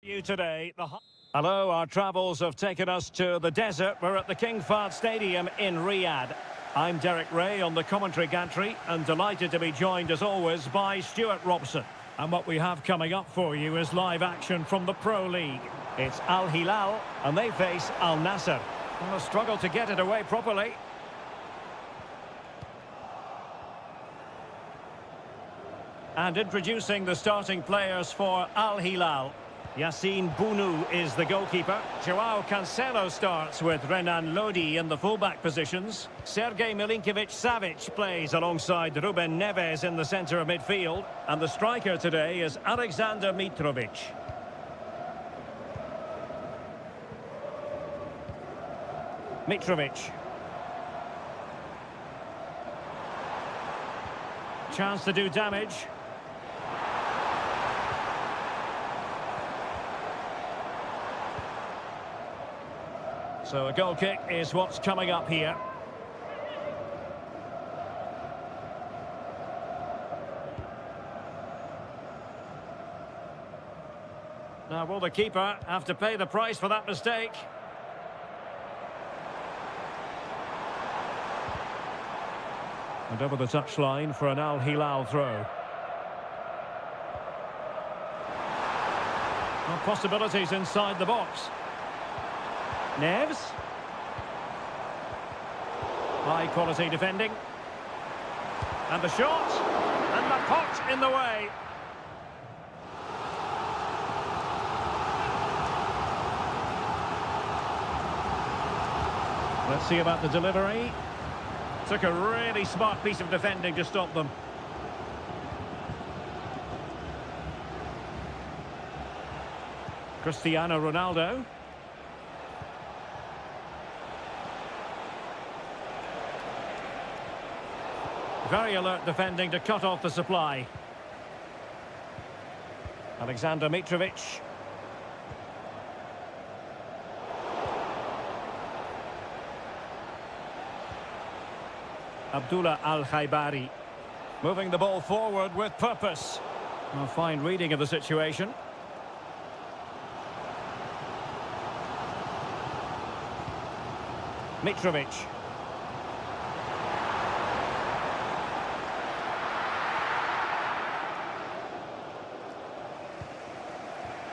You today. Hello, our travels have taken us to the desert. We're at the King Fahd Stadium in Riyadh. I'm Derek Ray on the commentary gantry and delighted to be joined as always by Stuart Robson. And what we have coming up for you is live action from the Pro League. It's Al Hilal and they face Al Nassr. And a struggle to get it away properly. And introducing the starting players for Al Hilal. Yassine Bounou is the goalkeeper. Joao Cancelo starts with Renan Lodi in the fullback positions. Sergej Milinkovic-Savic plays alongside Ruben Neves in the centre of midfield. And the striker today is Alexander Mitrovic. Mitrovic. Chance to do damage. So a goal kick is what's coming up here. Now will the keeper have to pay the price for that mistake? And over the touchline for an Al Hilal throw. Well, possibilities inside the box. Neves. High quality defending. And the shot. And the pot in the way. Let's see about the delivery. Took a really smart piece of defending to stop them. Cristiano Ronaldo. Very alert defending to cut off the supply. Alexander Mitrovic. Abdullah Al-Khaibari. Moving the ball forward with purpose. A fine reading of the situation. Mitrovic.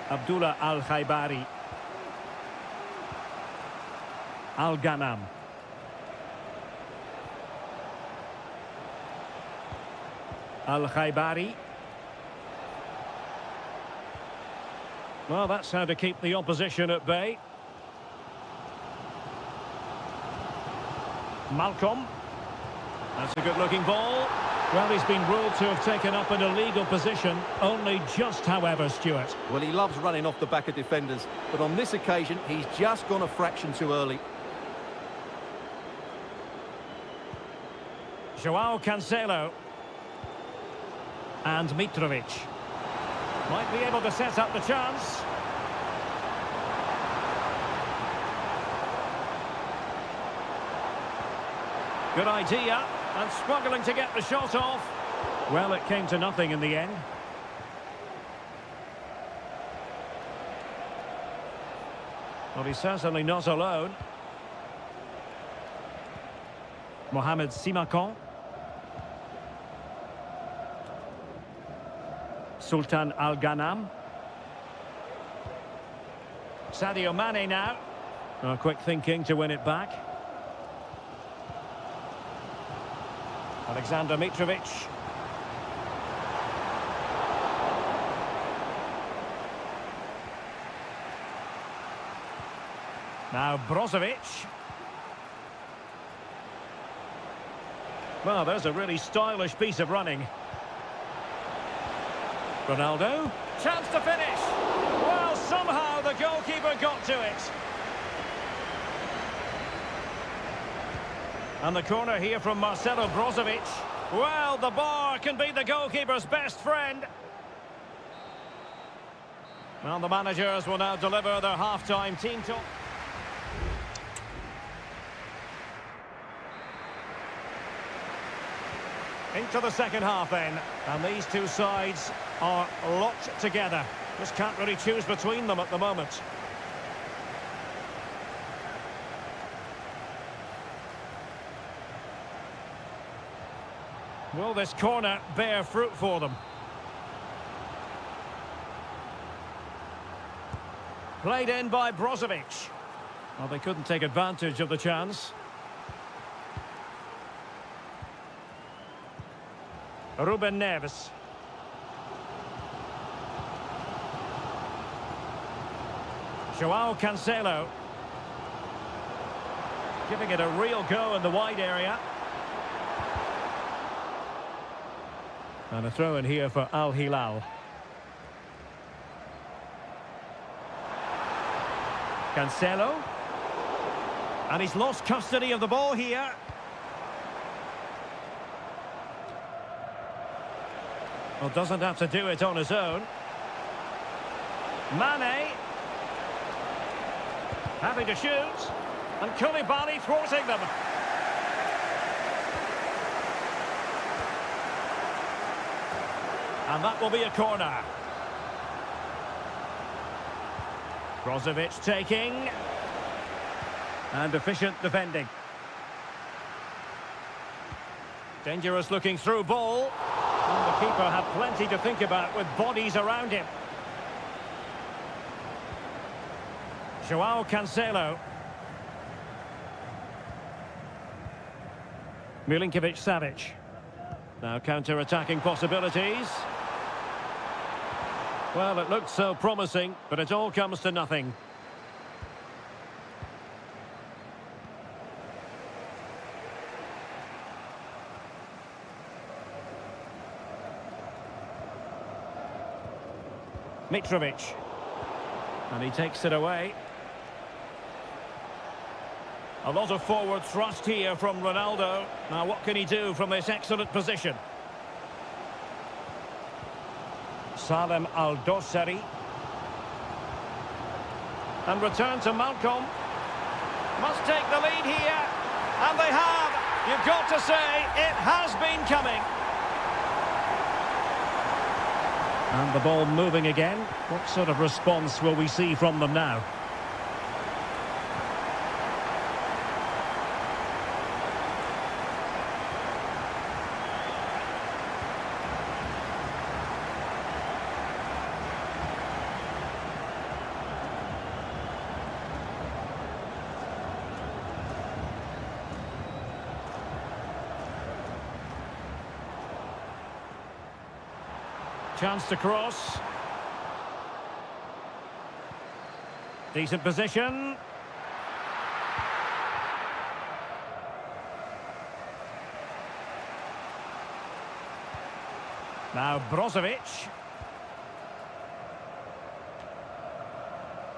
Abdullah Al-Khaibari. Al-Ghanam. Al-Khaibari. Well, that's how to keep the opposition at bay. Malcolm. That's a good-looking ball. Well, he's been ruled to have taken up an illegal position, only just, however, Stuart. Well, he loves running off the back of defenders, but on this occasion, he's just gone a fraction too early. Joao Cancelo. And Mitrovic. Might be able to set up the chance. Good idea. And struggling to get the shot off. Well, it came to nothing in the end. Well, he's certainly not alone. Mohamed Simakan. Sultan Al-Ghanam. Sadio Mane now. Oh, quick thinking to win it back. Alexander Mitrovic. Now Brozovic. Well, there's a really stylish piece of running. Ronaldo. Chance to finish. Well, somehow the goalkeeper got to it. And the corner here from Marcelo Brozovic. Well, the bar can be the goalkeeper's best friend. Well, the managers will now deliver their half-time team talk. Into the second half then. And these two sides are locked together. Just can't really choose between them at the moment. Will this corner bear fruit for them? Played in by Brozovic. Well, they couldn't take advantage of the chance. Ruben Neves. João Cancelo. Giving it a real go in the wide area. And a throw in here for Al Hilal. Cancelo. And he's lost custody of the ball here. Well, doesn't have to do it on his own. Mane. Having to shoot. And Koulibaly thwarting them. And that will be a corner. Brozovic taking. And efficient defending. Dangerous looking through ball. And the keeper had plenty to think about with bodies around him. João Cancelo. Milinkovic-Savic. Now counter-attacking possibilities. Well, it looked so promising, but it all comes to nothing. Mitrovic. And he takes it away. A lot of forward thrust here from Ronaldo. Now what can he do from this excellent position? Salem Al-Dossari. And return to Malcolm. Must take the lead here. And they have. You've got to say, it has been coming. And the ball moving again. What sort of response will we see from them now? Chance to cross. Decent position. Now Brozovic.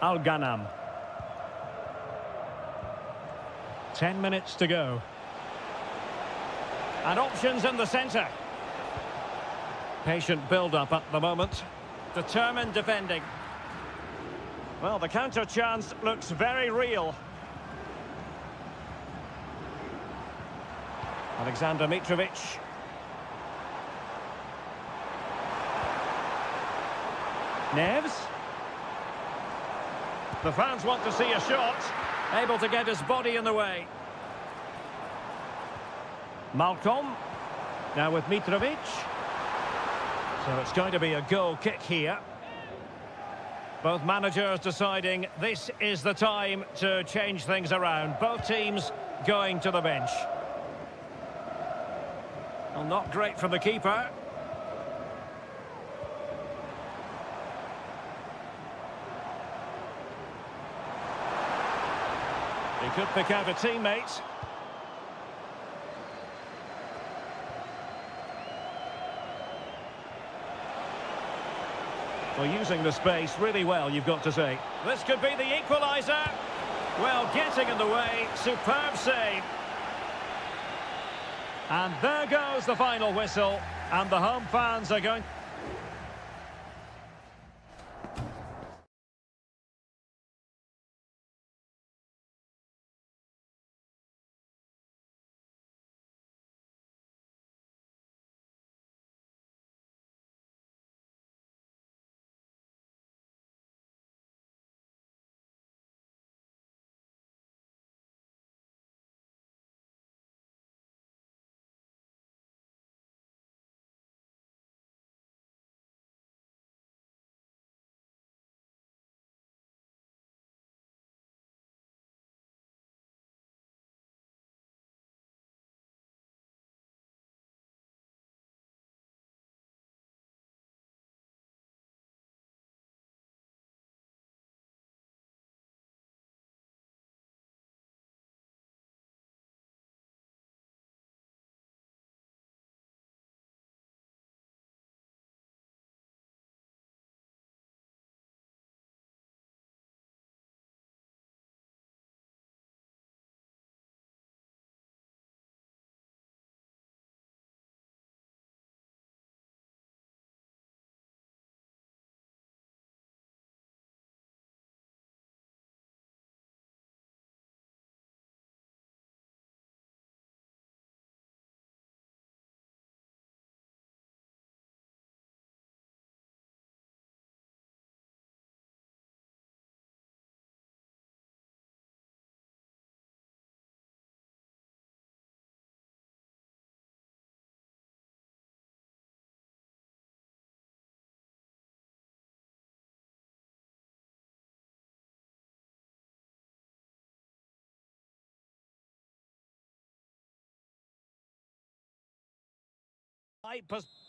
Al-Ghanam. 10 minutes to go. And options in the centre. Patient build-up at the moment. Determined defending. Well, the counter chance looks very real. Alexander Mitrovic. Neves. The fans want to see a shot. Able to get his body in the way. Malcolm. Now with Mitrovic. So it's going to be a goal kick here. Both managers deciding this is the time to change things around. Both teams going to the bench. Well, not great from the keeper. He could pick out a teammate. Well, using the space really well, you've got to say. This could be the equaliser. Well, getting in the way. Superb save. And there goes the final whistle. And the home fans are going...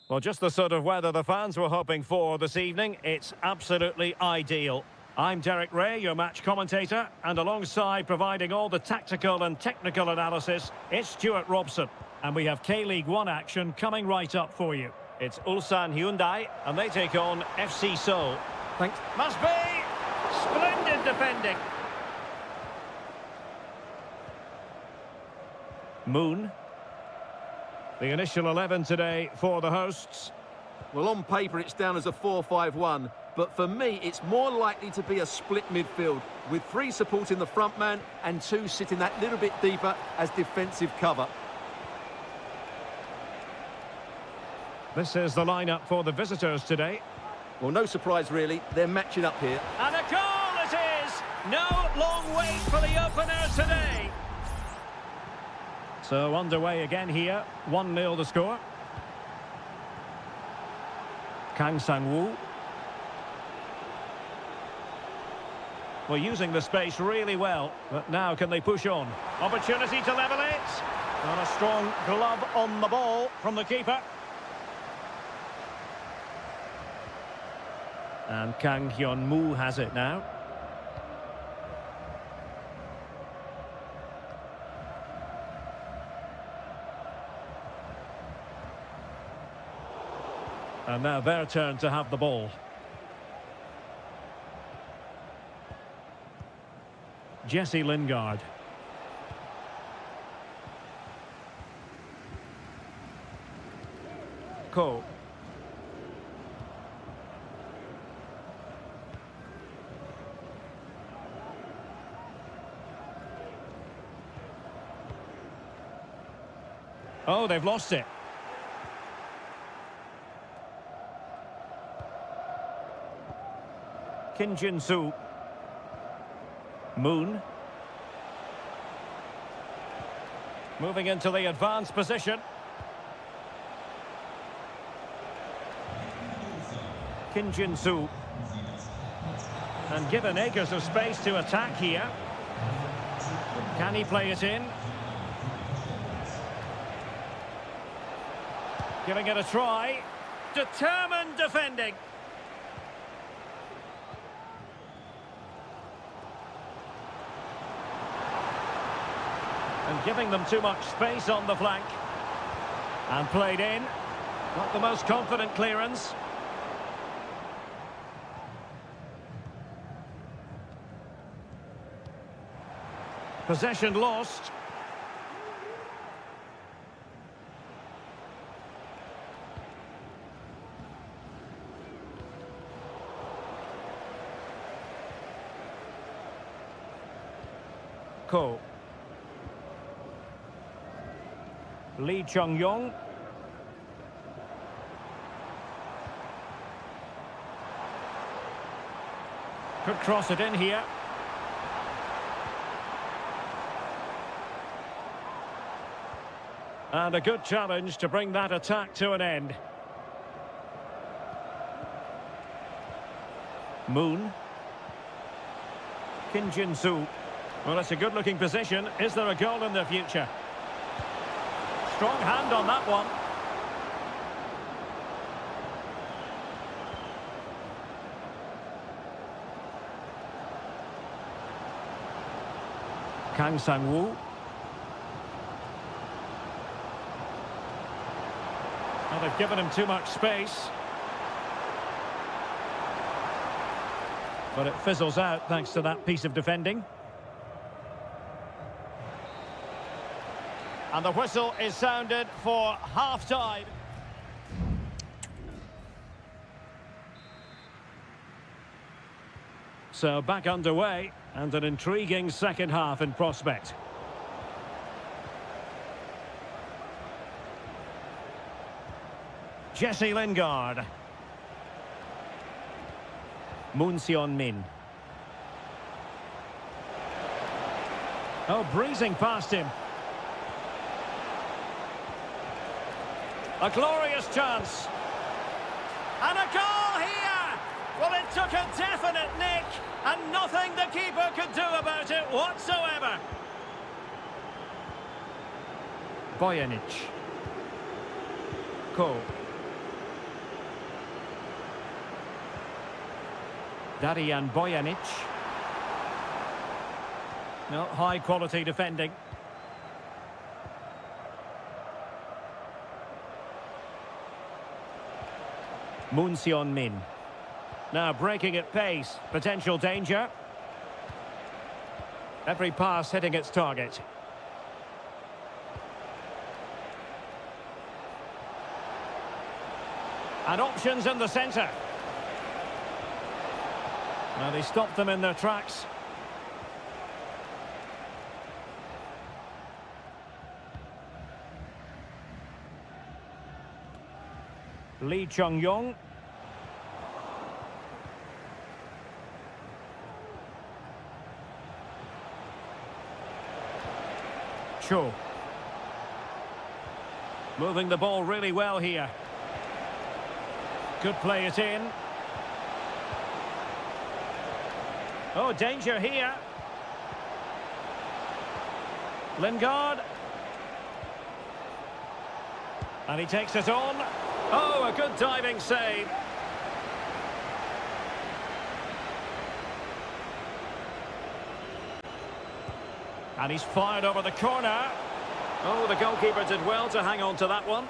Well, just the sort of weather the fans were hoping for this evening. It's absolutely ideal. I'm Derek Ray, your match commentator, and alongside providing all the tactical and technical analysis, it's Stuart Robson. And we have K-League 1 action coming right up for you. It's Ulsan Hyundai, and they take on FC Seoul. Thanks. Must be! Splendid defending. Moon. The initial 11 today for the hosts. Well, on paper, it's down as a 4-5-1. But for me, it's more likely to be a split midfield, with 3 supporting the front man and 2 sitting that little bit deeper as defensive cover. This is the lineup for the visitors today. Well, no surprise, really. They're matching up here. And a goal it is! No long wait for the opener today. So underway again here. 1-0 the score. Kang Sang-woo. Well, using the space really well, but now can they push on? Opportunity to level it. And a strong glove on the ball from the keeper. And Kang Hyun-moo has it now. And now their turn to have the ball. Jesse Lingard. Ko. Oh, they've lost it. Kim Jin-soo. Moon. Moving into the advanced position. Kim Jin-soo. And given acres of space to attack here. Can he play it in? Giving it a try. Determined defending. And giving them too much space on the flank. And played in. Not the most confident clearance. Possession lost. Ko. Lee Chung-yong. Could cross it in here. And a good challenge to bring that attack to an end. Moon. Kim Jin-soo. Well, it's a good-looking position. Is there a goal in the future? Strong hand on that one. Kang Sang-woo. Well, they've given him too much space. But it fizzles out thanks to that piece of defending. And the whistle is sounded for half-time. So back underway, and an intriguing second half in prospect. Jesse Lingard. Moon Seon-min. Oh, breezing past him. A glorious chance. And a goal here! Well, it took a definite nick, and nothing the keeper could do about it whatsoever. Bojanic. Cool. Darijan Bojanic. No, high quality defending. Moon Seon-min. Now breaking at pace. Potential danger. Every pass hitting its target. And options in the centre. Now they stopped them in their tracks. Lee Chung-yong. Cho. Moving the ball really well here. Could play it in. Oh, danger here. Lingard. And he takes it on. Oh, a good diving save. And he's fired over the corner. Oh, the goalkeeper did well to hang on to that one.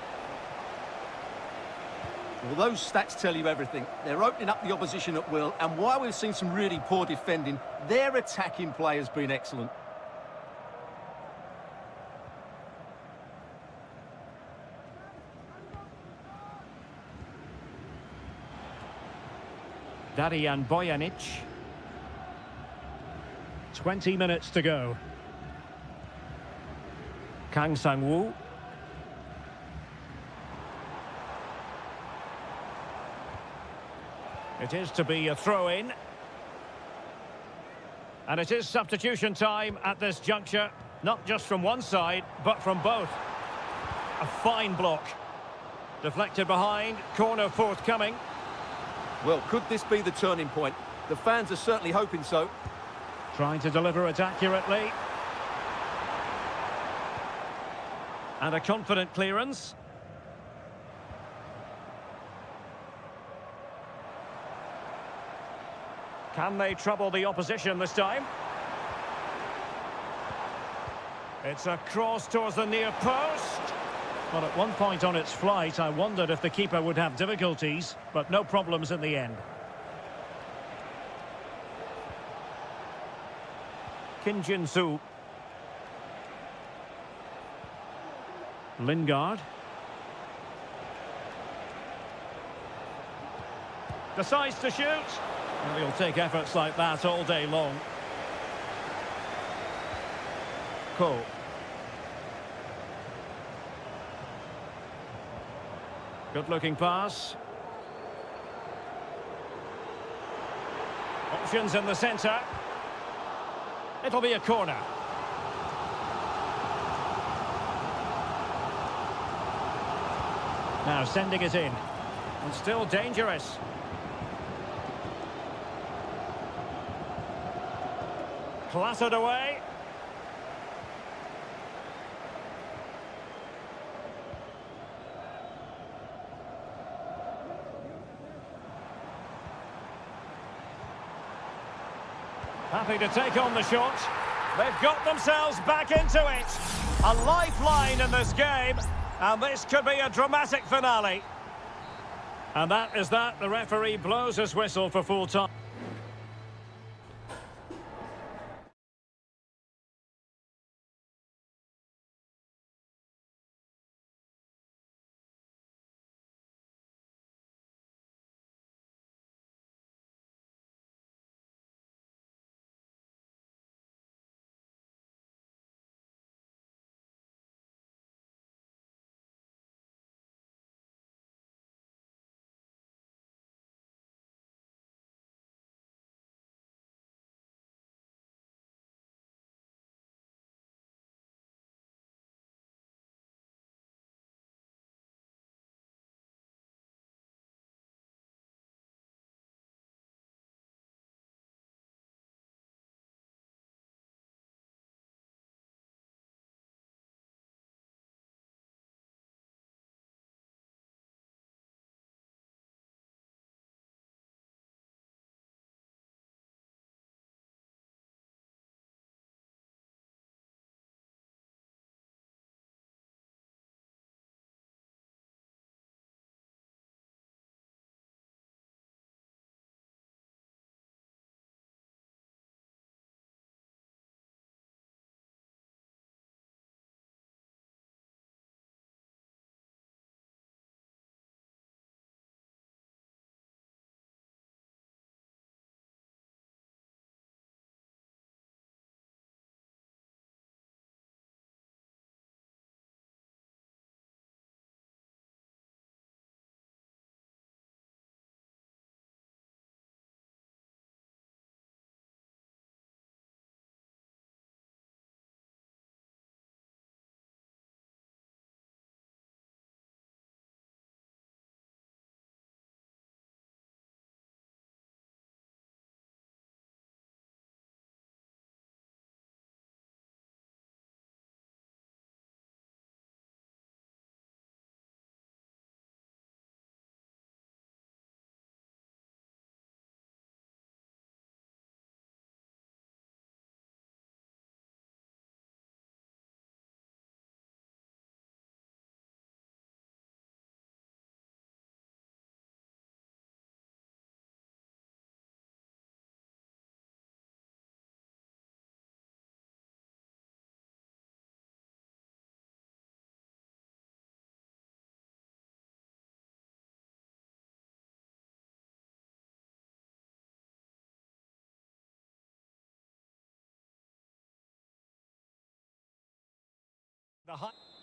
Well, those stats tell you everything. They're opening up the opposition at will, and while we've seen some really poor defending, their attacking play has been excellent. Darijan Bojanic. 20 minutes to go. Kang Sang-woo. It is to be a throw-in. And it is substitution time at this juncture. Not just from one side, but from both. A fine block. Deflected behind, corner forthcoming. Well, could this be the turning point? The fans are certainly hoping so. Trying to deliver it accurately. And a confident clearance. Can they trouble the opposition this time? It's a cross towards the near post. Well, at one point on its flight, I wondered if the keeper would have difficulties, but no problems in the end. Kim Jin-soo. Lingard. Decides to shoot. Well, he'll take efforts like that all day long. Cole. Good-looking pass. Options in the centre. It'll be a corner. Now sending it in. And still dangerous. Clattered away. Happy to take on the shot. They've got themselves back into it. A lifeline in this game. And this could be a dramatic finale. And that is that. The referee blows his whistle for full time.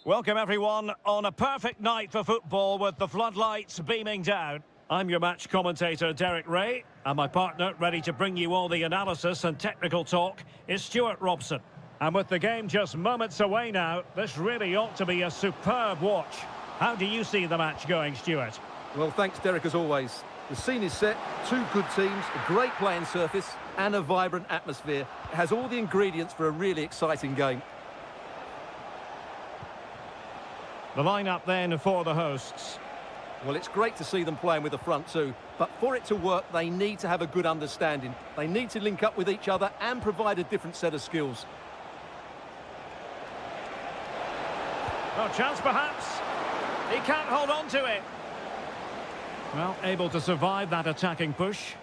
Welcome everyone on a perfect night for football with the floodlights beaming down. I'm your match commentator Derek Ray, and my partner ready to bring you all the analysis and technical talk is Stuart Robson. And with the game just moments away now, this really ought to be a superb watch. How do you see the match going, Stuart? Well, thanks, Derek, as always. The scene is set, two good teams, a great playing surface and a vibrant atmosphere. It has all the ingredients for a really exciting game. The lineup then for the hosts. Well, it's great to see them playing with the front two, but for it to work, they need to have a good understanding. They need to link up with each other and provide a different set of skills. Oh, chance perhaps. He can't hold on to it. Well, able to survive that attacking push.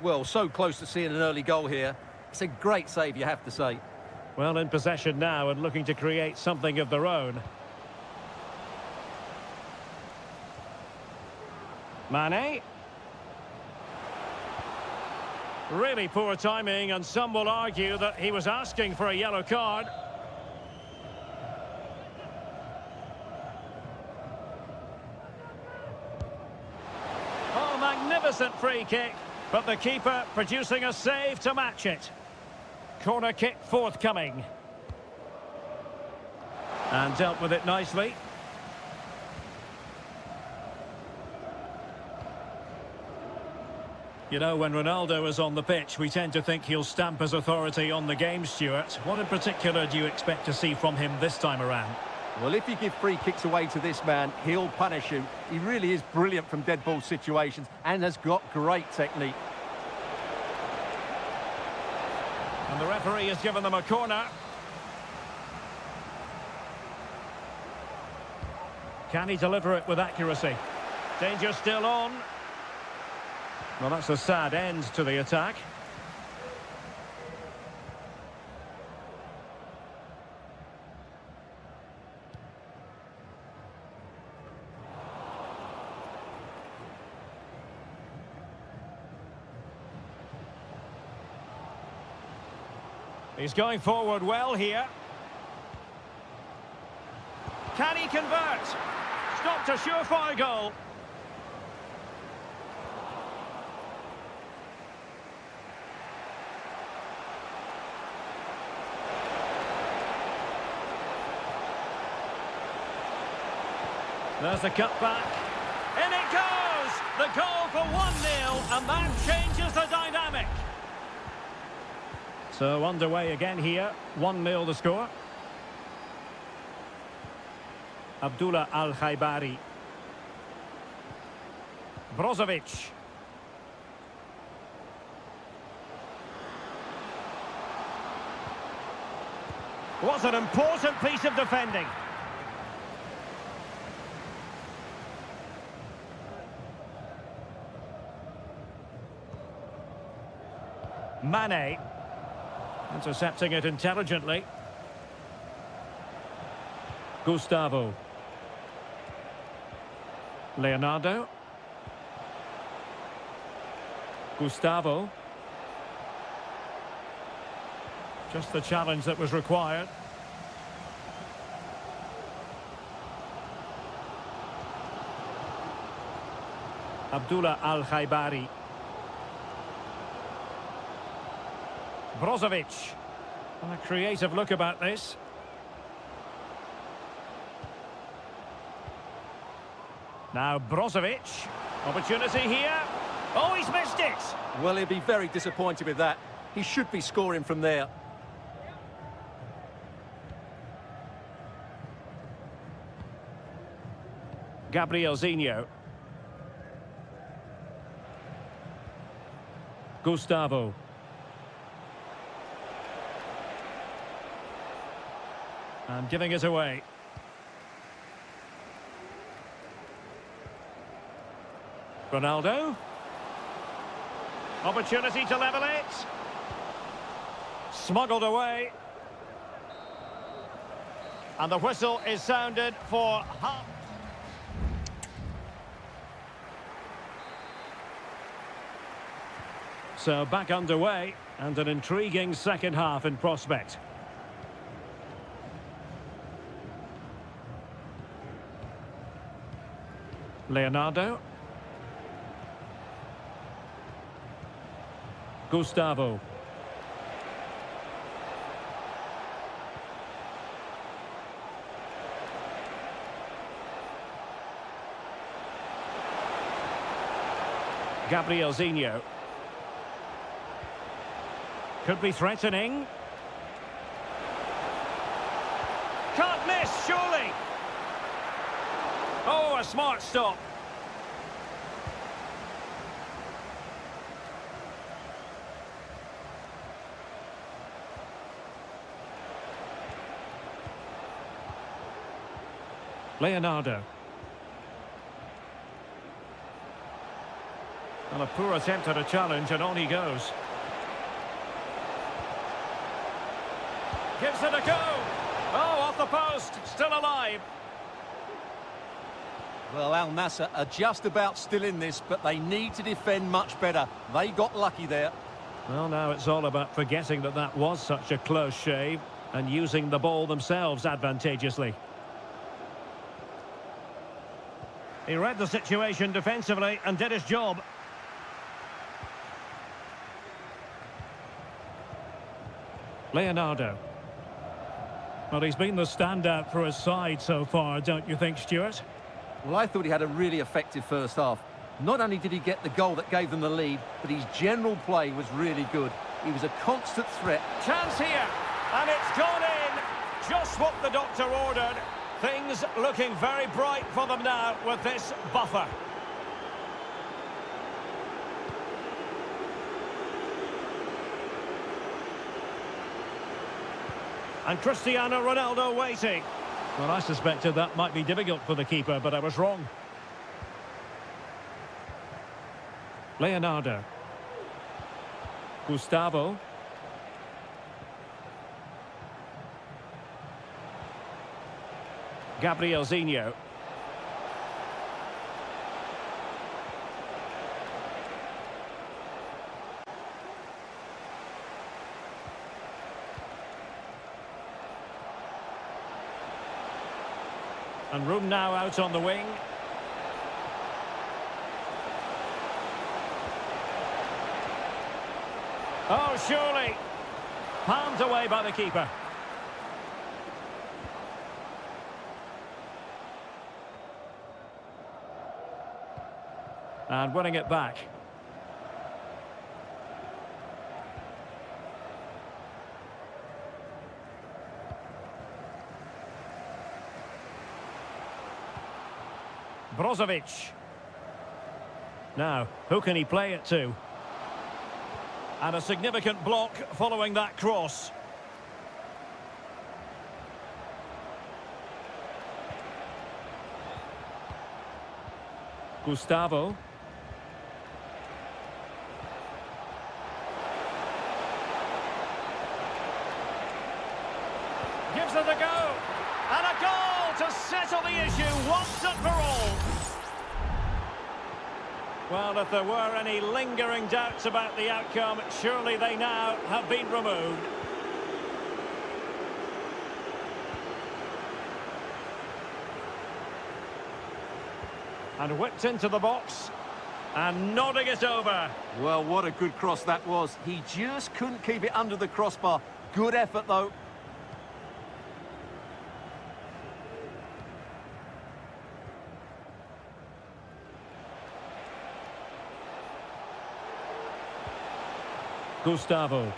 Well, so close to seeing an early goal here. It's a great save, you have to say. Well, in possession now and looking to create something of their own. Mane. Really poor timing, and some will argue that he was asking for a yellow card. Oh, magnificent free kick, but the keeper producing a save to match it. Corner kick forthcoming. And dealt with it nicely. You know, when Ronaldo is on the pitch, we tend to think he'll stamp his authority on the game, Stuart. What in particular do you expect to see from him this time around? Well, if you give free kicks away to this man, he'll punish you. He really is brilliant from dead ball situations and has got great technique. And the referee has given them a corner. Can he deliver it with accuracy? Danger still on. Well, that's a sad end to the attack. He's going forward well here. Can he convert? Stopped a surefire goal. There's the cutback. In it goes! The goal for 1-0, and that changes the dynamic. So underway again here, 1-0 the score. Abdullah Al-Khaibari. Brozovic. Was an important piece of defending. Mane. Intercepting it intelligently. Gustavo. Leonardo. Gustavo. Just the challenge that was required. Abdullah Al-Khaibari. Brozovic. And a creative look about this. Now Brozovic. Opportunity here. Oh, he's missed it! Well, he'll be very disappointed with that. He should be scoring from there. Gabrielzinho. Gustavo. And giving it away. Ronaldo. Opportunity to level it. Smuggled away. And the whistle is sounded for half. So back underway, and an intriguing second half in prospect. Leonardo. Gustavo. Gabrielzinho. Could be threatening. Can't miss, surely. Oh, a smart stop. Leonardo. Well, a poor attempt at a challenge, and on he goes. Gives it a go. Oh, off the post. Still alive. Well, Al Nassr are just about still in this, but they need to defend much better. They got lucky there. Well, now it's all about forgetting that that was such a close shave and using the ball themselves advantageously. He read the situation defensively and did his job. Leonardo. Well, he's been the standout for his side so far, don't you think, Stuart? Well, I thought he had a really effective first half. Not only did he get the goal that gave them the lead, but his general play was really good. He was a constant threat. Chance here, and it's gone in. Just what the doctor ordered. Things looking very bright for them now with this buffer. And Cristiano Ronaldo waiting. Well, I suspected that might be difficult for the keeper, but I was wrong. Leonardo. Gustavo. Gabrielzinho. And room now out on the wing. Oh, surely. Palmed away by the keeper. And winning it back. Brozovic. Now, who can he play it to? And a significant block following that cross. Gustavo. Gives it a go. And a goal to settle the issue once and for all. Well, if there were any lingering doubts about the outcome, surely they now have been removed. And whipped into the box. And nodding it over. Well, what a good cross that was. He just couldn't keep it under the crossbar. Good effort, though. Gustavo.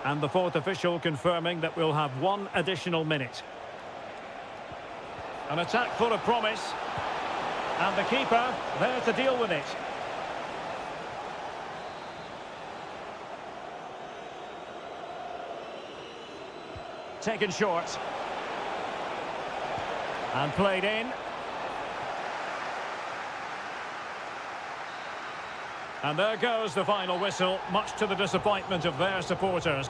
And the fourth official confirming that we'll have one additional minute. An attack full of promise. And the keeper there to deal with it. Taken short. And played in. And there goes the final whistle, much to the disappointment of their supporters.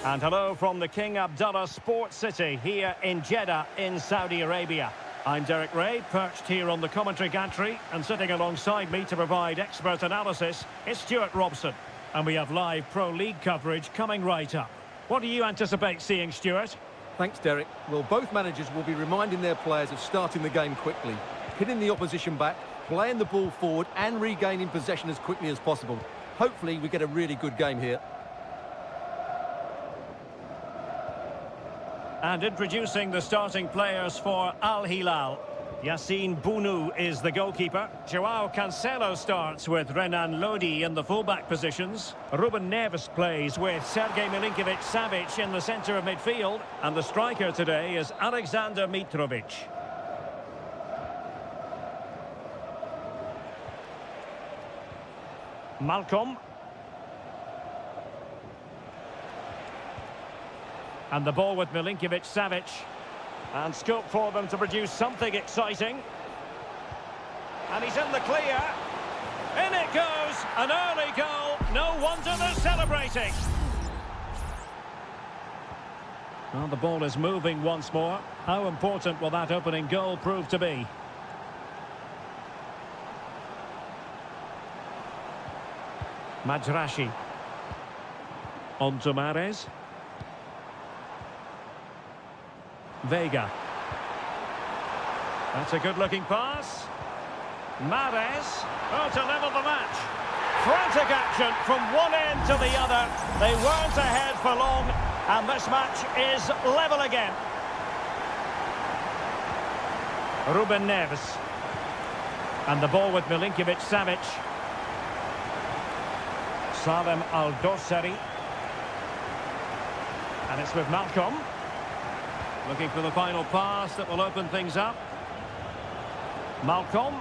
And hello from the King Abdullah Sports City here in Jeddah in Saudi Arabia. I'm Derek Ray, perched here on the commentary gantry, and sitting alongside me to provide expert analysis is Stuart Robson. And we have live Pro League coverage coming right up. What do you anticipate seeing, Stuart? Thanks, Derek. Well, both managers will be reminding their players of starting the game quickly, pinning the opposition back, playing the ball forward and regaining possession as quickly as possible. Hopefully we get a really good game here. And introducing the starting players for Al Hilal. Yassine Bounou is the goalkeeper. Joao Cancelo starts with Renan Lodi in the fullback positions. Ruben Neves plays with Sergej Milinkovic-Savic in the centre of midfield. And the striker today is Alexander Mitrovic. Malcolm. And the ball with Milinkovic-Savic. And scope for them to produce something exciting. And he's in the clear. In it goes! An early goal. No wonder they're celebrating. Well, the ball is moving once more. How important will that opening goal prove to be? Majrashi. On to Mahrez. Vega. That's a good-looking pass. Mahrez. Oh, to level the match. Frantic action from one end to the other. They weren't ahead for long, and this match is level again. Ruben Neves. And the ball with Milinkovic-Savic. Salem Al-Dossari. And it's with Malcolm. Looking for the final pass that will open things up. Malcolm.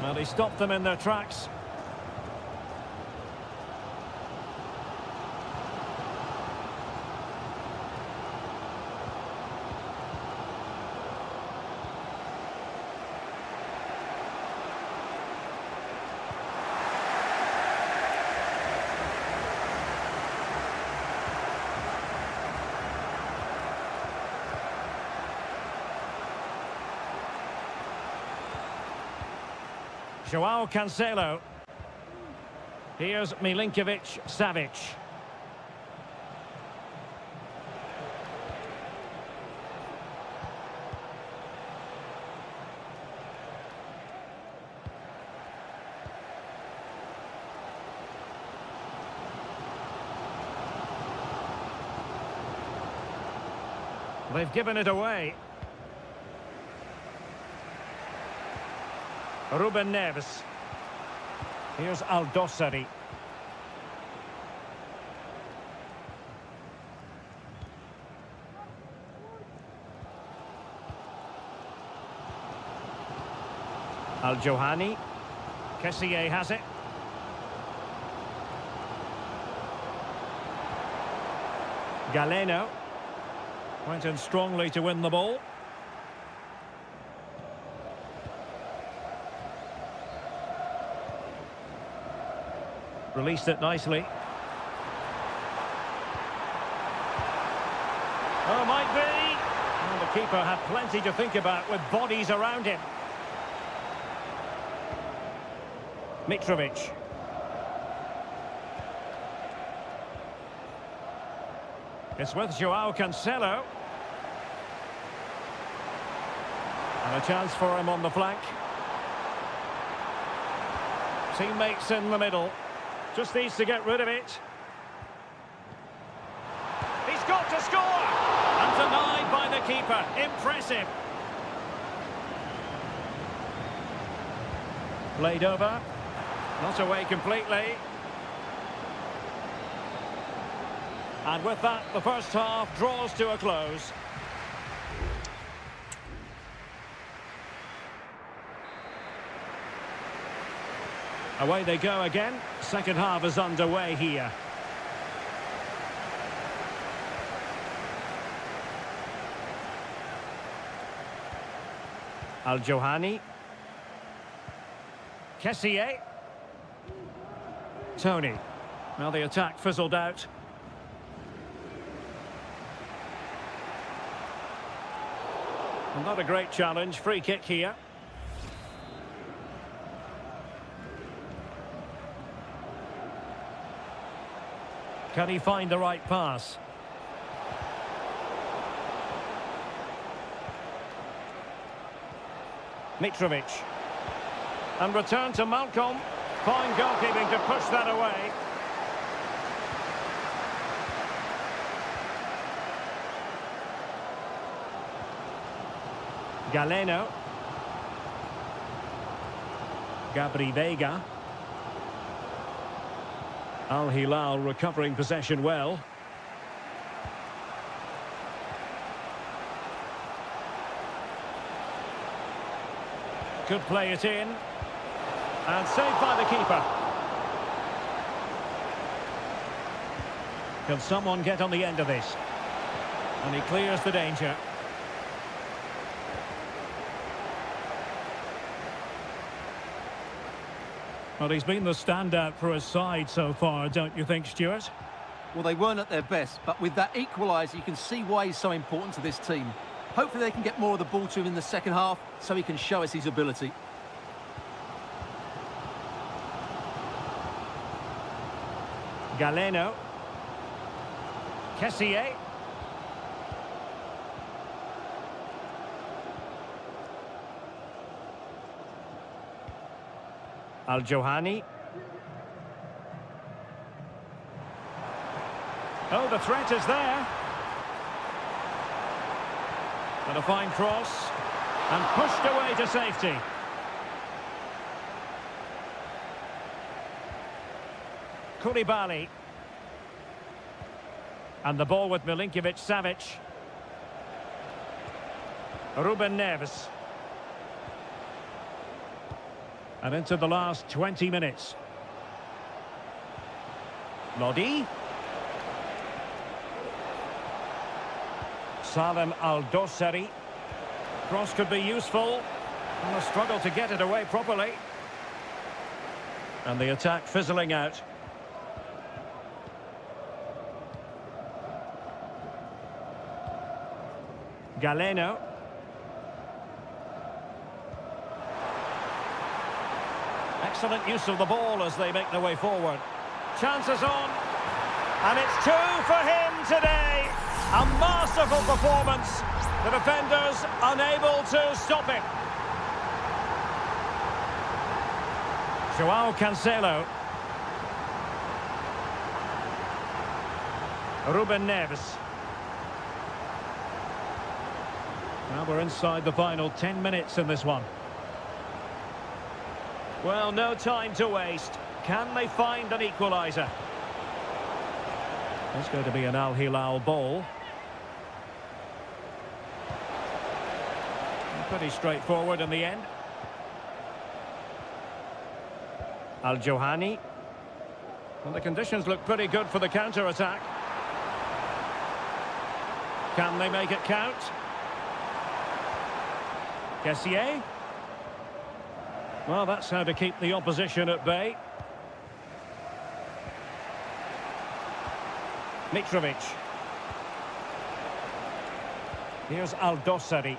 Well, he stopped them in their tracks. Joao Cancelo. Here's Milinkovic-Savic. They've given it away. Ruben Neves. Here's Al-Dossari. Al-Johani. Kessié has it. Galeno. Went in strongly to win the ball. Released it nicely. Oh, might be. Well, the keeper had plenty to think about with bodies around him. Mitrovic. It's with Joao Cancelo. And a chance for him on the flank. Teammates in the middle. Just needs to get rid of it. He's got to score! And denied by the keeper. Impressive. Played over. Not away completely. And with that, the first half draws to a close. Away they go again. Second half is underway here. Al-Johani. Kessié. Tony. Well, the attack fizzled out. Well, not a great challenge. Free kick here. Can he find the right pass? Mitrovic. And return to Malcolm. Fine goalkeeping to push that away. Galeno. Gabri Veiga. Al Hilal recovering possession well. Could play it in. And saved by the keeper. Can someone get on the end of this? And he clears the danger. Well, he's been the standout for his side so far, don't you think, Stuart? Well, they weren't at their best, but with that equaliser, you can see why he's so important to this team. Hopefully they can get more of the ball to him in the second half so he can show us his ability. Galeno. Kessié. Al-Johani. Oh, the threat is there. And a fine cross. And pushed away to safety. Koulibaly. And the ball with Milinkovic-Savic. Ruben Neves. And into the last 20 minutes. Lodi. Salem Al-Dossari. Cross could be useful. And a struggle to get it away properly. And the attack fizzling out. Galeno. Excellent use of the ball as they make their way forward. Chances on. And it's 2 for him today. A masterful performance. The defenders unable to stop him. Joao Cancelo. Ruben Neves. Now we're inside the final 10 minutes in this one. Well, no time to waste. Can they find an equaliser? It's going to be an Al Hilal ball. Pretty straightforward in the end. Al-Johani. Well, the conditions look pretty good for the counter-attack. Can they make it count? Kessié. Well, that's how to keep the opposition at bay. Mitrovic. Here's Al-Dossari.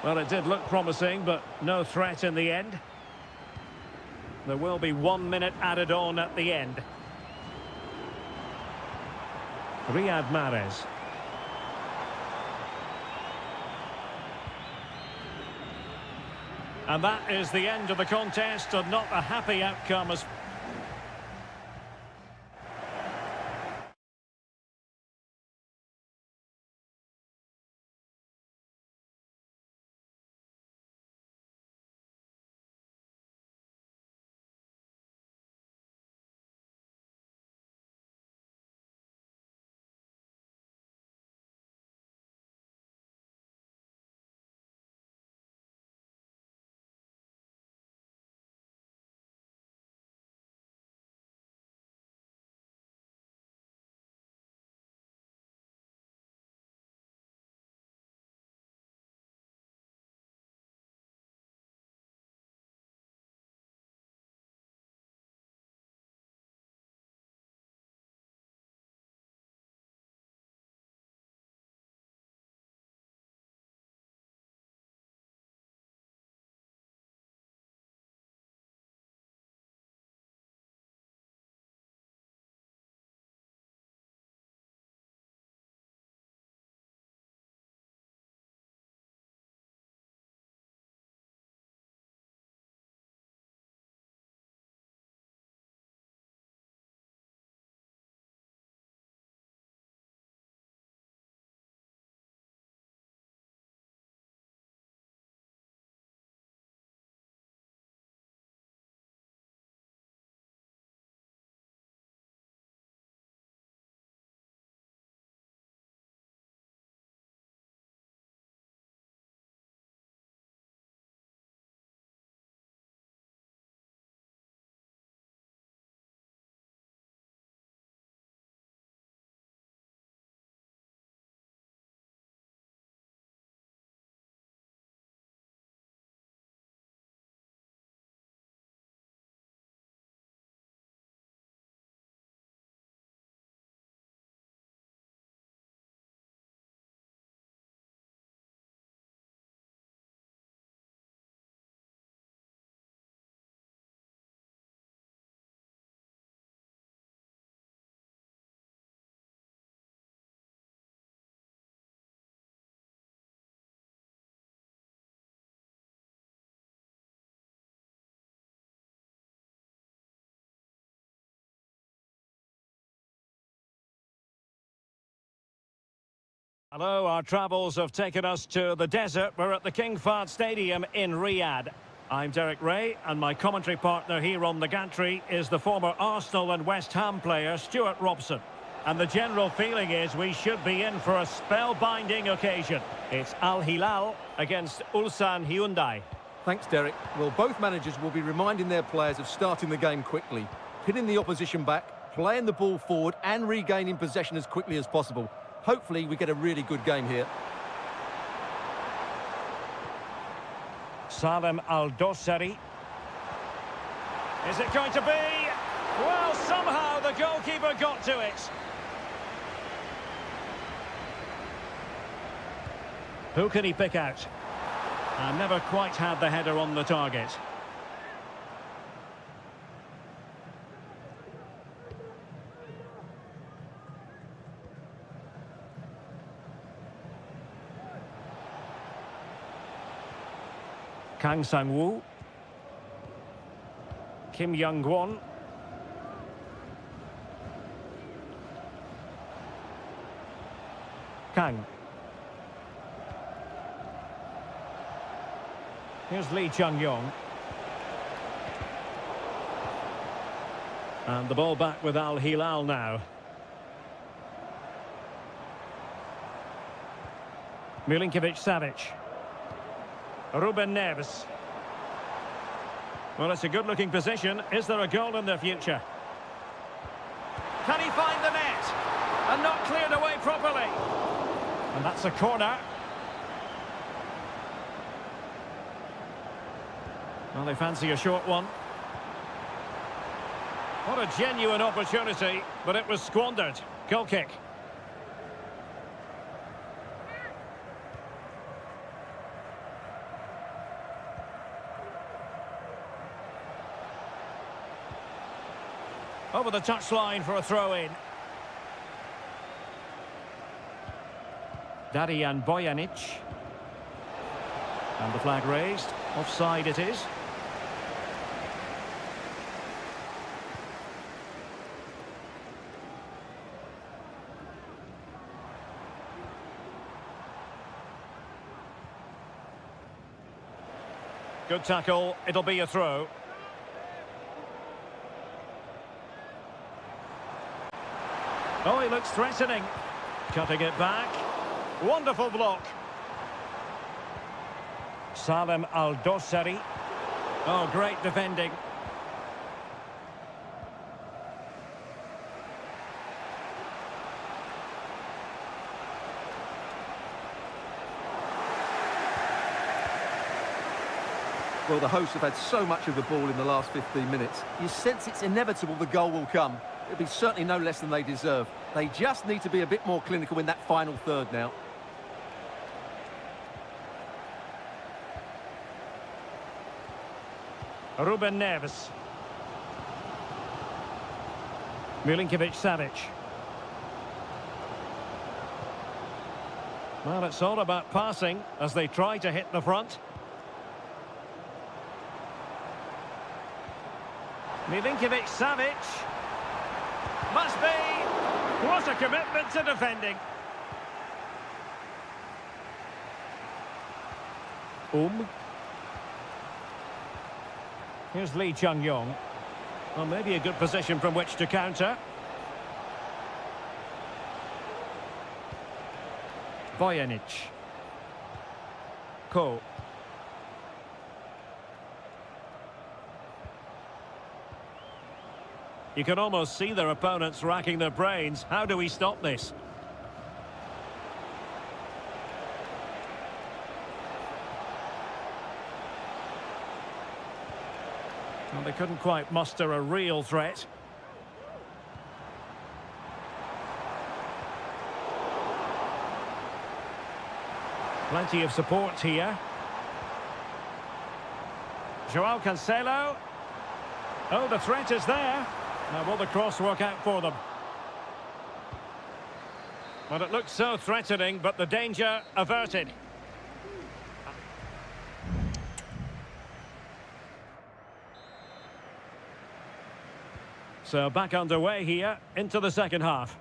Well, it did look promising, but no threat in the end. There will be 1 minute added on at the end. Riyad Mahrez. And that is the end of the contest, and not a happy outcome as Hello, our travels have taken us to the desert. We're at the King Fahd Stadium in Riyadh. I'm Derek Ray, and my commentary partner here on the gantry is the former Arsenal and West Ham player Stuart Robson. And the general feeling is we should be in for a spellbinding occasion. It's Al Hilal against Ulsan Hyundai. Thanks, Derek. Well, both managers will be reminding their players of starting the game quickly, pinning the opposition back, playing the ball forward and regaining possession as quickly as possible. Hopefully we get a really good game here. Salem Al-Dossari. Is it going to be? Well, somehow the goalkeeper got to it. Who can he pick out? And never quite had the header on the target. Kang Sang-woo. Kim Young-won. Kang. Here's Lee Chung-yong. And the ball back with Al Hilal now. Milinkovic-Savic. Ruben Neves. Well, it's a good-looking position. Is there a goal in their future? Can he find the net? And not cleared away properly. And that's a corner. Well, they fancy a short one. What a genuine opportunity, but it was squandered. Goal kick. Over the touchline for a throw-in. Darijan Bojanic. And the flag raised. Offside it is. Good tackle. It'll be a throw. Oh, he looks threatening. Cutting it back. Wonderful block. Salem Al-Dossari. Oh, great defending. Well, the hosts have had so much of the ball in the last 15 minutes. You sense it's inevitable the goal will come. It'll be certainly no less than they deserve. They just need to be a bit more clinical in that final third now. Ruben Neves. Milinkovic-Savic. Well, it's all about passing as they try to hit the front. Milinkovic-Savic. Must be. What a commitment to defending. Here's Lee Chung-yong. Well, maybe a good position from which to counter. Bojanic. Ko. You can almost see their opponents racking their brains. How do we stop this? Well, they couldn't quite muster a real threat. Plenty of support here. Joao Cancelo. Oh, the threat is there. Now, will the cross work out for them? Well, it looks so threatening, but the danger averted. So back underway here into the second half.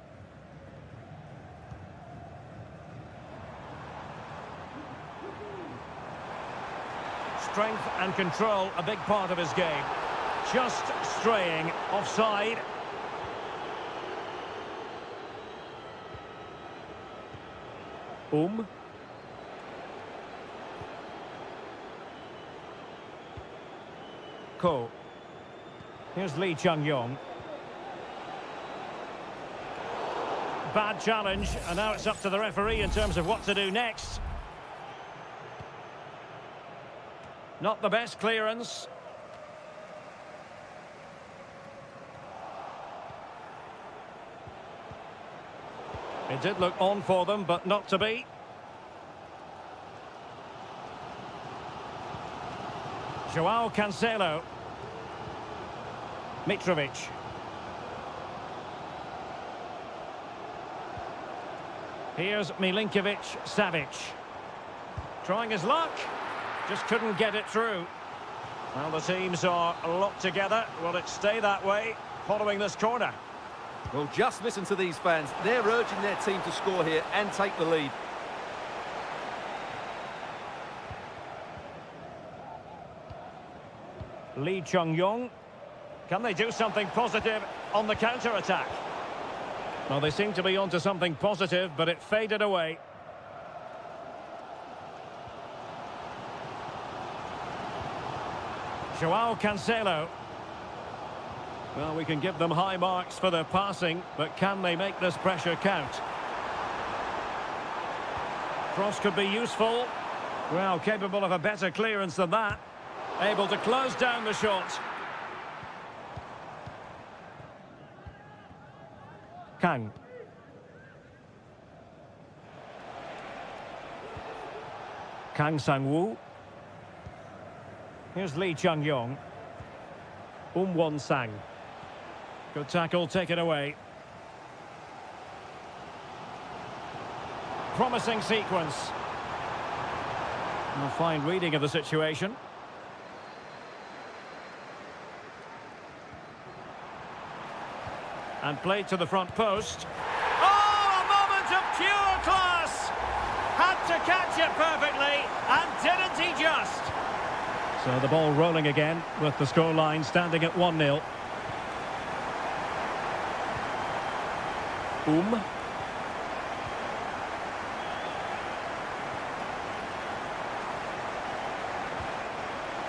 strength and control a big part of his game. Just straying offside. Ko. Here's Lee Chung-yong. Bad challenge, and now it's up to the referee in terms of what to do next. Not the best clearance. It did look on for them, but not to be. Joao Cancelo. Mitrovic. Here's Milinkovic-Savic. Trying his luck. Just couldn't get it through. Well, the teams are locked together. Will it stay that way following this corner? Well, just listen to these fans. They're urging their team to score here and take the lead. Lee Chung-yong. Can they do something positive on the counter-attack? Well, they seem to be onto something positive, but it faded away. Joao Cancelo. Well, we can give them high marks for their passing, but can they make this pressure count? Cross could be useful. Well, capable of a better clearance than that. Able to close down the shot. Kang. Kang Sang-woo. Here's Lee Chung-yong. Won-sang. Good tackle, take it away. Promising sequence. A fine reading of the situation. And played to the front post. Oh, a moment of pure class! Had to catch it perfectly, and didn't he just? So the ball rolling again, with the scoreline standing at 1-0.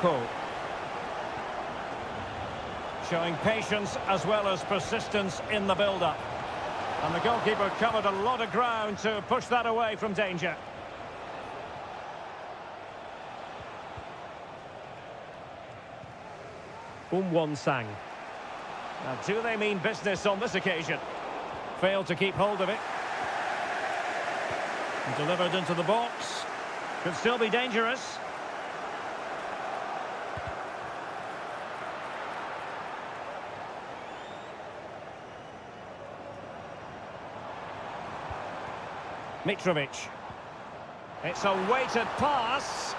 Ko. Showing patience as well as persistence in the build-up. And the goalkeeper covered a lot of ground to push that away from danger. Won-sang. Now, do they mean business on this occasion? Failed to keep hold of it. And delivered into the box. Could still be dangerous. Mitrovic. It's a weighted pass.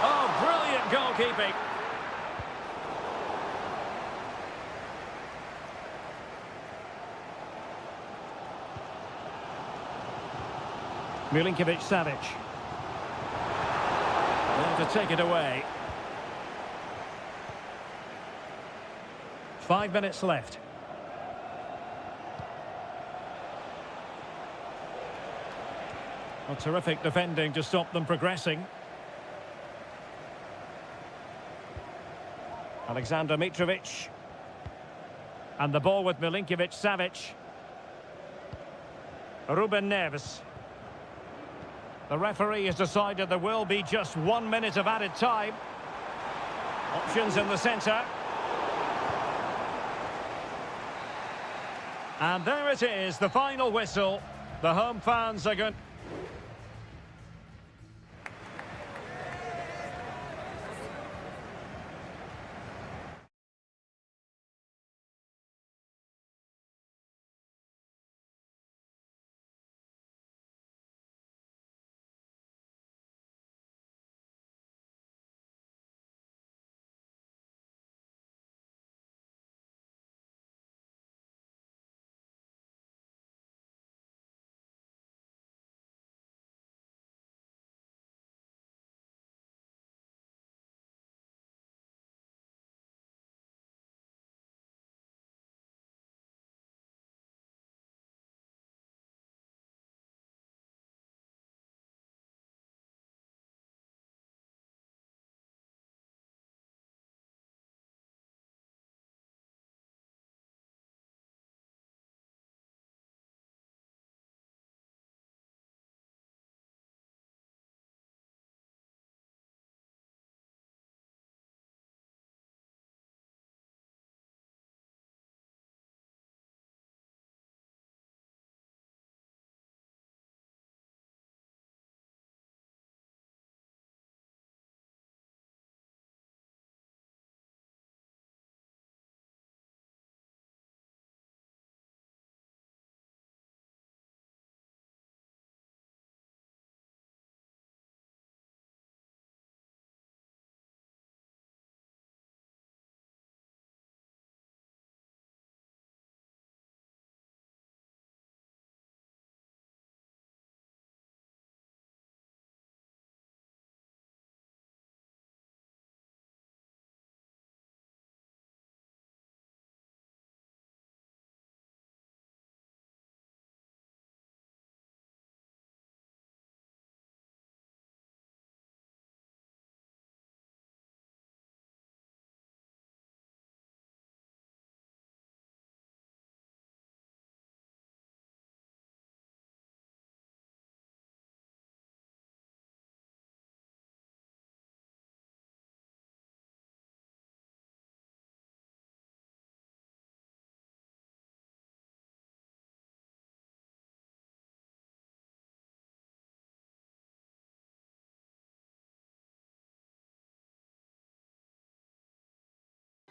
Oh, brilliant goalkeeping. Milinkovic-Savic. There to take it away. 5 minutes left. Well, terrific defending to stop them progressing. Alexander Mitrovic. And the ball with Milinkovic-Savic. Ruben Neves. The referee has decided there will be just 1 minute of added time. Options in the centre. And there it is, the final whistle. The home fans are going...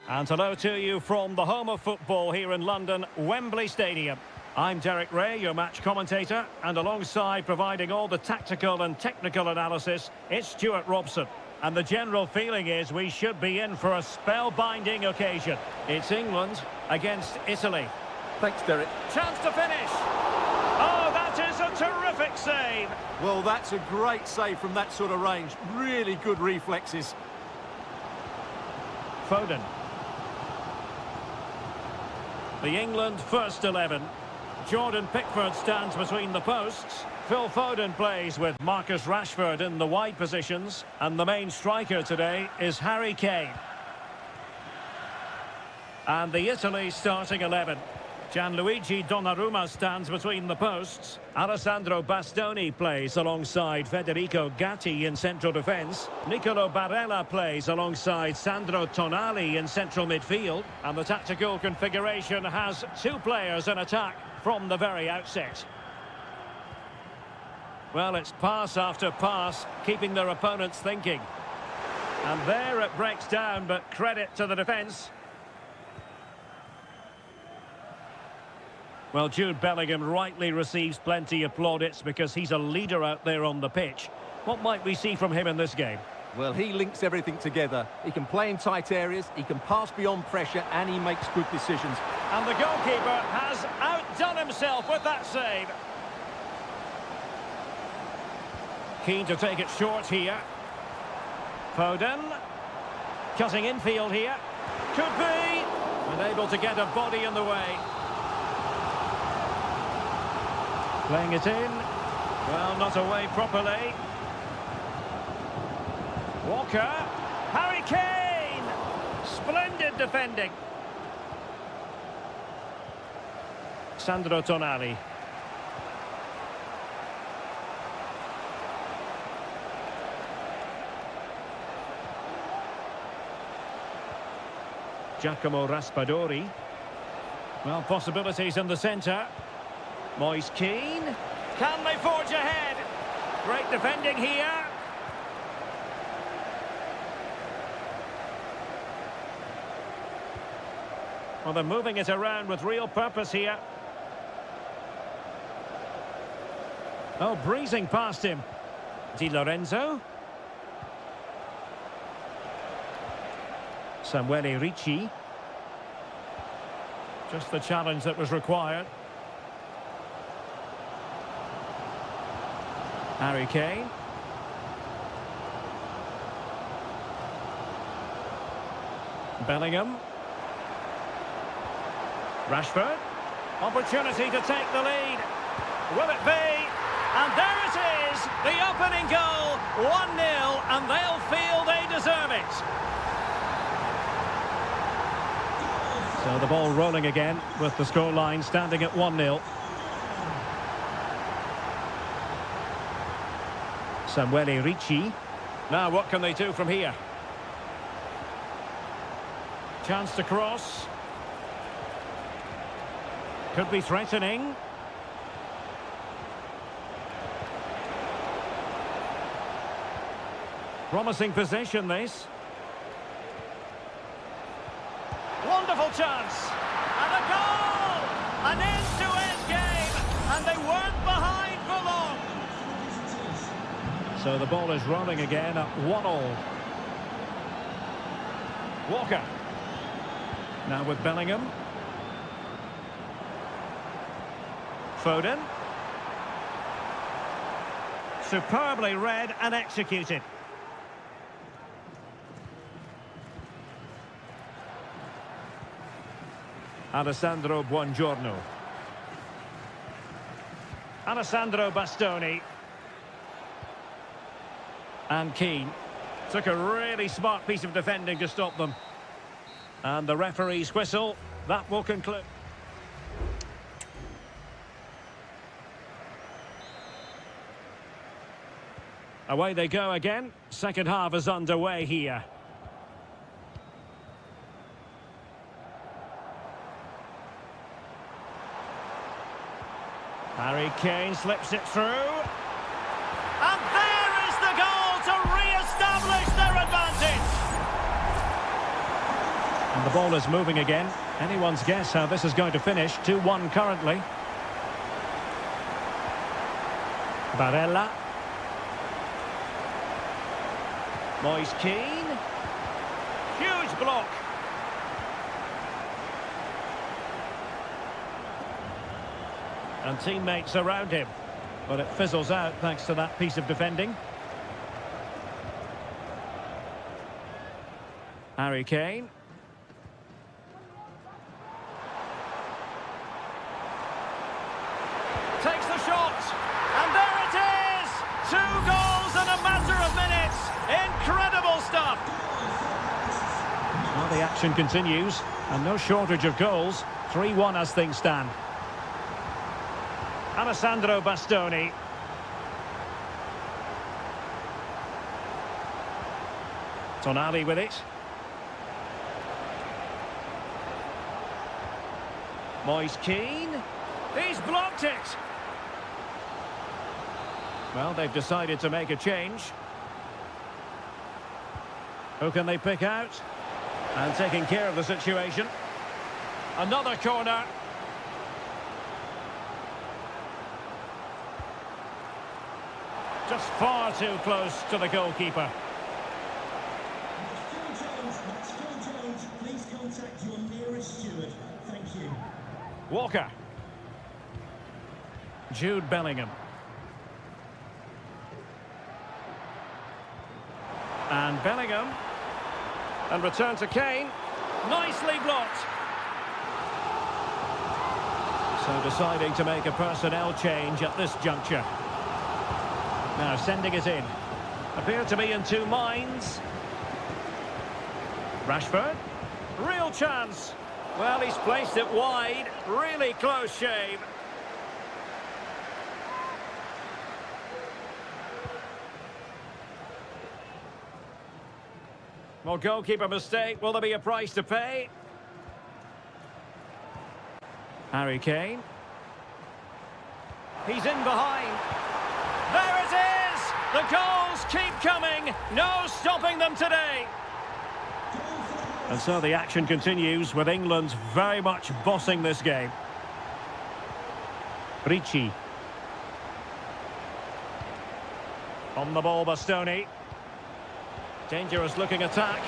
And hello to you from the home of football here in London, Wembley Stadium. I'm Derek Ray, your match commentator, and alongside providing all the tactical and technical analysis, it's Stuart Robson. And the general feeling is we should be in for a spellbinding occasion. It's England against Italy. Thanks, Derek. Chance to finish. Oh, that is a terrific save. Well, that's a great save from that sort of range. Really good reflexes. Foden. The England first 11. Jordan Pickford stands between the posts. Phil Foden plays with Marcus Rashford in the wide positions. And the main striker today is Harry Kane. And the Italy starting 11. Gianluigi Donnarumma stands between the posts. Alessandro Bastoni plays alongside Federico Gatti in central defence. Nicolo Barella plays alongside Sandro Tonali in central midfield. And the tactical configuration has two players in attack from the very outset. Well, it's pass after pass, keeping their opponents thinking. And there it breaks down, but credit to the defence. Well, Jude Bellingham rightly receives plenty of plaudits because he's a leader out there on the pitch. What might we see from him in this game? Well, he links everything together. He can play in tight areas, he can pass beyond pressure, and he makes good decisions. And the goalkeeper has outdone himself with that save. Keen to take it short here. Foden. Cutting infield here. Could be. Unable to get a body in the way. Playing it in. Well, not away properly. Walker. Harry Kane. Splendid defending. Sandro Tonali. Giacomo Raspadori. Well, possibilities in the centre. Moise Keane. Can they forge ahead? Great defending here. Well, they're moving it around with real purpose here. Oh, breezing past him. Di Lorenzo. Samuele Ricci. Just the challenge that was required. Harry Kane. Bellingham. Rashford. Opportunity to take the lead. Will it be? And there it is! The opening goal. 1-0, and they'll feel they deserve it. So the ball rolling again with the scoreline standing at 1-0. Samuele Ricci. Now what can they do from here? Chance to cross. Could be threatening. Promising possession, this. Wonderful chance. And a goal! An end-to-end game. And they weren't behind for long. So the ball is rolling again at 1-1. Walker. Now with Bellingham. Foden. Superbly read and executed. Alessandro Buongiorno. Alessandro Bastoni. And Keane. Took a really smart piece of defending to stop them. And the referee's whistle. That will conclude. Away they go again. Second half is underway here. Harry Kane slips it through. And there is the goal to re-establish their advantage. And The ball is moving again. Anyone's guess how this is going to finish. 2-1 currently. Barella. Moise Keane. Huge block. And teammates around him. But it fizzles out thanks to that piece of defending. Harry Kane. Takes the shot. And there it is! 2 goals in a matter of minutes. Incredible stuff. Well, the action continues. And no shortage of goals. 3-1 as things stand. Alessandro Bastoni. Tonali with it. Moise Keane. He's blocked it. Well, they've decided to make a change. Who can they pick out? And taking care of the situation. Another corner. Just far too close to the goalkeeper. Please contact your nearest steward. Thank you. Walker. Jude Bellingham. And Bellingham. And return to Kane. Nicely blocked. So deciding to make a personnel change at this juncture. Now sending it in. Appear to be in 2 minds. Rashford. Real chance. Well, he's placed it wide. Really close shave. Well, goalkeeper mistake. Will there be a price to pay? Harry Kane. He's in behind. There it is! The goals keep coming. No stopping them today. And so the action continues with England very much bossing this game. Ricci. On the ball, Bastoni. Dangerous looking attack.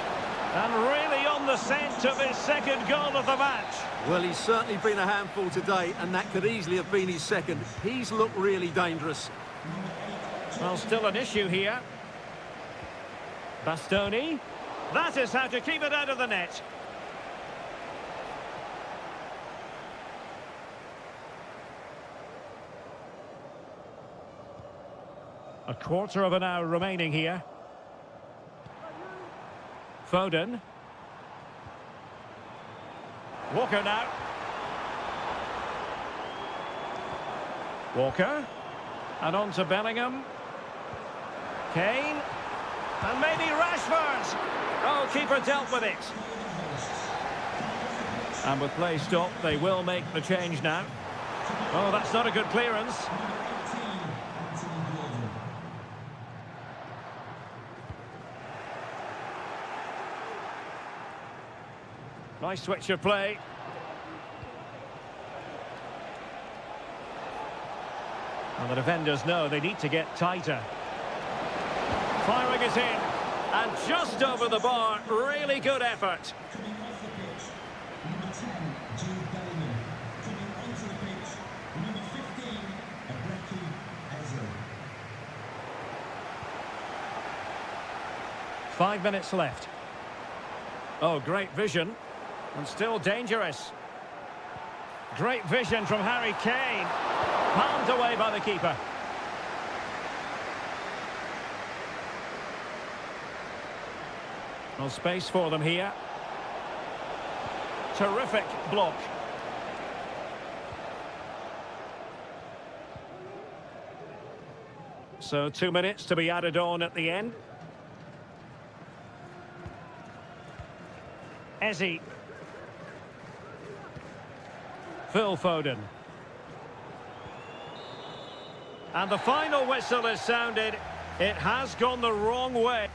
And really on the scent of his 2nd goal of the match. Well, he's certainly been a handful today, and that could easily have been his 2nd. He's looked really dangerous. Well, still an issue here. Bastoni. That is how to keep it out of the net. A quarter of an hour remaining here. Foden. Walker now. Walker. And on to Bellingham. Kane. And maybe Rashford. Oh, keeper dealt with it. And with play stopped, they will make the change now. Oh, that's not a good clearance. Nice switch of play. And the defenders know they need to get tighter. Firing it in. And just over the bar. Really good effort. Coming off the pitch, number 10, Jude Bellingham. Coming onto the pitch, number 15, Ibrahim Ezra. 5 minutes left. Oh, great vision. And still dangerous. Great vision from Harry Kane. Palmed away by the keeper. No space for them here. Terrific block. So 2 minutes to be added on at the end. Ezzy. Phil Foden. And the final whistle is sounded. It has gone the wrong way.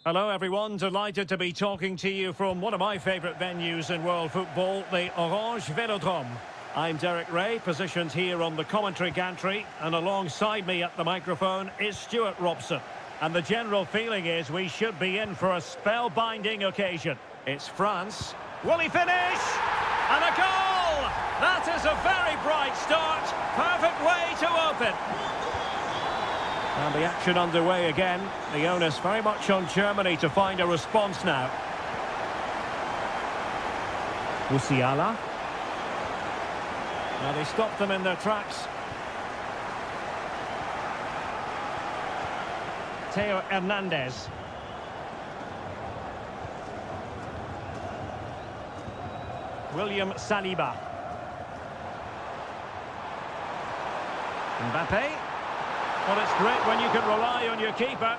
Hello everyone, delighted to be talking to you from one of my favourite venues in world football, the Orange Velodrome. I'm Derek Ray, positioned here on the commentary gantry, and alongside me at the microphone is Stuart Robson. And the general feeling is we should be in for a spellbinding occasion. It's France. Will he finish? And a goal! That is a very bright start. Perfect way to open. And the action underway again. The onus very much on Germany to find a response now. Musiala. Now they stopped them in their tracks. Theo Hernandez. William Saliba. Mbappe. Well, it's great when you can rely on your keeper.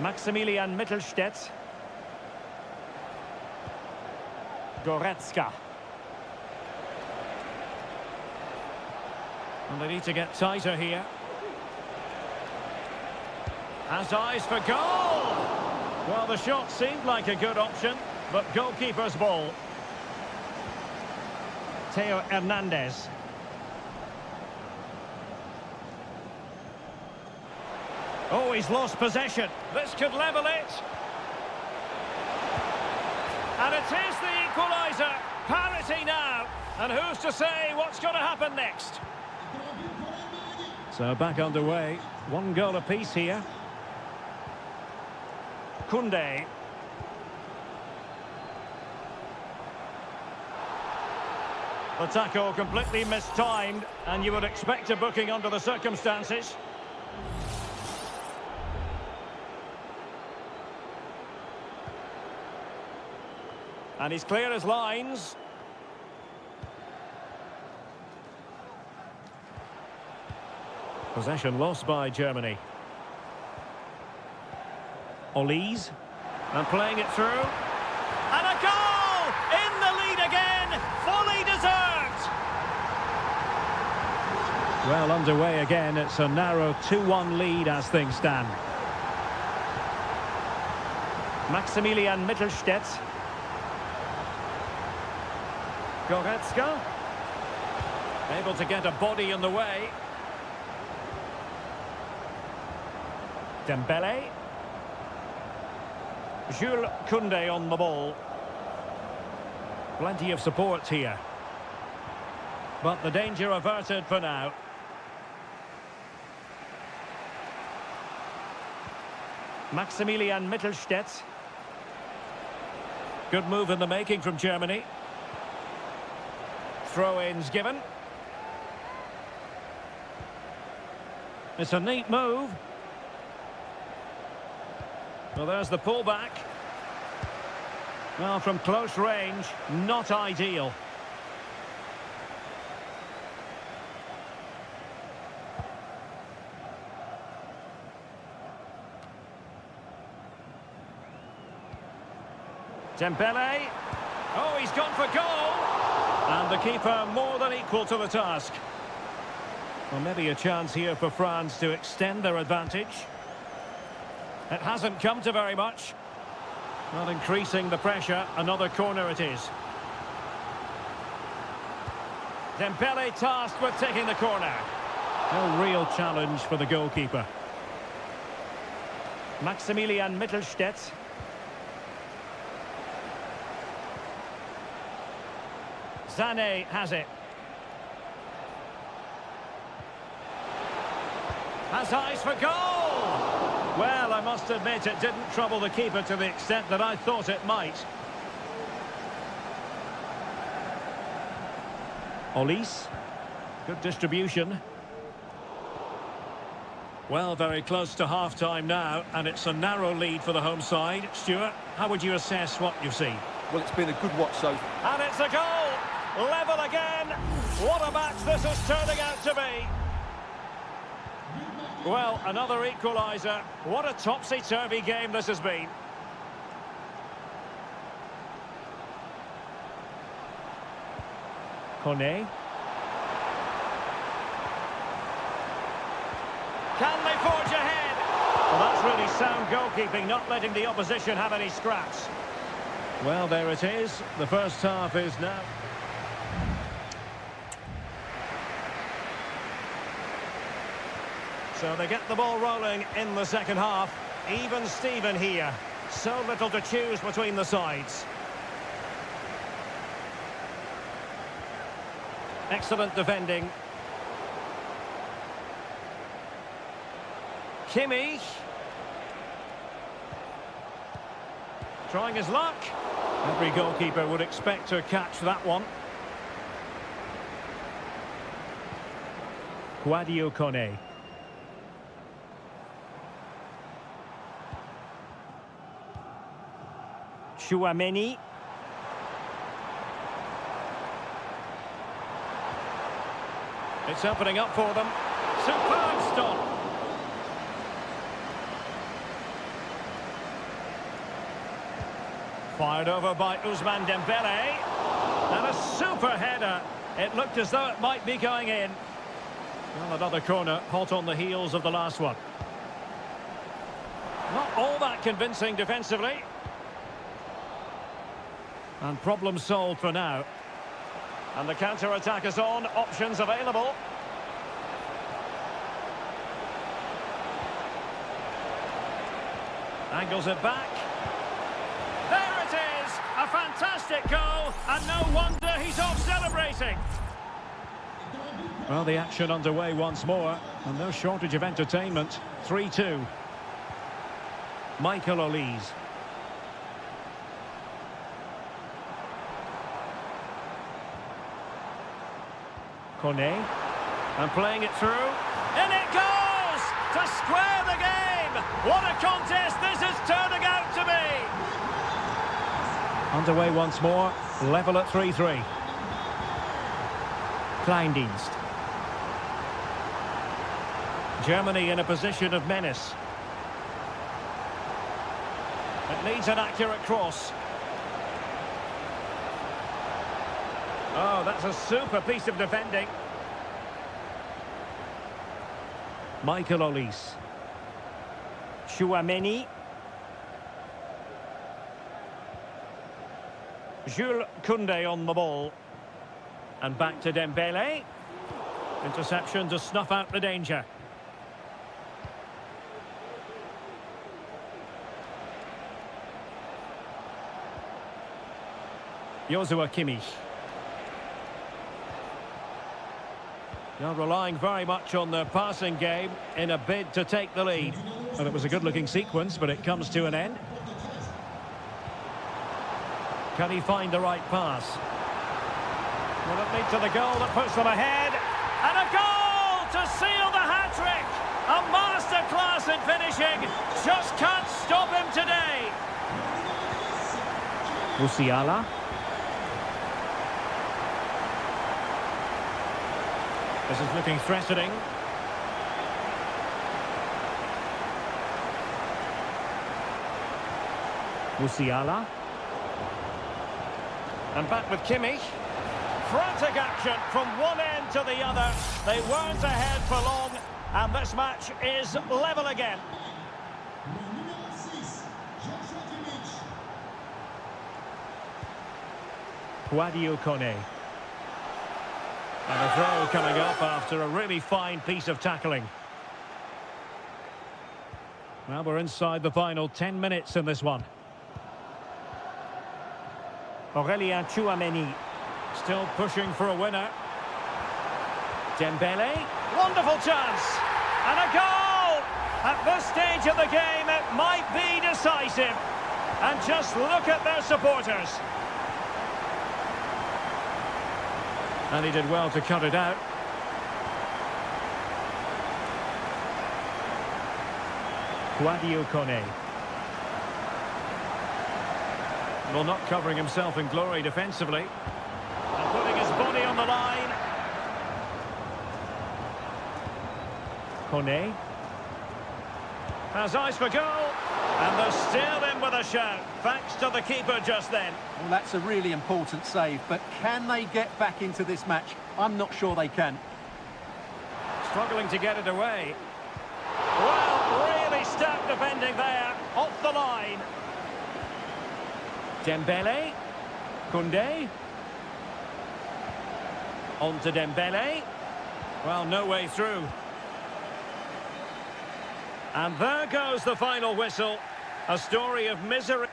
Maximilian Mittelstädt. Goretzka. And they need to get tighter here. Has eyes for goal! Well, the shot seemed like a good option, but goalkeeper's ball. Theo Hernandez. Oh, he's lost possession. This could level it. And it is the equaliser. Parity now. And who's to say what's going to happen next? So back underway. One goal apiece here. Koundé. The tackle completely mistimed, and you would expect a booking under the circumstances. And he's clear as lines. Possession lost by Germany. Olise. And playing it through. And a goal! In the lead again! Fully deserved! Well, underway again. It's a narrow 2-1 lead as things stand. Maximilian Mittelstädt. Goretzka. Able to get a body in the way. Dembele. Jules Koundé on the ball. Plenty of support here. But the danger averted for now. Maximilian Mittelstädt. Good move in the making from Germany. Throw-ins given. It's a neat move. Well, there's the pullback. Well, from close range, not ideal. Dembele. Oh, he's gone for goal. And the keeper more than equal to the task. Well, maybe a chance here for France to extend their advantage. It hasn't come to very much. Not increasing the pressure. Another corner it is. Dembele tasked with taking the corner. No real challenge for the goalkeeper. Maximilian Mittelstädt. Sané has it. Has eyes for goal! Well, I must admit it didn't trouble the keeper to the extent that I thought it might. Olise. Good distribution. Well, very close to half-time now, and it's a narrow lead for the home side. Stuart, how would you assess what you've seen? Well, it's been a good watch so far. And it's a goal! Level again! What a match this is turning out to be! Well, another equaliser. What a topsy-turvy game this has been. Koné. Can they forge ahead? Well, that's really sound goalkeeping, not letting the opposition have any scraps. Well, there it is. The first half is now. So they get the ball rolling in the second half. Even Steven here. So little to choose between the sides. Excellent defending. Kimmich. Trying his luck. Every goalkeeper would expect to catch that one. Sadio Kone. Chouameni. It's opening up for them. Superb stop. Fired over by Ousmane Dembele. And a super header. It looked as though it might be going in. Well, another corner, hot on the heels of the last one. Not all that convincing defensively. And problem solved for now. And the counter-attack is on. Options available. Angles it back. There it is! A fantastic goal, and no wonder he's off celebrating. Well, the action underway once more, and no shortage of entertainment. 3-2. Michael Olise. Kone. And playing it through. In it goes! To square the game! What a contest this is turning out to be! Underway once more. Level at 3-3. Kleindienst. Germany in a position of menace. It needs an accurate cross. Oh, that's a super piece of defending. Michael Olise. Chouameni. Jules Koundé on the ball. And back to Dembele. Interception to snuff out the danger. Joshua Kimmich. Now relying very much on their passing game in a bid to take the lead. And it was a good-looking sequence, but it comes to an end. Can he find the right pass? Will it lead to the goal that puts them ahead? And a goal to seal the hat-trick! A masterclass in finishing. Just can't stop him today. Musiala. This is looking threatening. Musiala. And back with Kimmich. Frantic action from one end to the other. They weren't ahead for long, and this match is level again. Sadio Kone. And a throw coming up after a really fine piece of tackling. Well, we're inside the final 10 minutes in this one. Aurélien Chouameni still pushing for a winner. Dembele, wonderful chance, and a goal! At this stage of the game, it might be decisive. And just look at their supporters. And he did well to cut it out. Sadio Kone. Well, not covering himself in glory defensively. And putting his body on the line. Kone. Has eyes for goal. And they're still in with a shout, thanks to the keeper just then. Well, that's a really important save, but can they get back into this match? I'm not sure they can. Struggling to get it away. Well, really stout defending there, off the line. Dembele. Koundé. On to Dembele. Well, no way through. And there goes the final whistle. A story of misery.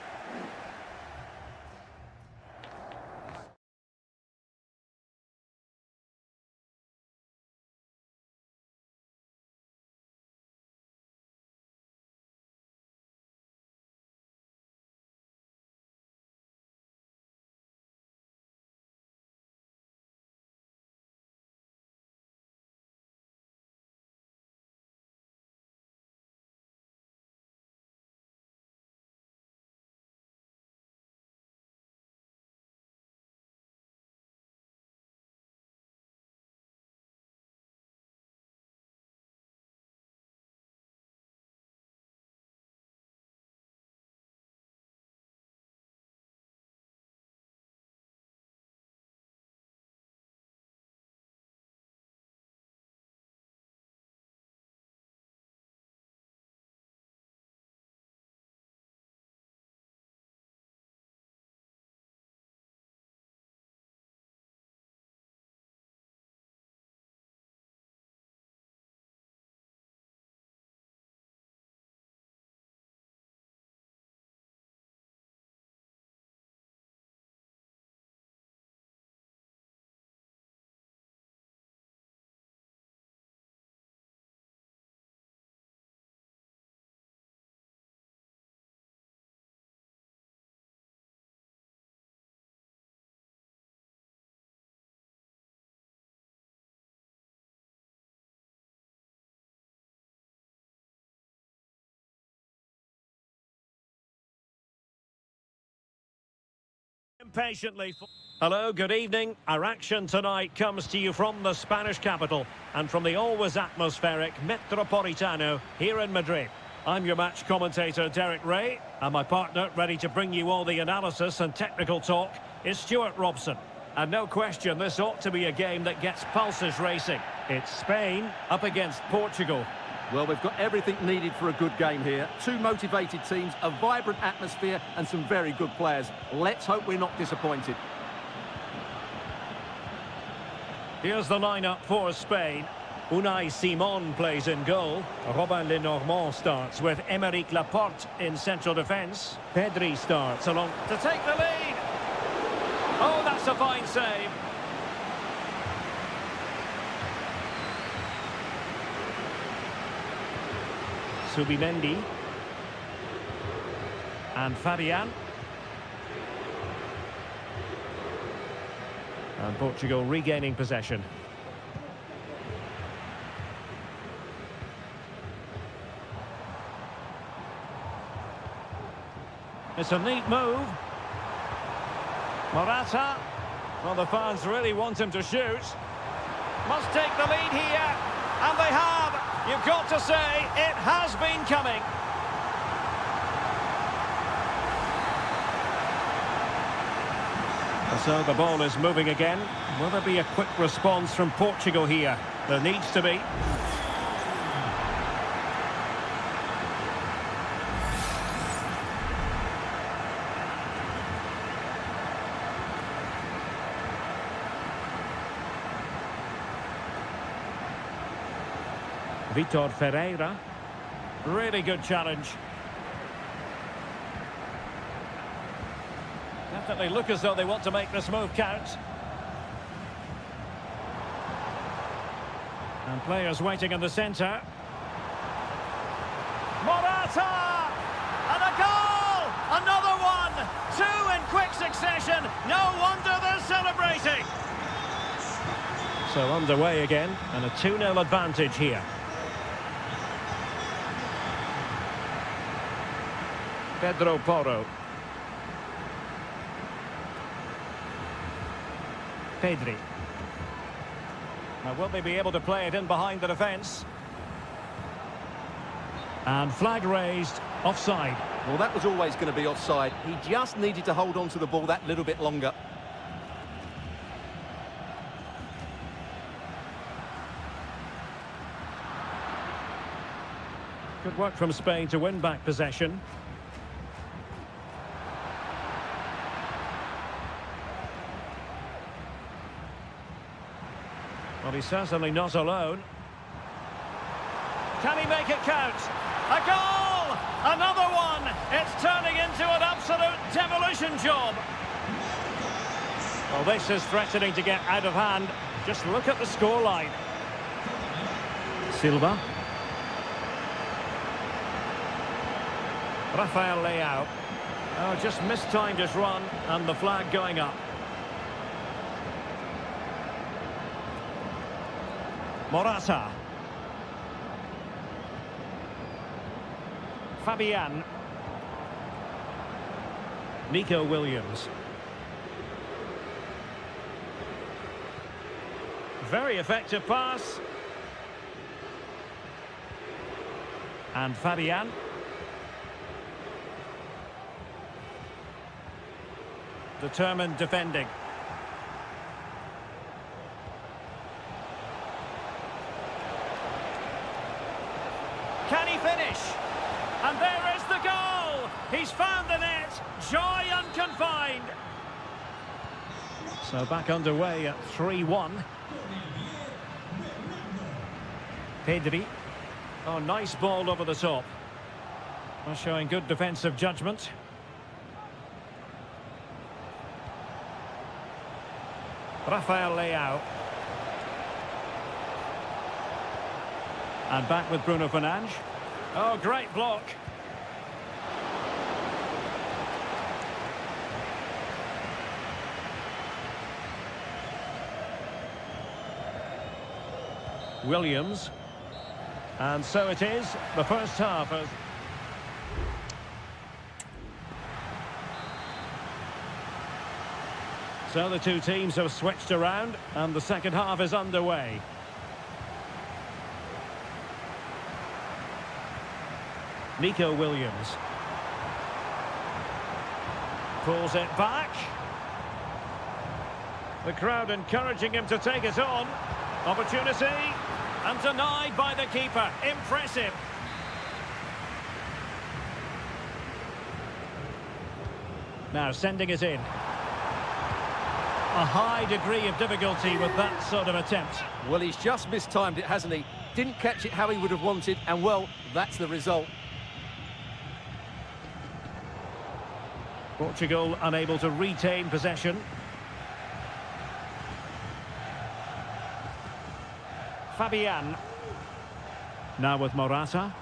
Impatiently. Hello, good evening. Our action tonight comes to you from the Spanish capital and from the always atmospheric Metropolitano here in Madrid. I'm your match commentator, Derek Ray, and my partner, ready to bring you all the analysis and technical talk, is Stuart Robson. And no question, this ought to be a game that gets pulses racing. It's Spain up against Portugal. Well, we've got everything needed for a good game here. Two motivated teams, a vibrant atmosphere and some very good players. Let's hope we're not disappointed. Here's the lineup for Spain. Unai Simon plays in goal. Robin Lenormand starts with Aymeric Laporte in central defence. Pedri starts along to take the lead. Oh, that's a fine save. Subimendi. And Fabian. And Portugal regaining possession. It's a neat move. Morata. Well, the fans really want him to shoot. Must take the lead here. And they have. You've got to say, it has been coming. So the ball is moving again. Will there be a quick response from Portugal here? There needs to be. Vitor Ferreira. Really good challenge. Definitely look as though they want to make this move count. And players waiting in the centre. Morata! And a goal! Another one! Two in quick succession. No wonder they're celebrating. So underway again, and a 2-0 advantage here. Pedro Porro. Pedri. Now, will they be able to play it in behind the defence? And flag raised, offside. Well, that was always going to be offside. He just needed to hold on to the ball that little bit longer. Good work from Spain to win back possession. Well, he's certainly not alone. Can he make it count? A goal! Another one! It's turning into an absolute demolition job. Well, this is threatening to get out of hand. Just look at the scoreline. Silva. Rafael Leao. Oh, just mistimed his run, and the flag going up. Morata. Fabian. Nico Williams. Very effective pass. And Fabian. Determined defending. Can he finish? And there is the goal! He's found the net. Joy unconfined. So back underway at 3-1. Pedri. Oh, nice ball over the top. Well, showing good defensive judgment. Rafael Leao. And back with Bruno Fernandes. Oh, great block. Williams. And so it is, the first half. So the two teams have switched around, and the second half is underway. Nico Williams. Pulls it back. The crowd encouraging him to take it on. Opportunity. And denied by the keeper. Impressive. Now sending it in. A high degree of difficulty with that sort of attempt. Well, he's just mistimed it, hasn't he? Didn't catch it how he would have wanted, and well, that's the result. Portugal unable to retain possession. Fabian. Now with Morata.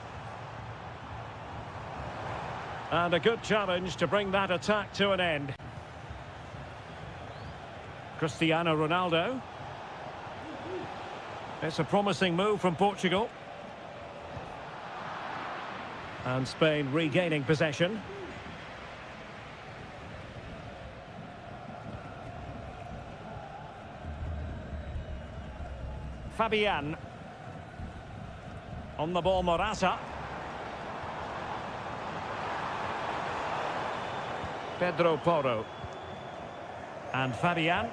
And a good challenge to bring that attack to an end. Cristiano Ronaldo. It's a promising move from Portugal. And Spain regaining possession. Fabian. On the ball, Morata. Pedro Porro. And Fabian.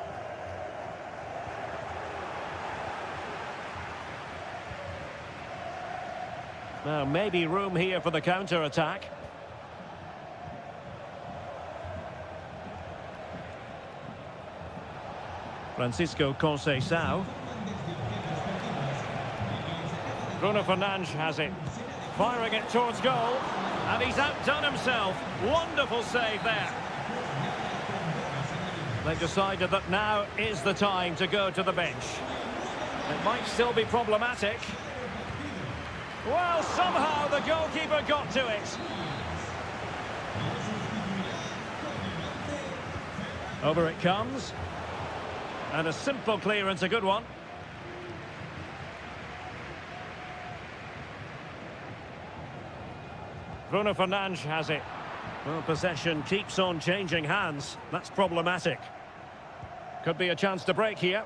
Now, maybe room here for the counter-attack. Francisco Conceição. Bruno Fernandes has it. Firing it towards goal. And he's outdone himself. Wonderful save there. They've decided that now is the time to go to the bench. It might still be problematic. Well, somehow the goalkeeper got to it. Over it comes. And a simple clearance, a good one. Bruno Fernandes has it. Well, possession keeps on changing hands. That's problematic. Could be a chance to break here.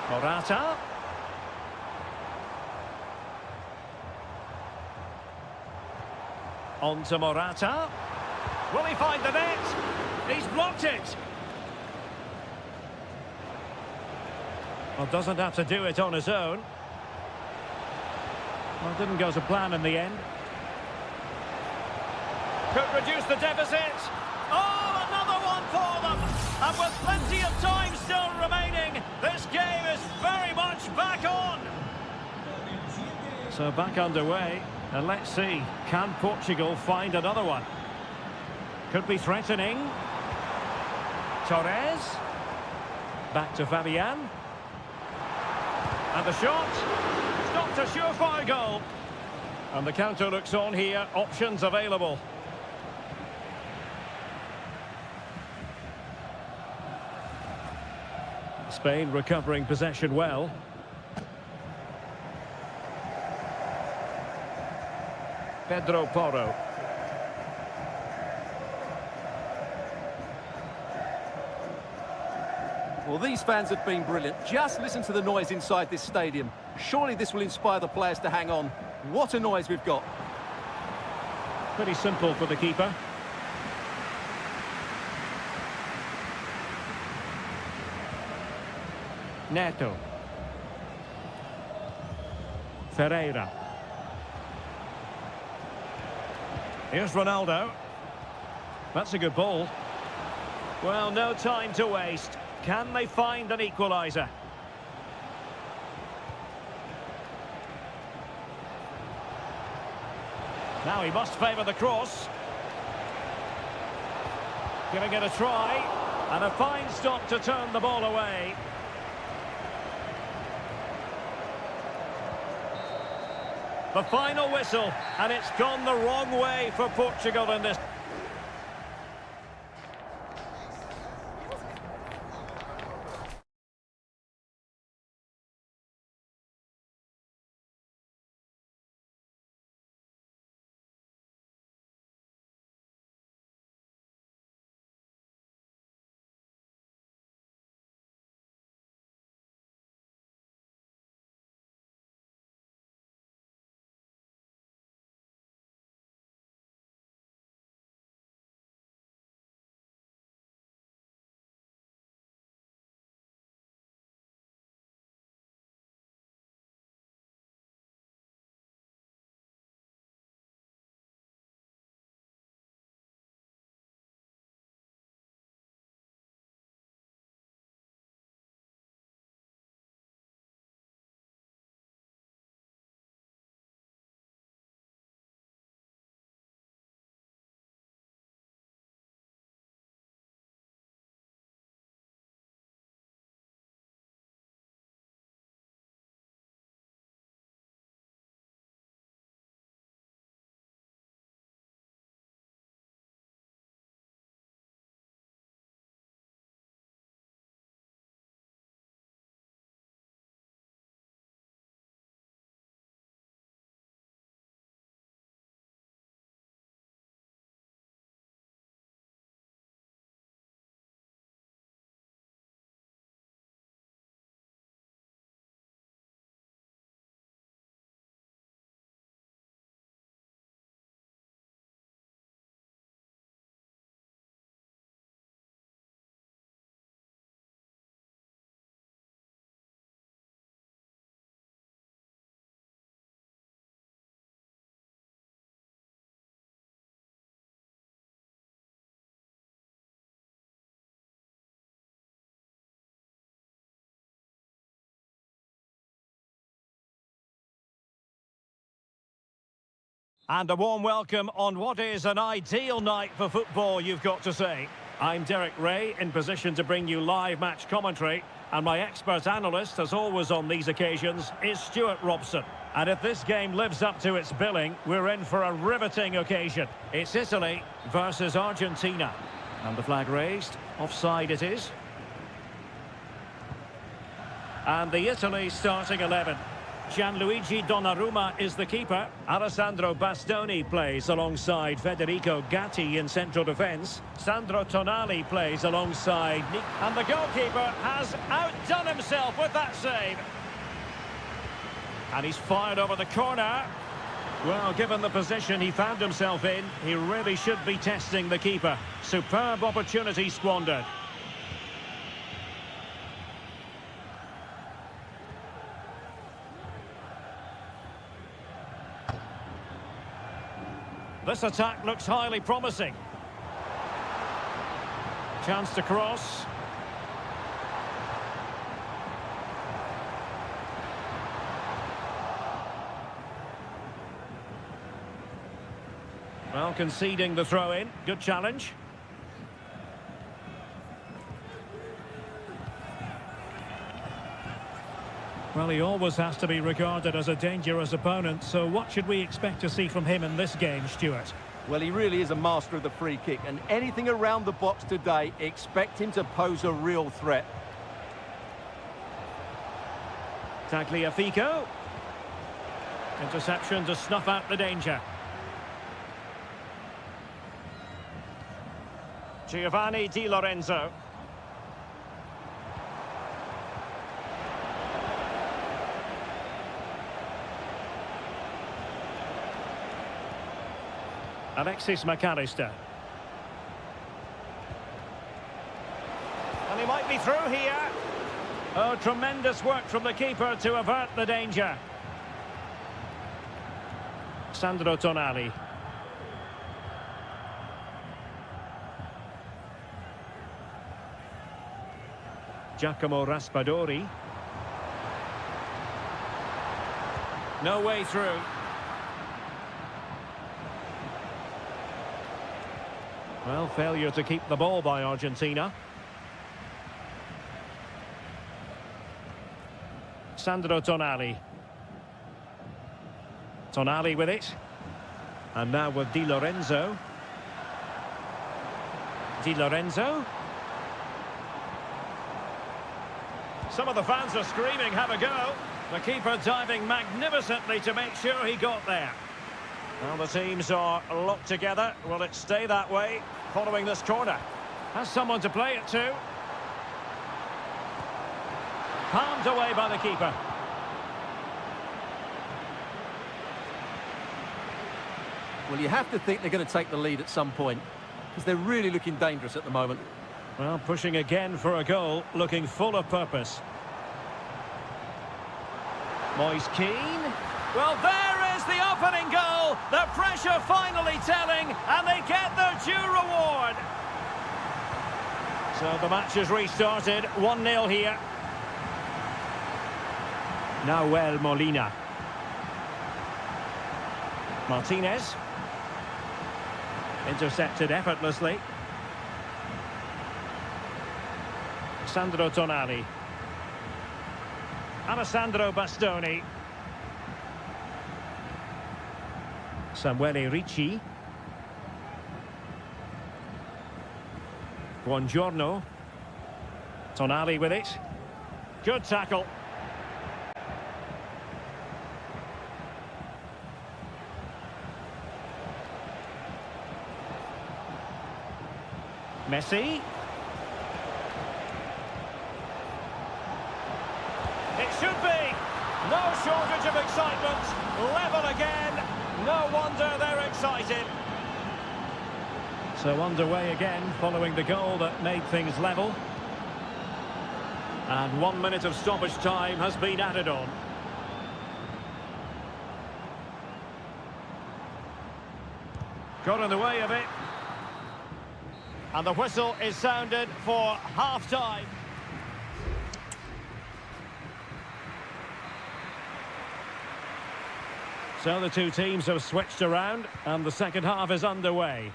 Morata. On to Morata. Will he find the net? He's blocked it. Well, doesn't have to do it on his own. Well, didn't go to plan in the end. Could reduce the deficit. Oh, another one for them. And with plenty of time still remaining, this game is very much back on. So back underway. And let's see, can Portugal find another one? Could be threatening. Torres. Back to Fabian. And the shot. It's not a surefire goal. And the counter looks on here. Options available. Spain recovering possession well. Pedro Porro. Well, these fans have been brilliant. Just listen to the noise inside this stadium. Surely this will inspire the players to hang on. What a noise we've got. Pretty simple for the keeper. Neto. Ferreira. Here's Ronaldo. That's a good ball. Well, no time to waste. Can they find an equaliser? Now he must favour the cross. Giving it a try. And a fine stop to turn the ball away. The final whistle, and it's gone the wrong way for Portugal in this. And a warm welcome on what is an ideal night for football, you've got to say. I'm Derek Ray, in position to bring you live match commentary. And my expert analyst, as always on these occasions, is Stuart Robson. And if this game lives up to its billing, we're in for a riveting occasion. It's Italy versus Argentina. And the flag raised. Offside it is. And the Italy starting 11. Gianluigi Donnarumma is the keeper. Alessandro Bastoni plays alongside Federico Gatti in central defence. Sandro Tonali plays alongside Nick. And the goalkeeper has outdone himself with that save. And he's fired over the corner. Well, given the position he found himself in, he really should be testing the keeper. Superb opportunity squandered. This attack looks highly promising. Chance to cross. Well, conceding the throw-in. Good challenge. Well, he always has to be regarded as a dangerous opponent, so what should we expect to see from him in this game, Stuart? Well, he really is a master of the free kick, and anything around the box today, expect him to pose a real threat. Tagliafico. Interception to snuff out the danger. Giovanni Di Lorenzo. Alexis McAllister. And he might be through here. Oh, tremendous work from the keeper to avert the danger. Sandro Tonali. Giacomo Raspadori. No way through. Well, failure to keep the ball by Argentina. Sandro Tonali. Tonali with it. And now with Di Lorenzo. Di Lorenzo. Some of the fans are screaming, have a go. The keeper diving magnificently to make sure he got there. Well, the teams are locked together. Will it stay that way following this corner? Has someone to play it to. Palmed away by the keeper. Well, you have to think they're going to take the lead at some point, because they're really looking dangerous at the moment. Well, pushing again for a goal, looking full of purpose. Moise Keane. Well, there is the opening goal. The pressure finally telling, and they get their due reward. So the match has restarted. 1-0 here. Nahuel Molina. Martinez. Intercepted effortlessly. Sandro Tonali. Alessandro Bastoni. Samuele Ricci. Buongiorno. Tonali with it. Good tackle. Messi. It should be. No shortage of excitement. Level again. No wonder they're excited. So underway again following the goal that made things level. And 1 minute of stoppage time has been added on. Got in the way of it. And the whistle is sounded for half-time. So the two teams have switched around, and the second half is underway.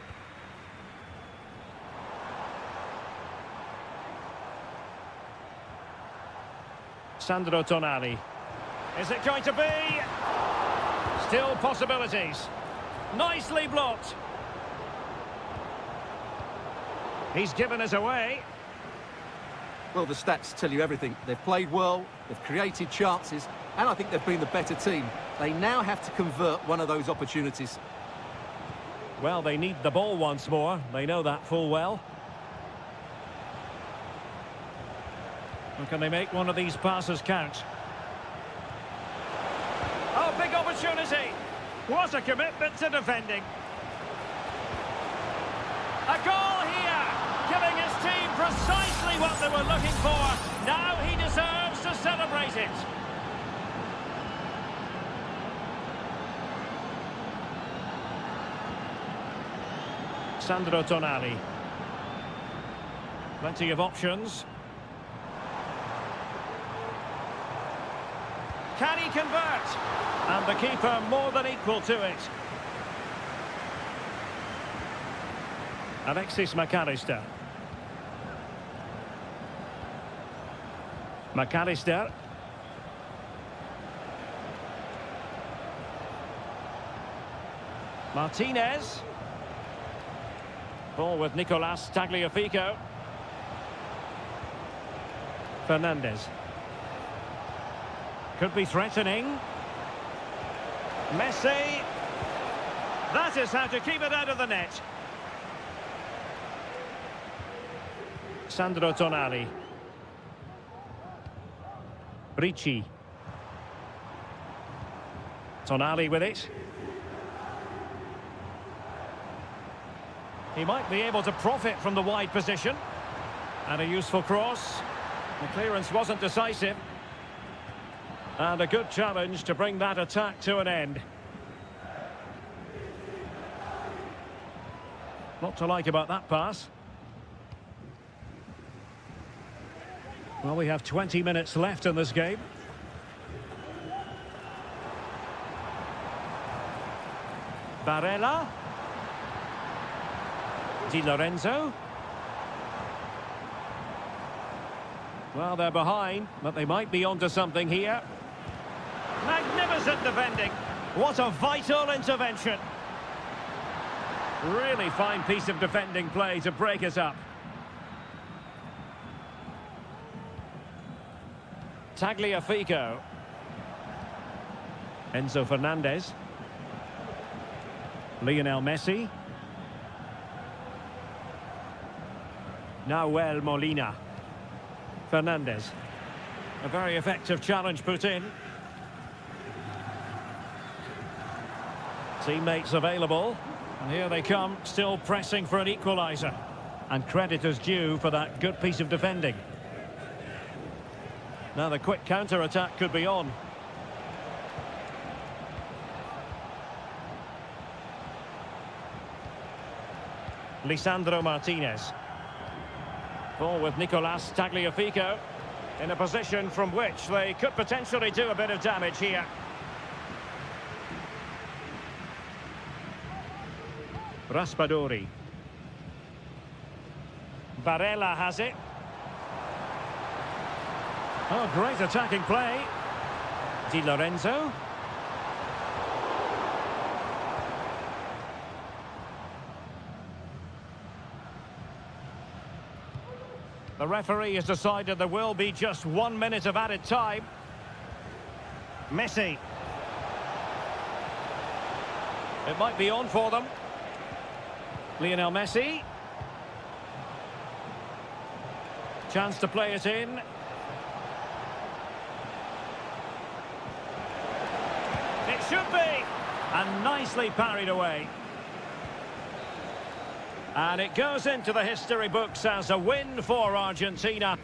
Sandro Tonali. Is it going to be? Still possibilities. Nicely blocked. He's given us away. Well, the stats tell you everything. They've played well, they've created chances, and I think they've been the better team. They now have to convert one of those opportunities. Well, they need the ball once more. They know that full well. And can they make one of these passes count? Oh, big opportunity. What a commitment to defending. A goal here, giving his team precisely what they were looking for. Now he deserves to celebrate it. Sandro Tonali. Plenty of options. Can he convert? And the keeper more than equal to it. Alexis McAllister. McAllister. Martinez. Ball with Nicolas Tagliafico. Fernandez. Could be threatening. Messi. That is how to keep it out of the net. Sandro Tonali. Ricci. Tonali with it. He might be able to profit from the wide position. And a useful cross. The clearance wasn't decisive. And a good challenge to bring that attack to an end. Not to like about that pass. Well, we have 20 minutes left in this game. Barella. Di Lorenzo. Well, they're behind, but they might be onto something here. Magnificent defending. What a vital intervention. Really fine piece of defending play to break us up. Tagliafico. Enzo Fernandez. Lionel Messi. Nahuel Molina. Fernandez. A very effective challenge put in. Teammates available. And here they come, still pressing for an equaliser. And credit is due for that good piece of defending. Now the quick counter-attack could be on. Lisandro Martinez. Ball with Nicolas Tagliafico. In a position from which they could potentially do a bit of damage here. Raspadori. Barella has it. Oh, great attacking play. Di Lorenzo. The referee has decided there will be just 1 minute of added time. Messi. It might be on for them. Lionel Messi. Chance to play it in. It should be. And nicely parried away. And it goes into the history books as a win for Argentina.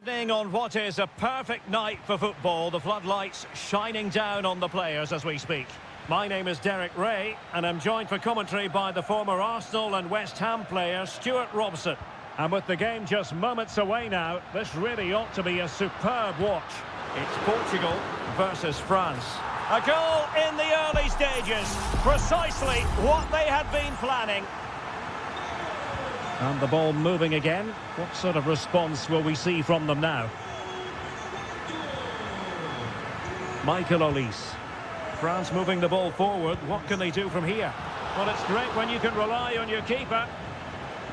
On what is a perfect night for football, the floodlights shining down on the players as we speak. My name is Derek Ray, and I'm joined for commentary by the former Arsenal and West Ham player Stuart Robson. And with the game just moments away now, this really ought to be a superb watch. It's Portugal versus France. A goal in the early stages, precisely what they had been planning. And the ball moving again. What sort of response will we see from them now? Michael Olise. France moving the ball forward. What can they do from here? Well, it's great when you can rely on your keeper.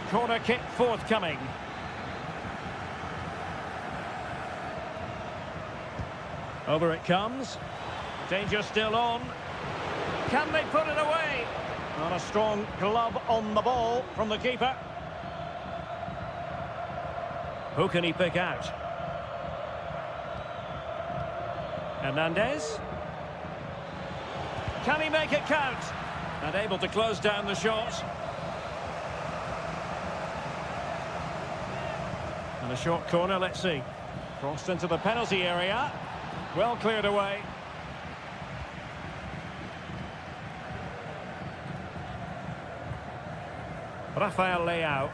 Corner kick forthcoming. Over it comes. Danger still on. Can they put it away? Not a strong glove on the ball from the keeper. Who can he pick out? Hernandez. Can he make it count? And able to close down the shot. And a short corner, let's see. Crossed into the penalty area. Well cleared away. Rafael Leao.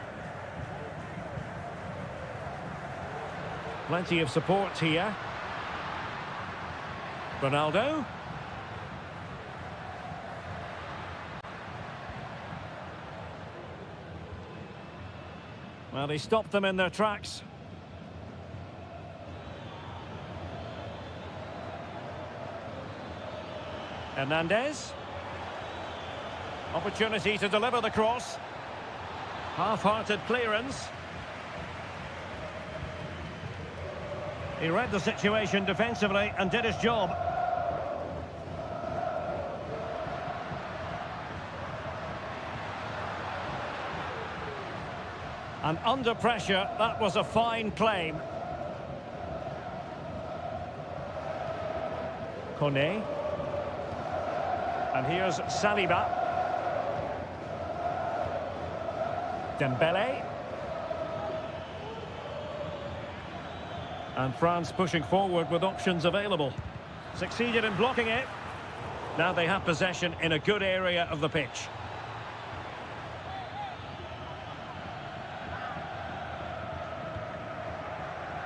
Plenty of support here. Ronaldo. Well, he stopped them in their tracks. Hernandez. Opportunity to deliver the cross. Half-hearted clearance. He read the situation defensively and did his job. And under pressure, that was a fine claim. Kone. And here's Saliba. Dembele. And France pushing forward with options available. Succeeded in blocking it. Now they have possession in a good area of the pitch.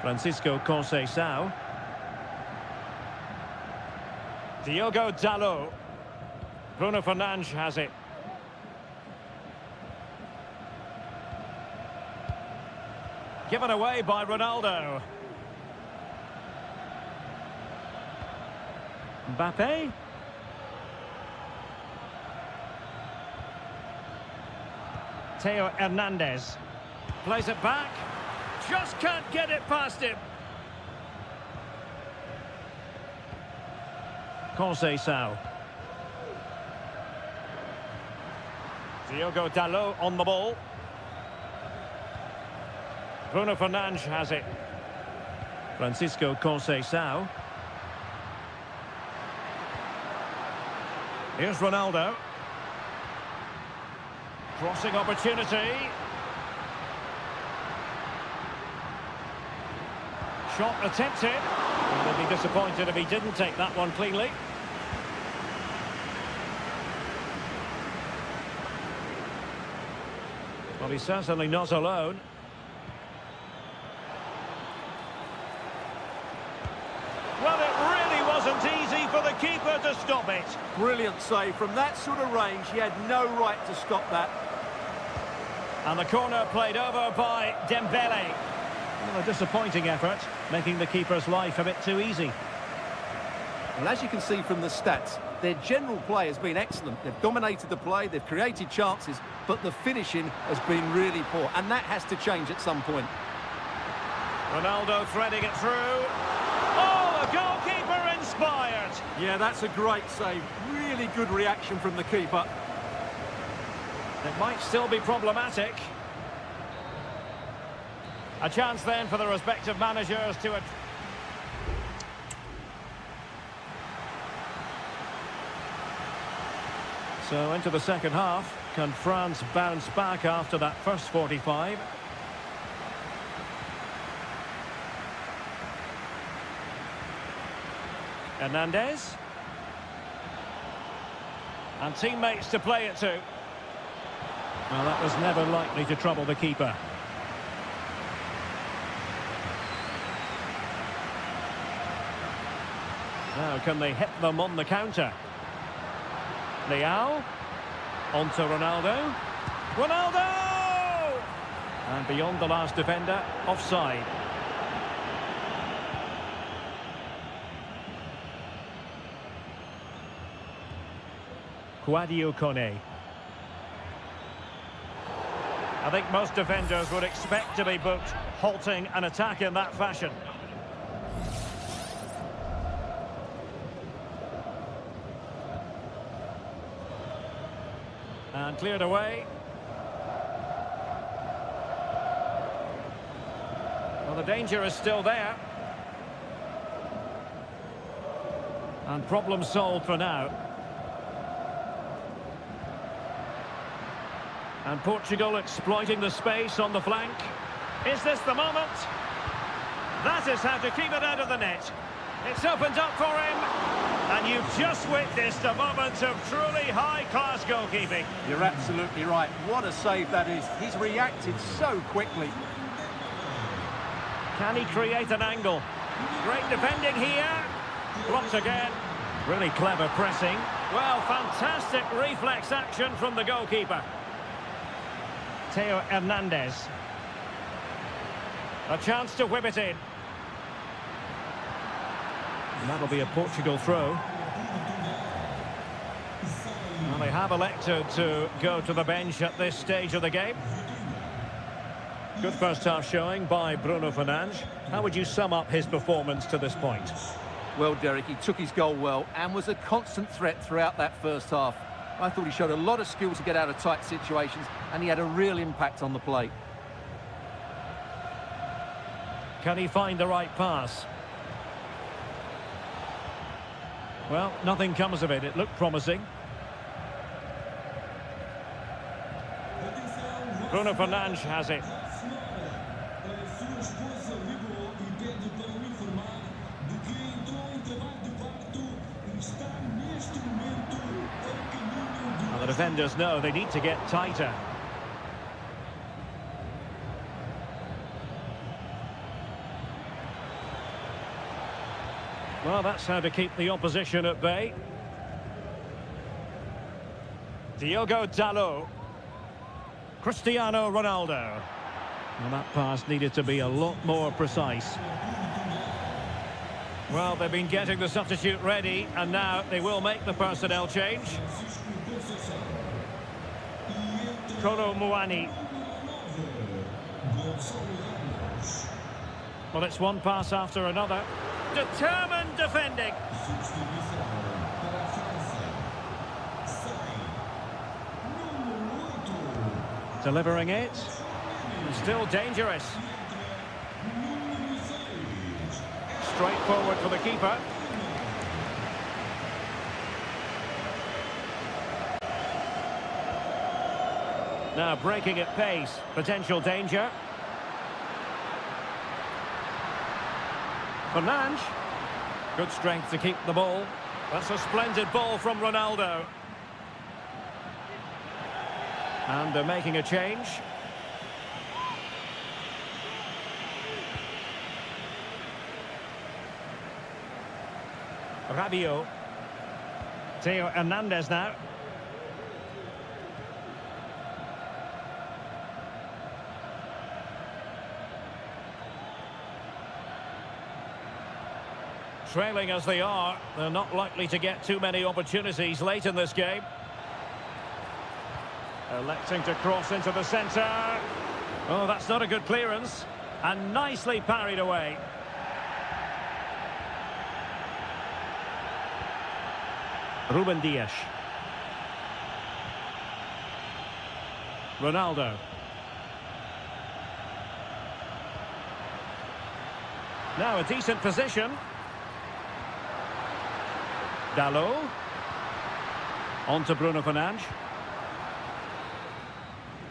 Francisco Conceição. Diogo Dalot. Bruno Fernandes has it. Given away by Ronaldo. Mbappe. Theo Hernandez. Plays it back. Just can't get it past him. Conceição. Diogo Dalot on the ball. Bruno Fernandes has it. Francisco Conceição. Here's Ronaldo. Crossing opportunity. Shot attempted. He'll be disappointed if he didn't take that one cleanly. Well, he's certainly not alone. Well, it really wasn't easy for the keeper to stop it. Brilliant save. From that sort of range, he had no right to stop that. And the corner played over by Dembele. Well, a disappointing effort, making the keeper's life a bit too easy. Well, as you can see from the stats, their general play has been excellent. They've dominated the play, they've created chances, but the finishing has been really poor, and that has to change at some point. Ronaldo threading it through. Oh, the goalkeeper inspired. Yeah, that's a great save. Really good reaction from the keeper. It might still be problematic. A chance then for the respective managers to... So into the second half, can France bounce back after that first 45? Hernandez. And teammates to play it to. Well, that was never likely to trouble the keeper. Now, can they hit them on the counter? Leao. On to Ronaldo. Ronaldo! And beyond the last defender, offside. Quadio Kone. I think most defenders would expect to be booked, halting an attack in that fashion. And cleared away. Well, the danger is still there. And problem solved for now. And Portugal exploiting the space on the flank. Is this the moment? That is how to keep it out of the net. It's opened up for him. And you've just witnessed a moment of truly high-class goalkeeping. You're absolutely right. What a save that is. He's reacted so quickly. Can he create an angle? Great defending here. Blocked again. Really clever pressing. Well, fantastic reflex action from the goalkeeper. Theo Hernandez. A chance to whip it in. And that'll be a Portugal throw. Well, they have elected to go to the bench at this stage of the game. Good first half showing by Bruno Fernandes. How would you sum up his performance to this point? Well, Derek, he took his goal well and was a constant threat throughout that first half. I thought he showed a lot of skill to get out of tight situations, and he had a real impact on the play. Can he find the right pass? Well, nothing comes of it. It looked promising. Bruno Fernandes has it. Well, the defenders know they need to get tighter. Well, that's how to keep the opposition at bay. Diogo Dalot. Cristiano Ronaldo. Well, that pass needed to be a lot more precise. Well, they've been getting the substitute ready, and now they will make the personnel change. Kolo Muani. Well, it's one pass after another. Determined defending. Delivering it. Still dangerous. Straightforward for the keeper. Now breaking at pace. Potential danger. Fernandes. Good strength to keep the ball. That's a splendid ball from Ronaldo. And they're making a change. Rabiot. Theo Hernandez now. Trailing as they are, they're not likely to get too many opportunities late in this game. Electing to cross into the centre. Oh, that's not a good clearance. And nicely parried away. Ruben Dias. Ronaldo. Now a decent position. Dalot. On to Bruno Fernandes.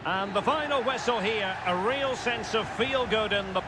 And the final whistle here, a real sense of feel-good in the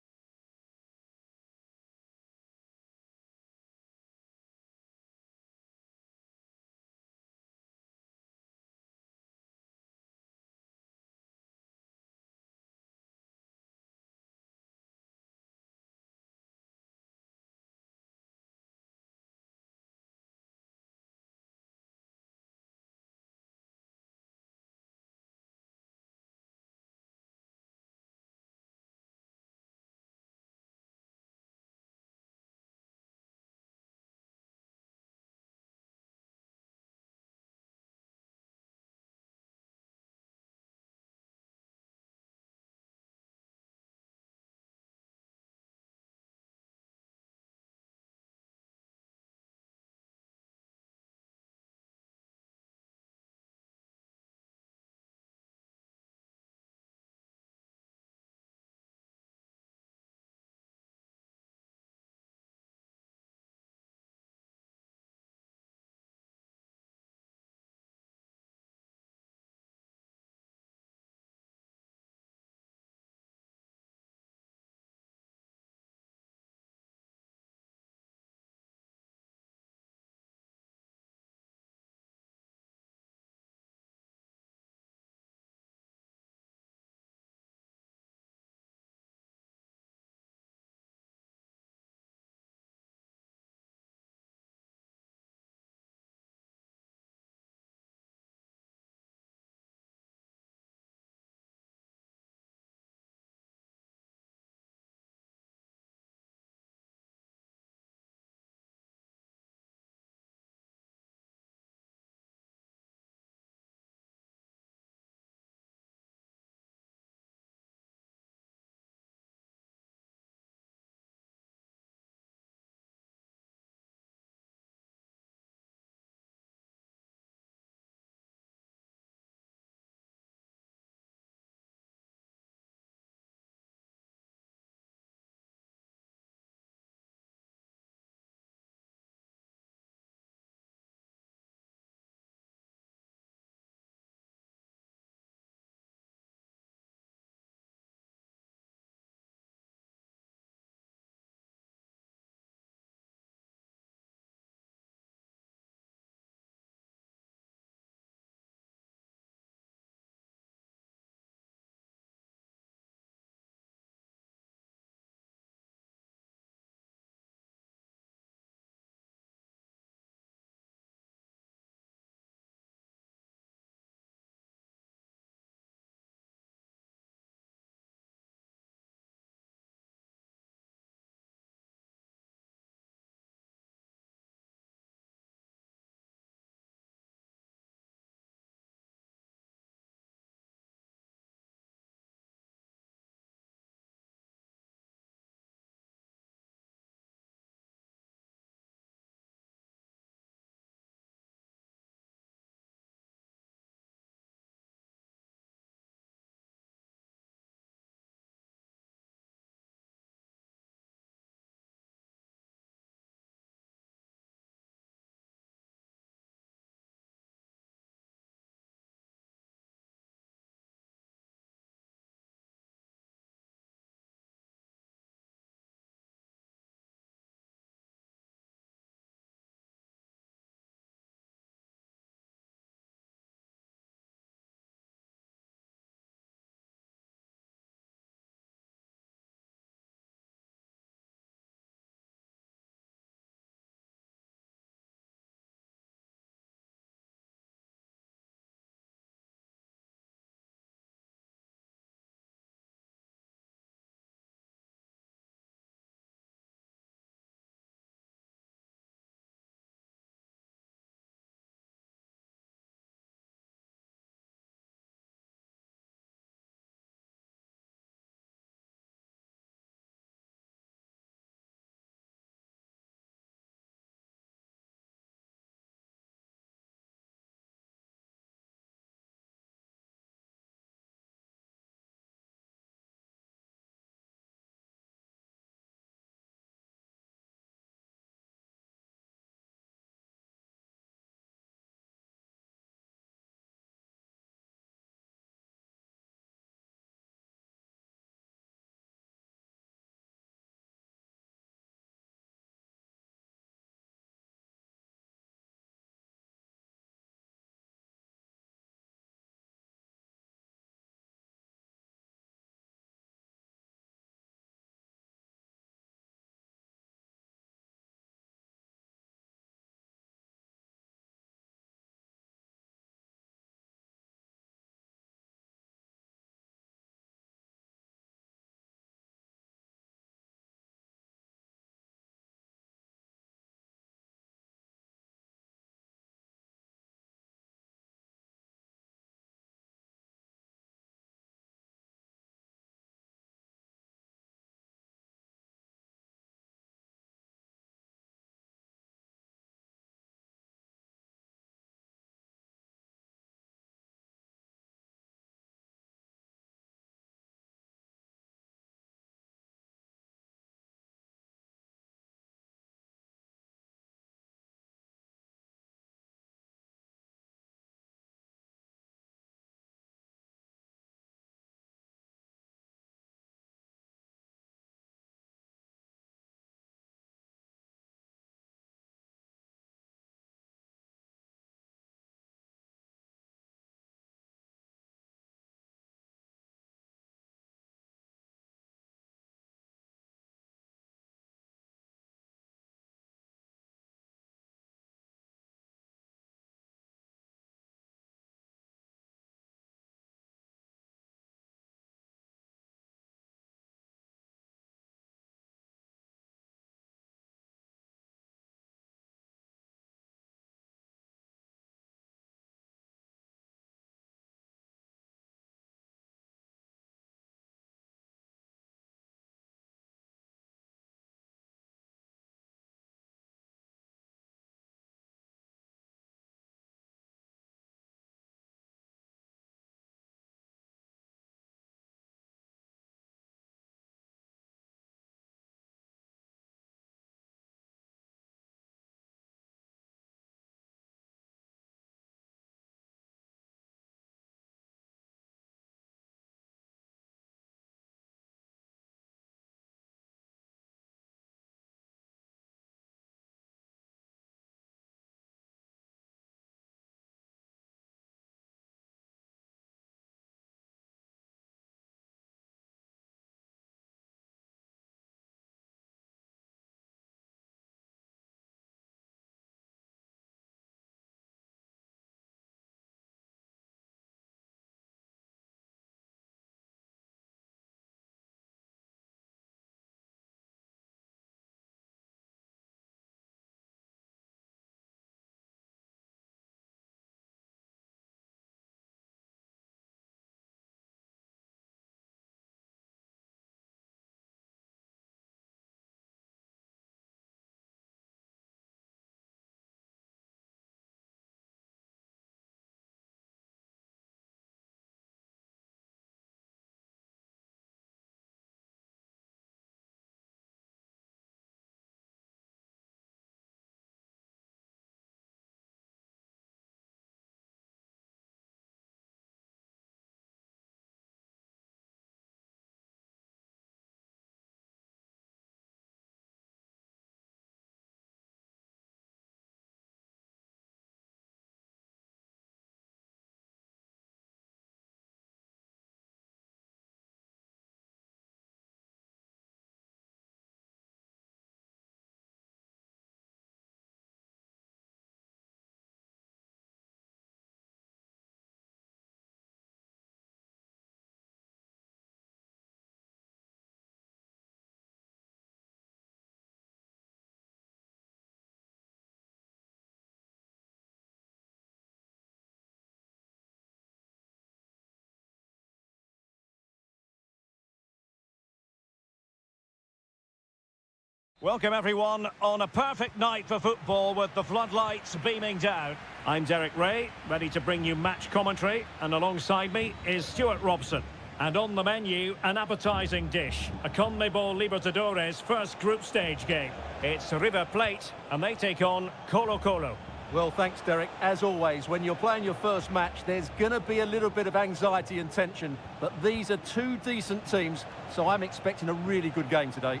Welcome everyone on a perfect night for football with the floodlights beaming down. I'm Derek Ray, ready to bring you match commentary, and alongside me is Stuart Robson. And on the menu, an appetising dish, a CONMEBOL Libertadores first group stage game. It's River Plate, and they take on Colo-Colo. Well, thanks, Derek. As always, when you're playing your first match, there's going to be a little bit of anxiety and tension, but these are two decent teams, so I'm expecting a really good game today.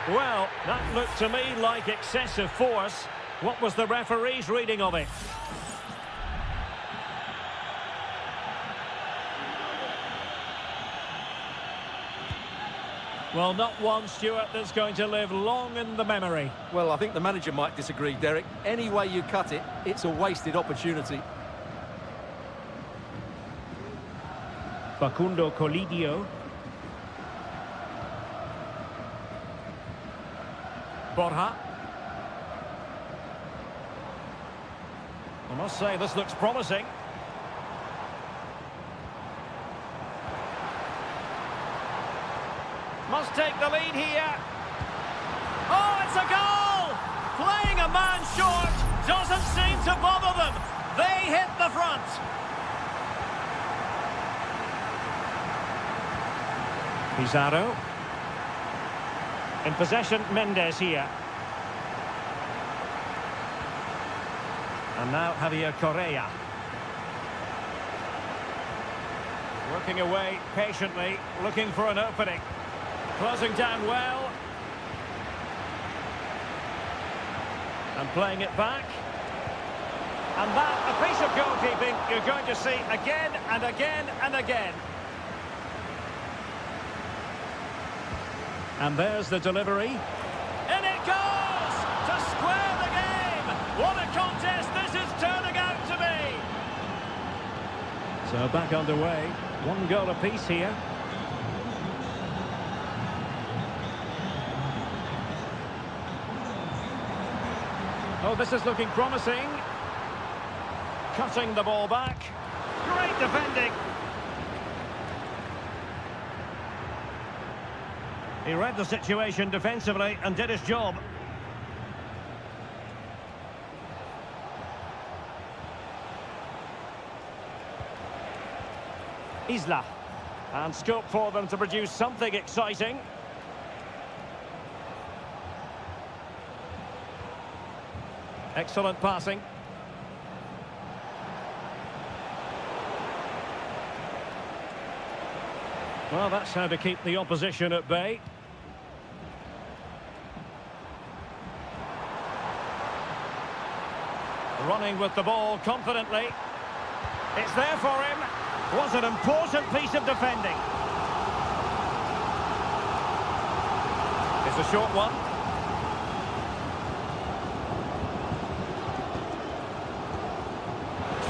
Well, that looked to me like excessive force. What was the referee's reading of it? Well, not one, Stuart, that's going to live long in the memory. Well, I think the manager might disagree, Derek. Any way you cut it, it's a wasted opportunity. Facundo Colidio. Borja. I must say, this looks promising. Must take the lead here. Oh, it's a goal! Playing a man short doesn't seem to bother them. They hit the front. Pizarro. In possession, Mendes here. And now Javier Correa. Working away patiently, looking for an opening. Closing down well. And playing it back. And that, a piece of goalkeeping you're going to see again and again and again. And there's the delivery. And it goes to square the game. What a contest this is turning out to be. So back underway. One goal apiece here. Oh, this is looking promising. Cutting the ball back. Great defending. He read the situation defensively and did his job. Isla. And scope for them to produce something exciting. Excellent passing. Well, that's how to keep the opposition at bay. Running with the ball confidently. It's there for him. Was an important piece of defending. It's a short one.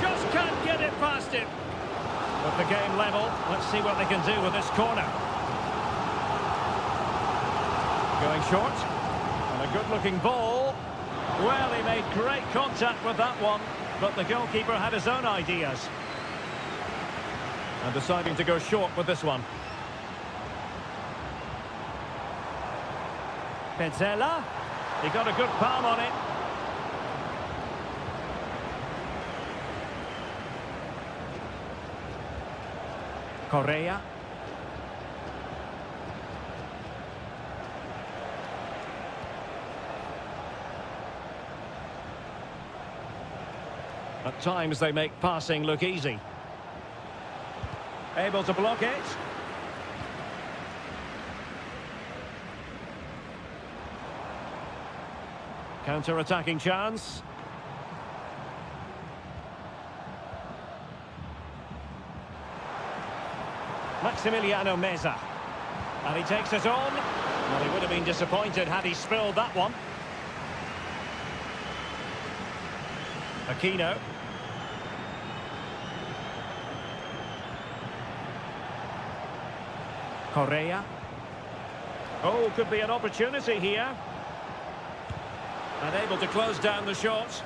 Just can't get it past him. With the game level, let's see what they can do with this corner. Going short. And a good-looking ball. Well, he made great contact with that one, but the goalkeeper had his own ideas. And deciding to go short with this one. Petzela. He got a good palm on it. Correa. At times they make passing look easy. Able to block it. Counter-attacking chance. Maximiliano Meza. And he takes it on. Well, he would have been disappointed had he spilled that one. Aquino. Correa. Oh, could be an opportunity here. And able to close down the shot.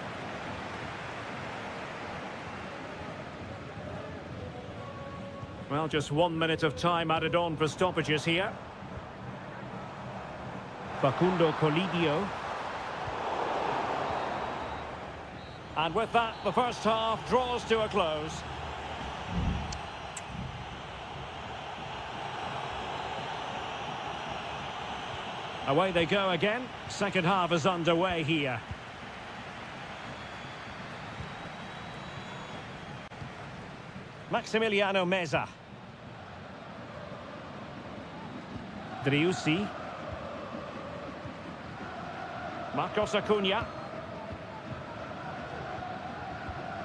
Well, just 1 minute of time added on for stoppages here. Facundo Colidio. And with that, the first half draws to a close. Away they go again. Second half is underway here. Maximiliano Meza. Driussi. Marcos Acuna.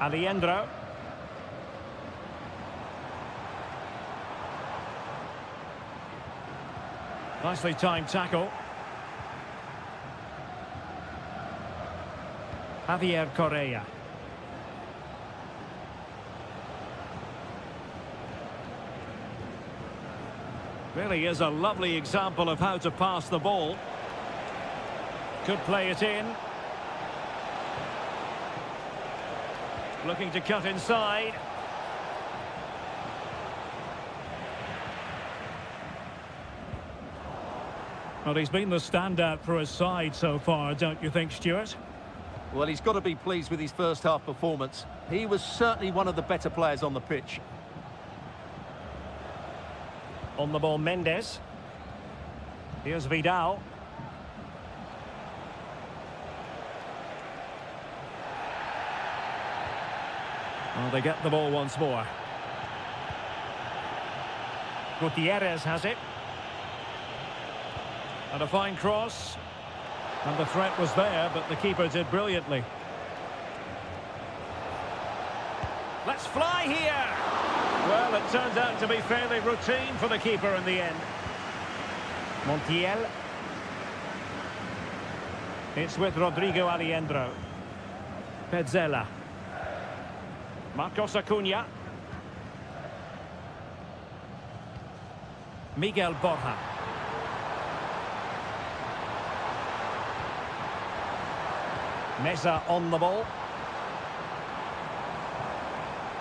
Alejandro. Nicely timed tackle. Javier Correa. Really is a lovely example of how to pass the ball. Could play it in. Looking to cut inside. Well, he's been the standout for his side so far, don't you think, Stuart? Well, he's got to be pleased with his first half performance. He was certainly one of the better players on the pitch. On the ball, Mendes. Here's Vidal. Well, they get the ball once more. Gutierrez has it. And a fine cross. And the threat was there, but the keeper did brilliantly. Let's fly here! Well, it turned out to be fairly routine for the keeper in the end. Montiel. It's with Rodrigo Alejandro. Petzela. Marcos Acuna. Miguel Borja. Meza on the ball.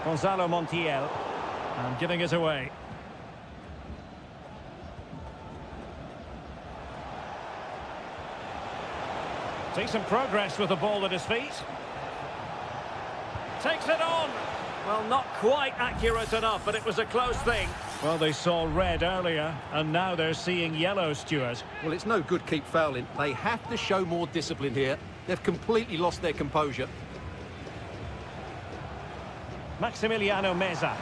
Gonzalo Montiel. And giving it away. Decent progress with the ball at his feet. Takes it on. Well, not quite accurate enough, but it was a close thing. Well, they saw red earlier, and now they're seeing yellow, Stuart. Well, it's no good keep fouling. They have to show more discipline here. They've completely lost their composure. Maximiliano Meza.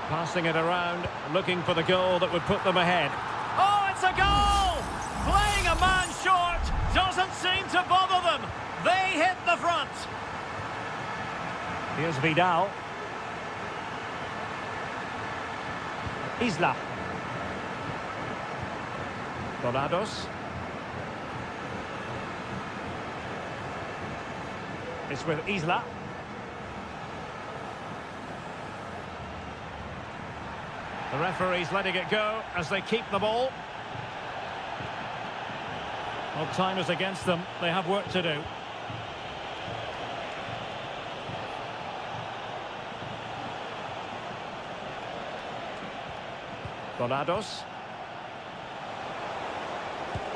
Passing it around, looking for the goal that would put them ahead. Oh, it's a goal! Playing a man short doesn't seem to bother them. They hit the front. Here's Vidal. Isla. Dorados. It's with Isla. The referee's letting it go as they keep the ball. Well, time is against them. They have work to do. Dorados.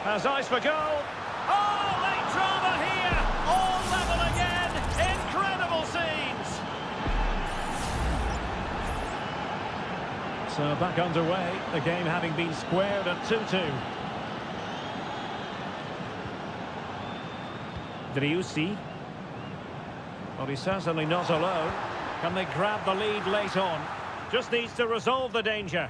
Has eyes for goal. Oh, late drama here. All level again. Incredible scenes. So back underway. The game having been squared at 2-2. Driussi. Well, he's certainly not alone. Can they grab the lead late on? Just needs to resolve the danger.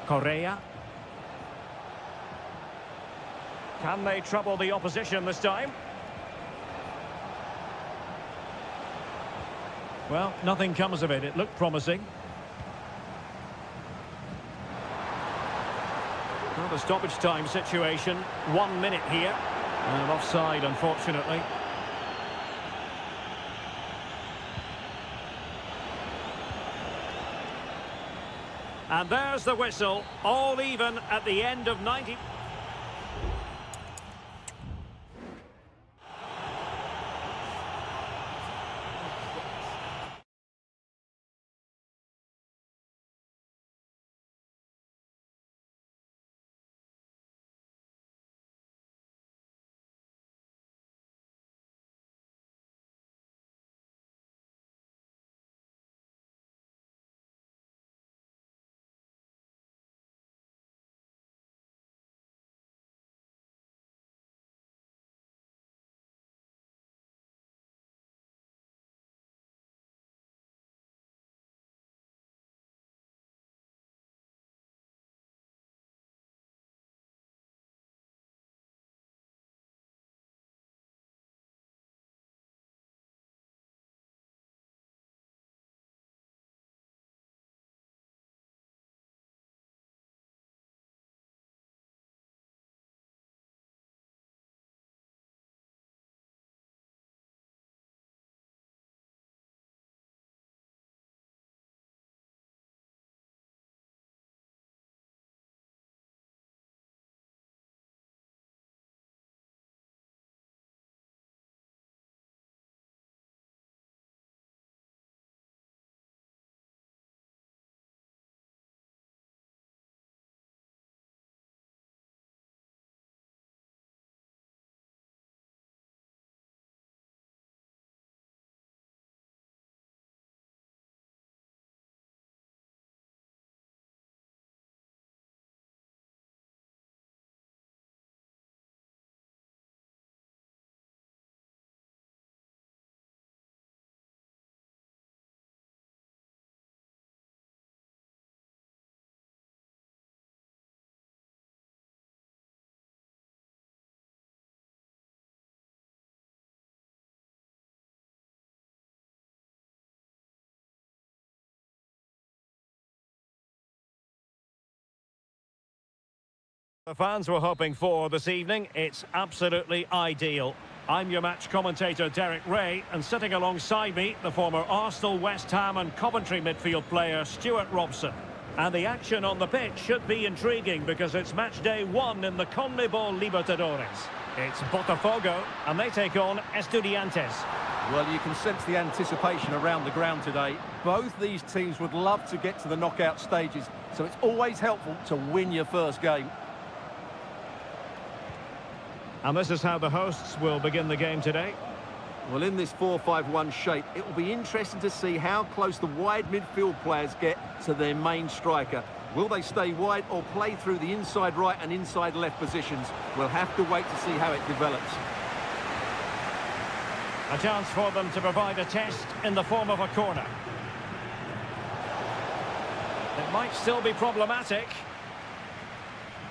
Correa. Can they trouble the opposition this time? Well, nothing comes of it. It looked promising. Well, the stoppage time situation. 1 minute here. And offside, unfortunately. And there's the whistle, all even at the end of 90. The fans were hoping for this evening. It's absolutely ideal. I'm your match commentator, Derek Ray, and sitting alongside me, the former Arsenal, West Ham and Coventry midfield player, Stuart Robson. And the action on the pitch should be intriguing because it's match day 1 in the CONMEBOL Libertadores. It's Botafogo, and they take on Estudiantes. Well, you can sense the anticipation around the ground today. Both these teams would love to get to the knockout stages, so it's always helpful to win your first game. And this is how the hosts will begin the game today. Well, in this 4-5-1 shape, it will be interesting to see how close the wide midfield players get to their main striker. Will they stay wide or play through the inside right and inside left positions? We'll have to wait to see how it develops. A chance for them to provide a test in the form of a corner. It might still be problematic.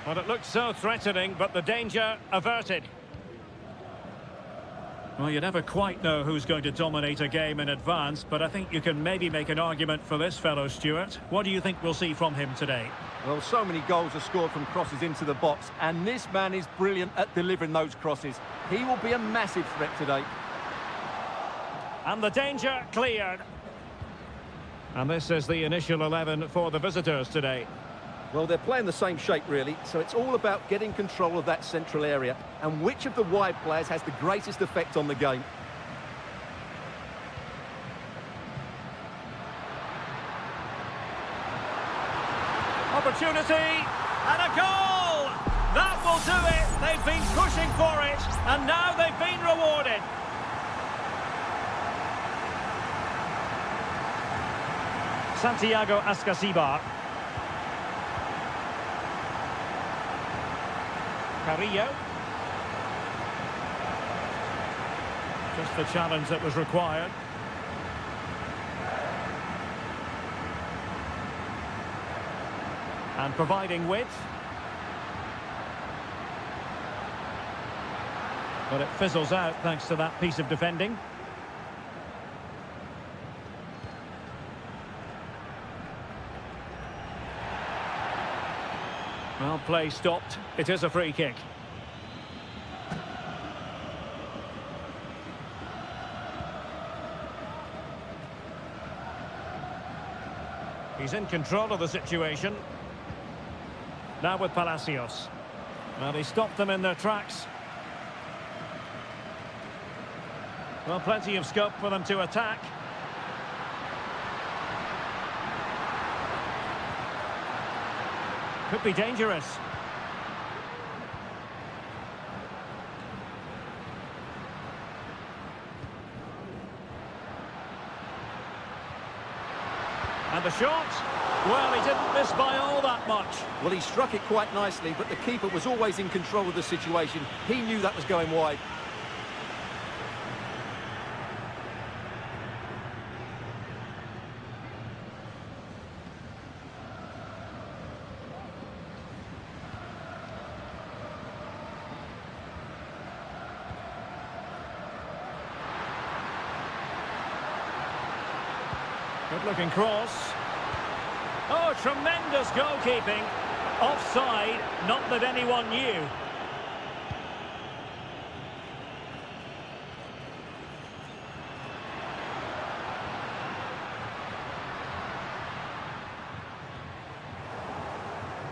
Well, it looked so threatening, but the danger averted. Well, you never quite know who's going to dominate a game in advance, but I think you can maybe make an argument for this fellow, Stuart. What do you think we'll see from him today? Well, so many goals are scored from crosses into the box, and this man is brilliant at delivering those crosses. He will be a massive threat today. And the danger cleared. And this is the initial 11 for the visitors today. Well, they're playing the same shape, really, so it's all about getting control of that central area and which of the wide players has the greatest effect on the game. Opportunity, and a goal! That will do it! They've been pushing for it, and now they've been rewarded. Santiago Ascasibar. Carrillo. Just the challenge that was required. And providing width. But it fizzles out thanks to that piece of defending. Well, play stopped. It is a free kick. He's in control of the situation. Now with Palacios. Well, he stopped them in their tracks. Well, plenty of scope for them to attack. Could be dangerous. And the shot? Well, he didn't miss by all that much. Well, he struck it quite nicely, but the keeper was always in control of the situation. He knew that was going wide. Good-looking cross. Oh, tremendous goalkeeping. Offside, not that anyone knew.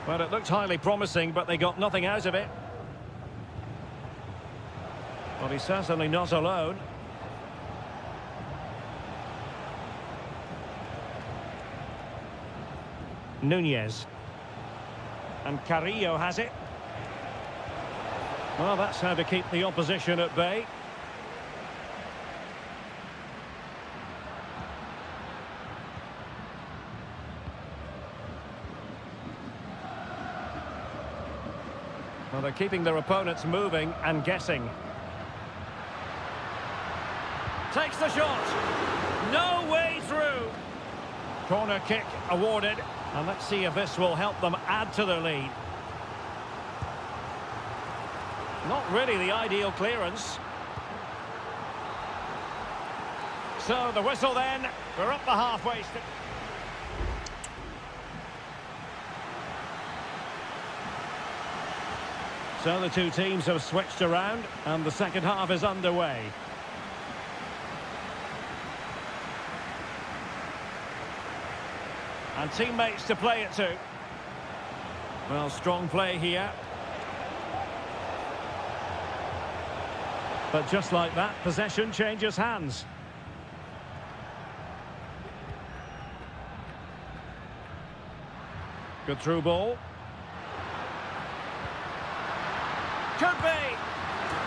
Well, it looked highly promising, but they got nothing out of it. Well, he's certainly not alone. Nunez. And Carrillo has it. Well, that's how to keep the opposition at bay. Well, they're keeping their opponents moving and guessing. Takes the shot. No way through. Corner kick awarded. And let's see if this will help them add to their lead. Not really the ideal clearance. So the whistle then. We're up the halfway. So the two teams have switched around and the second half is underway. And teammates to play it to. Well, strong play here. But just like that, possession changes hands. Good through ball. Could be.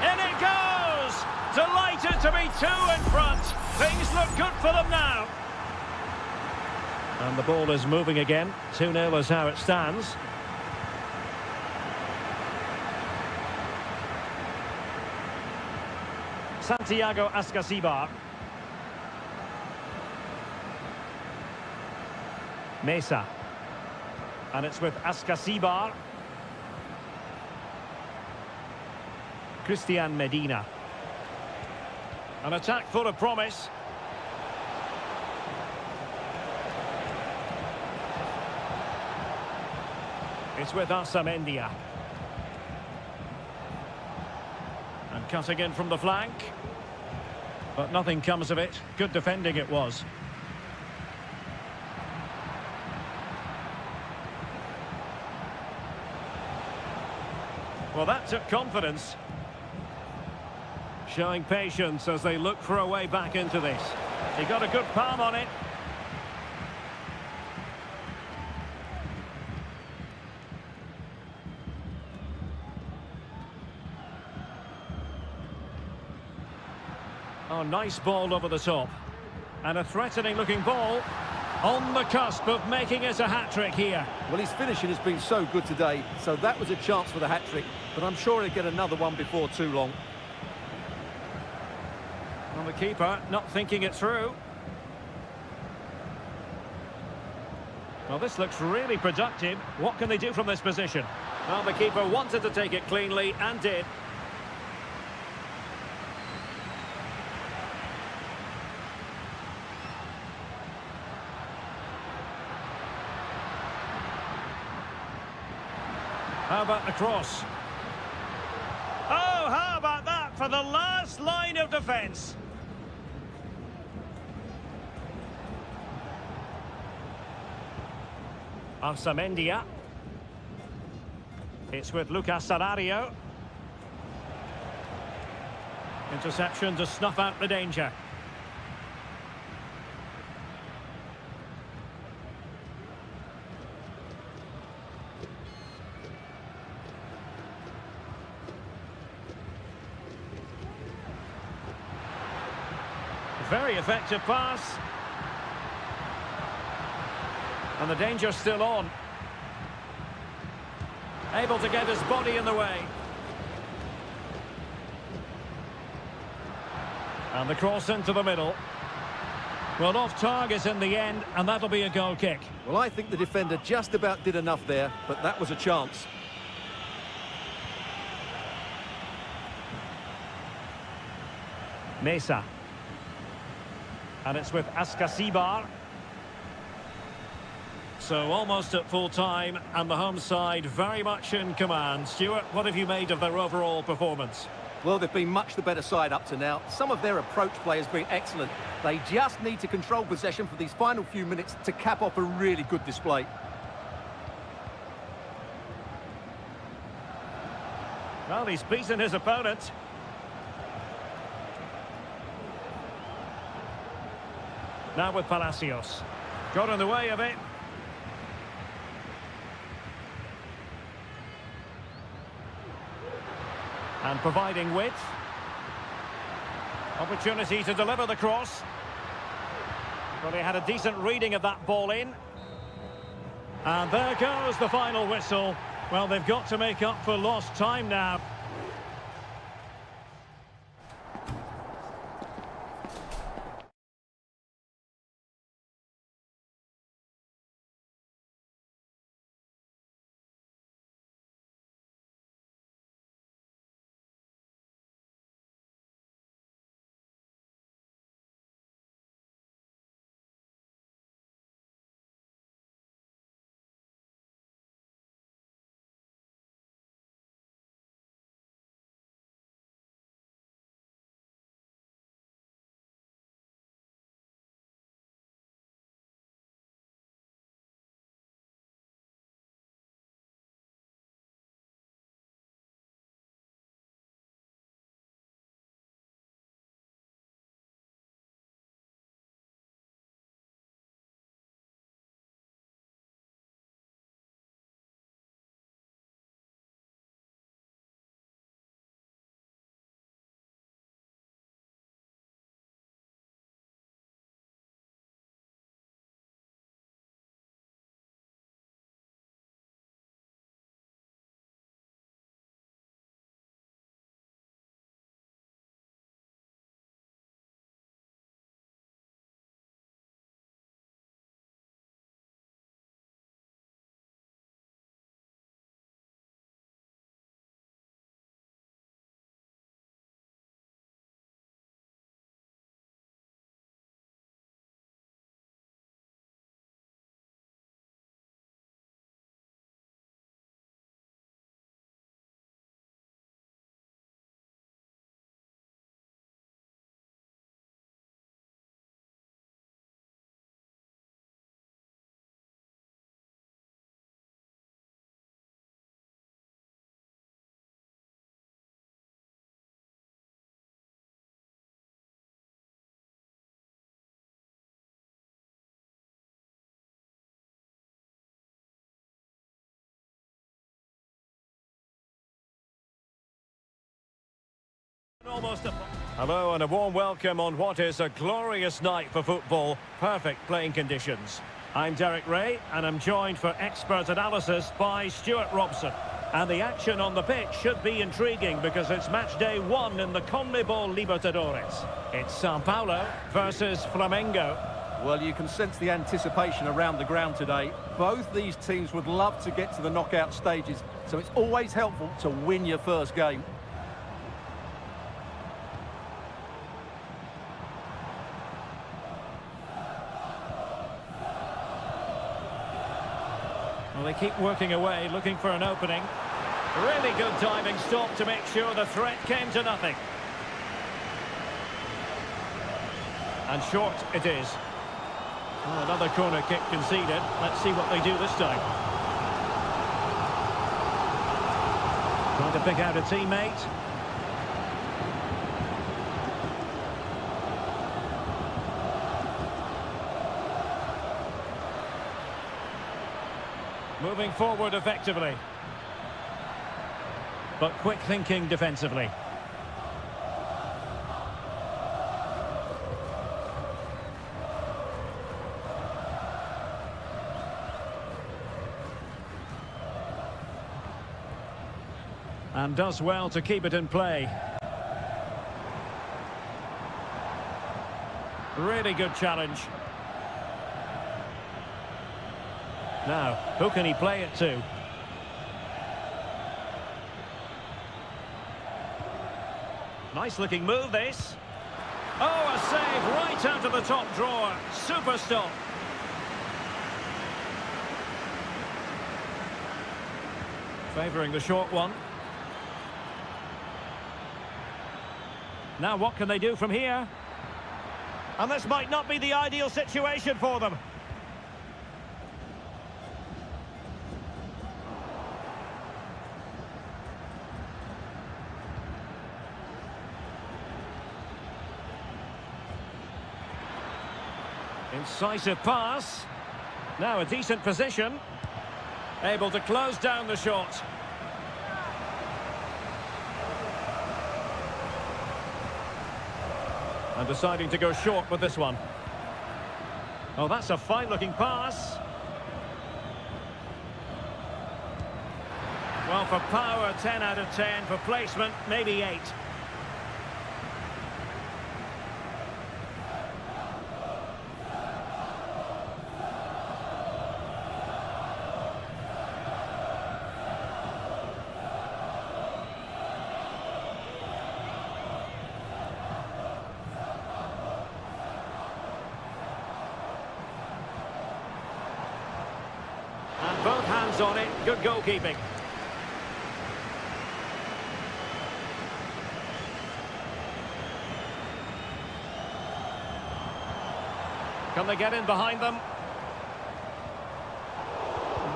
In it goes! Delighted to be two in front. Things look good for them now. And the ball is moving again. 2-0 is how it stands. Santiago Ascasibar. Mesa. And it's with Ascasibar. Christian Medina. An attack full of promise. It's with Arsamendia. And cutting in from the flank. But nothing comes of it. Good defending it was. Well, that took confidence. Showing patience as they look for a way back into this. He got a good palm on it. Oh, nice ball over the top. And a threatening looking ball on the cusp of making it a hat-trick here. Well, his finishing has been so good today, so that was a chance for the hat-trick, but I'm sure he'll get another one before too long. Well, the keeper not thinking it through. Well, this looks really productive. What can they do from this position? Well, the keeper wanted to take it cleanly and did. How about the cross? Oh, how about that for the last line of defence? Arsamendia. It's with Lucas Sarario. Interception to snuff out the danger. Very effective pass. And the danger's still on. Able to get his body in the way. And the cross into the middle. Well, off target in the end, and that'll be a goal kick. Well, I think the defender just about did enough there, but that was a chance. Mesa. And it's with Ascasibar. So almost at full time, and the home side very much in command. Stuart, what have you made of their overall performance? Well, they've been much the better side up to now. Some of their approach play has been excellent. They just need to control possession for these final few minutes to cap off a really good display. Well, he's beaten his opponent. Now with Palacios. Got in the way of it. And providing width. Opportunity to deliver the cross. Well, he had a decent reading of that ball in. And there goes the final whistle. Well, they've got to make up for lost time now. almost a... Hello and a warm welcome on what is a glorious night for football. Perfect playing conditions. I'm Derek Ray and I'm joined for expert analysis by Stuart Robson. And the action on the pitch should be intriguing because it's match day 1 in the CONMEBOL Libertadores. It's Sao Paulo versus Flamengo. Well, you can sense the anticipation around the ground today. Both these teams would love to get to the knockout stages, so it's always helpful to win your first game. Well, they keep working away, looking for an opening. Really good diving stop to make sure the threat came to nothing. And short it is. Oh, another corner kick conceded. Let's see what they do this time. Trying to pick out a teammate. Moving forward effectively. But quick thinking defensively. And does well to keep it in play. Really good challenge. Now, who can he play it to? Nice looking move this. Oh, a save right out of the top drawer. Super stop. Favouring the short one. Now what can they do from here? And this might not be the ideal situation for them. Incisive pass. Now a decent position. Able to close down the shot. And deciding to go short with this one. Oh, that's a fine-looking pass. Well, for power, 10 out of 10. For placement, maybe 8. Both hands on it, good goalkeeping. Can they get in behind them?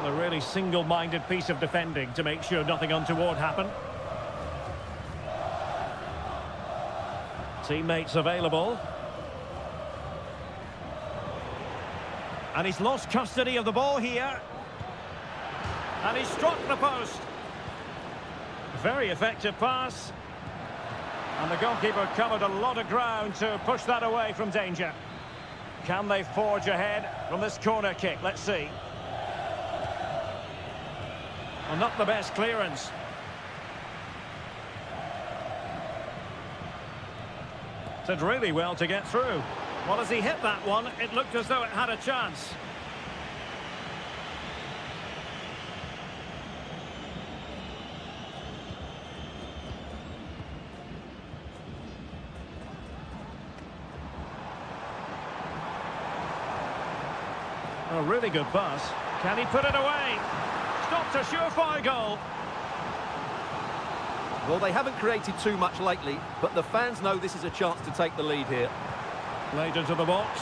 A really single-minded piece of defending to make sure nothing untoward happened. Teammates available. And he's lost custody of the ball here. And he struck the post. Very effective pass. And the goalkeeper covered a lot of ground to push that away from danger. Can they forge ahead from this corner kick? Let's see. Well, not the best clearance. Did really well to get through. Well, as he hit that one, it looked as though it had a chance. A really good pass. Can he put it away? Stops a surefire goal. Well, they haven't created too much lately, but the fans know this is a chance to take the lead here. Played into the box.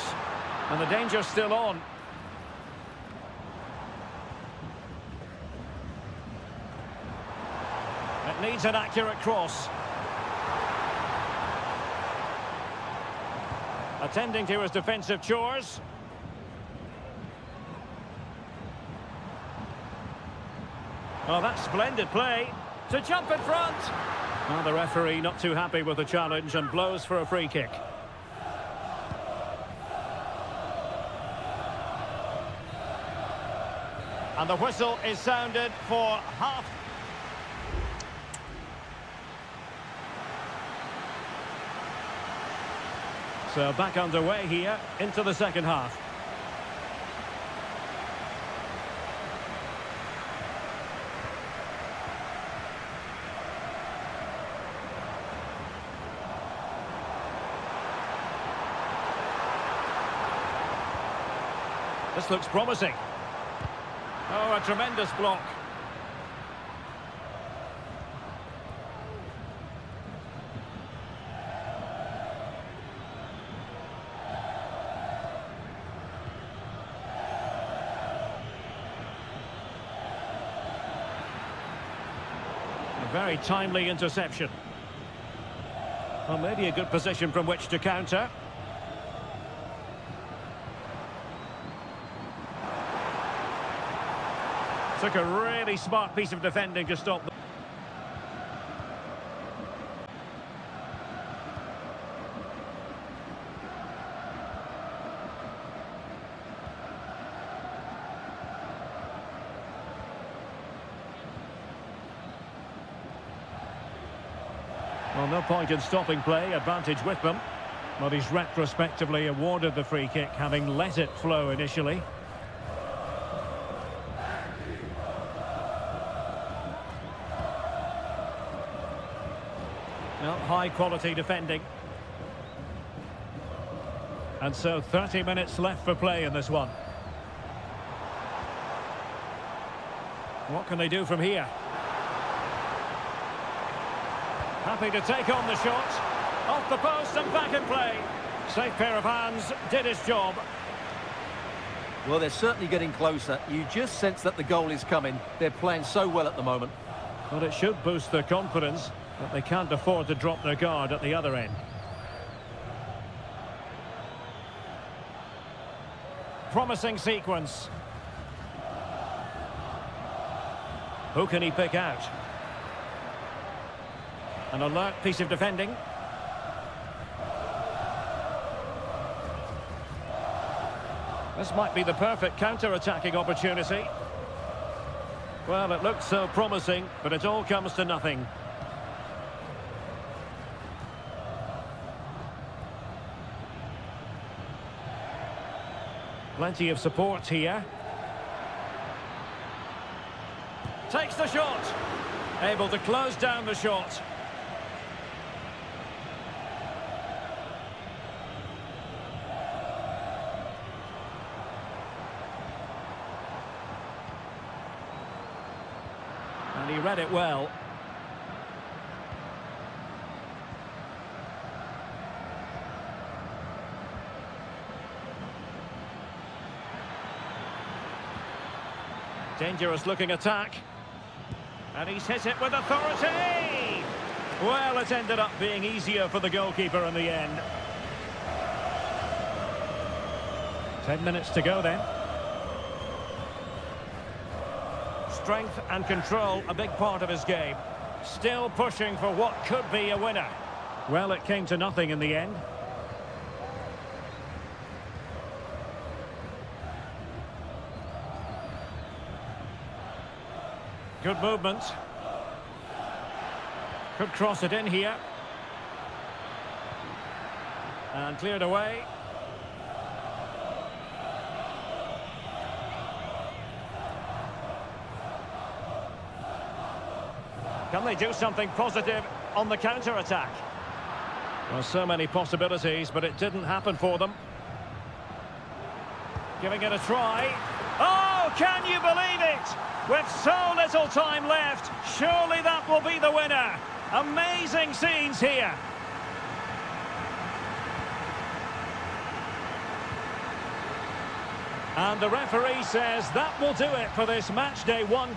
And the danger's still on. It needs an accurate cross. Attending to his defensive chores. Oh, that's splendid play. To jump in front. Well, the referee not too happy with the challenge and blows for a free kick. And the whistle is sounded for half. So back underway here into the second half. This looks promising. Oh, a tremendous block. A very timely interception. Well, maybe a good position from which to counter. Took a really smart piece of defending to stop them. Well, no point in stopping play, advantage with them. But he's retrospectively awarded the free kick, having let it flow initially. Well, high-quality defending. And so 30 minutes left for play in this one. What can they do from here? Happy to take on the shot. Off the post and back in play. Safe pair of hands, did his job. Well, they're certainly getting closer. You just sense that the goal is coming. They're playing so well at the moment. Well, it should boost their confidence, but they can't afford to drop their guard at the other end. Promising sequence. Who can he pick out? An alert piece of defending. This might be the perfect counter-attacking opportunity. Well, it looks so promising, but it all comes to nothing. Plenty of support here. Takes the shot. Able to close down the shot. And he read it well. Dangerous looking attack. And he's hit it with authority! Well, it ended up being easier for the goalkeeper in the end. 10 minutes to go then. Strength and control, a big part of his game. Still pushing for what could be a winner. Well, it came to nothing in the end. Good movement. Could cross it in here. And cleared away. Can they do something positive on the counter-attack? Well, so many possibilities, but it didn't happen for them. Giving it a try. Oh, can you believe it? With so little time left, surely that will be the winner. Amazing scenes here. And the referee says that will do it for this match day one.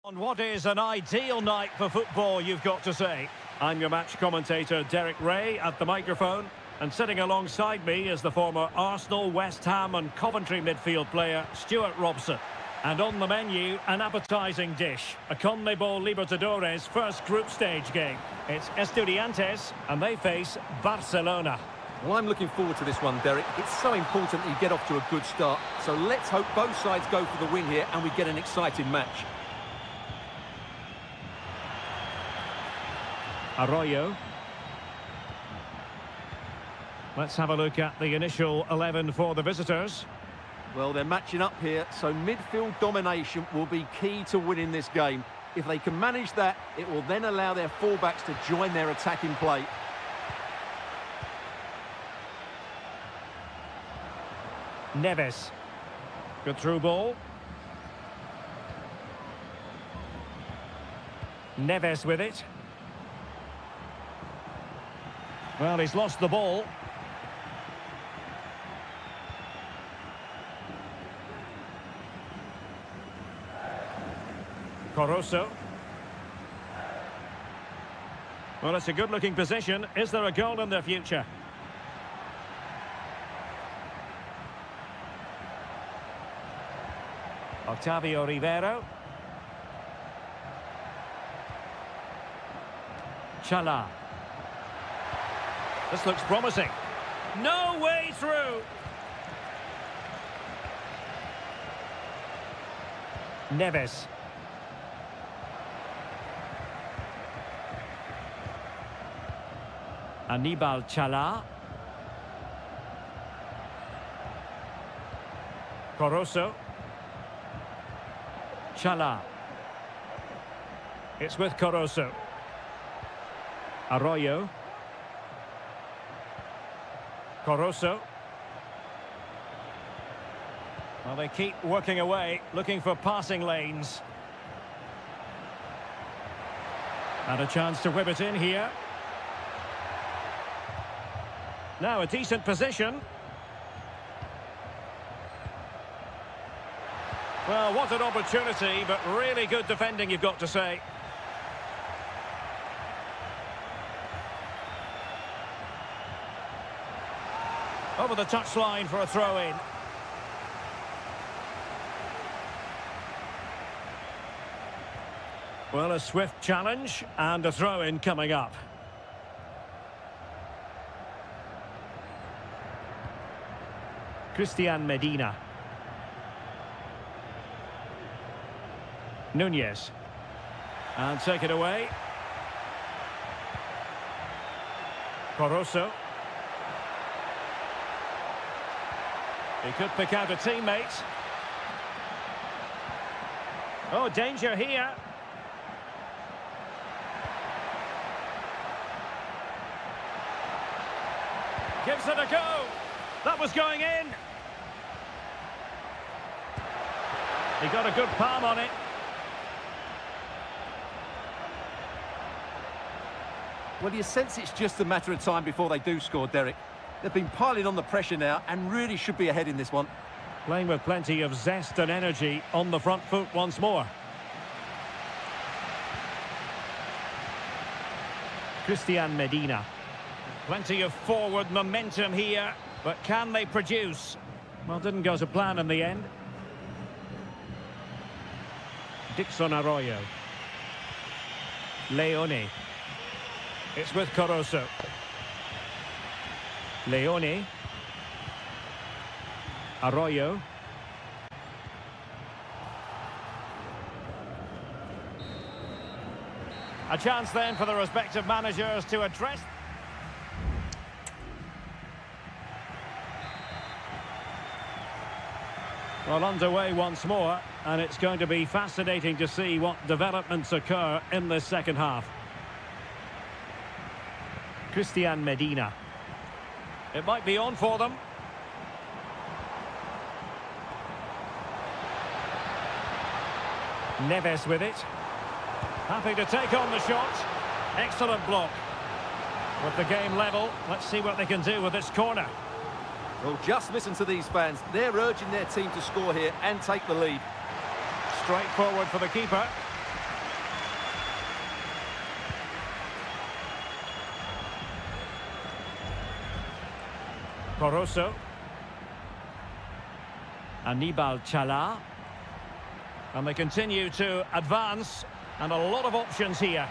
On what is an ideal night for football, you've got to say. I'm your match commentator, Derek Ray, at the microphone. And sitting alongside me is the former Arsenal, West Ham and Coventry midfield player, Stuart Robson. And on the menu, an appetising dish. A CONMEBOL Libertadores first group stage game. It's Estudiantes, and they face Barcelona. Well, I'm looking forward to this one, Derek. It's so important that you get off to a good start. So let's hope both sides go for the win here and we get an exciting match. Arroyo. Let's have a look at the initial 11 for the visitors. Well, they're matching up here, so midfield domination will be key to winning this game. If they can manage that, it will then allow their fullbacks to join their attacking play. Neves. Good through ball. Neves with it. Well, he's lost the ball. Caruso. Well, it's a good-looking position. Is there a goal in the future? Octavio Rivero. Chala. This looks promising. No way through. Neves. Anibal Chala. Caruso. Chala. It's with Caruso. Arroyo. Caruso. Well, they keep working away, looking for passing lanes. And a chance to whip it in here. Now a decent position. Well, what an opportunity, but really good defending, you've got to say. Over the touchline for a throw-in. Well, a swift challenge and a throw-in coming up. Christian Medina. Nunez. And take it away. Caruso. He could pick out a teammate. Oh, danger here. Gives it a go. That was going in. He got a good palm on it. Well, you sense it's just a matter of time before they do score, Derek. They've been piling on the pressure now and really should be ahead in this one. Playing with plenty of zest and energy on the front foot once more. Christian Medina. Plenty of forward momentum here, but can they produce? Well, didn't go to plan in the end. Dixon Arroyo. Leone. It's with Caruso. Leone. Arroyo. A chance then for the respective managers to address. Well, underway once more, and it's going to be fascinating to see what developments occur in this second half. Christian Medina. It might be on for them. Neves with it. Happy to take on the shot. Excellent block. With the game level, let's see what they can do with this corner. Well, just listen to these fans. They're urging their team to score here and take the lead. Straight forward for the keeper. Coroso. Anibal Chala. And they continue to advance. And a lot of options here.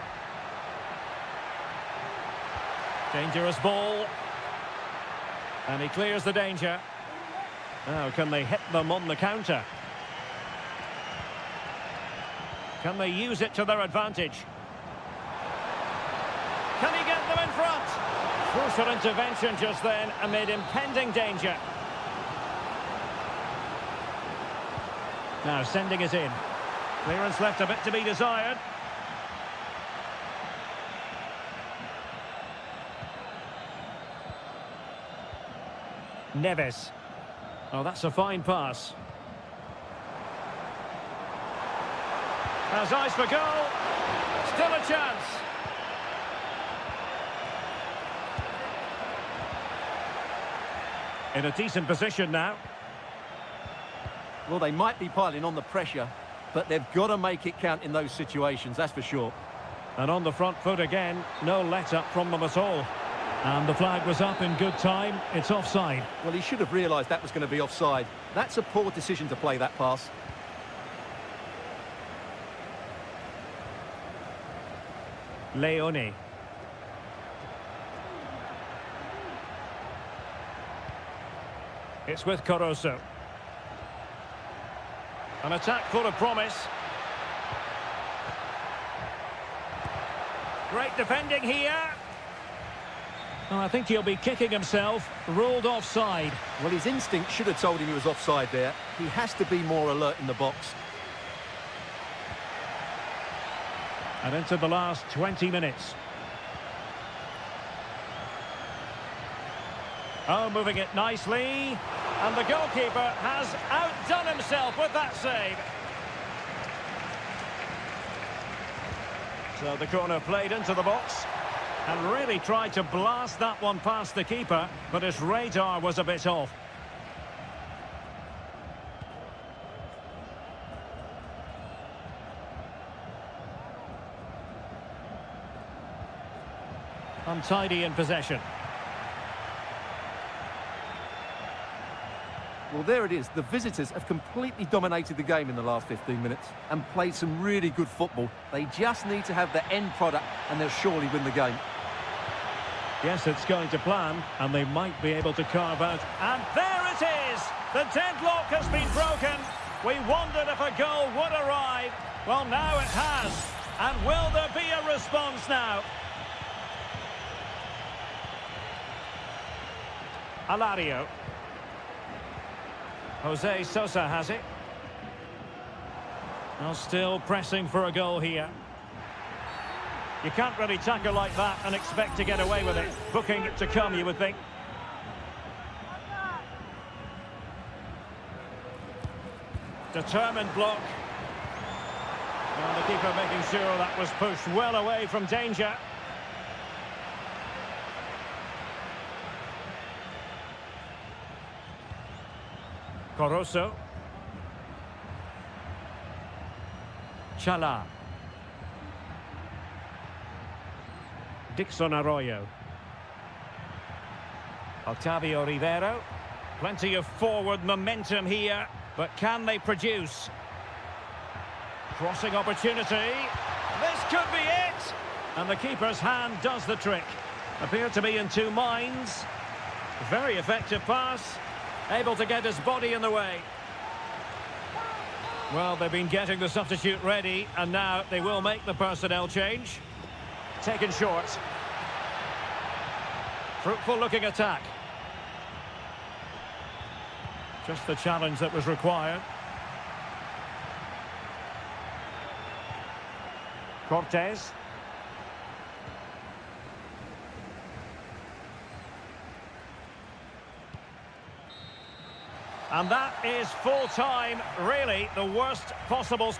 Dangerous ball. And he clears the danger. Now, can they hit them on the counter? Can they use it to their advantage? Can he get them in front? Crucial intervention just then amid impending danger. Now sending it in. Clearance left a bit to be desired. Neves. Oh, that's a fine pass. Has eyes for goal. Still a chance. In a decent position now. Well, they might be piling on the pressure, but they've got to make it count in those situations, that's for sure. And on the front foot again, no let-up from them at all. And the flag was up in good time. It's offside. Well, he should have realised that was going to be offside. That's a poor decision to play that pass. Leone. It's with Coroso. An attack full of promise. Great defending here. Oh, I think he'll be kicking himself. Ruled offside. Well, his instinct should have told him he was offside there. He has to be more alert in the box. And into the last 20 minutes. Oh, moving it nicely. And the goalkeeper has outdone himself with that save. So the corner played into the box. And really tried to blast that one past the keeper, but his radar was a bit off. Untidy in possession. Well, there it is. The visitors have completely dominated the game in the last 15 minutes and played some really good football. They just need to have the end product and they'll surely win the game. Yes, it's going to plan, and they might be able to carve out. And there it is! The deadlock has been broken. We wondered if a goal would arrive. Well, now it has. And will there be a response now? Alario. Jose Sosa has it. Well, still pressing for a goal here. You can't really tackle like that and expect to get away with it. Booking it to come, you would think. Determined block. Well, the keeper making sure that was pushed well away from danger. Coroso. Chala. Dixon Arroyo. Octavio Rivero. Plenty of forward momentum here, but can they produce? Crossing opportunity. This could be it! And the keeper's hand does the trick. Appeared to be in two minds. Very effective pass. Able to get his body in the way. Well, they've been getting the substitute ready, and now they will make the personnel change. Taken short. Fruitful looking attack. Just the challenge that was required. Cortez. And that is full time, really the worst possible.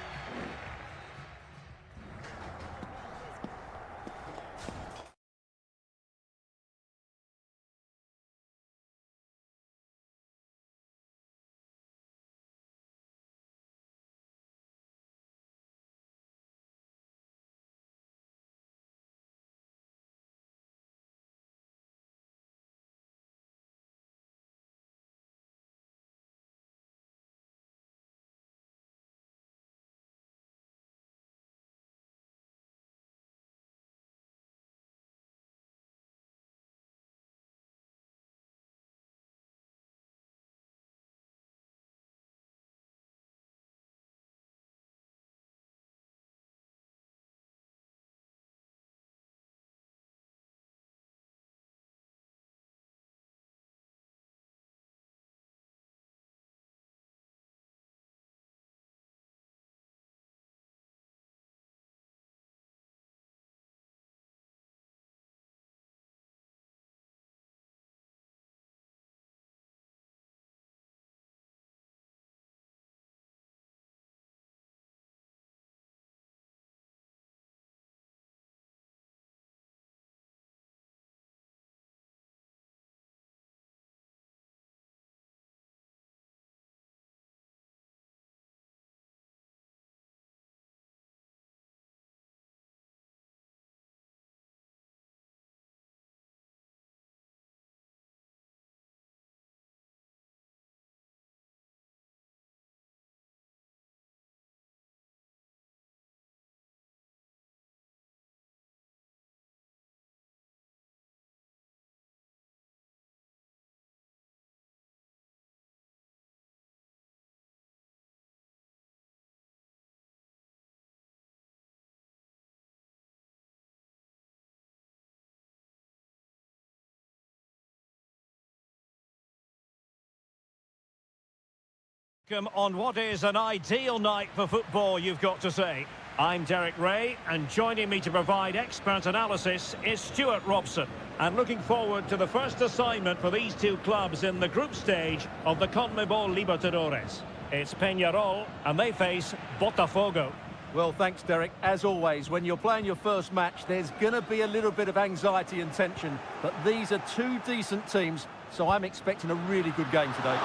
Welcome on what is an ideal night for football, you've got to say. I'm Derek Ray, and joining me to provide expert analysis is Stuart Robson. And looking forward to the first assignment for these two clubs in the group stage of the CONMEBOL Libertadores. It's Peñarol, and they face Botafogo. Well, thanks, Derek. As always, when you're playing your first match, there's going to be a little bit of anxiety and tension. But these are two decent teams, so I'm expecting a really good game today.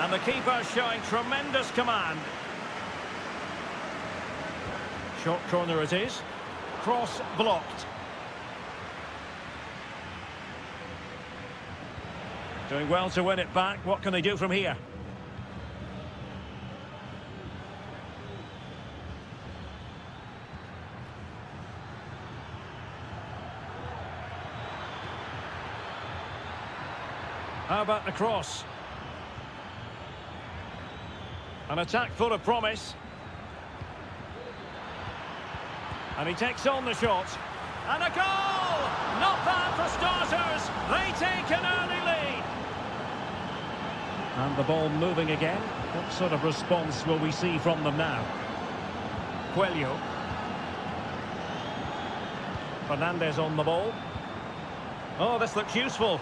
And the keeper showing tremendous command. Short corner it is. Cross blocked. Doing well to win it back. What can they do from here? How about the cross? An attack full of promise. And he takes on the shot. And a goal! Not bad for starters. They take an early lead. And the ball moving again. What sort of response will we see from them now? Coelho. Fernandez on the ball. Oh, this looks useful.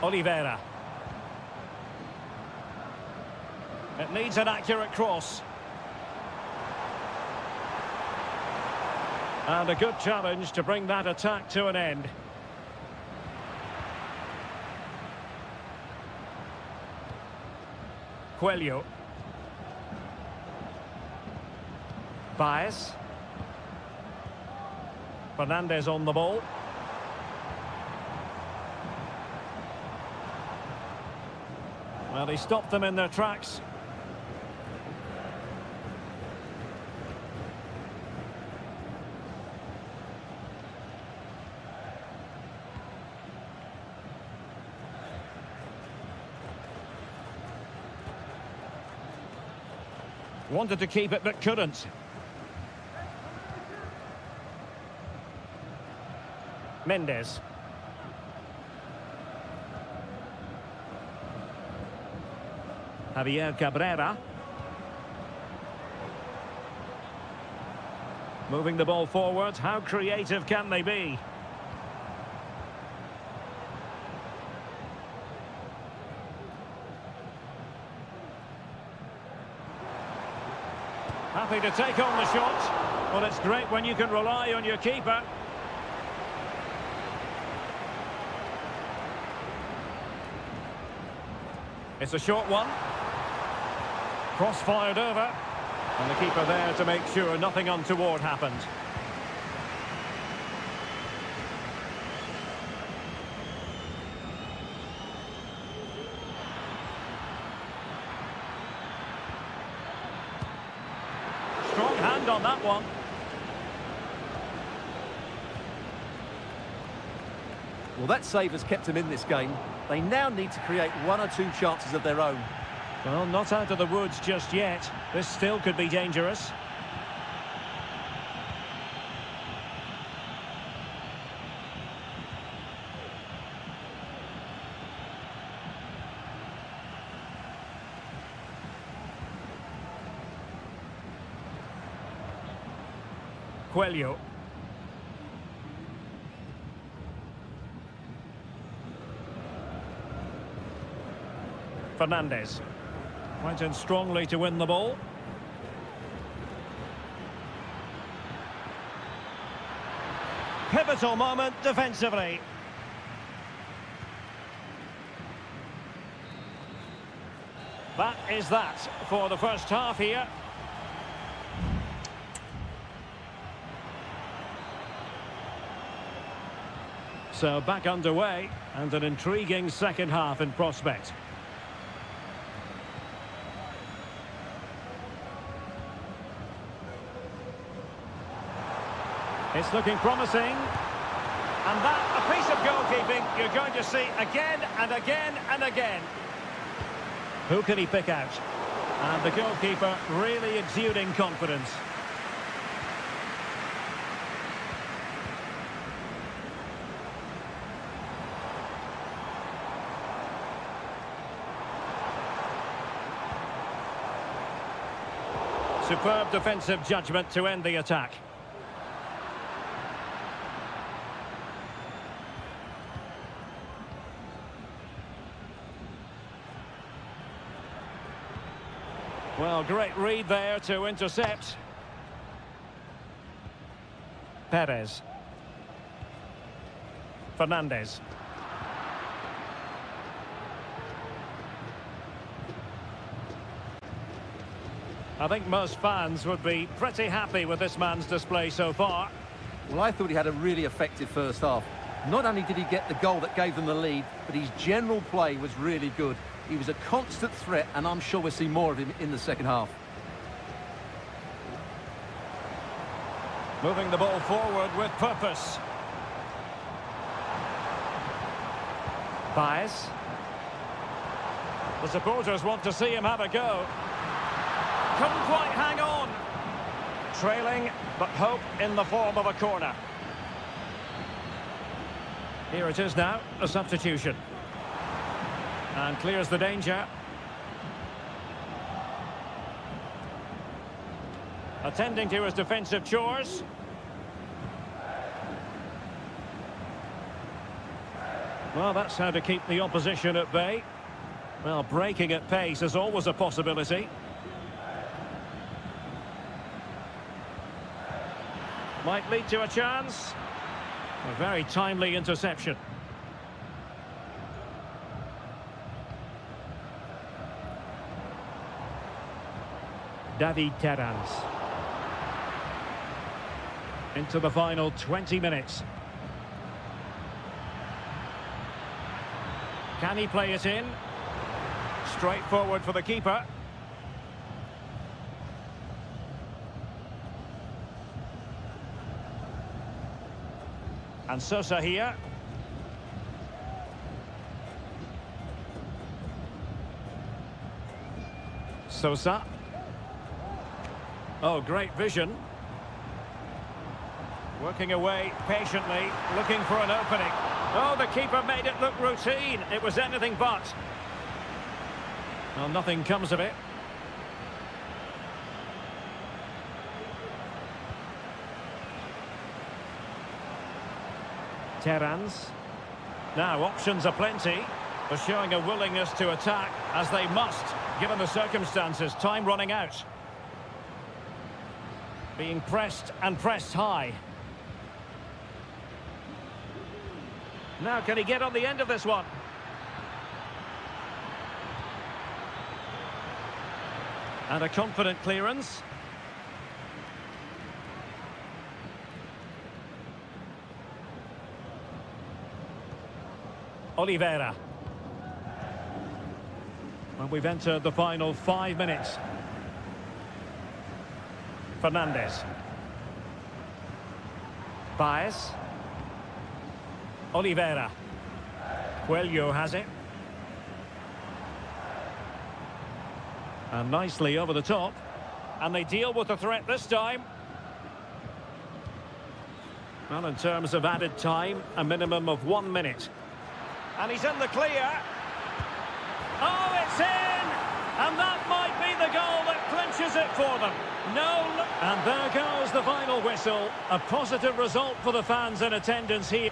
Oliveira. It needs an accurate cross. And a good challenge to bring that attack to an end. Coelho. Baez. Fernandez on the ball. Well, he stopped them in their tracks. Wanted to keep it, but couldn't. Mendes. Javier Cabrera. Moving the ball forward. How creative can they be? Happy to take on the shot. Well, it's great when you can rely on your keeper. It's a short one. Cross fired over. And the keeper there to make sure nothing untoward happened. Strong hand on that one. Well, that save has kept them in this game. They now need to create one or two chances of their own. Well, not out of the woods just yet. This still could be dangerous. Coelho. Fernandez. Went in strongly to win the ball. Pivotal moment defensively. That is that for the first half here. So back underway, and an intriguing second half in prospect. It's looking promising. And that, a piece of goalkeeping you're going to see again and again and again. Who can he pick out? And the goalkeeper really exuding confidence. Superb defensive judgment to end the attack. Well, great read there to intercept. Perez. Fernandez. I think most fans would be pretty happy with this man's display so far. Well, I thought he had a really effective first half. Not only did he get the goal that gave them the lead, but his general play was really good. He was a constant threat, and I'm sure we'll see more of him in the second half. Moving the ball forward with purpose. Baez. The supporters want to see him have a go. Couldn't quite hang on. Trailing, but hope in the form of a corner. Here it is now, a substitution. And clears the danger. Attending to his defensive chores. Well, that's how to keep the opposition at bay. Well, breaking at pace is always a possibility. Might lead to a chance. A very timely interception. David Terrans. Into the final 20 minutes. Can he play it in? Straight forward for the keeper. And Sosa here. Sosa. Oh, great vision. Working away patiently, looking for an opening. Oh, the keeper made it look routine. It was anything but. Well, nothing comes of it. Terrans. Now, options are plenty. They're showing a willingness to attack, as they must, given the circumstances. Time running out. Being pressed and pressed high. Now, can he get on the end of this one? And a confident clearance. Oliveira. And we've entered the final 5 minutes. Fernandez. Baez. Oliveira. Coelho has it. And nicely over the top. And they deal with the threat this time. Well, in terms of added time, a minimum of 1 minute. And he's in the clear. Oh, it's in! And that might be the goal that clinches it for them. No, and there goes the final whistle. A positive result for the fans in attendance here.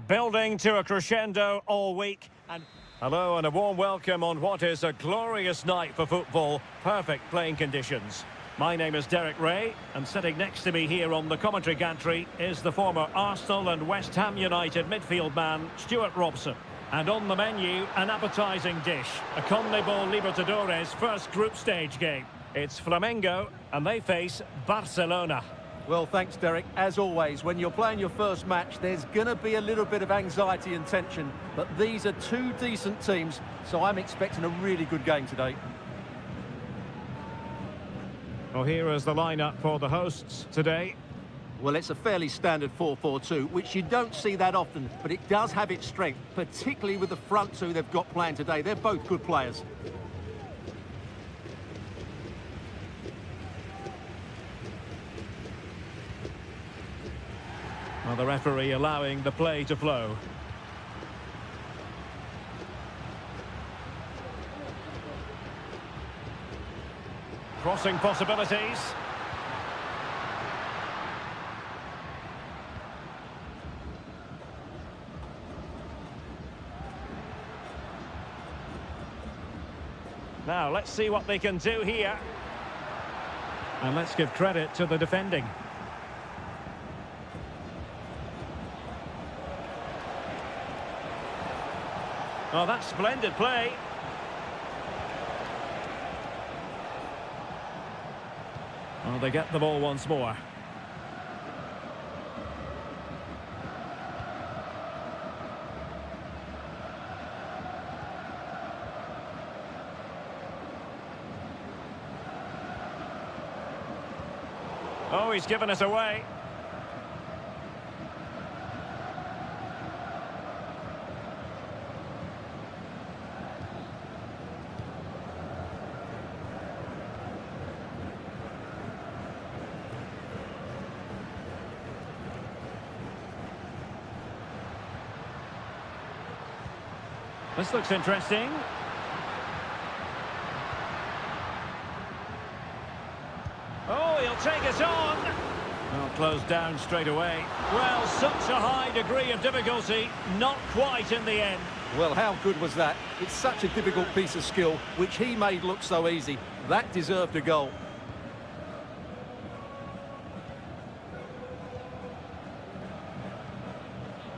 Building to a crescendo all week. And hello and a warm welcome on what is a glorious night for football. Perfect playing conditions. My name is Derek Ray, and sitting next to me here on the commentary gantry is the former Arsenal and West Ham United midfield man, Stuart Robson. And on the menu, an appetising dish, a CONMEBOL Libertadores first group stage game. It's Flamengo, and they face Barcelona. Well, thanks, Derek. As always, when you're playing your first match, there's going to be a little bit of anxiety and tension. But these are two decent teams, so I'm expecting a really good game today. Well, here is the lineup for the hosts today. Well, it's a fairly standard 4-4-2, which you don't see that often, but it does have its strength, particularly with the front two they've got playing today. They're both good players. Well, the referee allowing the play to flow. Crossing possibilities. Now, let's see what they can do here. And let's give credit to the defending. Oh, that's splendid play. Well, they get the ball once more. Oh, he's given us away. This looks interesting. Oh, he'll take it on. Well, closed down straight away. Well, such a high degree of difficulty, not quite in the end. Well, how good was that? It's such a difficult piece of skill, which he made look so easy. That deserved a goal.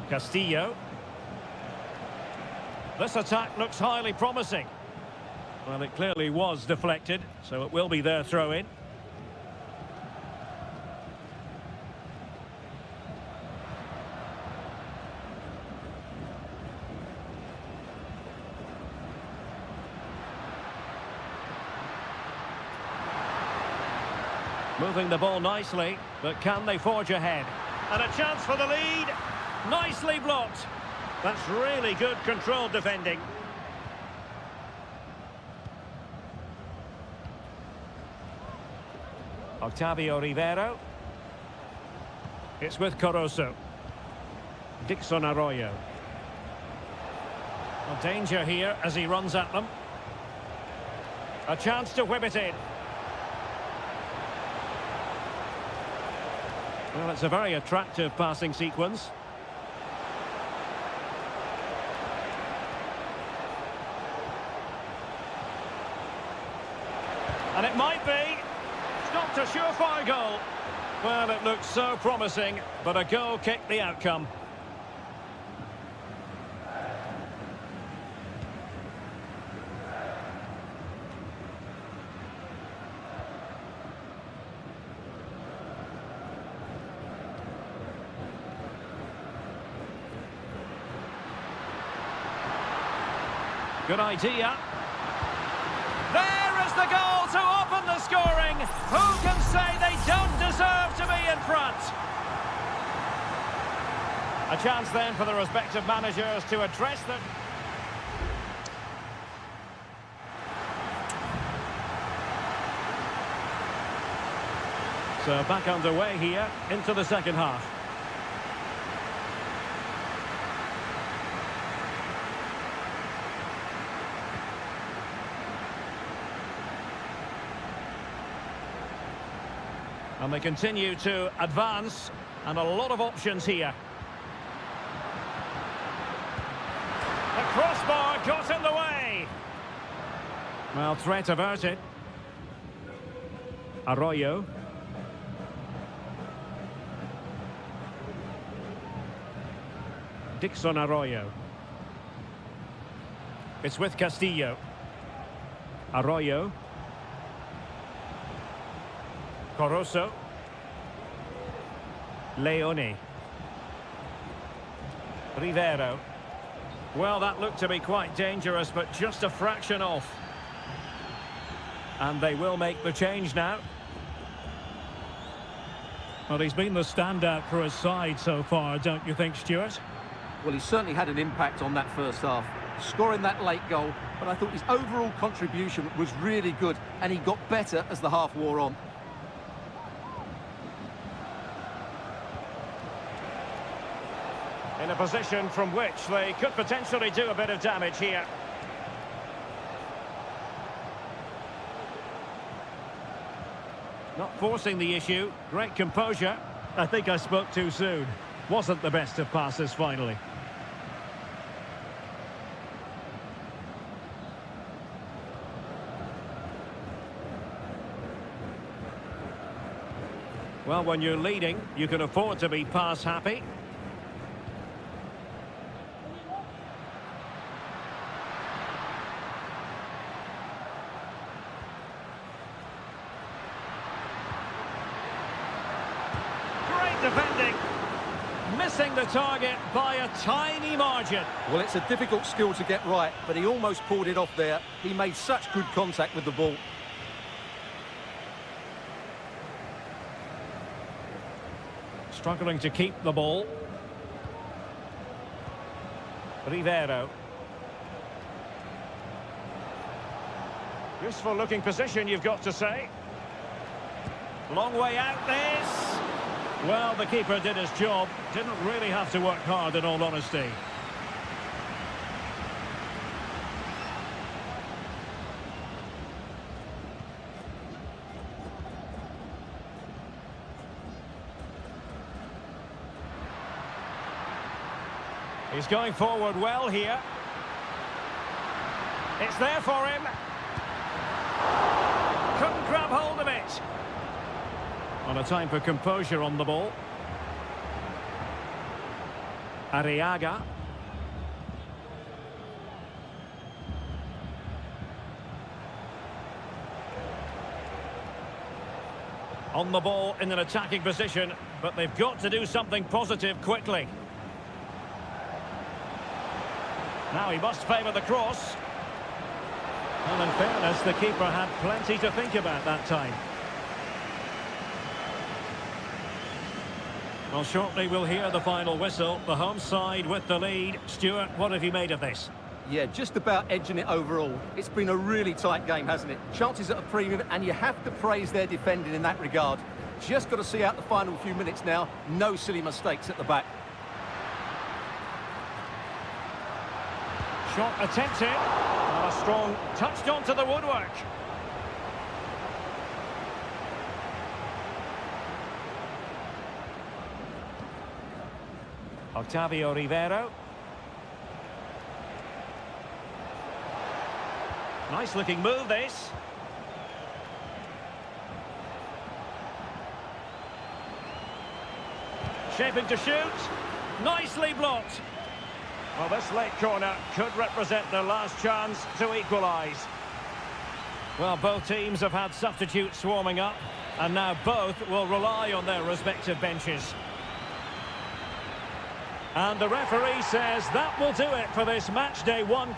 Castillo. This attack looks highly promising. Well, it clearly was deflected, so it will be their throw-in. Moving the ball nicely, but can they forge ahead? And a chance for the lead. Nicely blocked. That's really good controlled defending. Octavio Rivero. It's with Corozo. Dixon Arroyo. Well, danger here as he runs at them. A chance to whip it in. Well, it's a very attractive passing sequence. And it might be. It's not a surefire goal. Well, it looks so promising, but a goal kicked the outcome. Good idea. There is the goal to open the scoring. Who can say they don't deserve to be in front? A chance then for the respective managers to address them. So back underway here into the second half. And they continue to advance, and a lot of options here. The crossbar got in the way. Well, threat averted. Arroyo. Dixon Arroyo. It's with Castillo. Arroyo. Coroso. Leone. Rivero. Well, that looked to be quite dangerous, but just a fraction off. And they will make the change now. Well, he's been the standout for his side so far, don't you think, Stuart? Well, he certainly had an impact on that first half, scoring that late goal, but I thought his overall contribution was really good, and he got better as the half wore on. In a position from which they could potentially do a bit of damage here. Not forcing the issue, great composure. I think I spoke too soon. Wasn't the best of passes finally. Well, when you're leading, you can afford to be pass happy. Great defending. Missing the target by a tiny margin. Well, it's a difficult skill to get right, but he almost pulled it off there. He made such good contact with the ball. Struggling to keep the ball. Rivero. Useful looking position, you've got to say. Long way out this. Well, the keeper did his job. Didn't really have to work hard, in all honesty. He's going forward well here. It's there for him. Couldn't grab hold of it. On a time for composure on the ball. Arriaga. On the ball in an attacking position, but they've got to do something positive quickly. Now he must favour the cross. Well, in fairness, the keeper had plenty to think about that time. Well, shortly we'll hear the final whistle. The home side with the lead. Stuart, what have you made of this? Yeah, just about edging it overall. It's been a really tight game, hasn't it? Chances at a premium, and you have to praise their defending in that regard. Just got to see out the final few minutes now. No silly mistakes at the back. Shot attempted. And a strong touched onto the woodwork. Octavio Rivero. Nice looking move this. Shaping to shoot. Nicely blocked. Well, this late corner could represent their last chance to equalise. Well, both teams have had substitutes swarming up, and now both will rely on their respective benches. And the referee says that will do it for this match day one.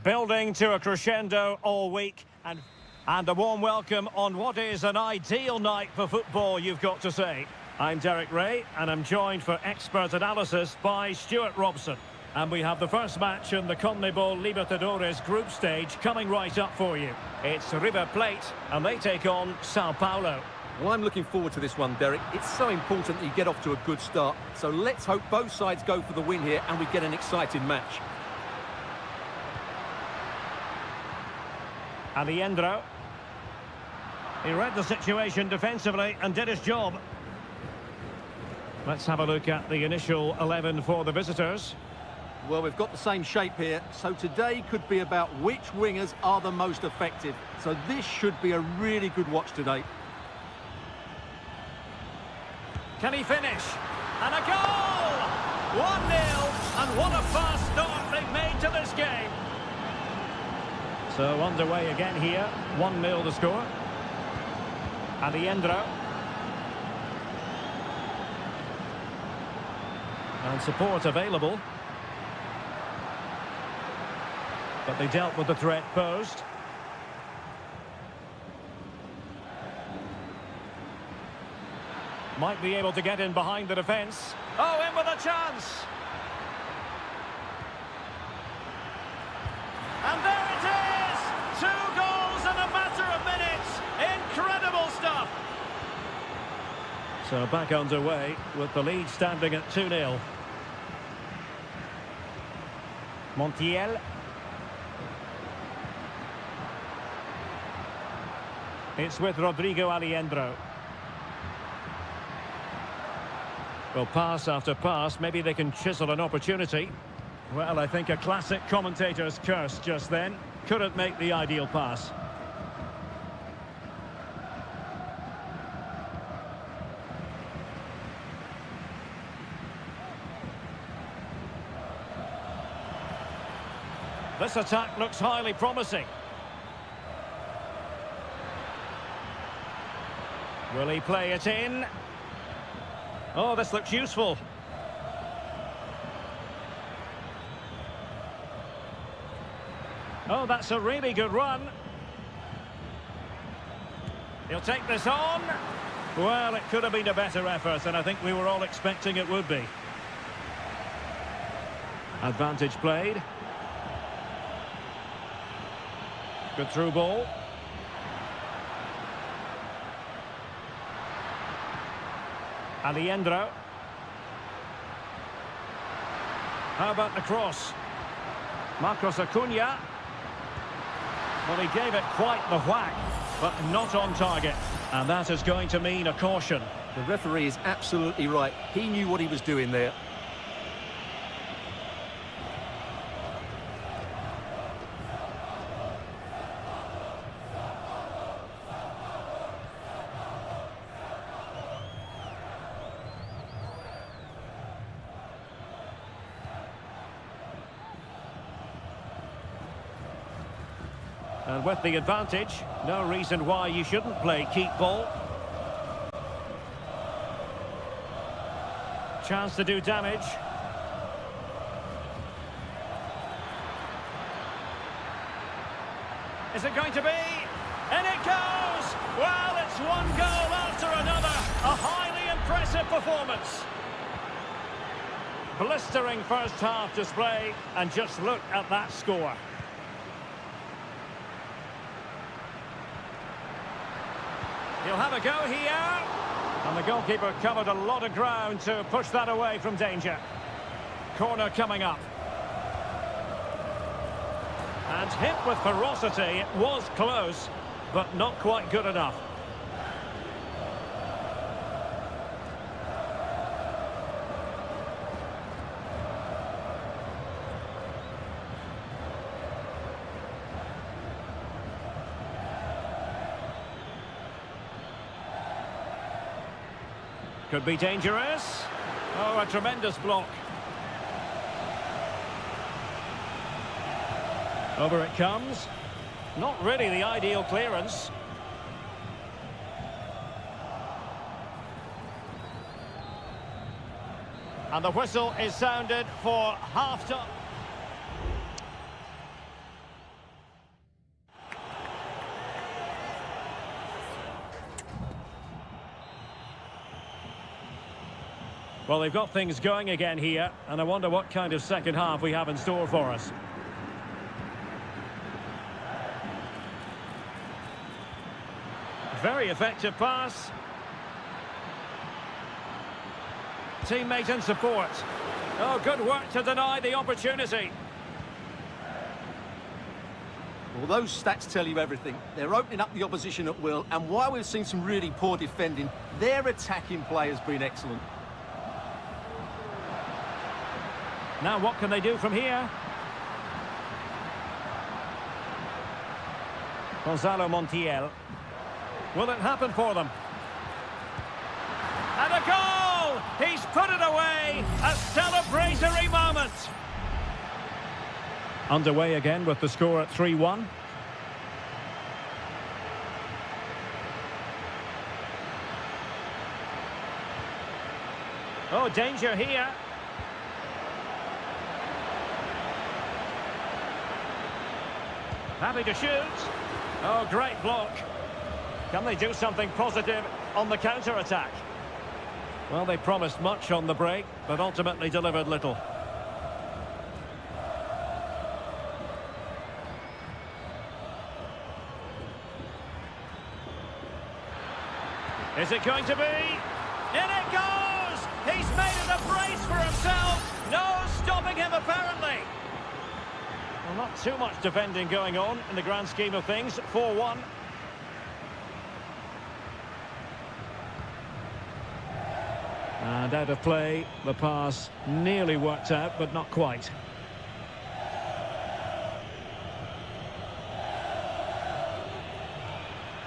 Building to a crescendo all week, and a warm welcome on what is an ideal night for football, you've got to say. I'm Derek Ray, and I'm joined for expert analysis by Stuart Robson. And we have the first match in the CONMEBOL Libertadores group stage coming right up for you. It's River Plate, and they take on Sao Paulo. Well, I'm looking forward to this one, Derek. It's so important that you get off to a good start. So let's hope both sides go for the win here and we get an exciting match. Aliendro. He read the situation defensively and did his job. Let's have a look at the initial 11 for the visitors. Well, we've got the same shape here, so today could be about which wingers are the most effective. So this should be a really good watch today. Can he finish? And a goal! 1-0, and what a fast start they've made to this game. So underway again here, 1-0 the score. Aliendro. And support available. But they dealt with the threat posed. Might be able to get in behind the defence. Oh, in with a chance! And there it is! 2 goals in a matter of minutes! Incredible stuff! So back underway with the lead standing at 2-0. Montiel. It's with Rodrigo Aliendro. Well, pass after pass, maybe they can chisel an opportunity. Well, I think a classic commentator's curse just then. Couldn't make the ideal pass. This attack looks highly promising. Will he play it in? Oh, this looks useful. Oh, that's a really good run. He'll take this on. Well, it could have been a better effort, and I think we were all expecting it would be. Advantage played. Good through ball. Aliendro. How about the cross? Marcos Acuna. Well, he gave it quite the whack, but not on target. And that is going to mean a caution. The referee is absolutely right. He knew what he was doing there. And with the advantage, no reason why you shouldn't play keep ball. Chance to do damage. Is it going to be? And it goes! Well, it's one goal after another. A highly impressive performance. Blistering first half display, and just look at that score. He'll have a go here. And the goalkeeper covered a lot of ground to push that away from danger. Corner coming up. And hit with ferocity. It was close, but not quite good enough. Could be dangerous. Oh, a tremendous block. Over it comes. Not really the ideal clearance. And the whistle is sounded for half-time. Well, they've got things going again here, and I wonder what kind of second half we have in store for us. Very effective pass. Teammate in support. Oh, good work to deny the opportunity. Well, those stats tell you everything. They're opening up the opposition at will, and while we've seen some really poor defending, their attacking play has been excellent. Now what can they do from here? Gonzalo Montiel. Will it happen for them? And a goal! He's put it away! A celebratory moment! Underway again with the score at 3-1. Oh, danger here. Happy to shoot. Oh, great block. Can they do something positive on the counter-attack? Well, they promised much on the break, but ultimately delivered little. Is it going to be? In it goes! He's made it a brace for himself! No stopping him, apparently! Well, not too much defending going on in the grand scheme of things. 4-1. And out of play, the pass nearly worked out, but not quite.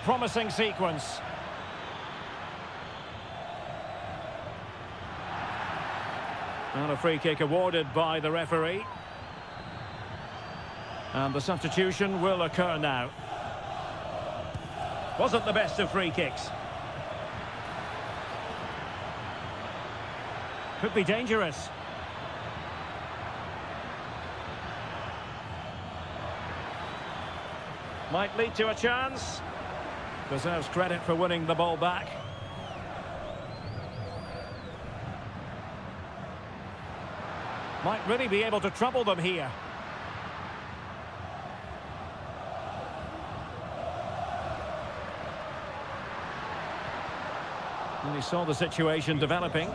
Promising sequence. And a free kick awarded by the referee. And the substitution will occur now. Wasn't the best of free kicks. Could be dangerous. Might lead to a chance. Deserves credit for winning the ball back. Might really be able to trouble them here. And he saw the situation developing.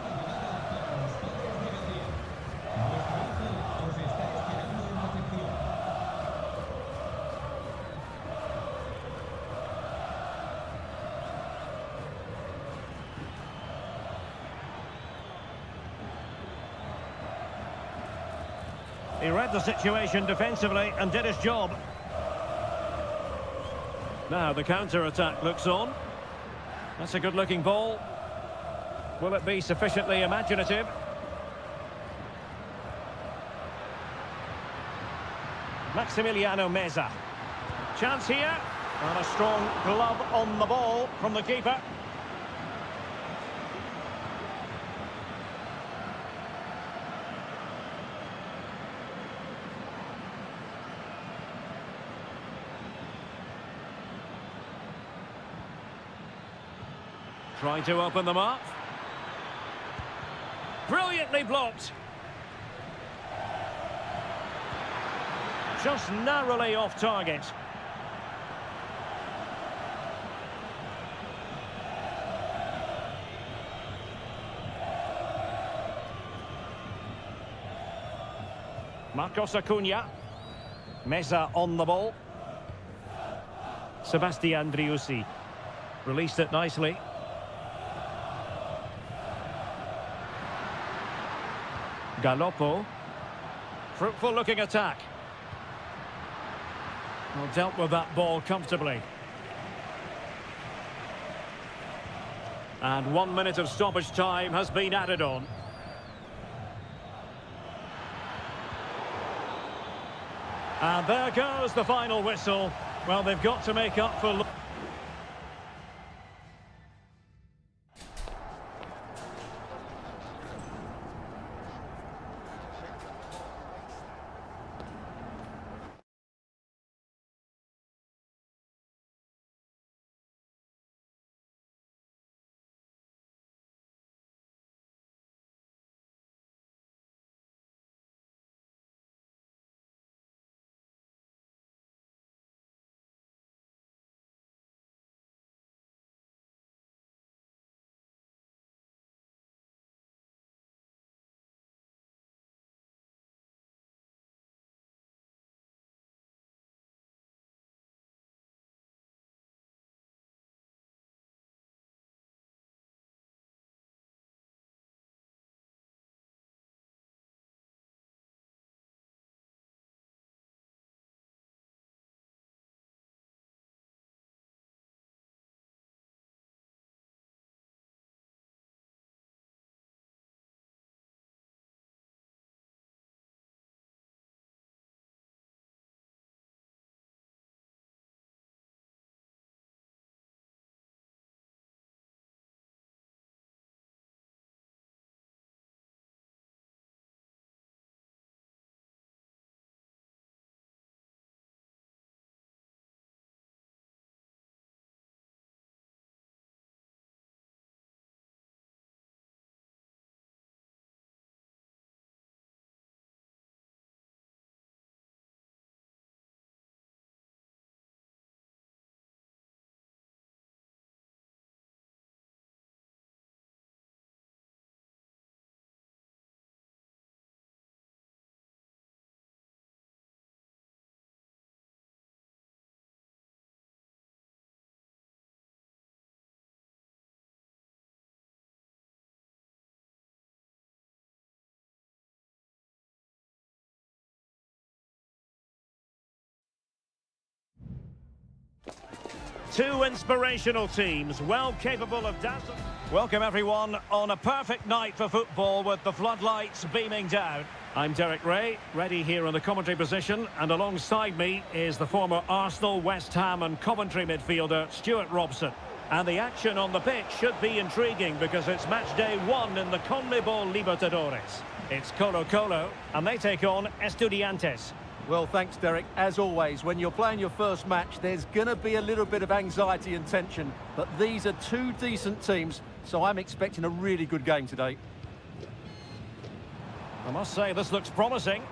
He read the situation defensively and did his job. Now the counter-attack looks on. That's a good-looking ball. Will it be sufficiently imaginative? Maximiliano Meza. Chance here. And a strong glove on the ball from the keeper. Trying to open them up. Brilliantly blocked. Just narrowly off target. Marcos Acuna. Meza on the ball. Sebastian Driussi. Released it nicely. Galoppo. Fruitful looking attack. Well, dealt with that ball comfortably. And 1 minute of stoppage time has been added on. And there goes the final whistle. Well, they've got to make up for... Two inspirational teams, well capable of dazzling. Welcome everyone on a perfect night for football with the floodlights beaming down. I'm Derek Ray, ready here in the commentary position, and alongside me is the former Arsenal, West Ham and Coventry midfielder Stuart Robson. And the action on the pitch should be intriguing because it's match day 1 in the CONMEBOL Libertadores. It's Colo-Colo, and they take on Estudiantes. Well, thanks, Derek. As always, when you're playing your first match, there's going to be a little bit of anxiety and tension. But these are two decent teams, so I'm expecting a really good game today. I must say, this looks promising.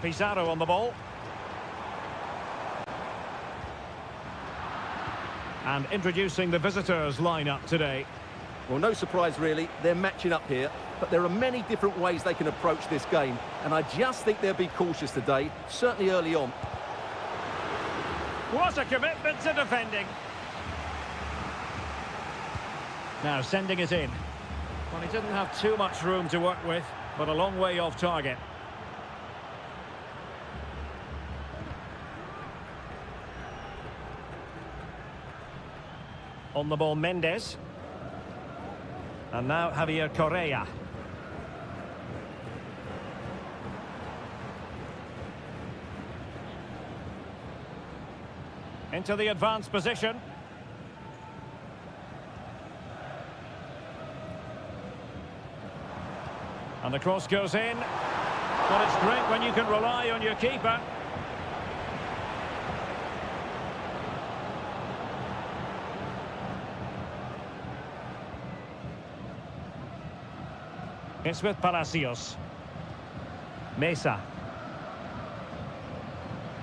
Pizarro on the ball. And introducing the visitors' lineup today. Well, no surprise, really. They're matching up here. But there are many different ways they can approach this game. And I just think they'll be cautious today, certainly early on. What a commitment to defending. Now sending it in. Well, he didn't have too much room to work with, but a long way off target. On the ball, Mendes. And now Javier Correa. Into the advanced position. And the cross goes in. But it's great when you can rely on your keeper. It's with Palacios. Mesa.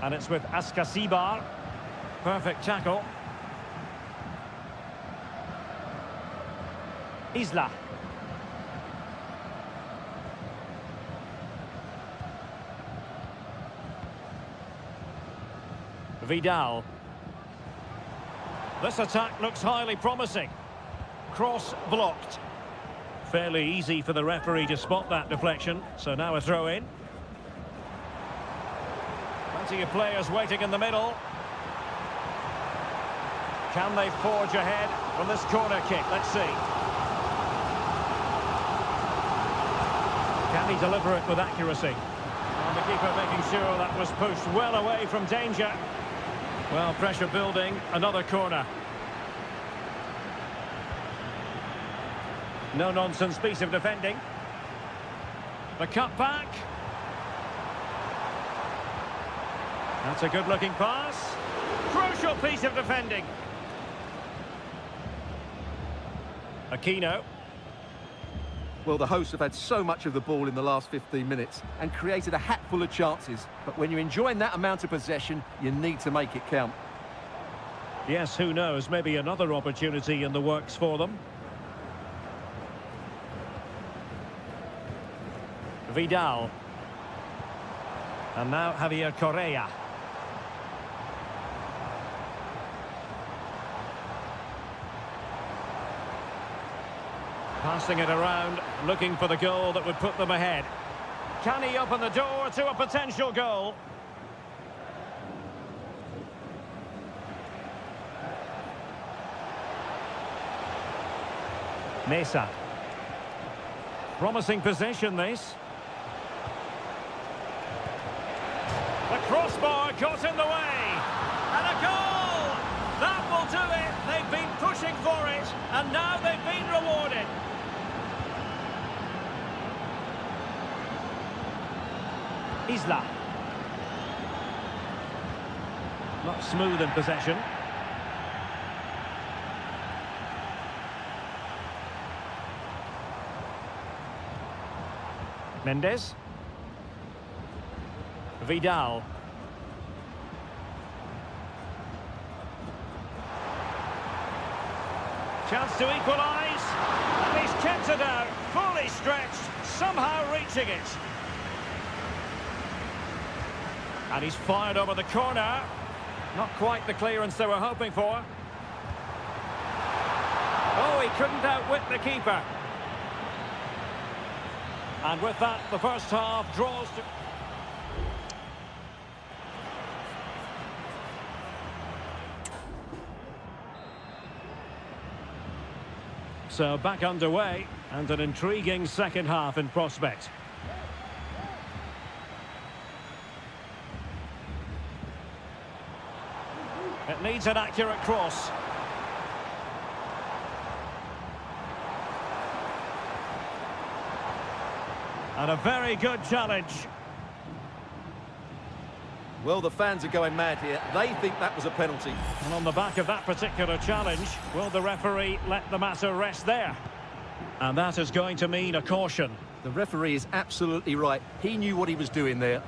And it's with Ascasibar. Perfect tackle. Isla. Vidal. This attack looks highly promising. Cross blocked. Fairly easy for the referee to spot that deflection, so now a throw in. Plenty of players waiting in the middle. Can they forge ahead from this corner kick? Let's see. Can he deliver it with accuracy? And the keeper making sure that was pushed well away from danger. Well, pressure building, another corner. No-nonsense piece of defending. The cut back. That's a good-looking pass. Crucial piece of defending. Aquino. Well, the hosts have had so much of the ball in the last 15 minutes and created a hatful of chances. But when you're enjoying that amount of possession, you need to make it count. Yes, who knows? Maybe another opportunity in the works for them. Vidal. And now Javier Correa. Passing it around, looking for the goal that would put them ahead. Can he open the door to a potential goal? Mesa. Promising possession, this. The crossbar got in the way. And a goal! That will do it. They've been pushing for it, and now they've been rewarded. Isla. Not smooth in possession. Mendes. Vidal. Chance to equalise. And he's kept it out, fully stretched, somehow reaching it. And he's fired over the corner. Not quite the clearance they were hoping for. Oh, he couldn't outwit the keeper. And with that, the first half draws to... So back underway, and an intriguing second half in prospect. It needs an accurate cross. And a very good challenge. Well, the fans are going mad here. They think that was a penalty. And on the back of that particular challenge, will the referee let the matter rest there? And that is going to mean a caution. The referee is absolutely right. He knew what he was doing there.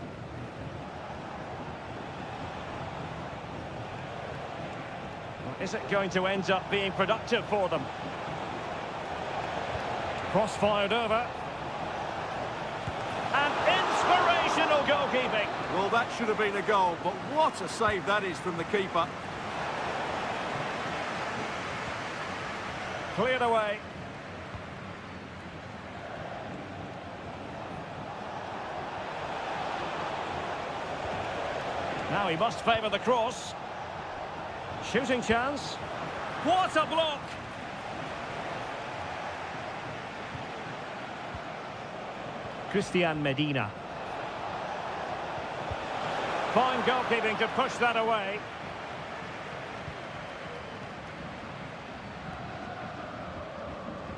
Is it going to end up being productive for them? Cross fired over. And inspirational goalkeeping. Well, that should have been a goal, but what a save that is from the keeper. Cleared away. Now he must favour the cross. Shooting chance. What a block! Christian Medina. Fine goalkeeping to push that away.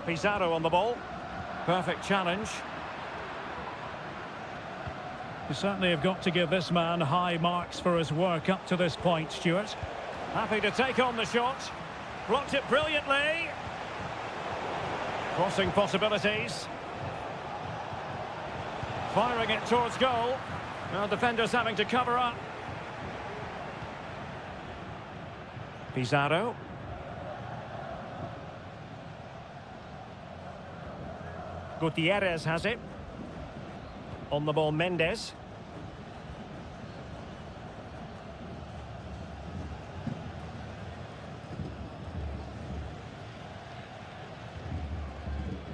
Pizarro on the ball. Perfect challenge. You certainly have got to give this man high marks for his work up to this point, Stuart. Happy to take on the shot. Blocked it brilliantly. Crossing possibilities. Firing it towards goal. Now defenders having to cover up. Pizarro. Gutierrez has it. On the ball, Mendes.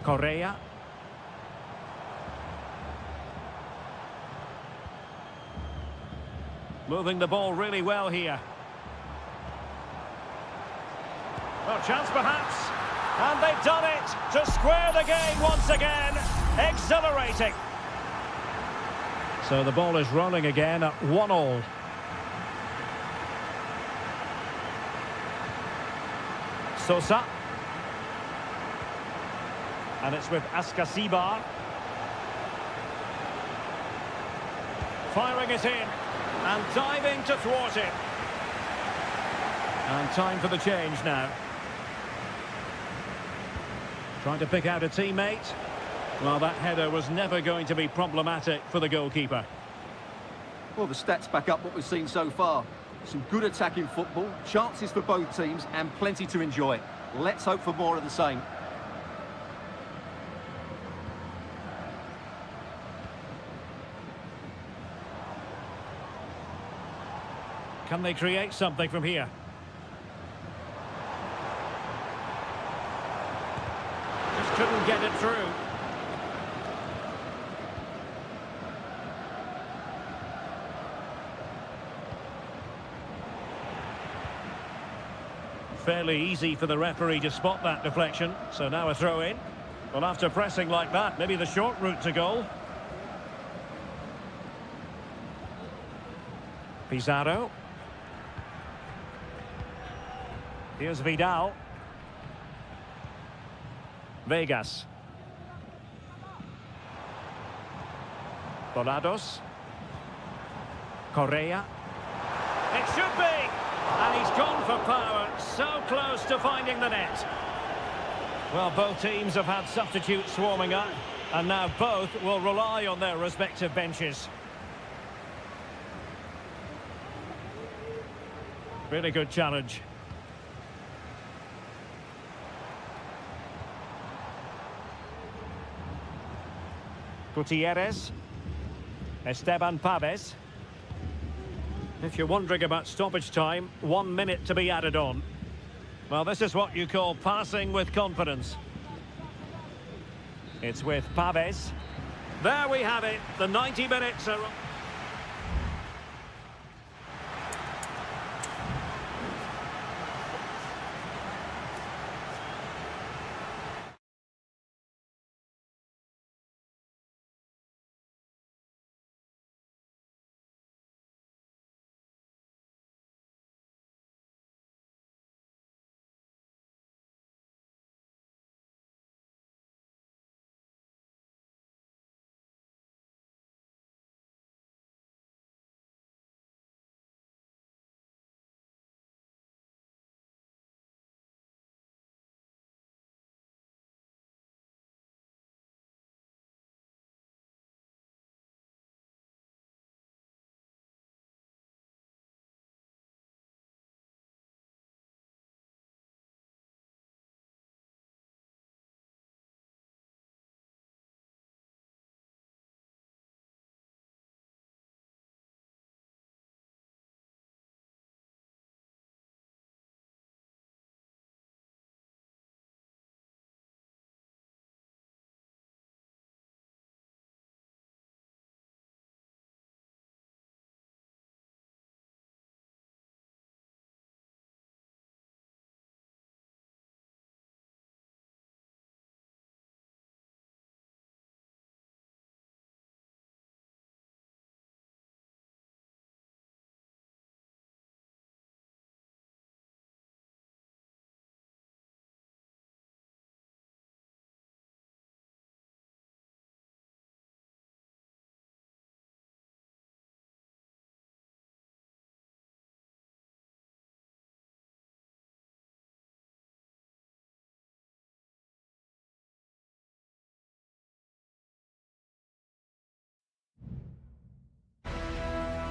Correa. Moving the ball really well here. Well, chance perhaps. And they've done it to square the game once again. Exhilarating. So the ball is rolling again at 1-1. Sosa. And it's with Ascasibar. Firing it in. And diving to thwart it. And time for the change now. Trying to pick out a teammate. Well, that header was never going to be problematic for the goalkeeper. Well, the stats back up what we've seen so far. Some good attacking football, chances for both teams, and plenty to enjoy. Let's hope for more of the same. Can they create something from here? Just couldn't get it through. Fairly easy for the referee to spot that deflection. So now a throw in. Well, after pressing like that, maybe the short route to goal. Pizarro. Here's Vidal. Vegas. Volados. Correa. It should be! And he's gone for power, so close to finding the net. Well, both teams have had substitutes swarming up, and now both will rely on their respective benches. Really good challenge. Gutierrez. Esteban Pavez. If you're wondering about stoppage time, 1 minute to be added on. Well, this is what you call passing with confidence. It's with Pavez. There we have it. The 90 minutes are...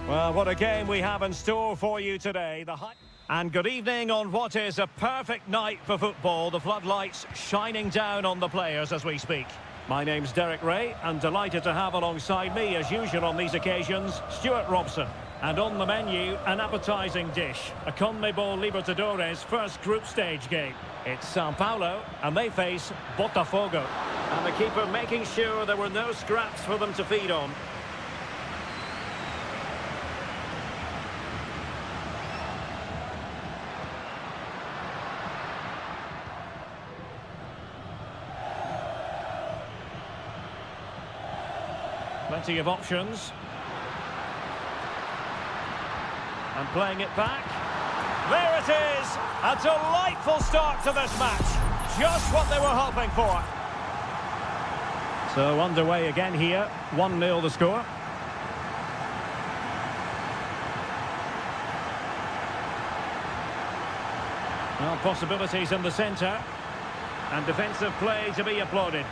Well, what a game we have in store for you today. And good evening on what is a perfect night for football. The floodlights shining down on the players as we speak. My name's Derek Ray, and delighted to have alongside me, as usual on these occasions, Stuart Robson. And on the menu, an appetising dish, a CONMEBOL Libertadores first group stage game. It's Sao Paulo, and they face Botafogo. And the keeper making sure there were no scraps for them to feed on. Plenty of options. And playing it back. There it is! A delightful start to this match. Just what they were hoping for. So underway again here. 1-0 the score. Well, possibilities in the centre. And defensive play to be applauded.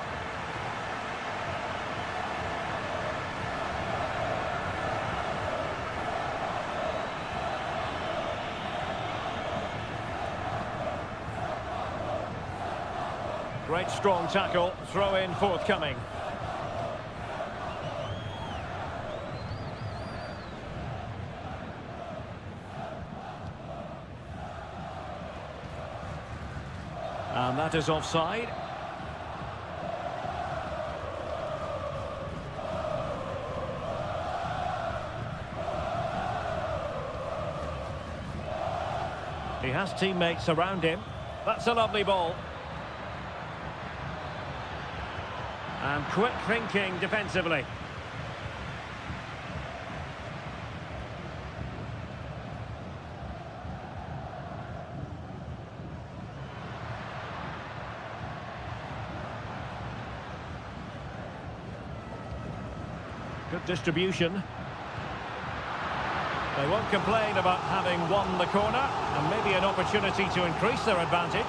Great strong tackle, throw in forthcoming. And that is offside. He has teammates around him. That's a lovely ball. And quick thinking defensively. Good distribution. They won't complain about having won the corner, and maybe an opportunity to increase their advantage.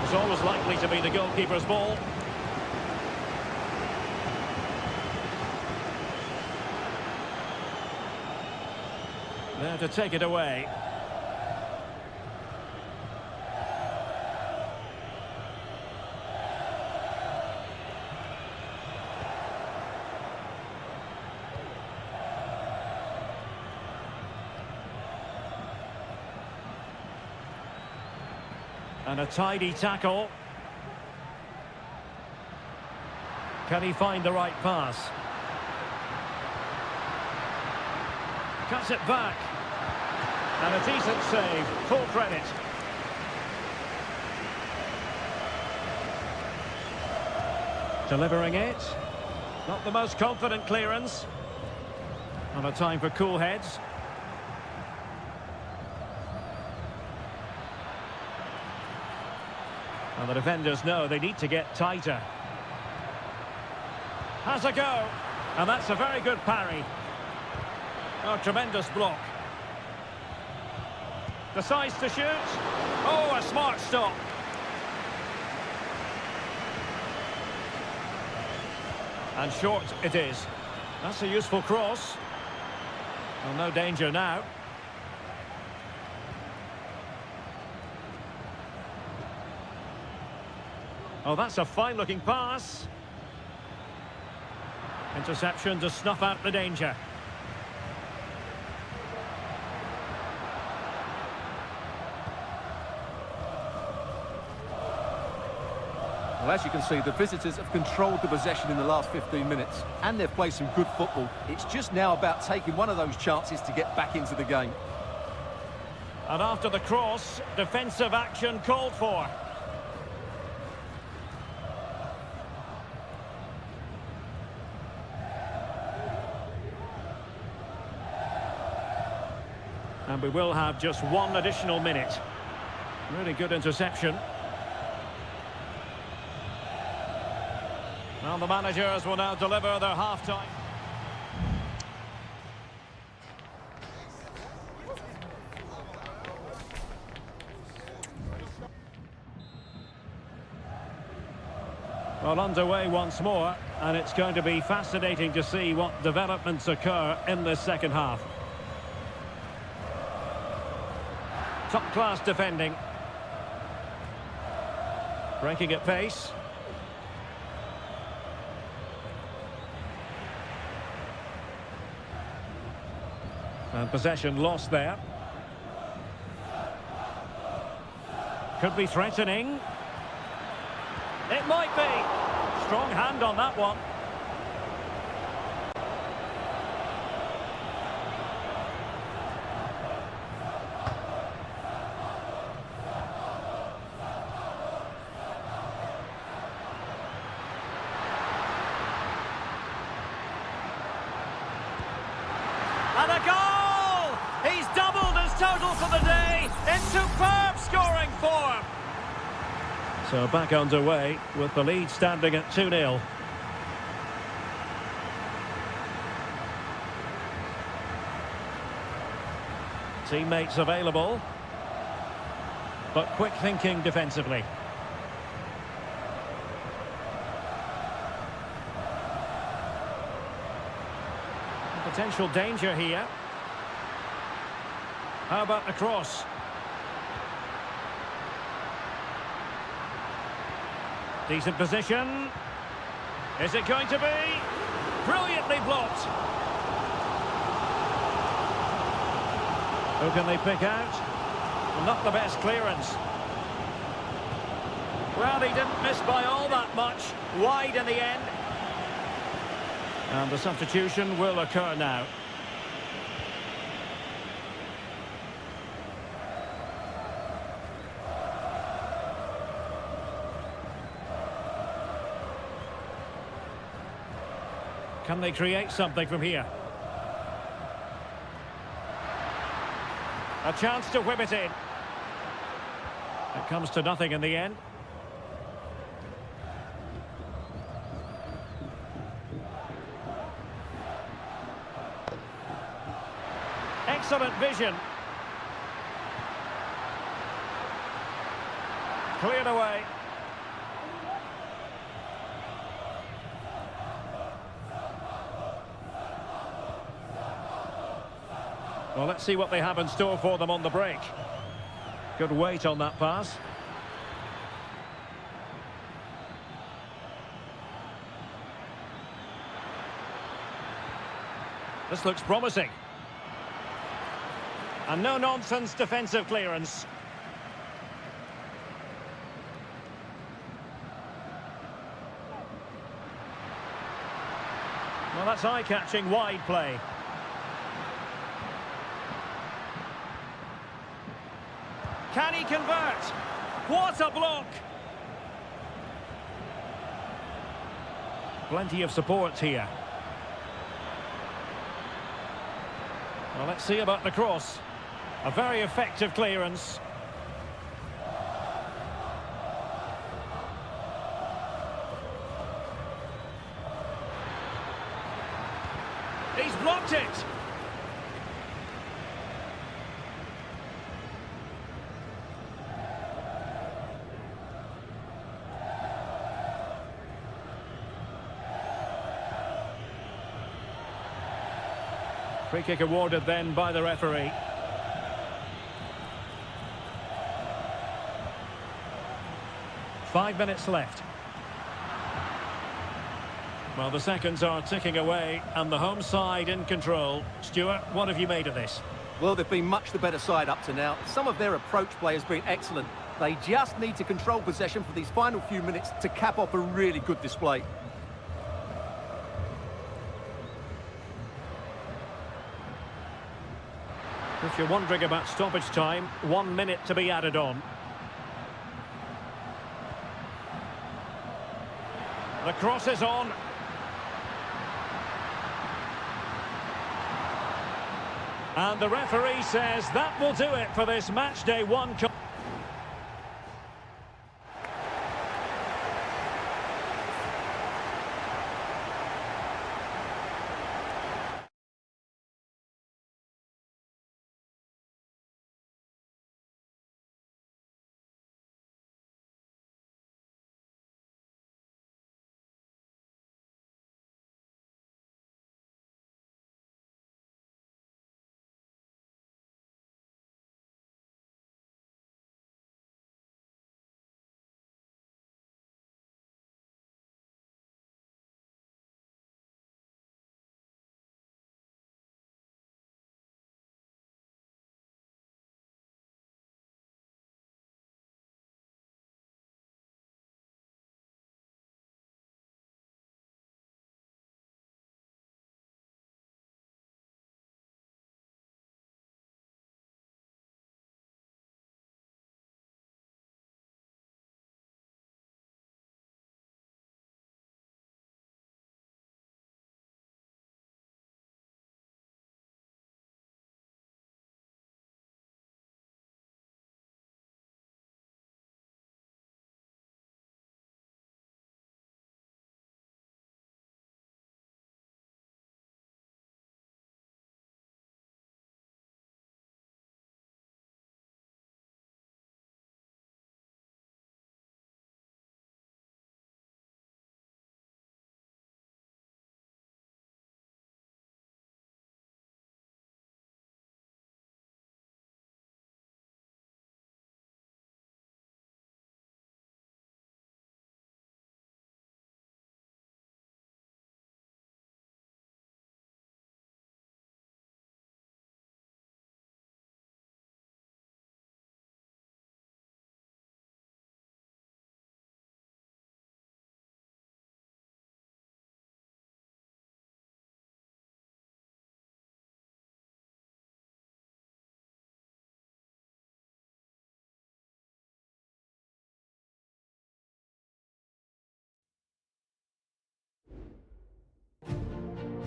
It's always likely to be the goalkeeper's ball. There to take it away. And a tidy tackle. Can he find the right pass? Cuts it back. And a decent save. Full credit. Delivering it. Not the most confident clearance. Not a time for cool heads. And the defenders know they need to get tighter. Has a go. And that's a very good parry. Oh, tremendous block. Decides to shoot. Oh, a smart stop. And short it is. That's a useful cross. Well, no danger now. Oh, that's a fine-looking pass. Interception to snuff out the danger. Well, as you can see, the visitors have controlled the possession in the last 15 minutes, and they've played some good football. It's just now about taking one of those chances to get back into the game. And after the cross, defensive action called for. And we will have just one additional minute. Really good interception. Well, the managers will now deliver their half-time. Well, underway once more. and it's going to be fascinating to see what developments occur in this second half. Top-class defending. Breaking at pace. And possession lost there. Could be threatening. It might be. Strong hand on that one. And a goal! He's doubled his total for the day in superb scoring form. So back underway with the lead standing at 2-0. Teammates available, but quick thinking defensively. Potential danger here. How about the cross? Decent position. Is it going to be? Brilliantly blocked. Who can they pick out? Well, not the best clearance. Well, he didn't miss by all that much. Wide in the end. And the substitution will occur now. Can they create something from here? A chance to whip it in. It comes to nothing in the end. Excellent vision. Cleared away. Well, let's see what they have in store for them on the break. Good weight on that pass. This looks promising. And no-nonsense defensive clearance. Well, that's eye-catching wide play. Can he convert? What a block! Plenty of support here. Well, let's see about the cross. A very effective clearance. He's blocked it. Free kick awarded then by the referee. Five minutes left. Well, the seconds are ticking away and the home side in control. Stuart, what have you made of this? Well, they've been much the better side up to now. Some of their approach play has been excellent. They just need to control possession for these final few minutes to cap off a really good display. If you're wondering about stoppage time, 1 minute to be added on. The cross is on. And the referee says that will do it for this match day one.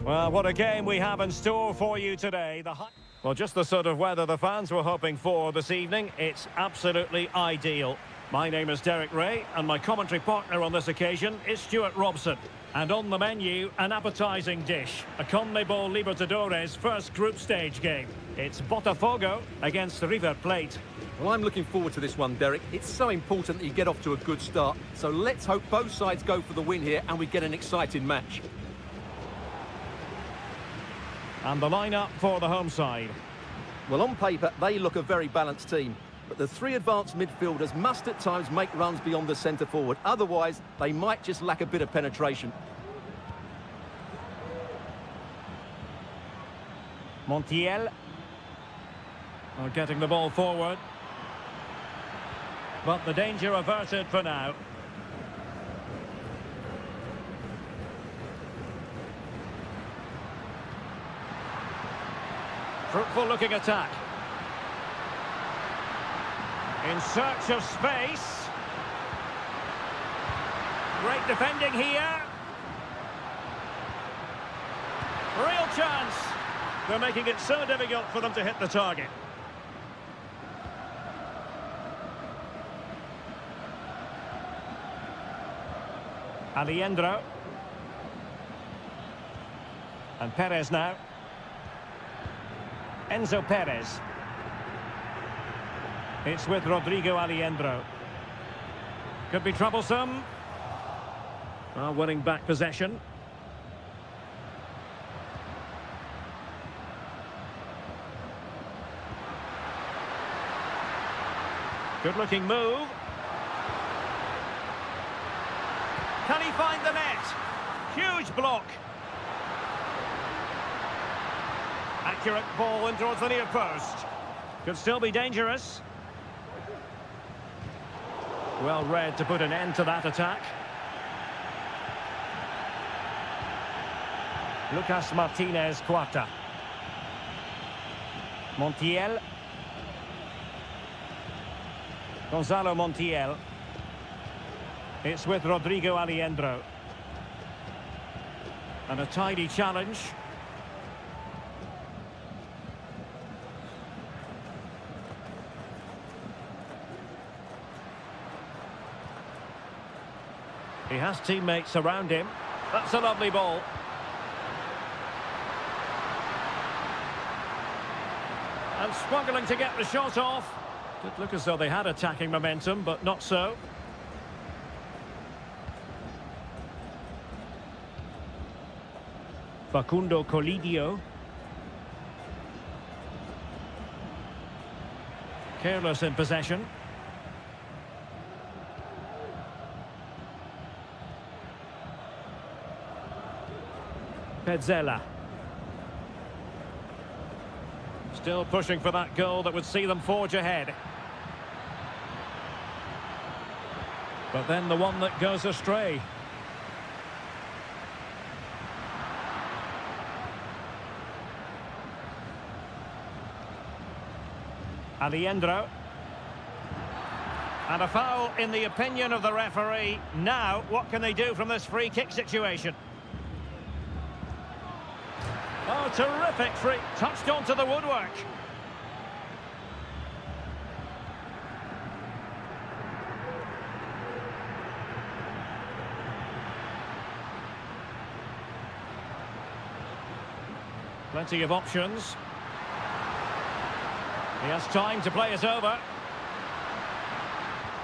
Well, what a game we have in store for you today. Well, just the sort of weather the fans were hoping for this evening. It's absolutely ideal. My name is Derek Ray, and my commentary partner on this occasion is Stuart Robson. And on the menu, an appetising dish, a CONMEBOL Libertadores first group stage game. It's Botafogo against River Plate. Well, I'm looking forward to this one, Derek. It's so important that you get off to a good start. So let's hope both sides go for the win here and we get an exciting match. And the lineup for the home side. Well, on paper, they look a very balanced team. But the three advanced midfielders must at times make runs beyond the centre forward. Otherwise, they might just lack a bit of penetration. Montiel. Oh, getting the ball forward. But the danger averted for now. Fruitful looking attack. In search of space. Great defending here. Real chance. They're making it so difficult for them to hit the target. Aliendro. And Perez now. Enzo Perez. It's with Rodrigo Aliendro. Could be troublesome. Winning back possession. Good looking move. Can he find the net? Huge block. Accurate ball in towards the near post. Could still be dangerous. Well read to put an end to that attack. Lucas Martinez Cuarta. Montiel. Gonzalo Montiel. It's with Rodrigo Aliendro. And a tidy challenge. He has teammates around him. That's a lovely ball. And struggling to get the shot off. Did look as though they had attacking momentum, but not so. Facundo Colidio. Careless in possession. Petzela. Still pushing for that goal that would see them forge ahead. But then the one that goes astray. Aliendro. And a foul in the opinion of the referee. Now, what can they do from this free kick situation? Oh, terrific free. Touched onto the woodwork. Plenty of options. He has time to play it over.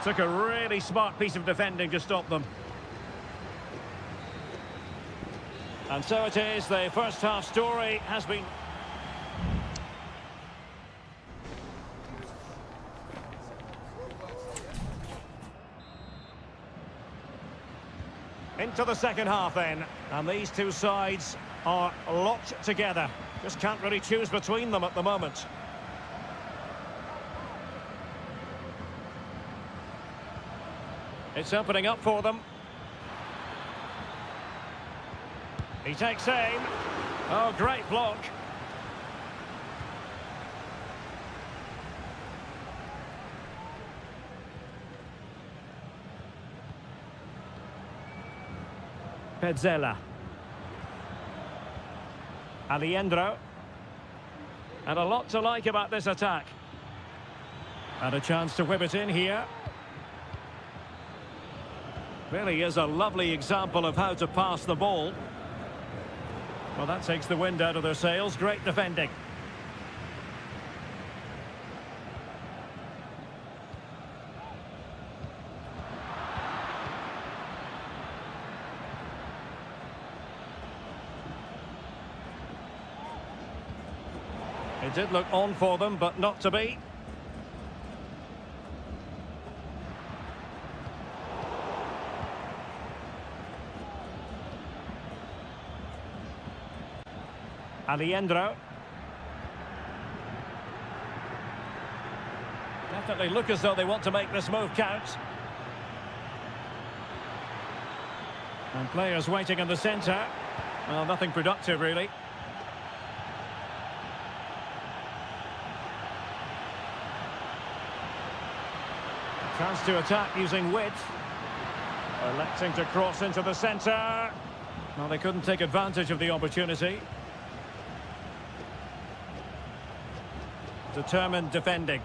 Took a really smart piece of defending to stop them. And so it is, the first half story has been... Into the second half then, and these two sides are locked together. Just can't really choose between them at the moment. It's opening up for them. He takes aim. Oh, great block. Petzela. Aliendro. And a lot to like about this attack. And a chance to whip it in here. Really is a lovely example of how to pass the ball. Well, that takes the wind out of their sails. Great defending. It did look on for them, but not to be. Aliendro. Definitely look as though they want to make this move count. And players waiting in the centre. Well, nothing productive, really. Chance to attack using width. Electing to cross into the centre. Well, they couldn't take advantage of the opportunity. Determined defending.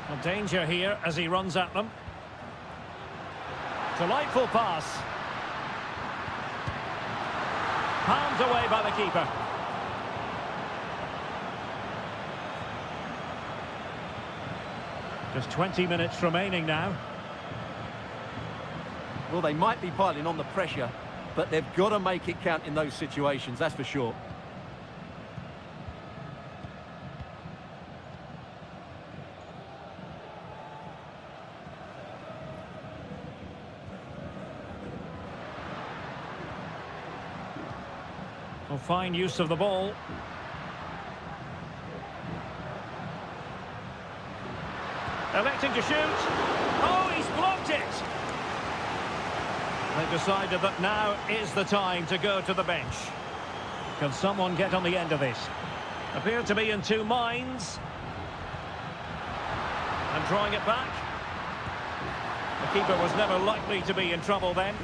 A danger here as he runs at them. Delightful pass. Palmed away by the keeper. Just 20 minutes remaining now. Well, they might be piling on the pressure, but they've got to make it count in those situations, that's for sure. Well, fine use of the ball. Electing to shoot. Oh, he's blocked it! They've decided that now is the time to go to the bench. Can someone get on the end of this? Appear to be in two minds. And drawing it back. The keeper was never likely to be in trouble then.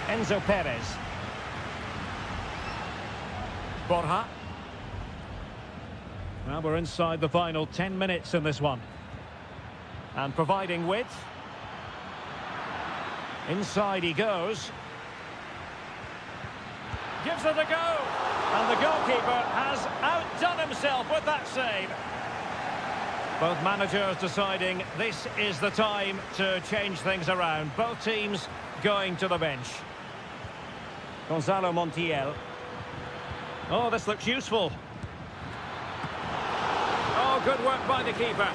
Enzo Perez. Borja. Well, we're inside the final 10 minutes in this one. And providing width. Inside he goes. Gives it a go. And the goalkeeper has outdone himself with that save. Both managers deciding this is the time to change things around. Both teams going to the bench. Gonzalo Montiel. Oh, this looks useful. Oh, good work by the keeper.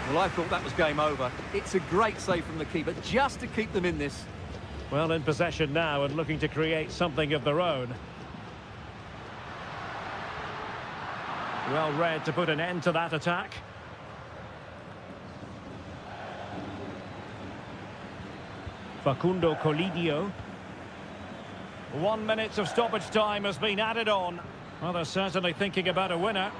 Well, I thought that was game over. It's a great save from the keeper, just to keep them in this. Well, in possession now and looking to create something of their own. Well read to put an end to that attack. Facundo Colidio. 1 minute of stoppage time has been added on. Well, they're certainly thinking about a winner.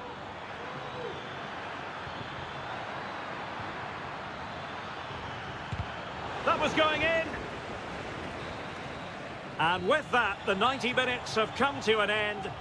That was going in. And with that, the 90 minutes have come to an end.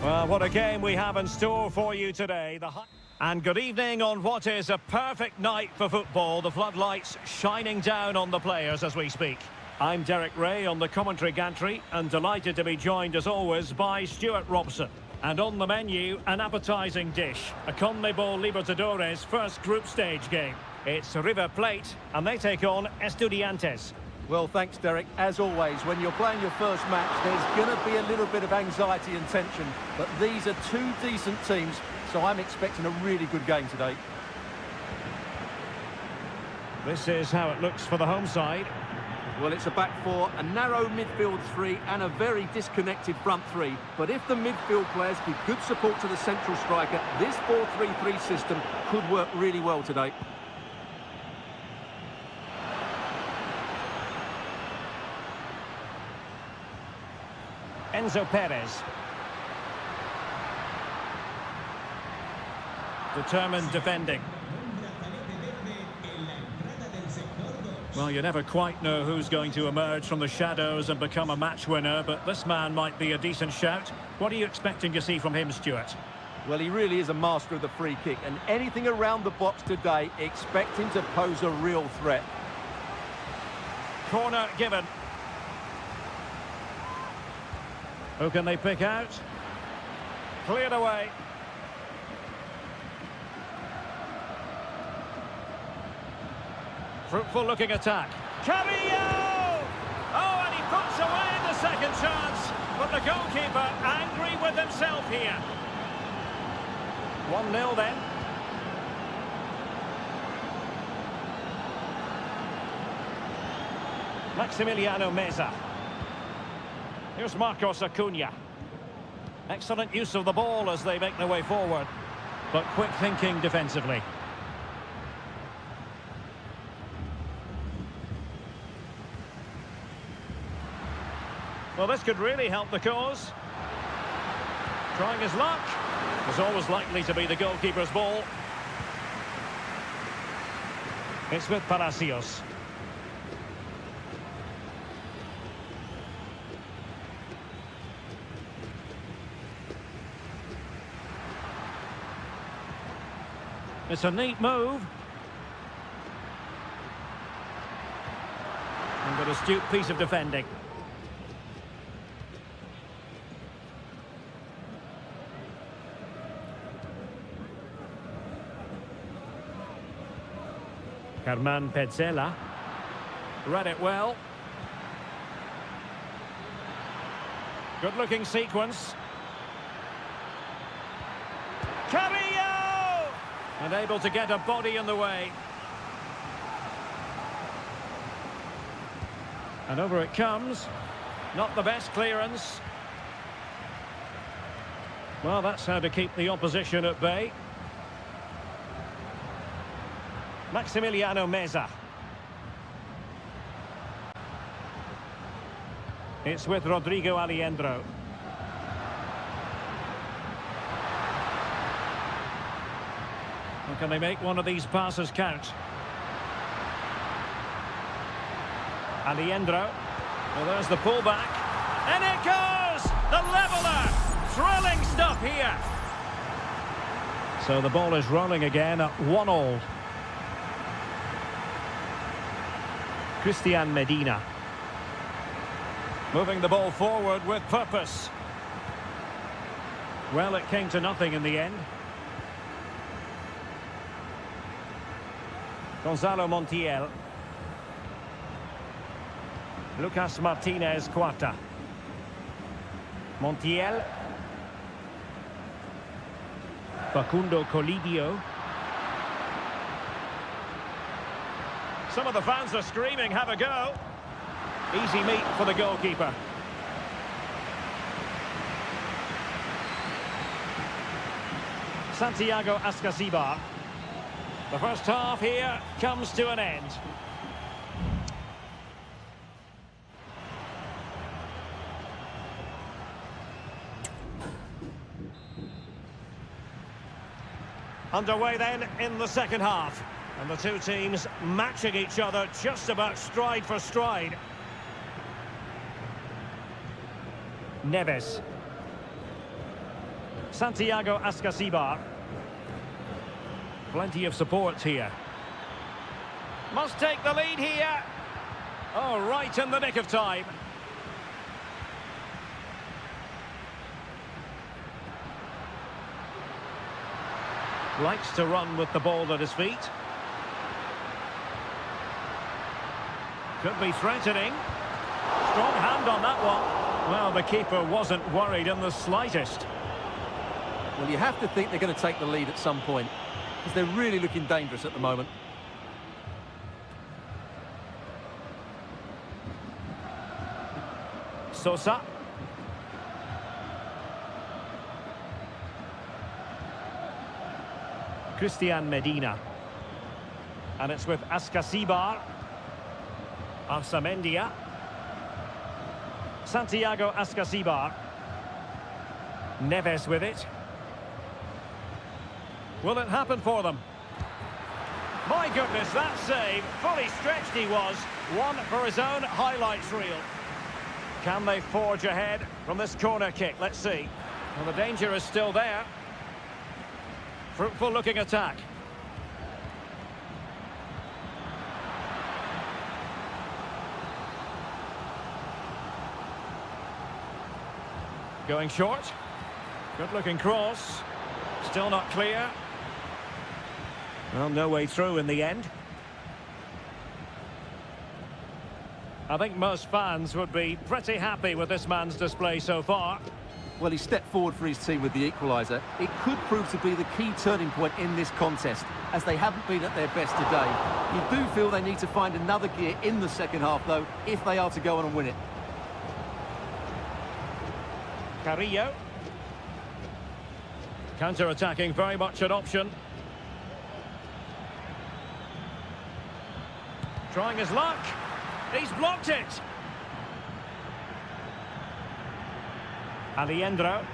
Well, what a game we have in store for you today. And good evening on what is a perfect night for football. The floodlights shining down on the players as we speak. I'm Derek Ray on the commentary gantry and delighted to be joined as always by Stuart Robson. And on the menu, an appetising dish, a CONMEBOL Libertadores first group stage game. It's River Plate and they take on Estudiantes. Well, thanks, Derek. As always, when you're playing your first match, there's going to be a little bit of anxiety and tension. But these are two decent teams, so I'm expecting a really good game today. This is how it looks for the home side. Well, it's a back four, a narrow midfield three, and a very disconnected front three. But if the midfield players give good support to the central striker, this 4-3-3 system could work really well today. Enzo Perez. Determined defending. Well, you never quite know who's going to emerge from the shadows and become a match winner, but this man might be a decent shout. What are you expecting to see from him, Stuart? Well, he really is a master of the free kick, and anything around the box today, expect him to pose a real threat. Corner given. Who can they pick out? Cleared away. Fruitful looking attack. Carrillo! Oh, and he puts away the second chance. But the goalkeeper angry with himself here. 1-0 then. Maximiliano Meza. Here's Marcos Acuna. Excellent use of the ball as they make their way forward. But quick thinking defensively. Well, this could really help the cause. Trying his luck. It's always likely to be the goalkeeper's ball. It's with Palacios. It's a neat move. And an astute piece of defending. Carman Petzela. Read it well. Good-looking sequence. Carrillo! And able to get a body in the way. And over it comes. Not the best clearance. Well, that's how to keep the opposition at bay. Maximiliano Meza. It's with Rodrigo Aliendro. And can they make one of these passes count? Aliendro. Well, there's the pullback. And it goes! The leveller! Thrilling stuff here. So the ball is rolling again at 1-1. Christian Medina. Moving the ball forward with purpose. Well, it came to nothing in the end. Gonzalo Montiel. Lucas Martinez Cuarta. Montiel. Facundo Colidio. Some of the fans are screaming, have a go. Easy meat for the goalkeeper. Santiago Ascasibar. The first half here comes to an end. Underway then in the second half. And the two teams matching each other just about stride for stride. Neves. Santiago Ascasibar. Plenty of support here. Must take the lead here. Oh, right in the nick of time. Likes to run with the ball at his feet. Could be threatening. Strong hand on that one. Well, the keeper wasn't worried in the slightest. Well, you have to think they're going to take the lead at some point, because they're really looking dangerous at the moment. Sosa. Christian Medina. And it's with Ascasibar. Arsamendia. Santiago Ascasibar. Neves with it. Will it happen for them? My goodness, that save. Fully stretched he was. One for his own highlights reel. Can they forge ahead from this corner kick? Let's see. Well, the danger is still there. Fruitful looking attack. Going short. Good looking cross. Still not clear. Well, no way through in the end. I think most fans would be pretty happy with this man's display so far. Well, he stepped forward for his team with the equaliser. It could prove to be the key turning point in this contest, as they haven't been at their best today. You do feel they need to find another gear in the second half, though, if they are to go on and win it. Carrillo. Counter-attacking, very much an option. Trying his luck. He's blocked it. Aliendro.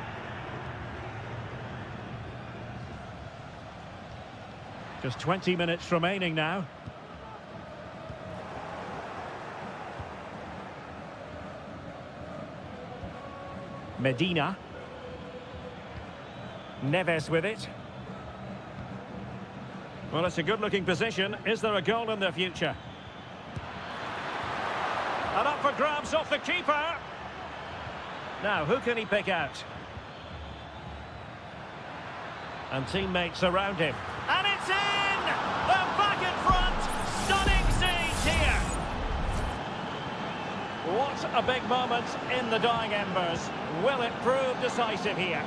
Just 20 minutes remaining now. Medina. Neves with it. Well, it's a good-looking position. Is there a goal in the future? And up for grabs off the keeper. Now, who can he pick out? And teammates around him. And it's in! They're back in front! Stunning scenes here! What a big moment in the dying embers. Will it prove decisive here?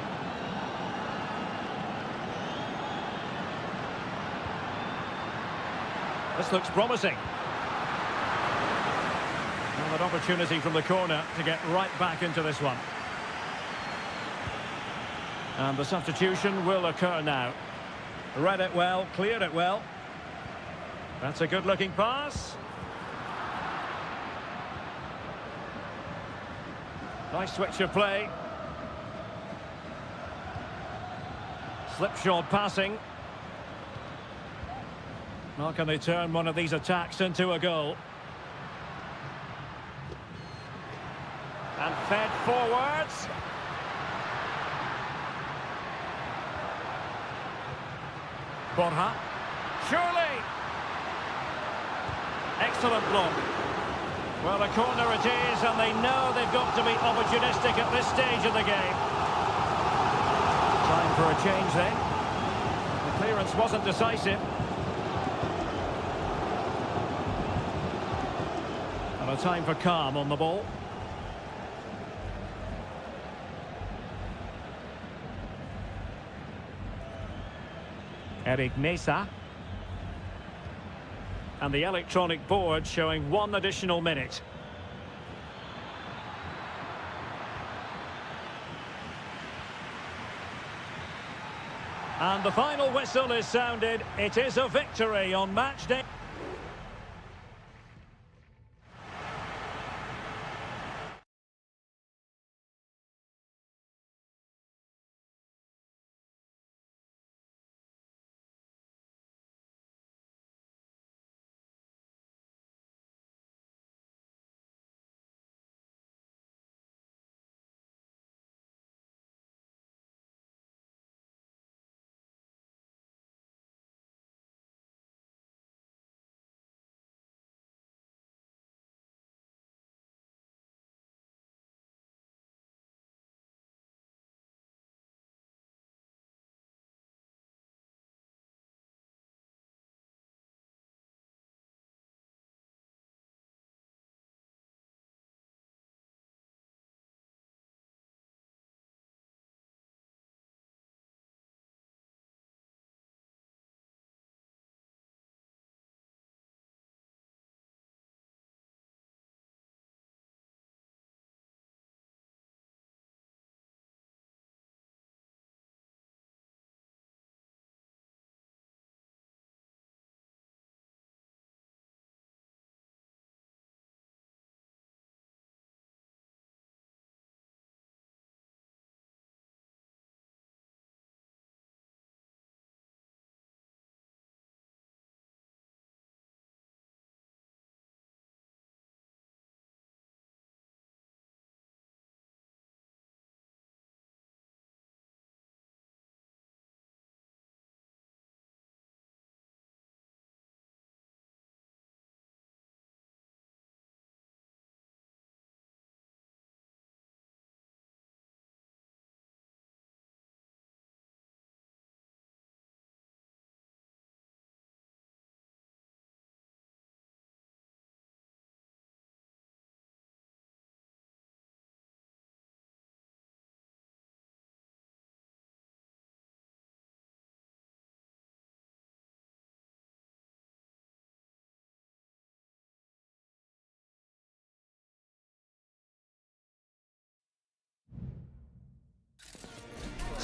This looks promising. Well, an opportunity from the corner to get right back into this one. And the substitution will occur now. Read it well, cleared it well. That's a good-looking pass. Nice switch of play. Slipshod passing. Well, can they turn one of these attacks into a goal? And fed forwards. Borja. Surely. Excellent block. Well, a corner it is, and they know they've got to be opportunistic at this stage of the game. Time for a change then. The clearance wasn't decisive. And a time for calm on the ball. Eric Mesa. And the electronic board showing one additional minute. And the final whistle is sounded. It is a victory on match day.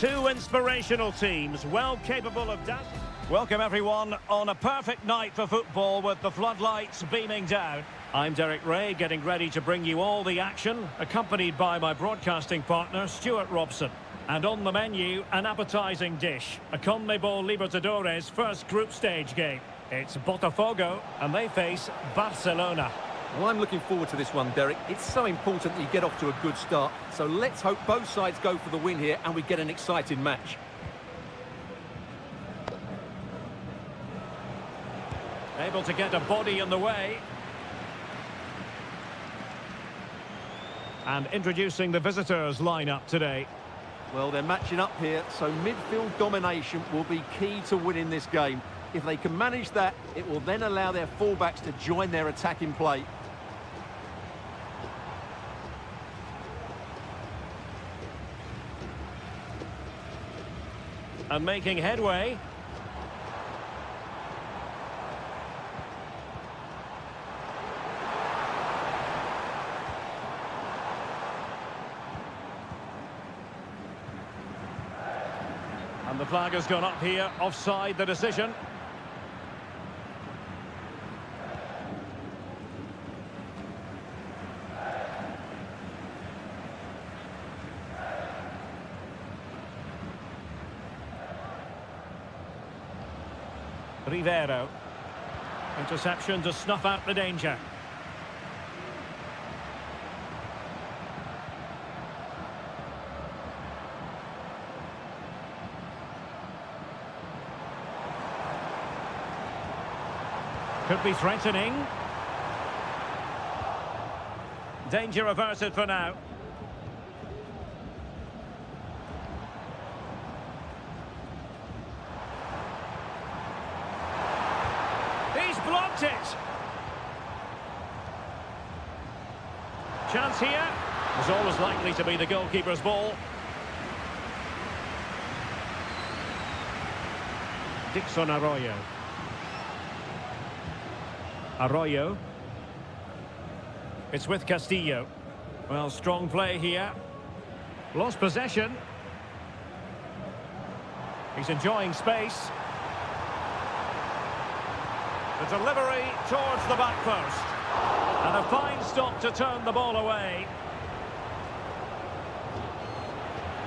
Two inspirational teams, well capable of dash. Welcome everyone on a perfect night for football with the floodlights beaming down. I'm Derek Ray, getting ready to bring you all the action, accompanied by my broadcasting partner, Stuart Robson. And on the menu, an appetising dish, a CONMEBOL Libertadores first group stage game. It's Botafogo, and they face Barcelona. Well, I'm looking forward to this one, Derek. It's so important that you get off to a good start. So let's hope both sides go for the win here and we get an exciting match. Able to get a body in the way. And introducing the visitors' lineup today. Well, they're matching up here, so midfield domination will be key to winning this game. If they can manage that, it will then allow their fullbacks to join their attacking play. And making headway. And the flag has gone up here, offside the decision. Rivero. Interception to snuff out the danger. Could be threatening. Danger averted for now. He's blocked it. Chance here. It's always likely to be the goalkeeper's ball. Dixon Arroyo. Arroyo. It's with Castillo. Well, strong play here. Lost possession. He's enjoying space. The delivery towards the back post. And a fine stop to turn the ball away.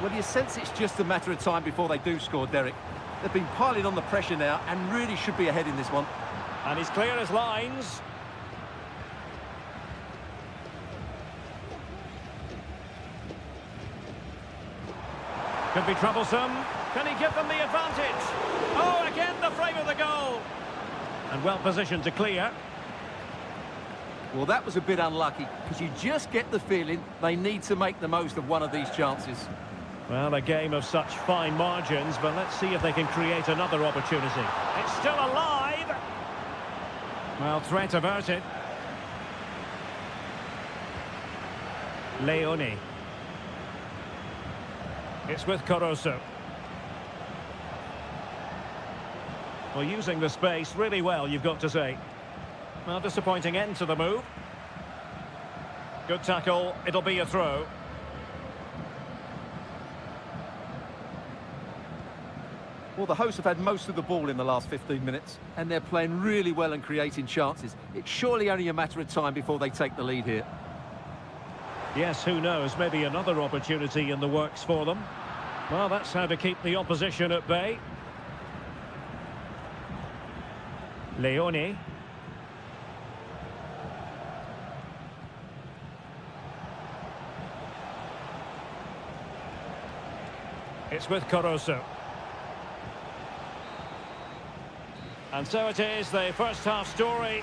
Well, you sense it's just a matter of time before they do score, Derek. They've been piling on the pressure now and really should be ahead in this one. And he's clear as lines. Could be troublesome. Can he give them the advantage? Oh, again the frame of the goal. And well positioned to clear. Well, that was a bit unlucky because you just get the feeling they need to make the most of one of these chances. Well, a game of such fine margins, but let's see if they can create another opportunity. It's still alive. Well, threat averted. Leone. It's with Caruso. Well, using the space really well, you've got to say. Well, disappointing end to the move. Good tackle. It'll be a throw. Well, the hosts have had most of the ball in the last 15 minutes, and they're playing really well and creating chances. It's surely only a matter of time before they take the lead here. Yes, who knows? Maybe another opportunity in the works for them. Well, that's how to keep the opposition at bay. Leone. It's with Caruso. And so it is, the first half story.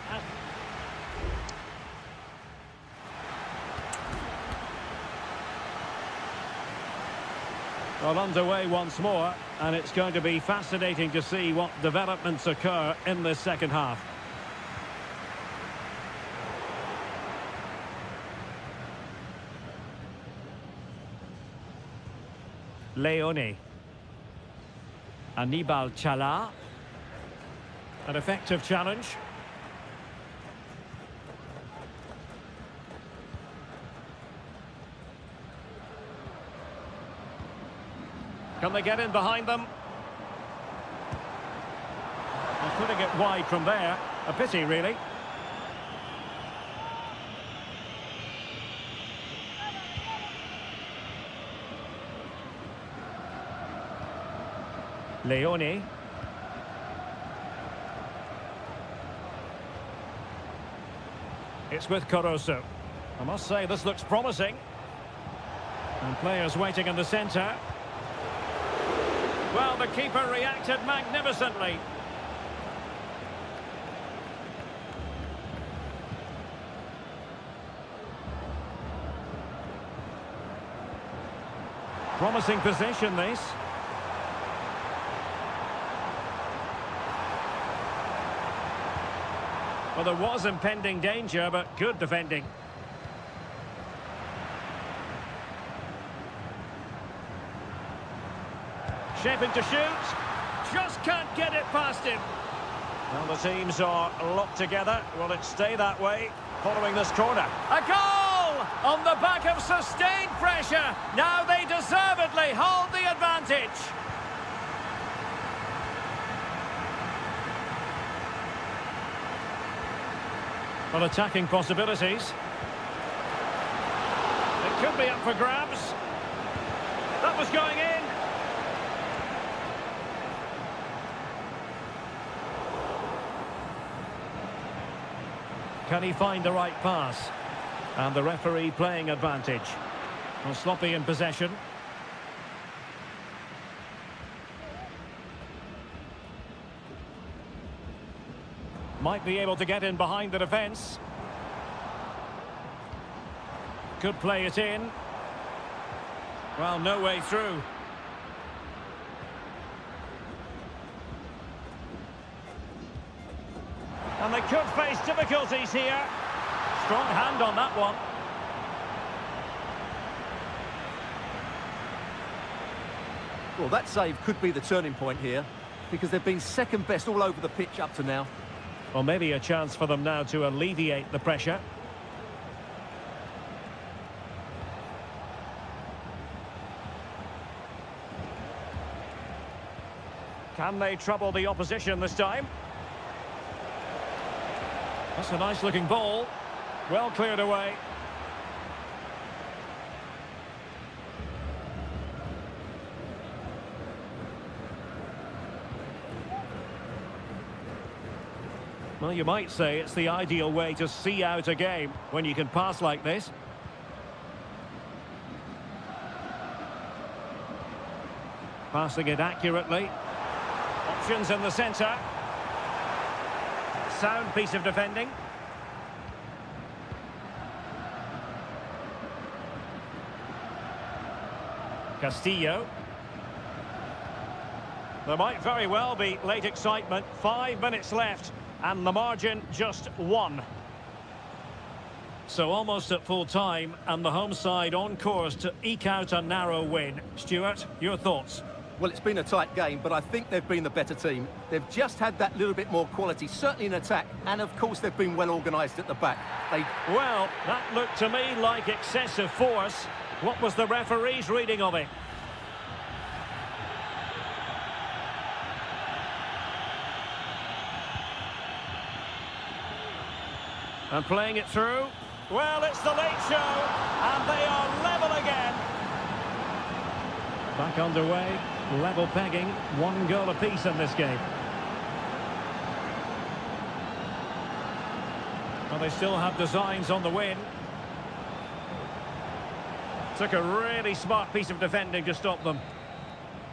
Well, underway once more, and it's going to be fascinating to see what developments occur in this second half. Leone. Anibal Chala. An effective challenge. Can they get in behind them? They're putting it wide from there. A pity, really. Leone. It's with Caruso. I must say, this looks promising. And players waiting in the centre. Well, the keeper reacted magnificently. Promising position, this. Well, there was impending danger, but good defending. Shaping to shoot. Just can't get it past him. Well, the teams are locked together. Will it stay that way following this corner? A goal! On the back of sustained pressure. Now they deservedly hold the advantage. Well, attacking possibilities. It could be up for grabs. That was going in. Can he find the right pass? And the referee playing advantage. Well, sloppy in possession. Might be able to get in behind the defence. Could play it in. Well, no way through. And they could face difficulties here. Strong hand on that one. Well, that save could be the turning point here, because they've been second best all over the pitch up to now. Well, maybe a chance for them now to alleviate the pressure. Can they trouble the opposition this time? That's a nice-looking ball. Well cleared away. Well, you might say it's the ideal way to see out a game when you can pass like this. Passing it accurately. Options in the centre. Sound piece of defending. Castillo. There might very well be late excitement. 5 minutes left. And the margin just 1. So almost at full time, and the home side on course to eke out a narrow win. Stuart, your thoughts? Well, it's been a tight game, but I think they've been the better team. They've just had that little bit more quality, certainly in attack, and of course they've been well organised at the back. Well, that looked to me like excessive force. What was the referee's reading of it? And playing it through. Well, it's the late show, and they are level again. Back underway, level pegging, 1 goal apiece in this game. Well, they still have designs on the win. Took a really smart piece of defending to stop them.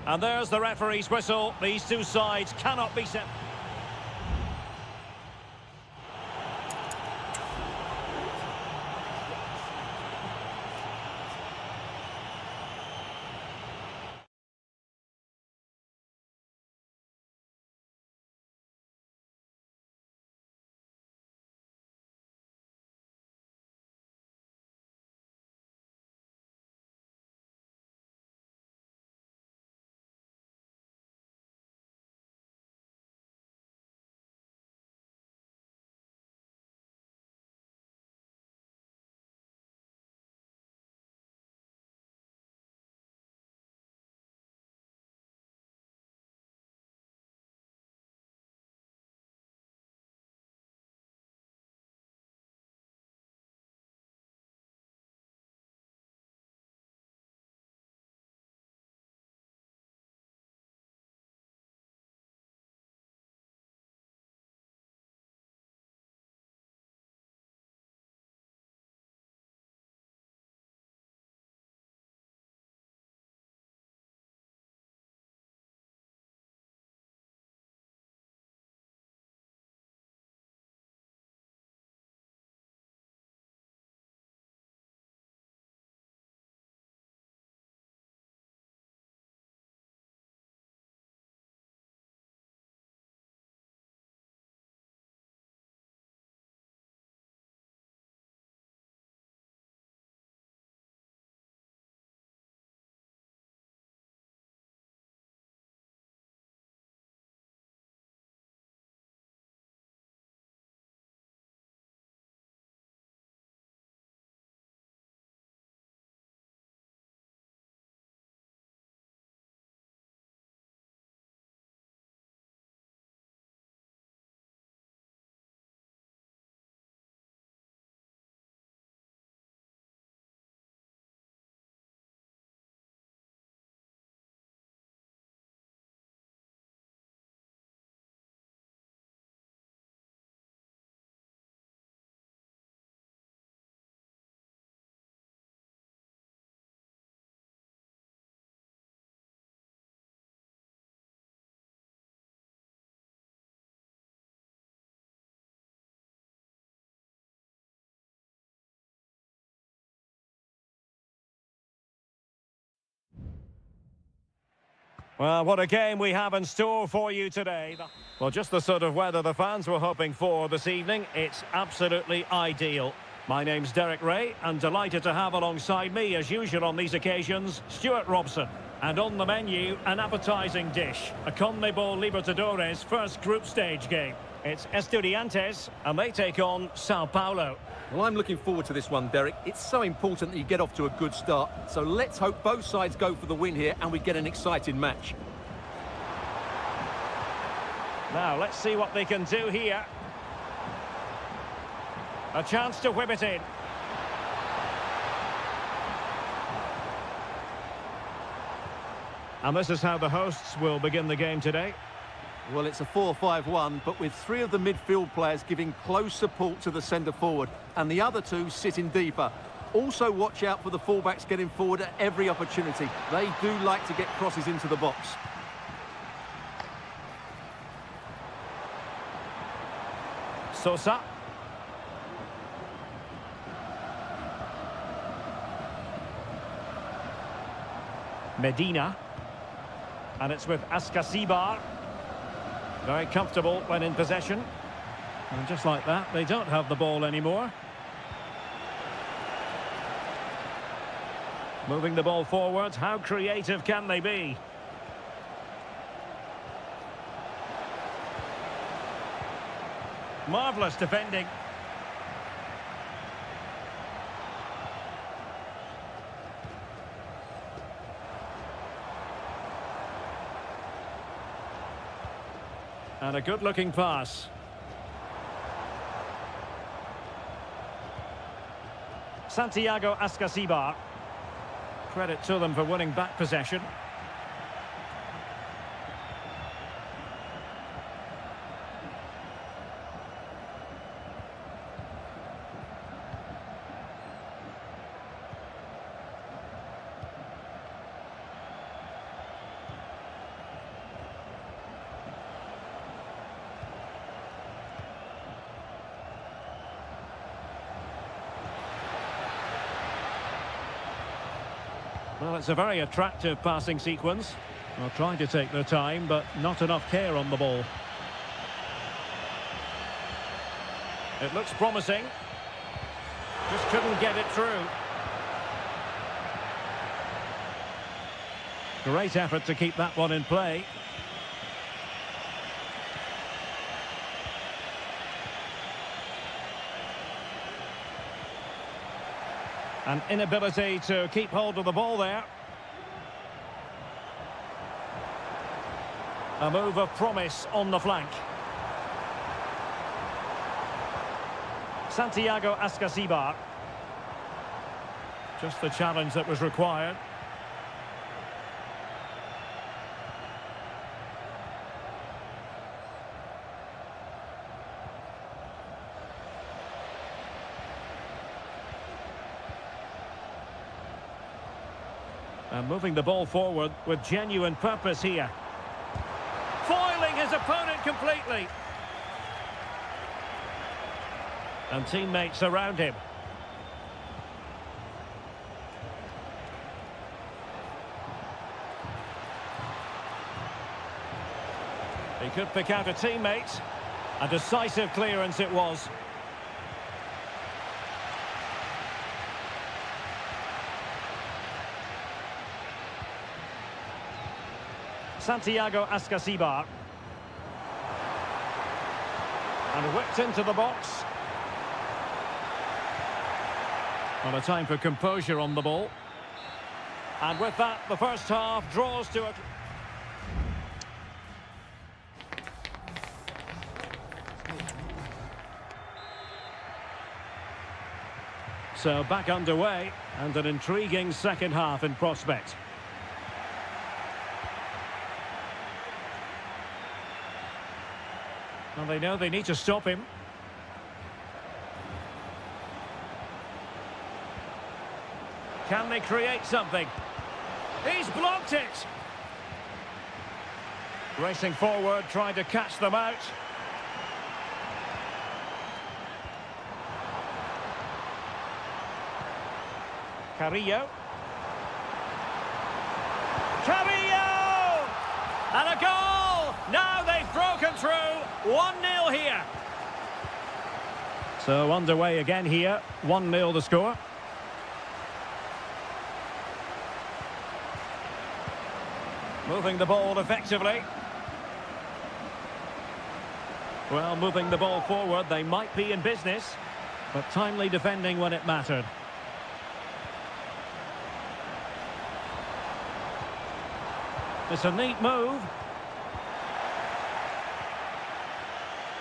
And there's the referee's whistle. These two sides cannot be set. Well, what a game we have in store for you today. Well, just the sort of weather the fans were hoping for this evening. It's absolutely ideal. My name's Derek Ray, and delighted to have alongside me, as usual on these occasions, Stuart Robson. And on the menu, an appetising dish, a CONMEBOL Libertadores first group stage game. It's Estudiantes, and they take on Sao Paulo. Well, I'm looking forward to this one, Derek. It's so important that you get off to a good start. So let's hope both sides go for the win here and we get an exciting match. Now, let's see what they can do here. A chance to whip it in. And this is how the hosts will begin the game today. Well, it's a 4-5-1, but with three of the midfield players giving close support to the centre forward and the other two sitting deeper. Also watch out for the fullbacks getting forward at every opportunity. They do like to get crosses into the box. Sosa. Medina. And it's with Ascasibar. Very comfortable when in possession. And just like that, they don't have the ball anymore. Moving the ball forwards, how creative can they be? Marvellous defending. And a good-looking pass. Santiago Ascasibar. Credit to them for winning back possession. Well, it's a very attractive passing sequence. They're trying to take their time, but not enough care on the ball. It looks promising. Just couldn't get it through. Great effort to keep that one in play. An inability to keep hold of the ball there. A move of promise on the flank. Santiago Ascasibar. Just the challenge that was required. And moving the ball forward with genuine purpose here. Foiling his opponent completely. And teammates around him. He could pick out a teammate. A decisive clearance it was. Santiago Ascasibar. And whipped into the box. Well, a time for composure on the ball. And with that, the first half draws to a... So back underway, and an intriguing second half in prospect. Well, they know they need to stop him. Can they create something? He's blocked it! Racing forward, trying to catch them out. Carrillo. Carrillo! And a goal! Now they've broken through. 1-0 here. So underway again here. 1-0 the score. Moving the ball effectively. Well, moving the ball forward, they might be in business, but timely defending when it mattered. It's a neat move.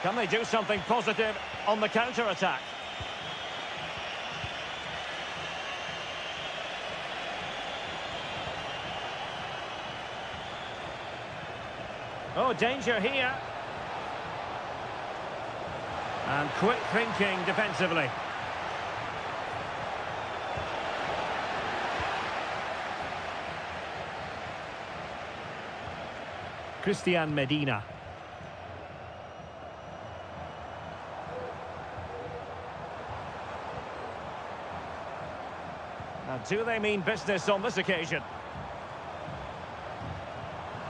Can they do something positive on the counter-attack? Oh, danger here. And quick thinking defensively. Christian Medina. Now, do they mean business on this occasion?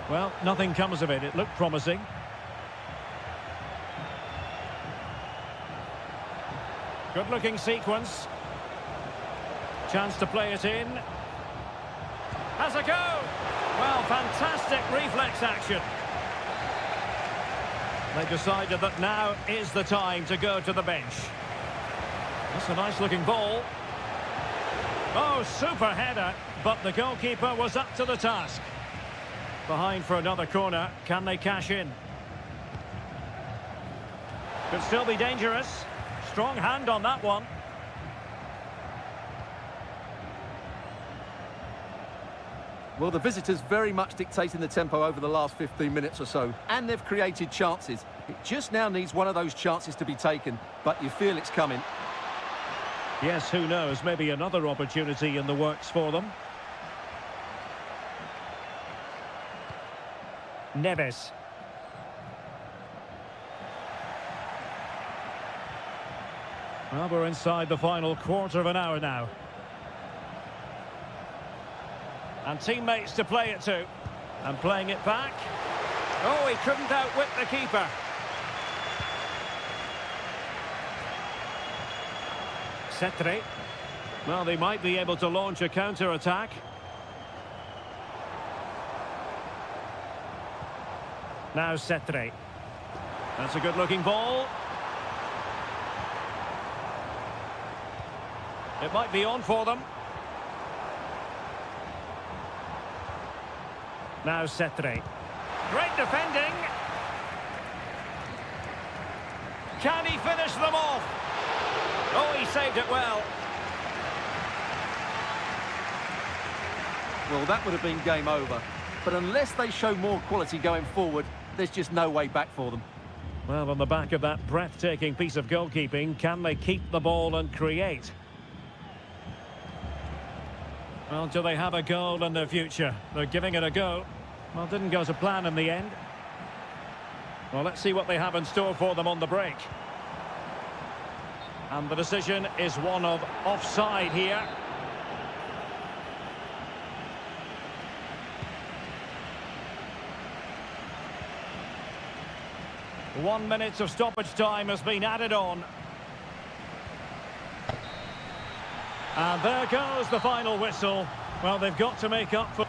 Well, nothing comes of it. It looked promising. Good-looking sequence. Chance to play it in. Has a go! Well, fantastic reflex action. They decided that now is the time to go to the bench. That's a nice-looking ball. Oh, super header, but the goalkeeper was up to the task. Behind for another corner. Can they cash in? Could still be dangerous. Strong hand on that one. Well, the visitors very much dictating the tempo over the last 15 minutes or so, and they've created chances. It just now needs one of those chances to be taken, but you feel it's coming. Yes, who knows? Maybe another opportunity in the works for them. Neves. Well, we're inside the final quarter of an hour now. And teammates to play it to. And playing it back. Oh, he couldn't outwit the keeper. Cetre. Well, they might be able to launch a counter-attack. Now Cetre. That's a good-looking ball. It might be on for them. Now Cetre. Great defending. Can he finish them off? Oh, he saved it well. Well, that would have been game over. But unless they show more quality going forward, there's just no way back for them. Well, on the back of that breathtaking piece of goalkeeping, can they keep the ball and create? Well, do they have a goal in their future? They're giving it a go. Well, didn't go to plan in the end. Well, let's see what they have in store for them on the break. And the decision is one of offside here. One minute of stoppage time has been added on. And there goes the final whistle. Well, they've got to make up for...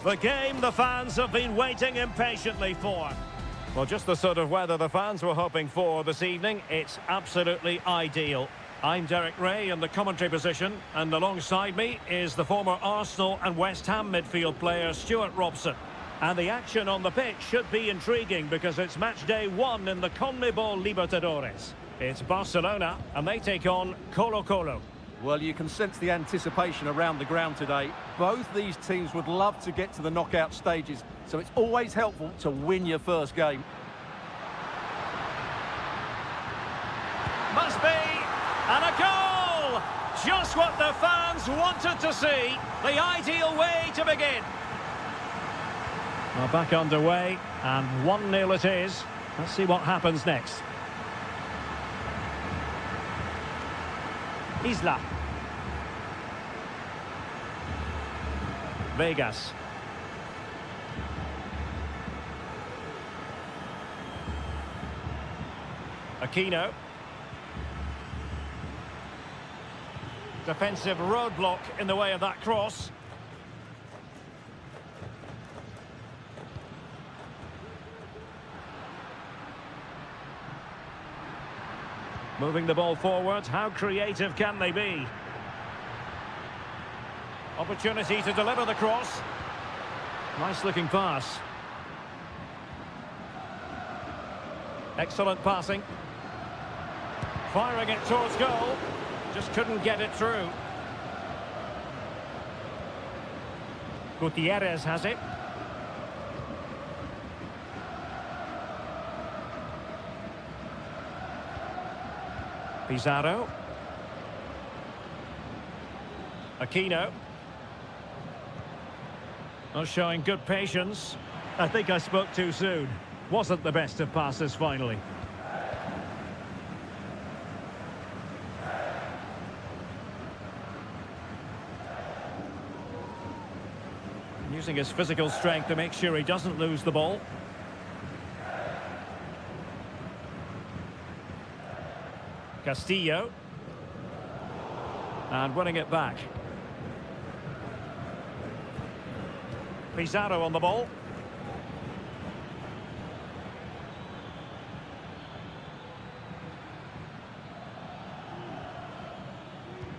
The game the fans have been waiting impatiently for. Well, just the sort of weather the fans were hoping for this evening. It's absolutely ideal. I'm Derek Ray in the commentary position, and alongside me is the former Arsenal and West Ham midfield player Stuart Robson. And the action on the pitch should be intriguing because it's match day 1 in the CONMEBOL Libertadores. It's Barcelona, and they take on Colo-Colo. Well, you can sense the anticipation around the ground today. Both these teams would love to get to the knockout stages, so it's always helpful to win your first game. Must be, and a goal! Just what the fans wanted to see. The ideal way to begin. Well, back underway, and 1-0 it is. Let's see what happens next. Isla. Vegas. Aquino. Defensive roadblock in the way of that cross. Moving the ball forward, how creative can they be? Opportunity to deliver the cross. Nice looking pass. Excellent passing. Firing it towards goal. Just couldn't get it through. Gutierrez has it. Pizarro. Aquino. Oh, showing good patience. I think I spoke too soon. Wasn't the best of passes finally. Using his physical strength to make sure he doesn't lose the ball. Castillo. And winning it back. Pizarro on the ball.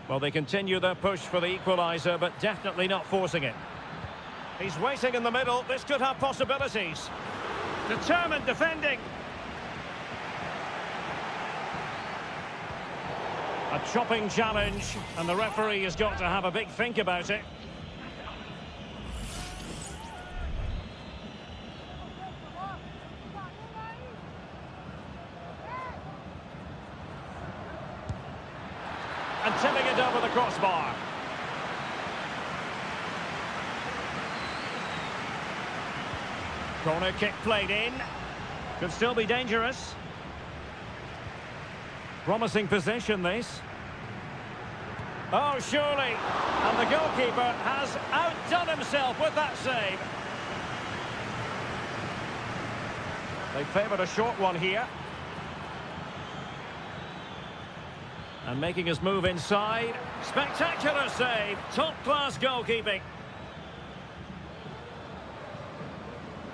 Well, they continue their push for the equaliser, but definitely not forcing it. He's waiting in the middle. This could have possibilities. Determined defending. A chopping challenge, and the referee has got to have a big think about it. And tipping it over the crossbar. Corner kick played in. Could still be dangerous. Promising position, this. Oh, surely. And the goalkeeper has outdone himself with that save. They favoured a short one here. And making his move inside. Spectacular save. Top-class goalkeeping.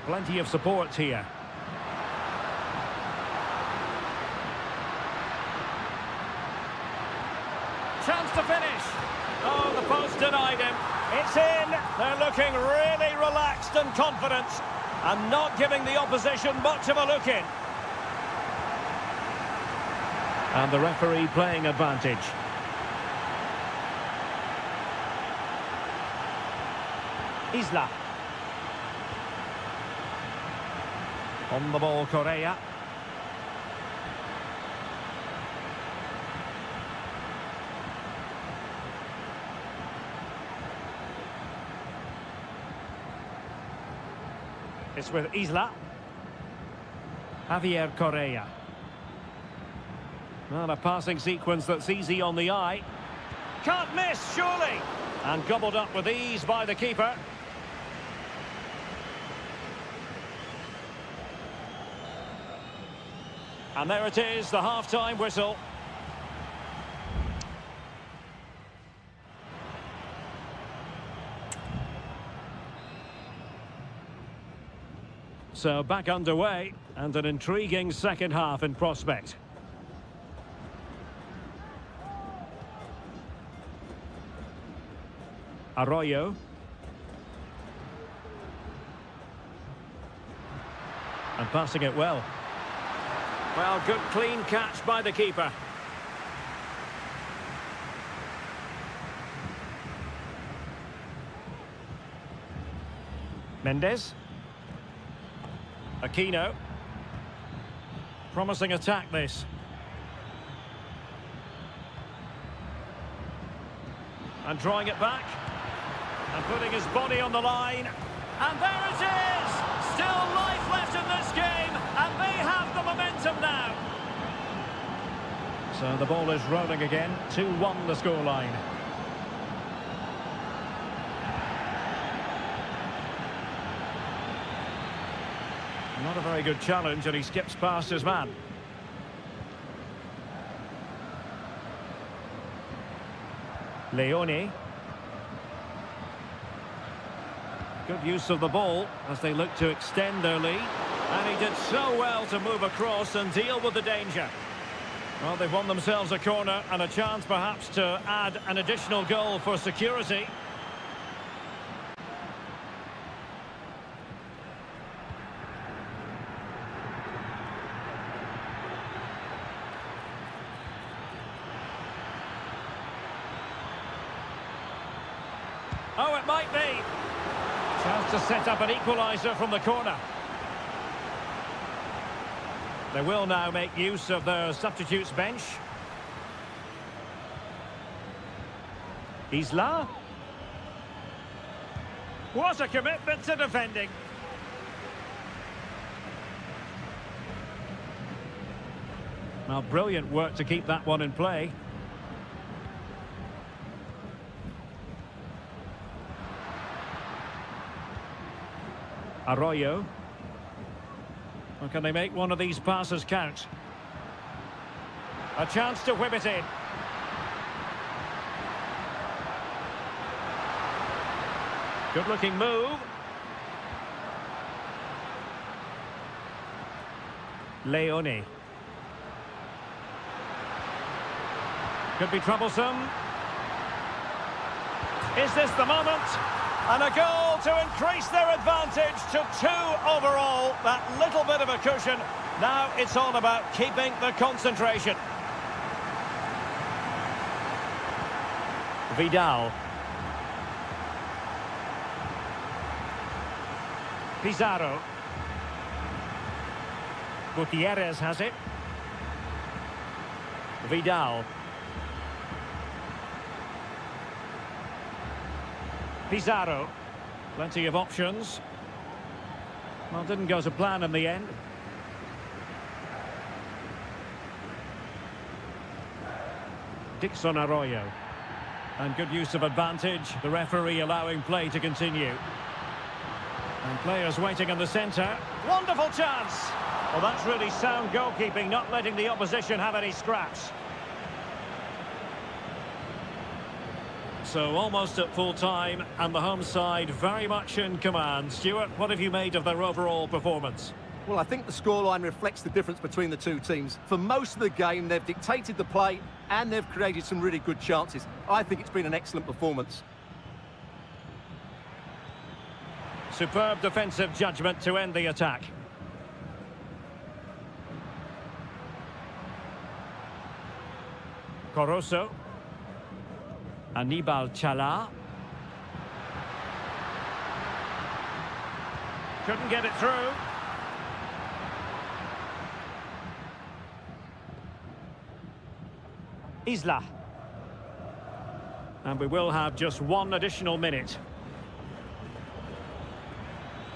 Plenty of support here. Chance to finish. Oh, the post denied him. It's in. They're looking really relaxed and confident and not giving the opposition much of a look in. And the referee playing advantage. Isla. On the ball, Correa. It's with Isla. Javier Correa. Well, a passing sequence that's easy on the eye. Can't miss, surely. And gobbled up with ease by the keeper. And there it is, the half-time whistle. So back underway, and an intriguing second half in prospect. Arroyo. And passing it well. Well, good clean catch by the keeper. Mendes. Aquino. Promising attack this. And drawing it back. And putting his body on the line. And there it is! Still life left in this game, and they have the momentum now. So the ball is rolling again. 2-1 the scoreline. Not a very good challenge, and he skips past his man. Leone. Good use of the ball as they look to extend their lead. And he did so well to move across and deal with the danger. Well, they've won themselves a corner and a chance perhaps to add an additional goal for security. Oh, it might be. Chance to set up an equaliser from the corner. They will now make use of their substitutes bench. Isla. What a commitment to defending. Well, brilliant work to keep that one in play. Arroyo. Or can they make one of these passes count? A chance to whip it in. Good-looking move. Leone. Could be troublesome. Is this the moment? And a goal to increase their advantage to 2 overall. That little bit of a cushion. Now it's all about keeping the concentration. Vidal. Pizarro. Gutierrez has it. Vidal. Pizarro. Plenty of options. Well, didn't go to plan in the end. Dixon Arroyo. And good use of advantage. The referee allowing play to continue. And players waiting in the centre. Wonderful chance! Well, that's really sound goalkeeping, not letting the opposition have any scraps. So almost at full time, and the home side very much in command. Stuart, what have you made of their overall performance? Well, I think the scoreline reflects the difference between the two teams. For most of the game, they've dictated the play and they've created some really good chances. I think it's been an excellent performance. Superb defensive judgment to end the attack. Coroso. Anibal Chala. Couldn't get it through. Isla. And we will have just one additional minute.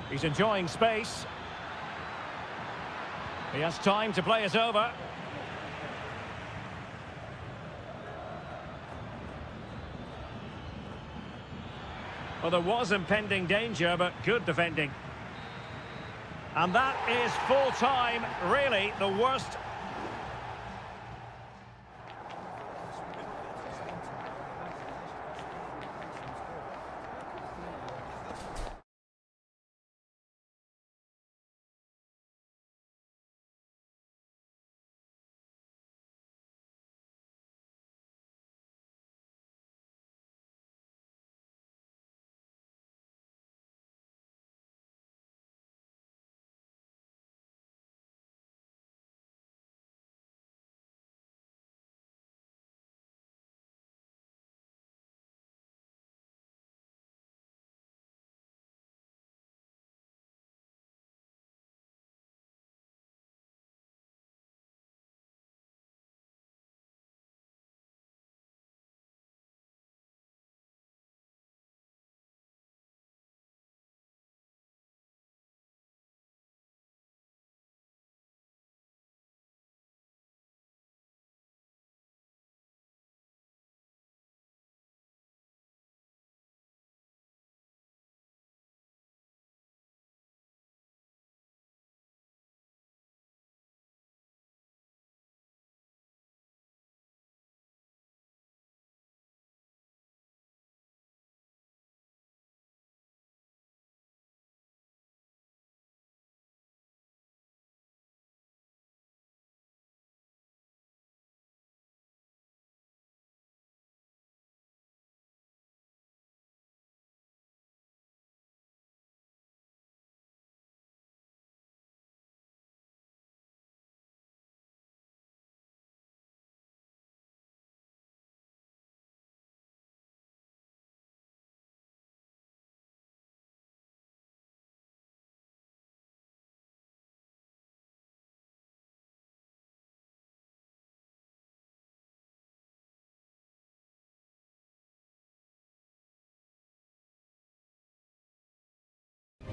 He's enjoying space. He has time to play it over. Well, there was impending danger, but good defending. And that is full time, really the worst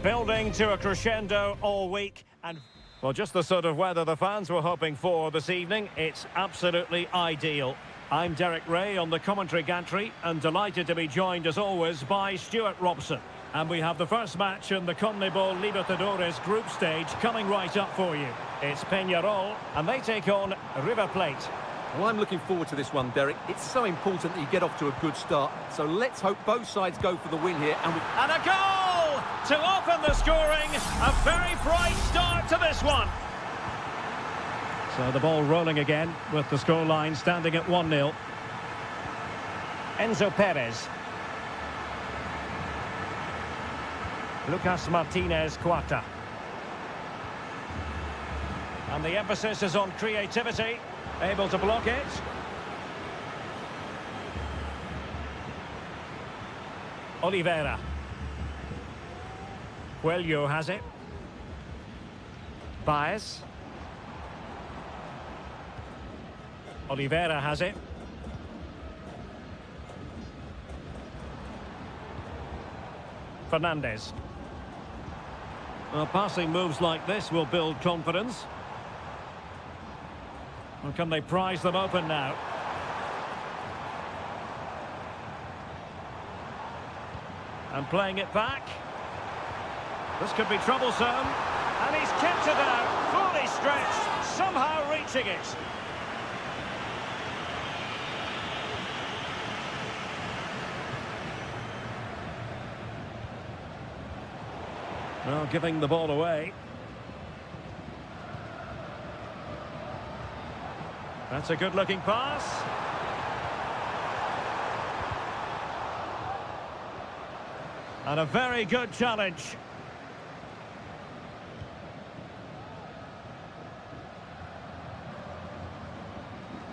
Building to a crescendo all week, and well, just the sort of weather the fans were hoping for this evening. It's absolutely ideal. I'm Derek Ray on the commentary gantry, and delighted to be joined as always by Stuart Robson. And we have the first match in the CONMEBOL Libertadores group stage coming right up for you. It's Peñarol, and they take on River Plate. Well, I'm looking forward to this one, Derek. It's so important that you get off to a good start. So let's hope both sides go for the win here. And a goal to open the scoring. A very bright start to this one. So the ball rolling again with the scoreline standing at 1-0. Enzo Perez. Lucas Martinez Cuarta. And the emphasis is on creativity. Able to block it. Oliveira. Coelho has it. Baez. Oliveira has it. Fernandez. Well, passing moves like this will build confidence. Well, can they prise them open now? And playing it back. This could be troublesome. And he's kept it out, fully stretched, somehow reaching it. Well, giving the ball away. That's a good-looking pass. And a very good challenge.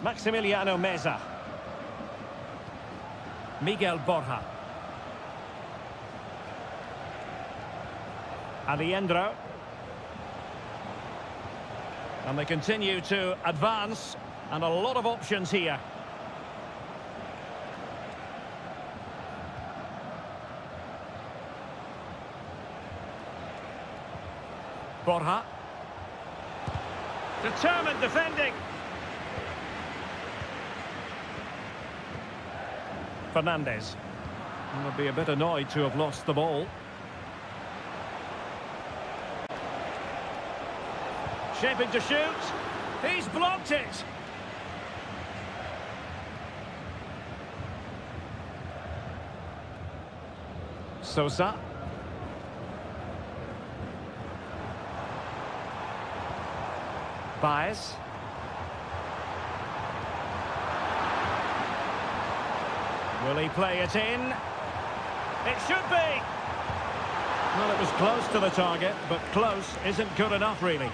Maximiliano Meza. Miguel Borja. Aliendro. And they continue to advance. And a lot of options here. Borja. Determined defending. Fernandez. Would be a bit annoyed to have lost the ball. Shaping to shoot. He's blocked it. Sosa. Baez. Will he play it in? It should be! Well, it was close to the target, but close isn't good enough, really.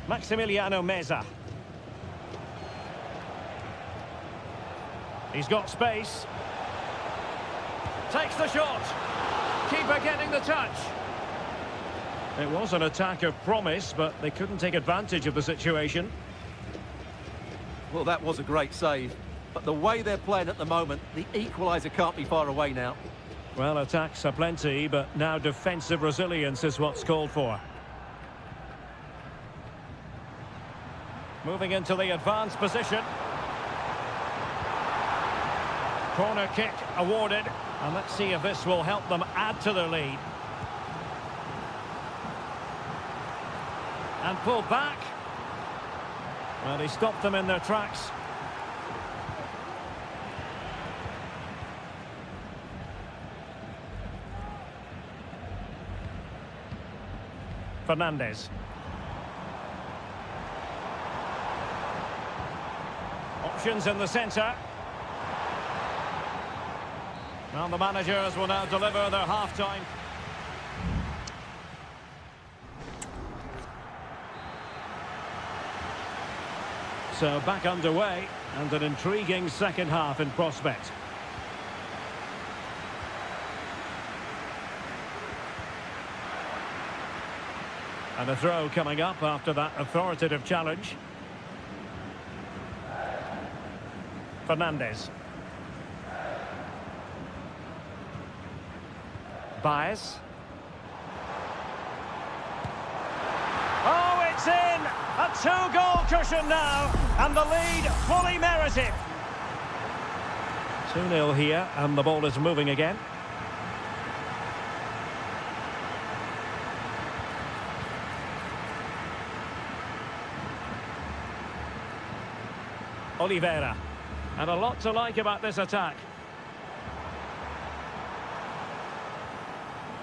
Maximiliano Meza. He's got space. Takes the shot. Keeper getting the touch. It was an attack of promise, but they couldn't take advantage of the situation. Well, that was a great save. But the way they're playing at the moment, the equaliser can't be far away now. Well, attacks are plenty, but now defensive resilience is what's called for. Moving into the advanced position. Corner kick awarded. And let's see if this will help them add to their lead. And pull back. Well, he stopped them in their tracks. Fernandez. Options in the centre. Well, the managers will now deliver their half-time. So back underway, and an intriguing second half in prospect. And a throw coming up after that authoritative challenge. Fernandez. Baez. Oh, it's in! A two-goal cushion now, and the lead fully merited. 2-0 here, and the ball is moving again. Oliveira. And a lot to like about this attack.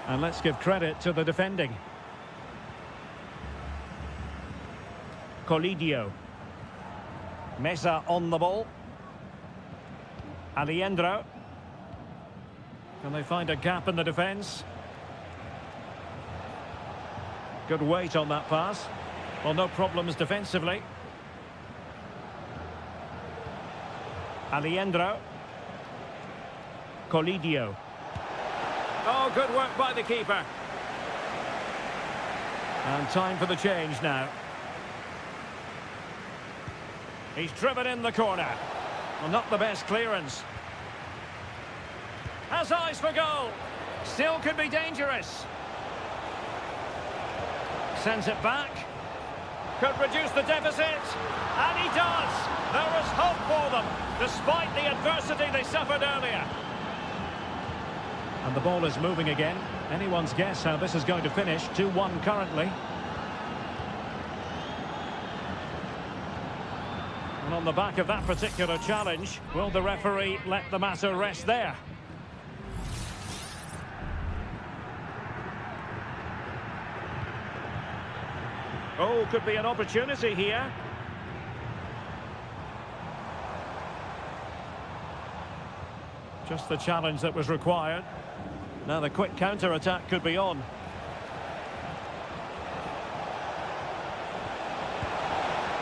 And let's give credit to the defending. Colidio. Mesa on the ball. Aliendro. Can they find a gap in the defence? Good weight on that pass. Well, no problems defensively. Aliendro. Colidio. Oh, good work by the keeper. And time for the change now. He's driven in the corner. Well, not the best clearance. Has eyes for goal. Still could be dangerous. Sends it back. Could reduce the deficit. And he does. There is hope for them, despite the adversity they suffered earlier. And the ball is moving again. Anyone's guess how this is going to finish. 2-1 currently. And on the back of that particular challenge, will the referee let the matter rest there? Oh, could be an opportunity here. Just the challenge that was required. Now the quick counter-attack could be on.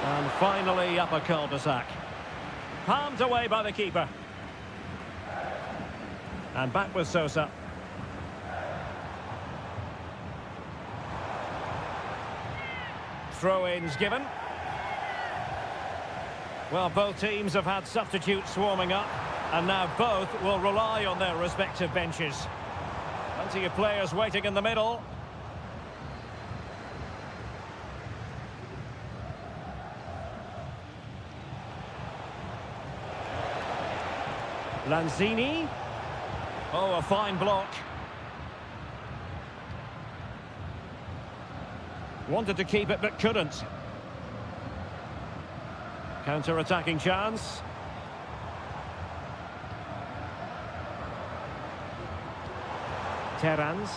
And finally up a cul-de-sac. Palmed away by the keeper. And back with Sosa. Throw-ins given. Well, both teams have had substitutes swarming up, and now both will rely on their respective benches. Plenty of players waiting in the middle. Lanzini. Oh, a fine block. Wanted to keep it, but couldn't. Counter-attacking chance. Terans.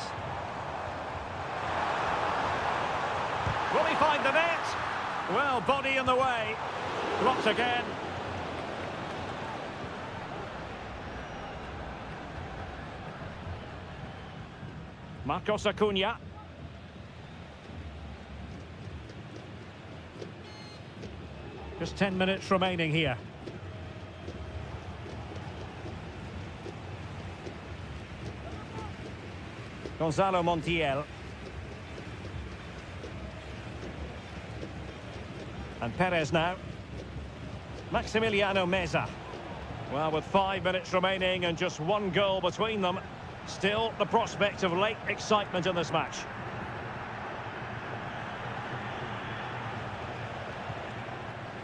Will he find the net? Well, body in the way. Blocked again. Marcos Acuna. Just 10 minutes remaining here. Gonzalo Montiel. And Perez now. Maximiliano Meza. Well, with 5 minutes remaining and just one goal between them, still the prospect of late excitement in this match.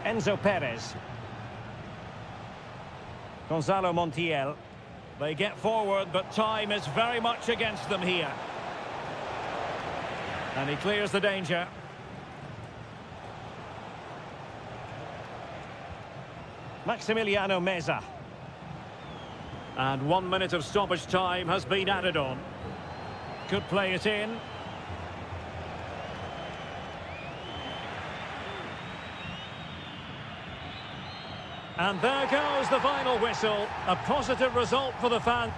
Enzo Perez. Gonzalo Montiel. They get forward, but time is very much against them here. And he clears the danger. Maximiliano Meza. And 1 minute of stoppage time has been added on. Could play it in. And there goes the final whistle. A positive result for the fans.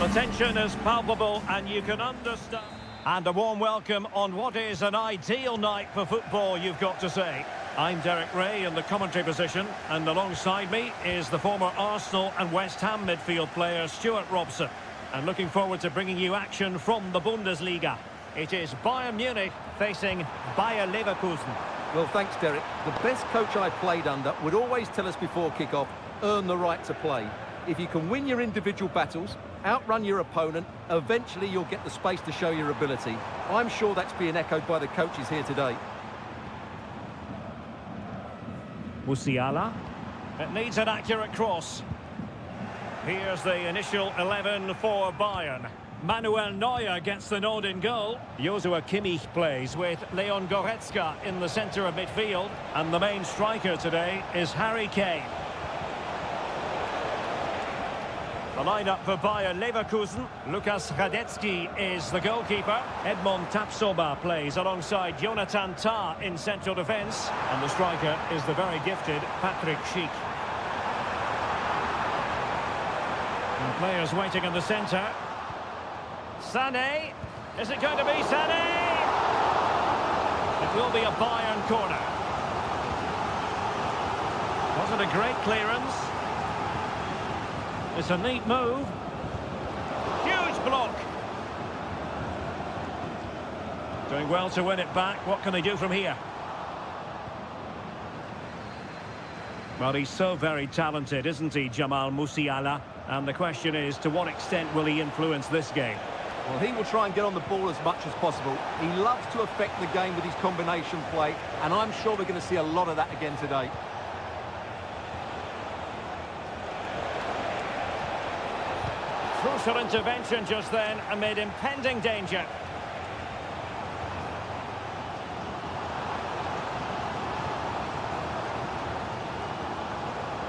The tension is palpable and you can understand. And a warm welcome on what is an ideal night for football, you've got to say. I'm Derek Ray in the commentary position, and alongside me is the former Arsenal and West Ham midfield player Stuart Robson. And looking forward to bringing you action from the Bundesliga. It is Bayern Munich facing Bayer Leverkusen. Well, thanks, Derek. The best coach I played under would always tell us before kick-off, earn the right to play. If you can win your individual battles, outrun your opponent, eventually you'll get the space to show your ability. I'm sure that's being echoed by the coaches here today. Musiala. It needs an accurate cross. Here's the initial 11 for Bayern. Manuel Neuer gets the nod in goal. Joshua Kimmich plays with Leon Goretzka in the centre of midfield. And the main striker today is Harry Kane. The lineup for Bayer Leverkusen. Lukas Radetzky is the goalkeeper. Edmond Tapsoba plays alongside Jonathan Tah in central defence. And the striker is the very gifted Patrick Schick. And players waiting in the centre. Sané. Is it going to be Sané? It will be a Bayern corner. Wasn't a great clearance. It's a neat move. Huge block. Doing well to win it back. What can they do from here? Well, he's so very talented, isn't he, Jamal Musiala? And the question is, to what extent will he influence this game? Well, he will try and get on the ball as much as possible. He loves to affect the game with his combination play, and I'm sure we're going to see a lot of that again today. Crucial intervention just then amid impending danger.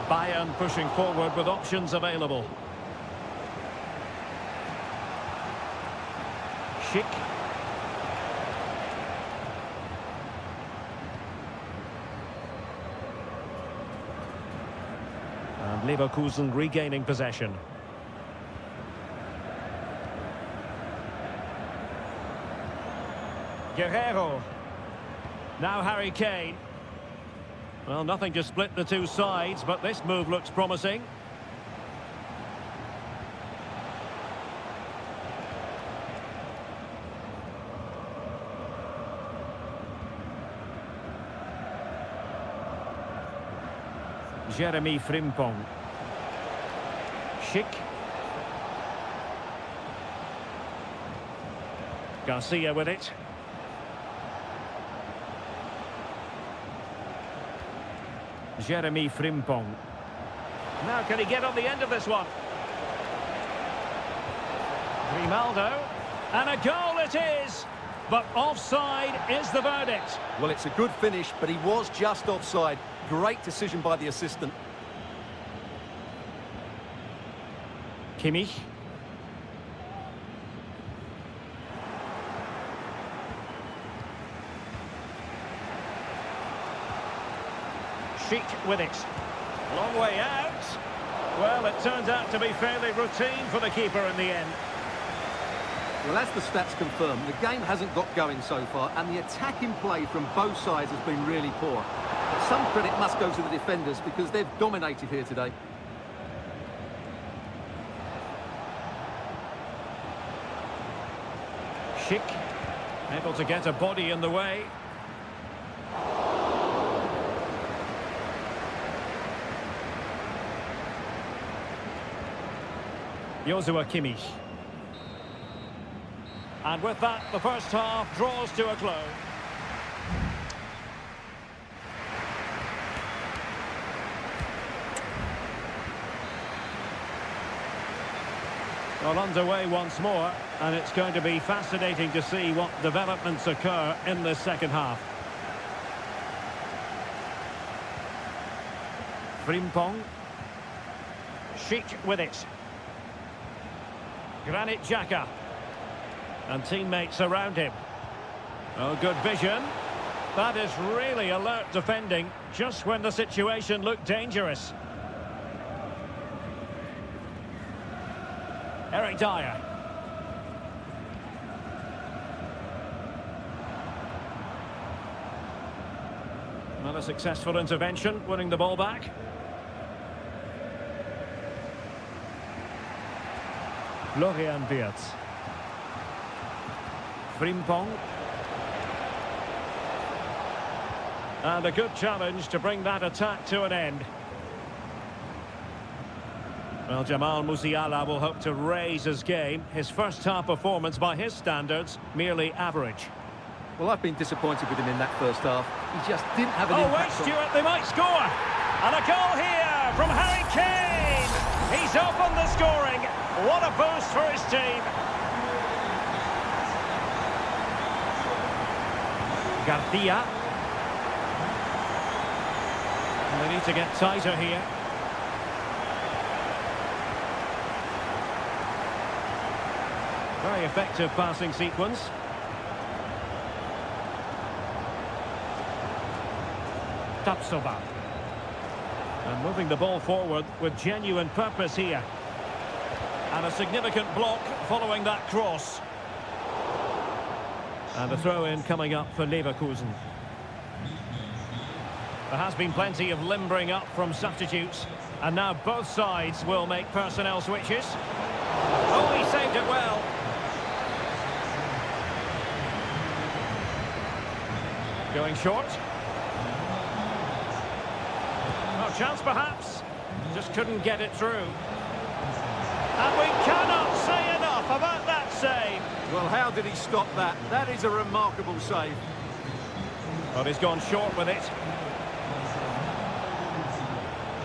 Bayern pushing forward with options available. Schick. And Leverkusen regaining possession. Guerrero. Now Harry Kane. Well, nothing to split the two sides, but this move looks promising. Jeremy Frimpong. Schick. Garcia with it. Jeremy Frimpong. Now can he get on the end of this one? Grimaldo. And a goal it is! But offside is the verdict. Well, it's a good finish, but he was just offside. Great decision by the assistant. Kimmich. Schick with it. Long way out. Well, it turns out to be fairly routine for the keeper in the end. Well, as the stats confirm, the game hasn't got going so far, and the attacking play from both sides has been really poor. But some credit must go to the defenders because they've dominated here today. Schick, able to get a body in the way. Joshua Kimmich. And with that, the first half draws to a close. Well, underway once more, and it's going to be fascinating to see what developments occur in this second half. Frimpong. Schick with it. Granit Xhaka. And teammates around him. Oh, good vision. That is really alert defending, just when the situation looked dangerous. Eric Dyer. Not a successful intervention, winning the ball back. Florian Wirtz. Frimpong. And a good challenge to bring that attack to an end. Well, Jamal Musiala will hope to raise his game. His first half performance, by his standards, merely average. Well, I've been disappointed with him in that first half. He just didn't have an Oh, wait, impact on... Stuart, they might score. And a goal here from Harry Kane. He's opened the scoring. What a boost for his team. Garcia. And they need to get tighter here. Very effective passing sequence. Tapsoba. And moving the ball forward with genuine purpose here. And a significant block following that cross. And a throw-in coming up for Leverkusen. There has been plenty of limbering up from substitutes. And now both sides will make personnel switches. Oh, he saved it well. Going short. Oh, chance perhaps. Just couldn't get it through. And we cannot say enough about that save. Well, how did he stop that? That is a remarkable save. Well, he's gone short with it.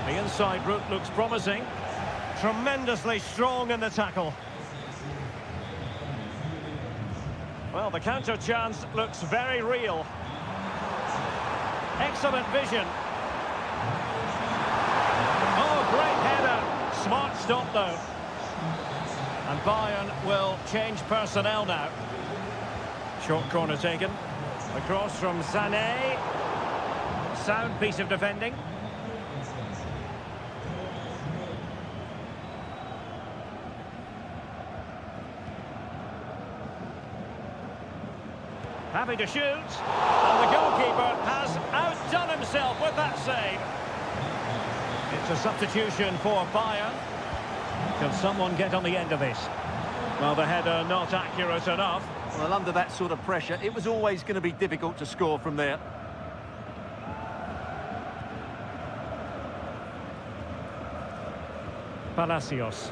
The inside route looks promising. Tremendously strong in the tackle. Well, the counter chance looks very real. Excellent vision. Oh, great header. Smart stop, though. And Bayern will change personnel now. Short corner taken. Across from Sané. Sound piece of defending. Happy to shoot, and the goalkeeper has outdone himself with that save. It's a substitution for Bayern. Can someone get on the end of this? Well, the header not accurate enough. Well, under that sort of pressure, it was always going to be difficult to score from there. Palacios.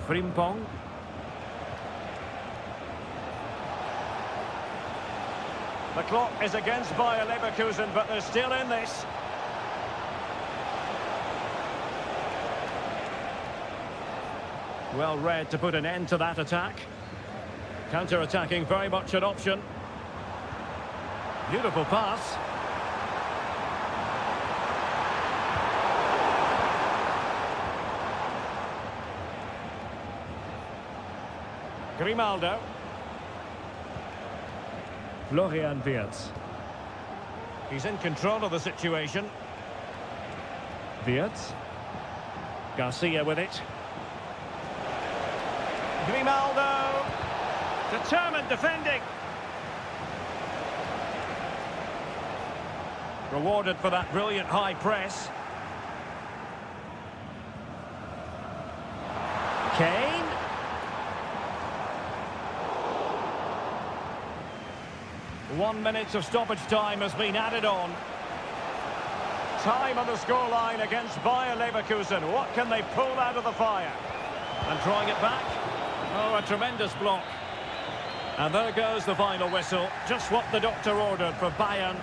Frimpong. The clock is against Bayer Leverkusen, but they're still in this. Well read to put an end to that attack. Counter-attacking very much an option. Beautiful pass. Grimaldo. Florian Wirtz. He's in control of the situation. Wirtz. Garcia with it. Grimaldo. Determined defending. Rewarded for that brilliant high press. Kane. One minute of stoppage time has been added on. Time on the scoreline against Bayer Leverkusen. What can they pull out of the fire? And drawing it back. Oh, a tremendous block. And there goes the final whistle. Just what the doctor ordered for Bayern.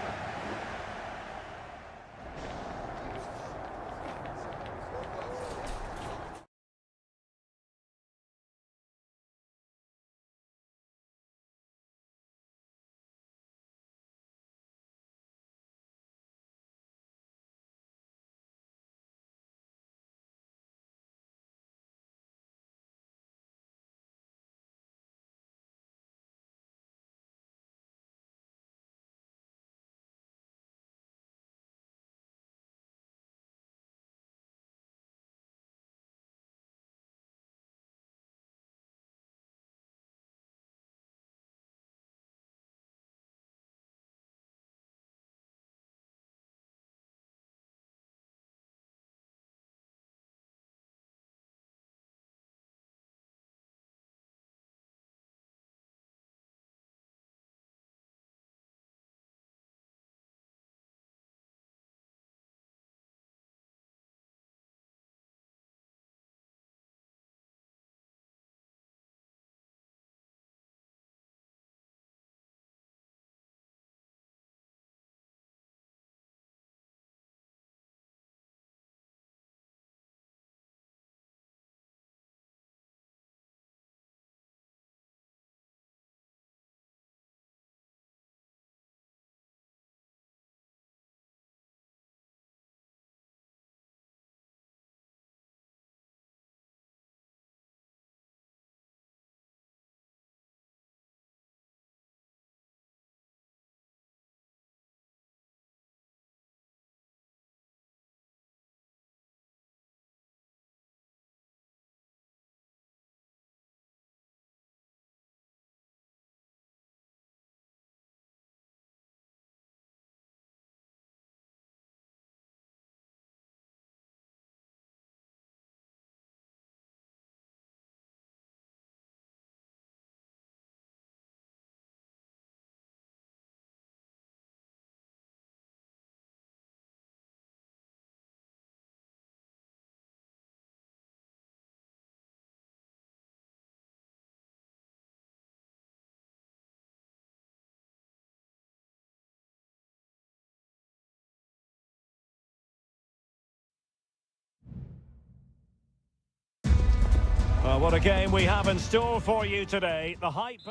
Well, what a game we have in store for you today. The hype...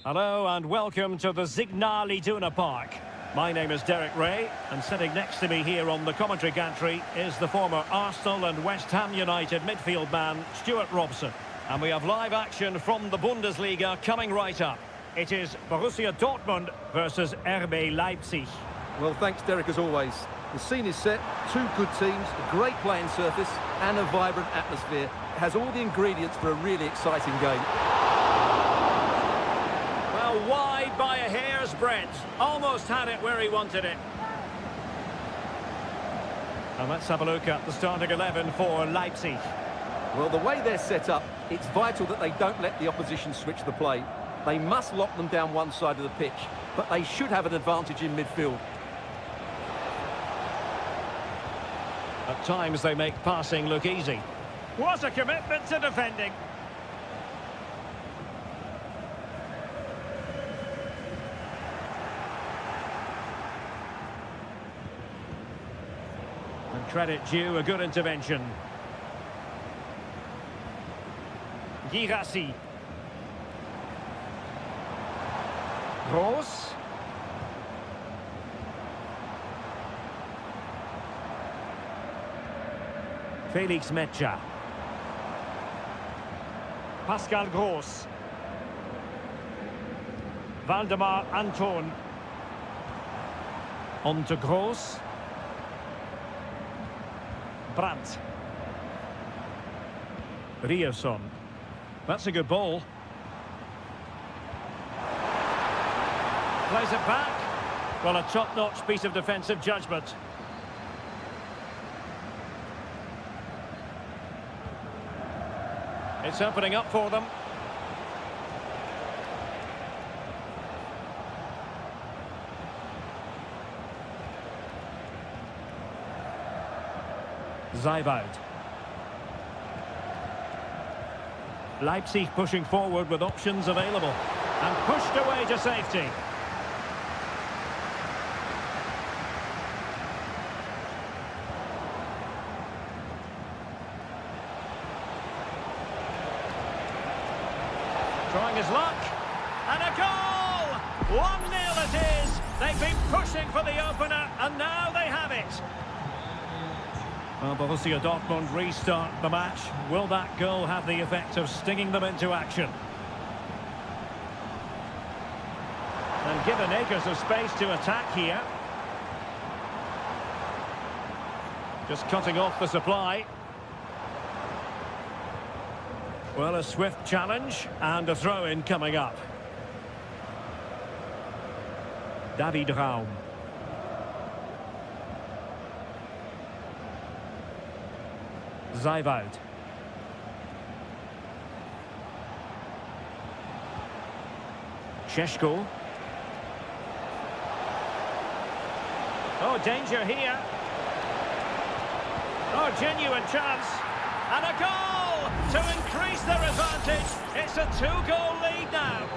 Hello and welcome to the Signal Iduna Park. My name is Derek Ray, and sitting next to me here on the commentary gantry is the former Arsenal and West Ham United midfield man, Stuart Robson. And we have live action from the Bundesliga coming right up. It is Borussia Dortmund versus RB Leipzig. Well, thanks, Derek, as always. The scene is set, two good teams, a great playing surface and a vibrant atmosphere. It has all the ingredients for a really exciting game. Well, wide by a hair's breadth. Almost had it where he wanted it. And let's have a look at the starting 11 for Leipzig. Well, the way they're set up, it's vital that they don't let the opposition switch the play. They must lock them down one side of the pitch, but they should have an advantage in midfield. At times they make passing look easy. What a commitment to defending. And credit due, a good intervention. Girassi. Gross. Felix Mecha. Pascal Gross. Valdemar Anton. On to Gross. Brandt. Rierson. That's a good ball. Plays it back. Well, a top-notch piece of defensive judgment. It's opening up for them. Zeibold. Leipzig pushing forward with options available. And pushed away to safety. Trying his luck, and a goal! 1-0 it is! They've been pushing for the opener, and now they have it! Well, Borussia Dortmund restart the match. Will that goal have the effect of stinging them into action? And given acres of space to attack here. Just cutting off the supply. Well, a swift challenge and a throw-in coming up. David Raum. Zeibold. Šeško. Oh, danger here. Oh, genuine chance. And a goal to increase their advantage. It's a 2-goal lead now.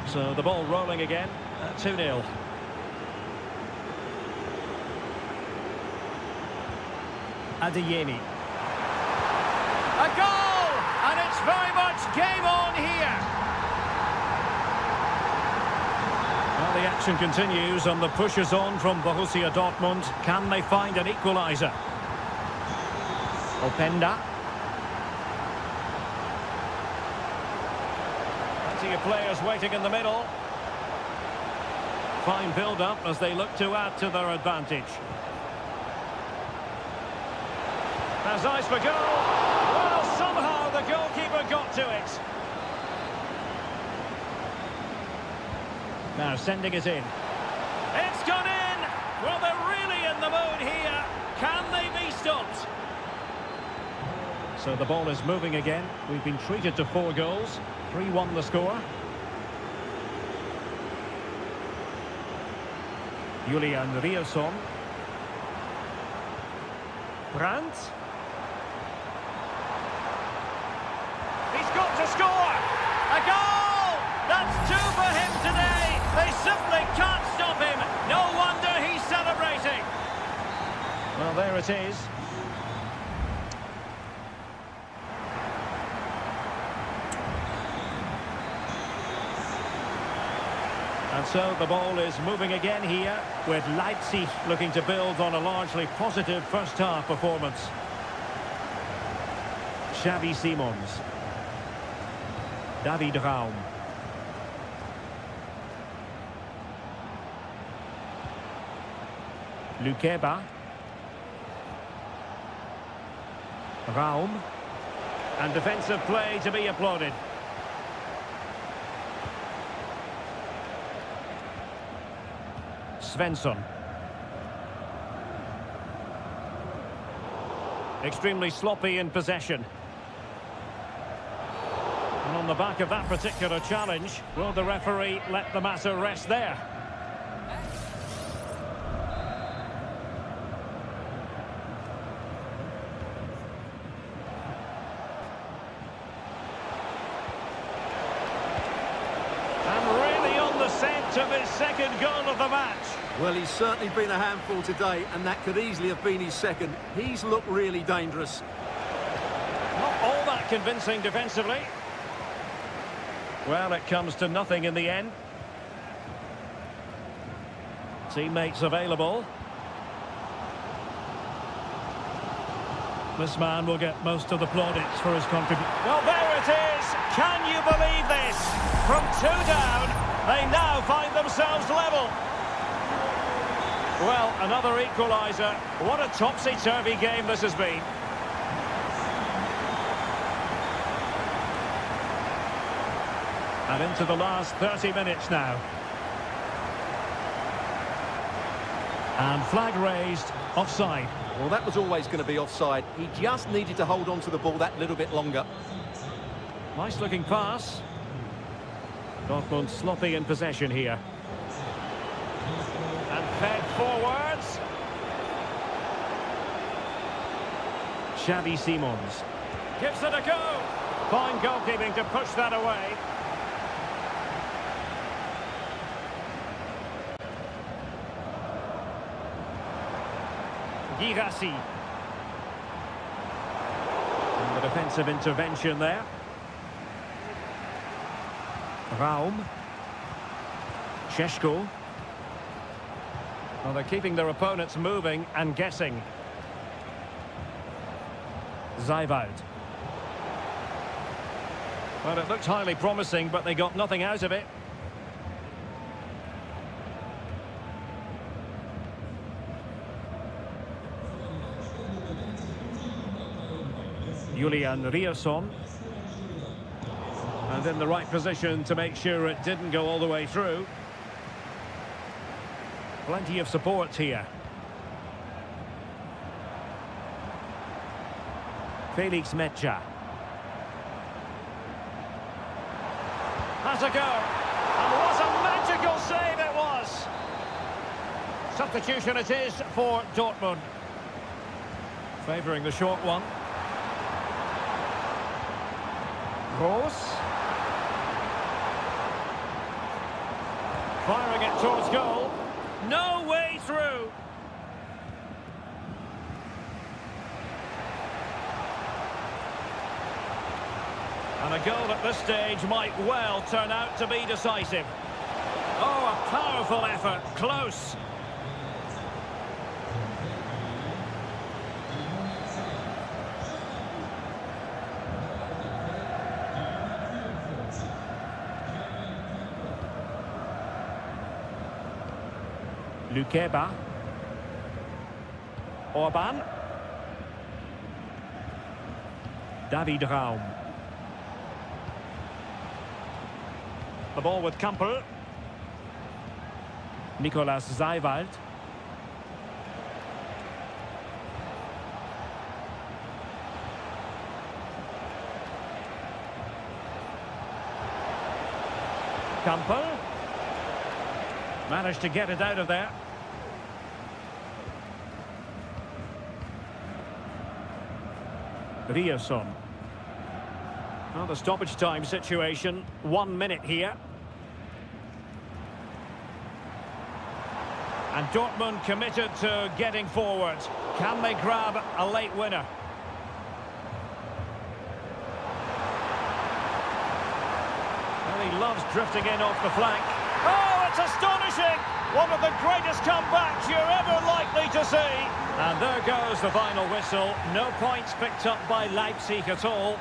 So the ball rolling again at 2-0. Adeyemi. A goal! And it's very much game on here. Well, the action continues and the push is on from Borussia Dortmund. Can they find an equaliser? Openda. Plenty of players waiting in the middle. Fine build-up as they look to add to their advantage. There's eyes for goal. Well, somehow the goalkeeper got to it. Now sending it in. It's gone in! Well, they're really in the mood here. Can they be stopped? So the ball is moving again. We've been treated to 4 goals. 3-1 the score. Julian Rierson. Brandt. He's got to score! A goal! That's 2 for him today! They simply can't stop him! No wonder he's celebrating! Well, there it is. And so the ball is moving again here, with Leipzig looking to build on a largely positive first-half performance. Xavi Simons. David Raum. Lukeba. Raum. And defensive play to be applauded. Svensson. Extremely sloppy in possession. And on the back of that particular challenge, will the referee let the matter rest there? And really on the scent of his second goal of the match. Well, he's certainly been a handful today, and that could easily have been his second. He's looked really dangerous. Not all that convincing defensively. Well, it comes to nothing in the end. Teammates available. This man will get most of the plaudits for his contribution. Well, there it is! Can you believe this? From 2 down, they now find themselves level. Well, another equaliser. What a topsy-turvy game this has been. And into the last 30 minutes now. And flag raised, offside. Well, that was always going to be offside. He just needed to hold on to the ball that little bit longer. Nice looking pass. Dortmund sloppy in possession here. And fed forwards. Xavi Simons. Gives it a go. Fine goalkeeping to push that away. Girassi. And the defensive intervention there. Raum. Šeško. Well, they're keeping their opponents moving and guessing. Zajvald. Well, it looked highly promising, but they got nothing out of it. Julian Rierson. And in the right position to make sure it didn't go all the way through. Plenty of support here. Felix Mecha. Has a go. And what a magical save it was. Substitution it is for Dortmund. Favouring the short one. Gross. Firing it towards goal. No way through. And a goal at this stage might well turn out to be decisive. Oh, a powerful effort. Close. Lukeba. Orban. David Raum. The ball with Kampel. Nicolas Zajvald. Kampel. Managed to get it out of there. Rierson. Well, the stoppage time situation, 1 minute here. And Dortmund committed to getting forward. Can they grab a late winner? Well, he loves drifting in off the flank. Oh, That's astonishing! One of the greatest comebacks you're ever likely to see. And there goes the final whistle. No points picked up by Leipzig at all.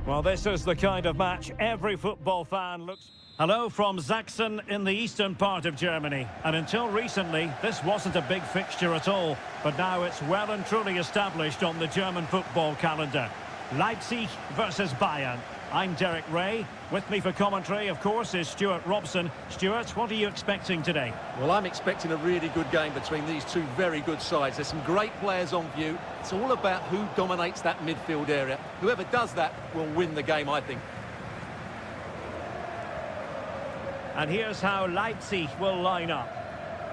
Well, this is the kind of match every football fan looks... Hello from Sachsen in the eastern part of Germany. And until recently, this wasn't a big fixture at all. But now it's well and truly established on the German football calendar. Leipzig versus Bayern. I'm Derek Ray. With me for commentary, of course, is Stuart Robson. Stuart, what are you expecting today? Well, I'm expecting a really good game between these two very good sides. There's some great players on view. It's all about who dominates that midfield area. Whoever does that will win the game, I think. And here's how Leipzig will line up.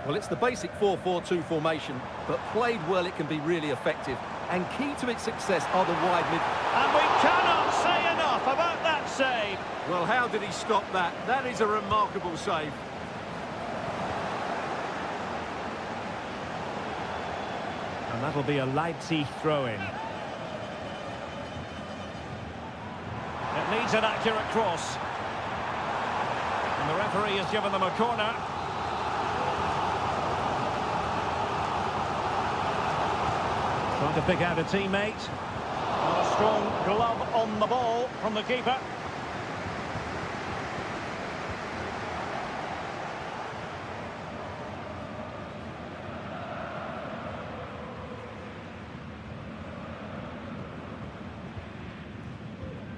Well, it's the basic 4-4-2 formation, but played well, it can be really effective. And key to its success are the wide mid... And we cannot say enough about that save. Well, how did he stop that? That is a remarkable save. And that'll be a Leipzig throw-in. It needs an accurate cross. And the referee has given them a corner. Trying to pick out a teammate. And a strong glove on the ball from the keeper.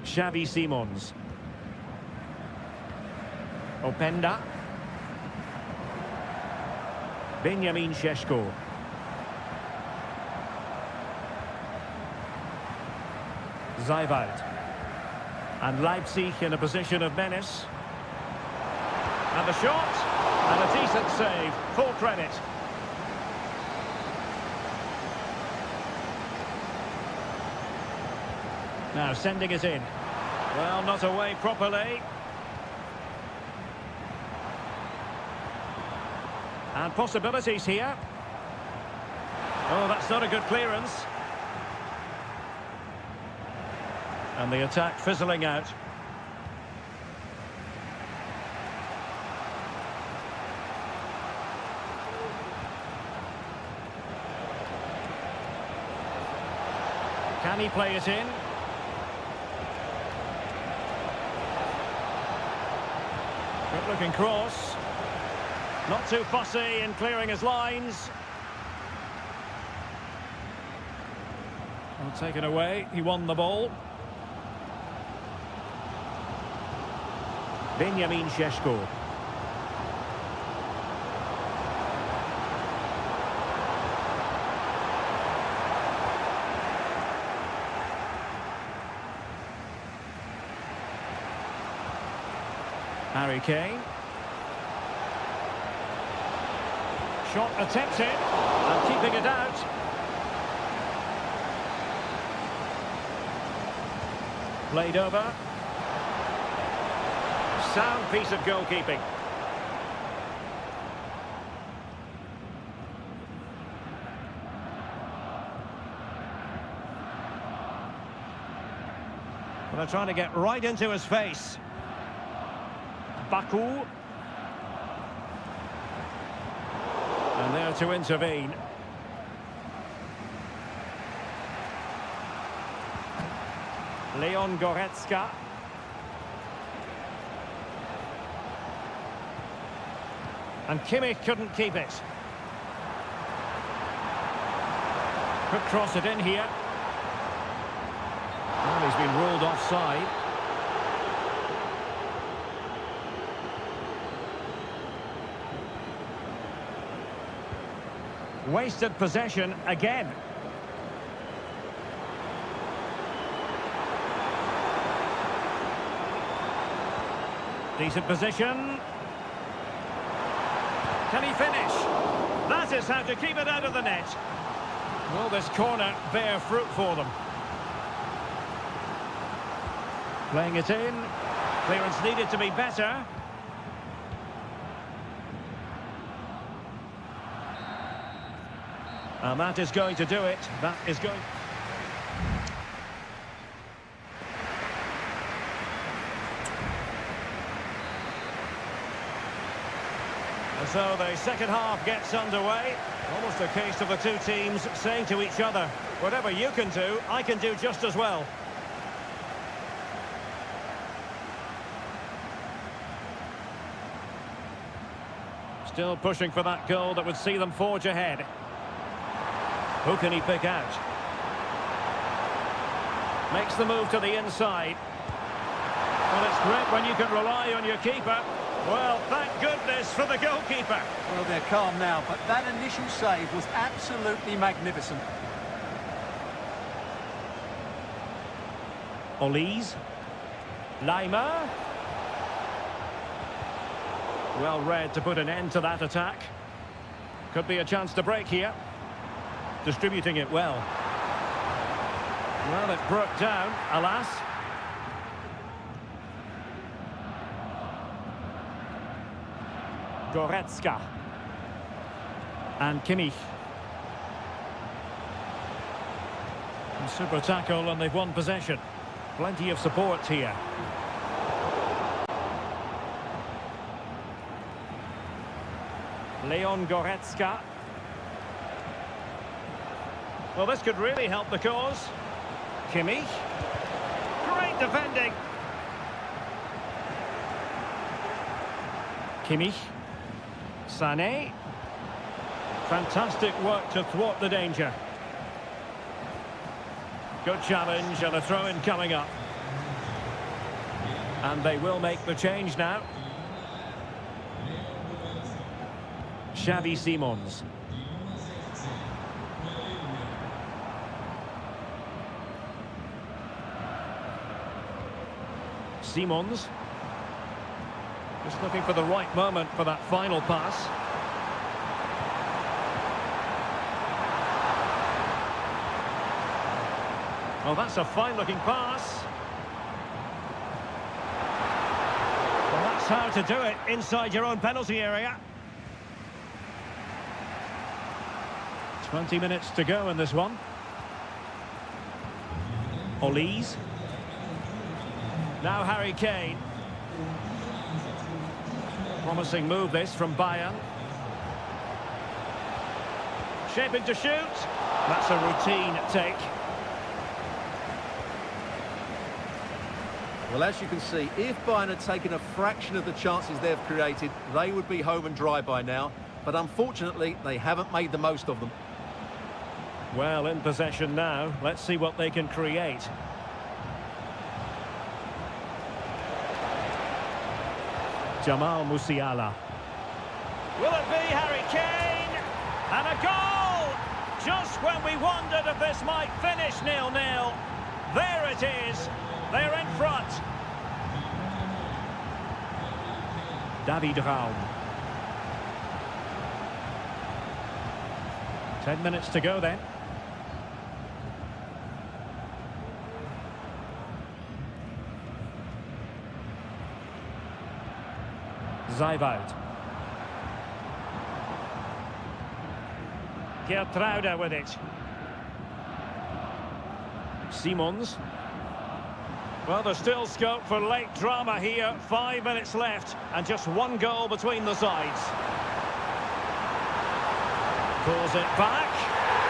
Xavi Simons. Openda. Benjamin Šeško. Zijveld. And Leipzig in a position of menace. And the shot. And a decent save. Full credit. Now sending it in. Well, not away properly. And possibilities here. Oh, that's not a good clearance. And the attack fizzling out. Can he play it in? Good looking cross. Not too fussy in clearing his lines. And taken away, he won the ball. Benjamin Šeško. Harry Kane. Shot attempted, and keeping it out. Played over. Sound piece of goalkeeping. Well, they're trying to get right into his face. Baku. And there to intervene. Leon Goretzka. And Kimmich couldn't keep it. Could cross it in here. Well, he's been ruled offside. Wasted possession again. Decent position. Can he finish? That is how to keep it out of the net. Will this corner bear fruit for them? Playing it in. Clearance needed to be better. And that is going to do it. That is going... And so the second half gets underway. Almost a case of the two teams saying to each other, whatever you can do, I can do just as well. Still pushing for that goal that would see them forge ahead. Who can he pick out? Makes the move to the inside. Well, it's great when you can rely on your keeper. Well, thank goodness for the goalkeeper. Well, they're calm now, but that initial save was absolutely magnificent. Olise. Lima. Well read to put an end to that attack. Could be a chance to break here. Distributing it well. Well, it broke down, alas. Goretzka. And Kimmich. And super tackle, and they've won possession. Plenty of support here. Leon Goretzka. Well, this could really help the cause. Kimmich. Great defending. Kimmich. Sané. Fantastic work to thwart the danger. Good challenge and a throw-in coming up. And they will make the change now. Xavi Simons. Simons. Just looking for the right moment for that final pass. Well, that's a fine-looking pass. Well, that's how to do it inside your own penalty area. 20 minutes to go in this one. Olise. Now Harry Kane. Promising move this from Bayern. Shaping to shoot. That's a routine take. Well, as you can see, if Bayern had taken a fraction of the chances they've created, they would be home and dry by now. But unfortunately, they haven't made the most of them. Well, in possession now. Let's see what they can create. Jamal Musiala. Will it be Harry Kane? And a goal! Just when we wondered if this might finish 0-0. There it is. They're in front. David Raum. 10 minutes to go then. Zijvoud. Geertruida with it. Simons. Well, there's still scope for late drama here. 5 minutes left and just one goal between the sides. Pulls it back.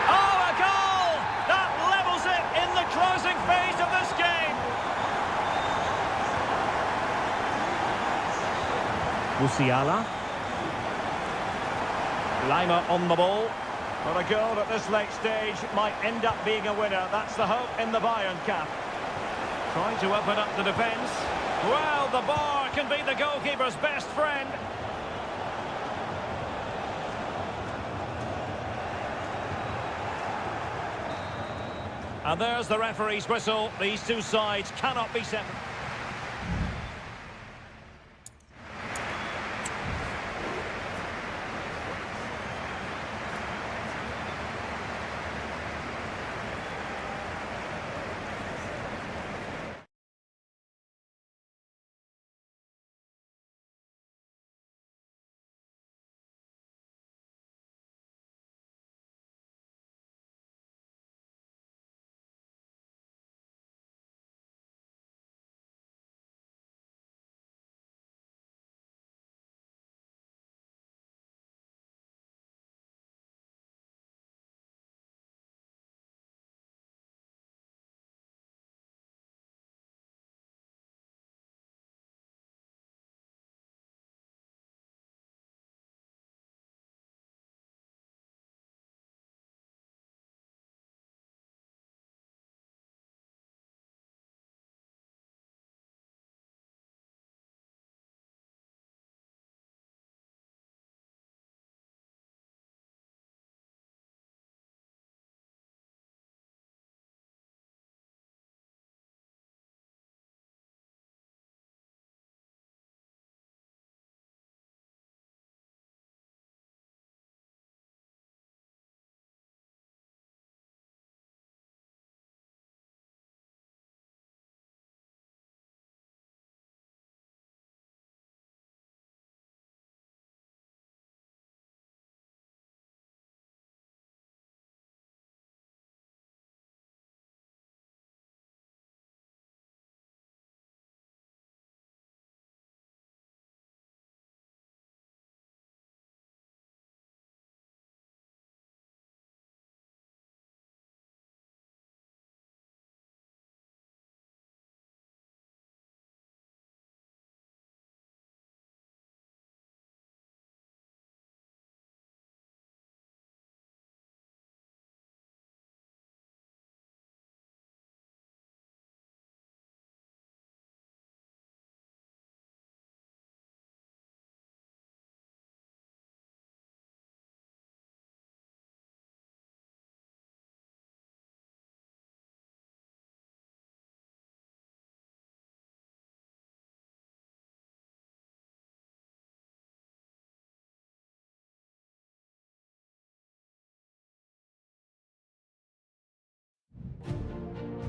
Oh, a goal! That levels it in the closing phase of this game. Musiala. Lima on the ball. But a goal at this late stage might end up being a winner. That's the hope in the Bayern camp. Trying to open up the defence. Well, the bar can be the goalkeeper's best friend. And there's the referee's whistle. These two sides cannot be separate.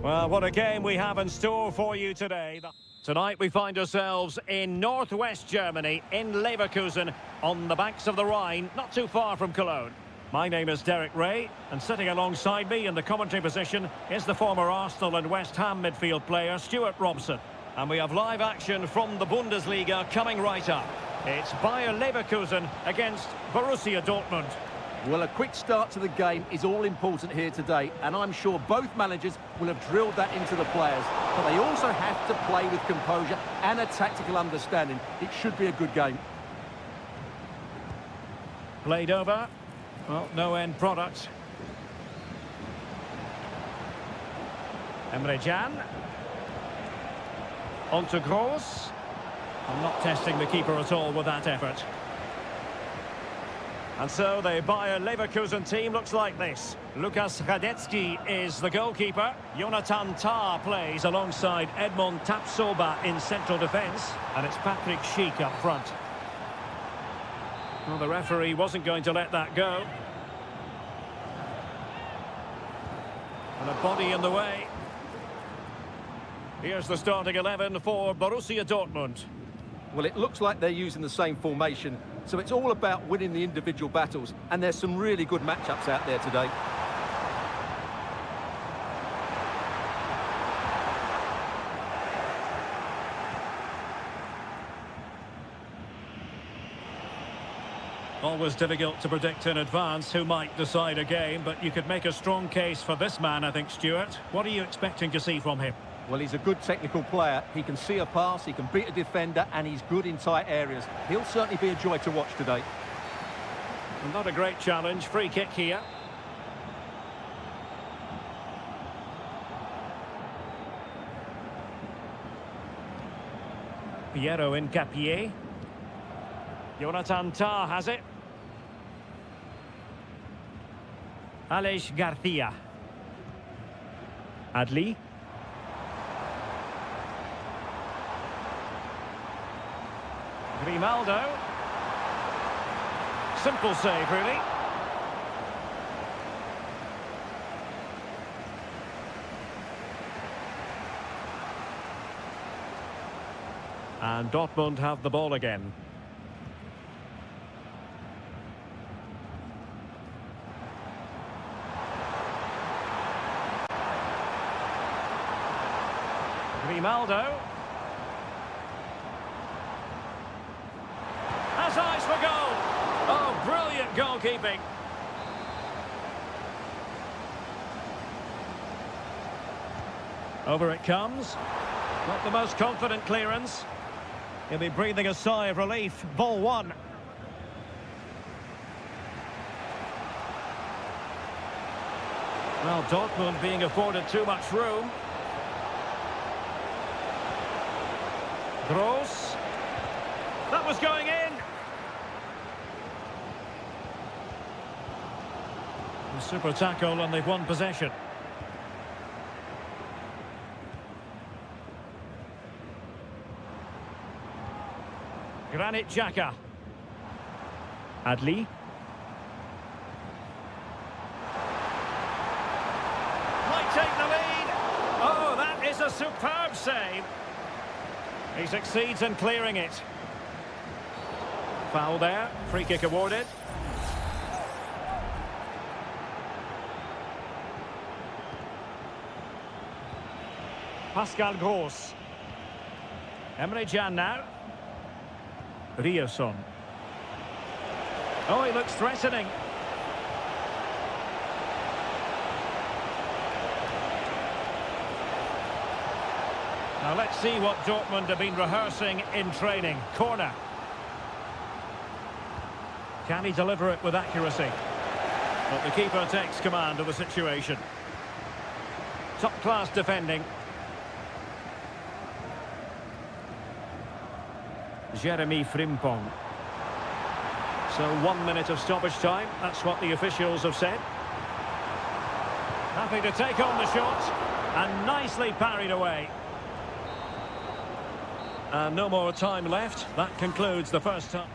Well, what a game we have in store for you today. Tonight we find ourselves in northwest Germany, in Leverkusen, on the banks of the Rhine, not too far from Cologne. My name is Derek Ray, and sitting alongside me in the commentary position is the former Arsenal and West Ham midfield player, Stuart Robson. And we have live action from the Bundesliga coming right up. It's Bayer Leverkusen against Borussia Dortmund. Well, a quick start to the game is all important here today, and I'm sure both managers will have drilled that into the players. But they also have to play with composure and a tactical understanding. It should be a good game. Played over. Well, no end product. Emre Can. On to Gross. I'm not testing the keeper at all with that effort. And so the Bayer Leverkusen team looks like this. Lukas Radetzky is the goalkeeper. Jonathan Tah plays alongside Edmond Tapsoba in central defence. And it's Patrick Schick up front. Well, the referee wasn't going to let that go. And a body in the way. Here's the starting 11 for Borussia Dortmund. Well, it looks like they're using the same formation, so it's all about winning the individual battles, and there's some really good matchups out there today. Always difficult to predict in advance who might decide a game, but you could make a strong case for this man, I think, Stuart. What are you expecting to see from him? Well, he's a good technical player. He can see a pass, he can beat a defender, and he's good in tight areas. He'll certainly be a joy to watch today. Not a great challenge. Free kick here. Piero Incapié. Jonathan Tah has it. Aleix Garcia. Adli. Grimaldo. Simple save, really. And Dortmund have the ball again. Grimaldo. Has eyes for goal. Oh, brilliant goalkeeping. Over it comes. Not the most confident clearance. He'll be breathing a sigh of relief. Ball one. Well, Dortmund being afforded too much room. Gross. That was going in. A super tackle and they've won possession. Granit Xhaka. Adli. Might take the lead. Oh, that is a superb save. He succeeds in clearing it. Foul there. Free kick awarded. Pascal Gross. Emre Can now. Rierson. Oh, he looks threatening. Now let's see what Dortmund have been rehearsing in training. Corner. Can he deliver it with accuracy? But the keeper takes command of the situation. Top-class defending. Jeremy Frimpong. So 1 minute of stoppage time. That's what the officials have said. Happy to take on the shot. And nicely parried away. And no more time left. That concludes the first half.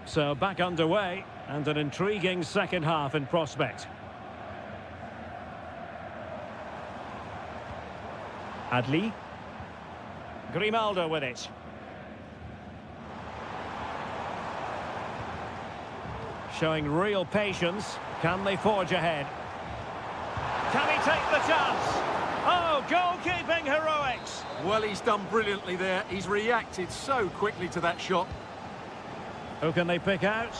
So back underway, and an intriguing second half in prospect. Adli. Grimaldo with it. Showing real patience. Can they forge ahead? Can he take the chance? Oh, goalkeeping heroics! Well, he's done brilliantly there. He's reacted so quickly to that shot. Who can they pick out?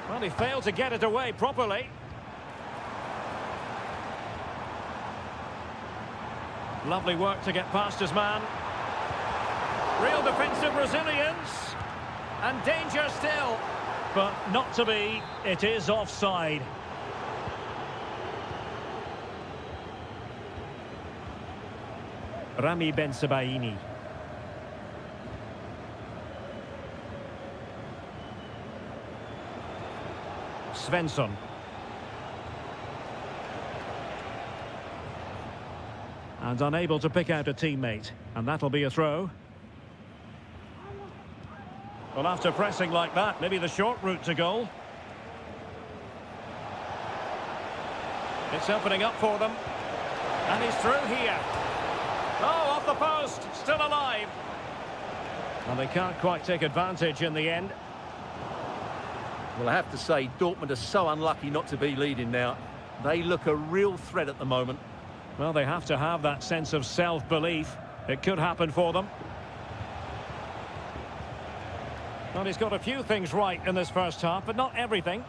Well, he failed to get it away properly. Lovely work to get past his man. Real defensive resilience. And danger still. But not to be. It is offside. Rami Bensebaini. Svensson. And unable to pick out a teammate. And that'll be a throw. Well, after pressing like that, maybe the short route to goal. It's opening up for them. And he's through here. Oh, off the post. Still alive. And they can't quite take advantage in the end. Well, I have to say, Dortmund are so unlucky not to be leading now. They look a real threat at the moment. Well, they have to have that sense of self-belief. It could happen for them. Well, he's got a few things right in this first half, but not everything.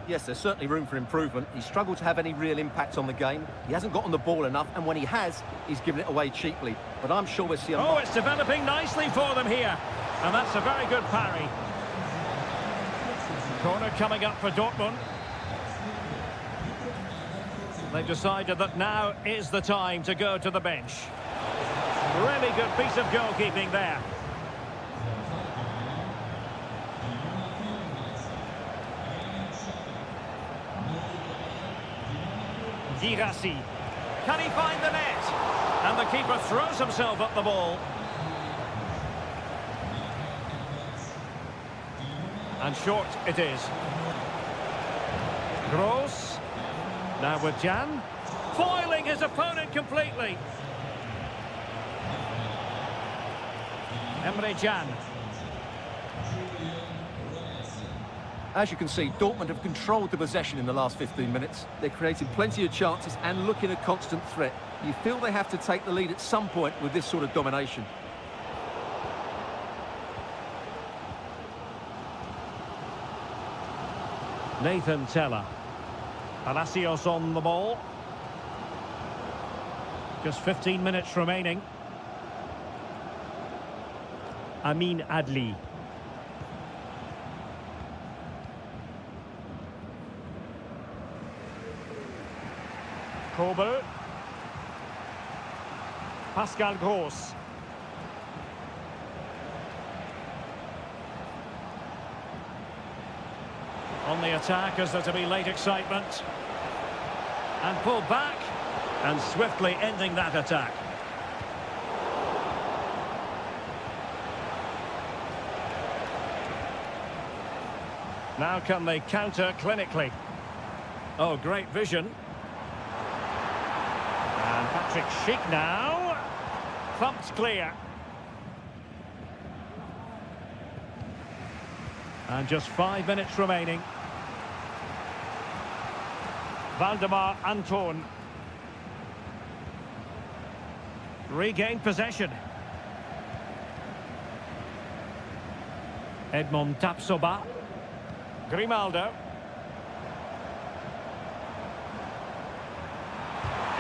Yes, there's certainly room for improvement. He's struggled to have any real impact on the game. He hasn't got on the ball enough, and when he has, he's given it away cheaply. But I'm sure we'll see a... Oh, it's developing nicely for them here. And that's a very good parry. Corner coming up for Dortmund. They've decided that now is the time to go to the bench. Really good piece of goalkeeping there. Girassi. Can he find the net? And the keeper throws himself at the ball. And short it is. Gross. Now with Jan. Foiling his opponent completely. Emre Can. As you can see, Dortmund have controlled the possession in the last 15 minutes. They're creating plenty of chances and looking a constant threat. You feel they have to take the lead at some point with this sort of domination. Nathan Teller. Palacios on the ball. Just 15 minutes remaining. Amin Adli. Kobel. Pascal Gross. On the attack, is there to be late excitement? And pulled back. And swiftly ending that attack. Now can they counter clinically? Oh, great vision. And Patrick Schick now. Thumped clear. And just 5 minutes remaining. Valdemar Anton. Regained possession. Edmond Tapsoba. Grimaldo.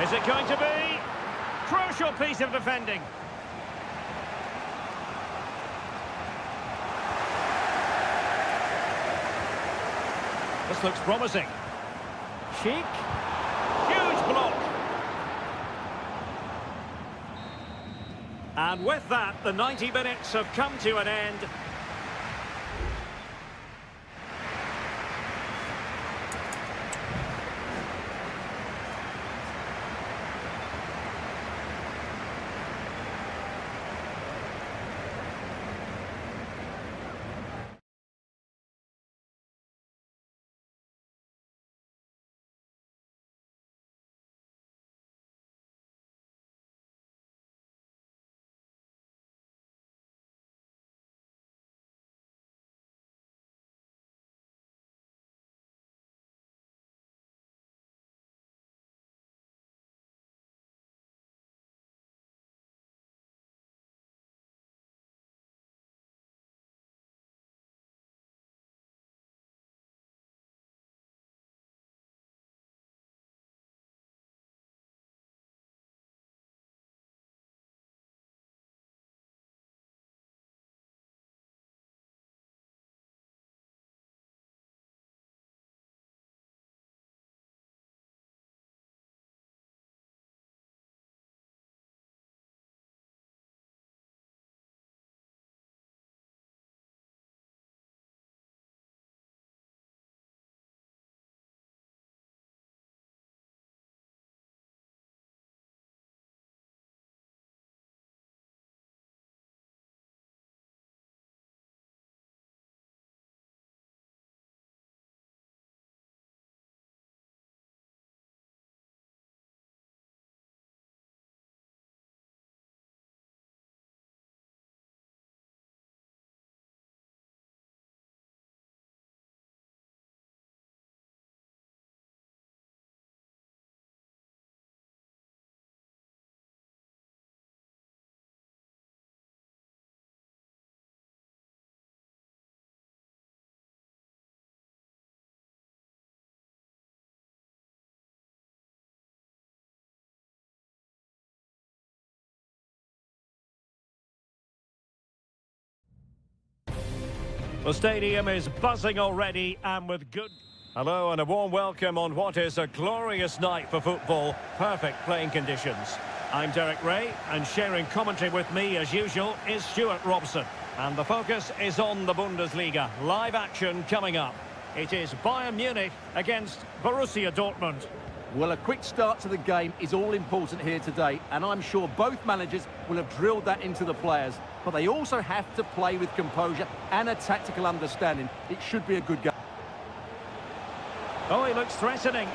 Is it going to be? Crucial piece of defending. This looks promising. Sheik. Huge block. And with that, the 90 minutes have come to an end. The stadium is buzzing already and with good... Hello and a warm welcome on what is a glorious night for football. Perfect playing conditions. I'm Derek Ray, and sharing commentary with me as usual is Stuart Robson. And the focus is on the Bundesliga. Live action coming up. It is Bayern Munich against Borussia Dortmund. Well, a quick start to the game is all important here today, and I'm sure both managers will have drilled that into the players. But they also have to play with composure and a tactical understanding. It should be a good game. Oh, he looks threatening.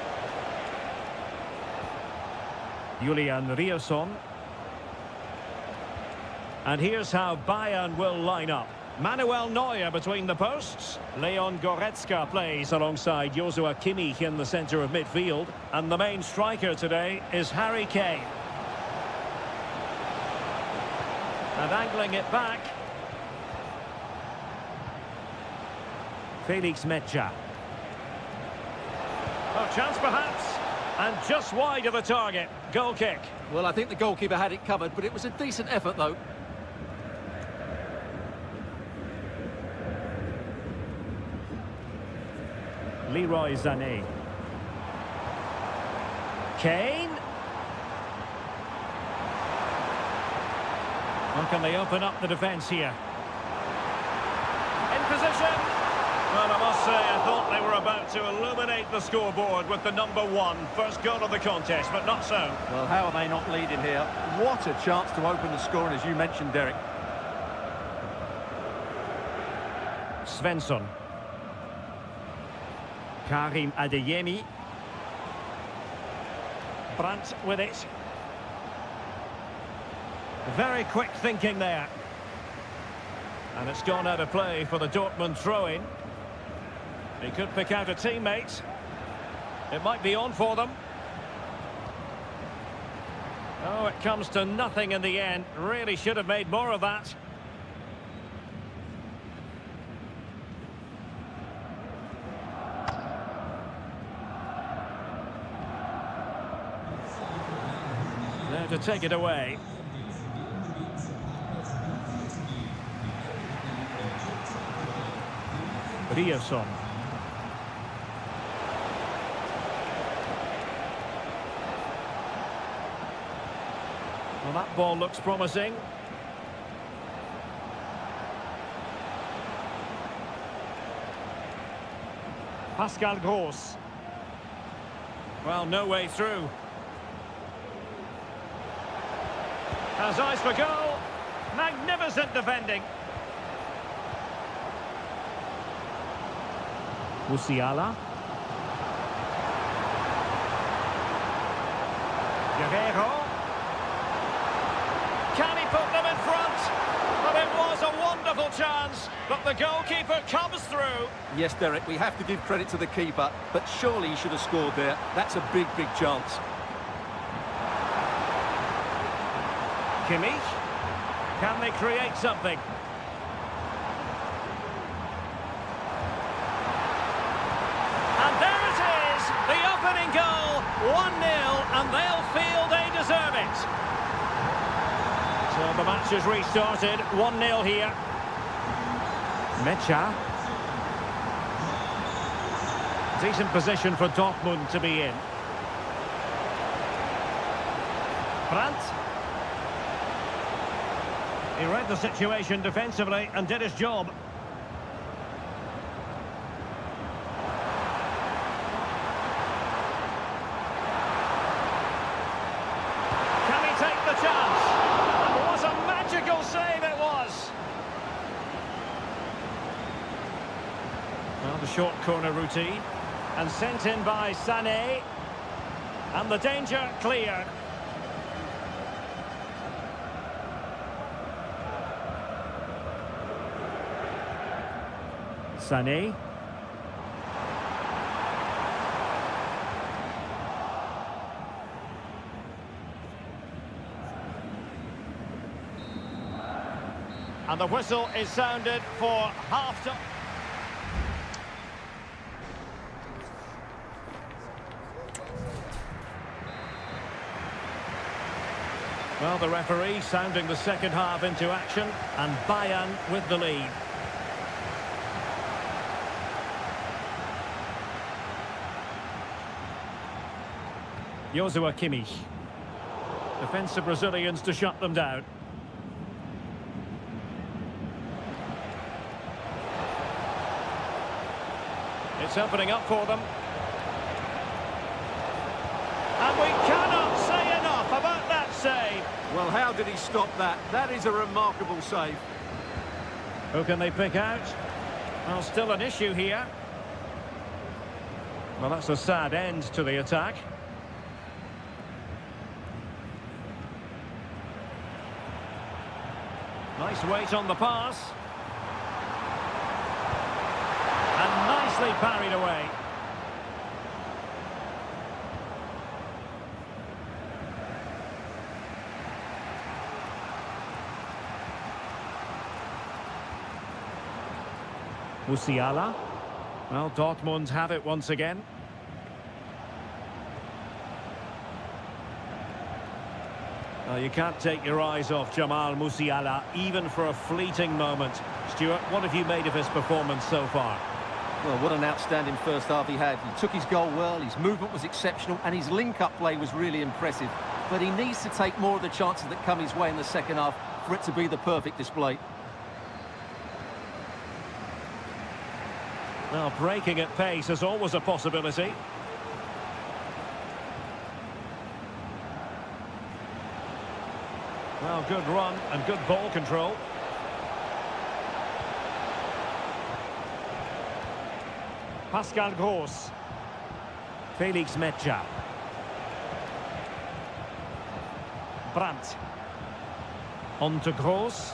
Julian Riasson. And here's how Bayern will line up. Manuel Neuer between the posts. Leon Goretzka plays alongside Joshua Kimmich in the centre of midfield. And the main striker today is Harry Kane. And angling it back. Felix Metsä. Oh, chance perhaps. And just wide of the target. Goal kick. Well, I think the goalkeeper had it covered, but it was a decent effort, though. Leroy Sané. Kane. How can they open up the defence here? In position. Well, I must say, I thought they were about to illuminate the scoreboard with the number one. First goal of the contest, but not so. Well, how are they not leading here? What a chance to open the scoring, as you mentioned, Derek. Svensson. Karim Adeyemi. Brandt with it. Very quick thinking there. And it's gone out of play for the Dortmund throw-in. He could pick out a teammate. It might be on for them. Oh, it comes to nothing in the end. Really should have made more of that. There to take it away. Riasson. Well, that ball looks promising. Pascal Gross. Well, no way through. Has eyes for goal. Magnificent defending. Musiala. Guerrero. Can he put them in front? Well, it was a wonderful chance, but the goalkeeper comes through. Yes, Derek, we have to give credit to the keeper, but surely he should have scored there. That's a big, big chance. Kimmich. Can they create something? And there it is, the opening goal, 1-0, and they'll feel they deserve it. So the match has restarted, 1-0 here. Metsä. Decent position for Dortmund to be in. Brandt. He read the situation defensively and did his job. Can he take the chance? And what a magical save it was! Well, the short corner routine. And sent in by Sané. And the danger cleared. Sané. And the whistle is sounded for half-time. Well, the referee sounding the second half into action, and Bayern with the lead. Joshua Kimmich. Defensive Brazilians to shut them down. It's opening up for them. And we cannot say enough about that save. Well, how did he stop that? That is a remarkable save. Who can they pick out? Well, still an issue here. Well, that's a sad end to the attack. Nice weight on the pass. And nicely parried away. Musiala. Well, Dortmund have it once again. You can't take your eyes off Jamal Musiala, even for a fleeting moment. Stuart, what have you made of his performance so far? Well, what an outstanding first half he had. He took his goal well, his movement was exceptional, and his link-up play was really impressive. But he needs to take more of the chances that come his way in the second half for it to be the perfect display. Well, breaking at pace is always a possibility. Well, good run and good ball control. Pascal Gross. Felix Metja. Brandt. On to Gross.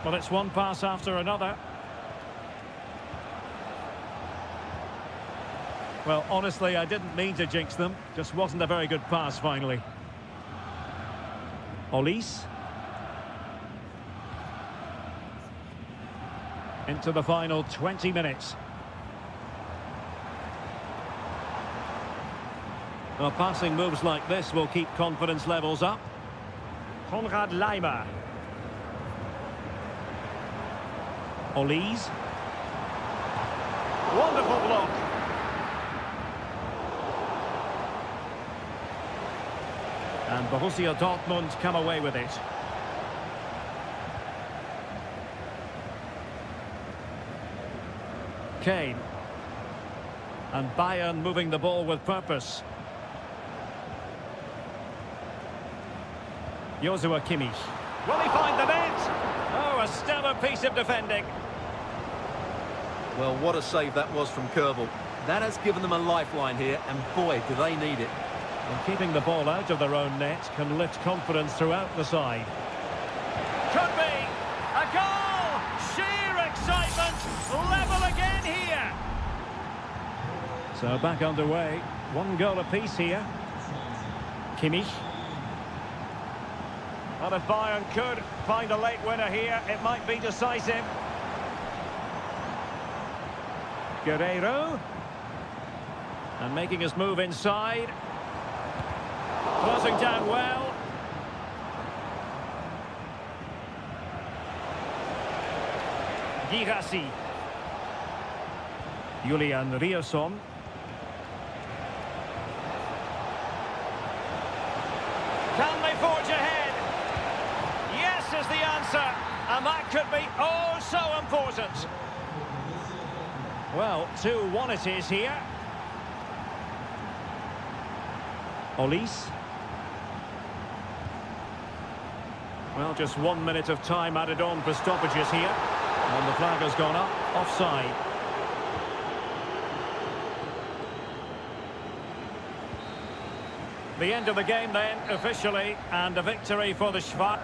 Well, it's one pass after another. Well, honestly, I didn't mean to jinx them. Just wasn't a very good pass, finally. Olise. Into the final 20 minutes. Well, passing moves like this will keep confidence levels up. Konrad Laimer. Olise. Wonderful block. And Borussia Dortmund come away with it. Kane. And Bayern moving the ball with purpose. Joshua Kimmich. Will he find the net? Oh, a stellar piece of defending. Well, what a save that was from Kerbal. That has given them a lifeline here, and boy, do they need it. And keeping the ball out of their own net can lift confidence throughout the side. Could be a goal! Sheer excitement! Level again here! So back underway. One goal apiece here. Kimmich. Well, if Bayern could find a late winner here, it might be decisive. Guerreiro. And making his move inside. Closing down well. Girassi. Julian Rierson. Can they forge ahead? Yes is the answer. And that could be oh so important. Well, 2-1 it is here. Olise. Well, just 1 minute of time added on for stoppages here. And the flag has gone up, offside. The end of the game then, officially, and a victory for the Schwarz.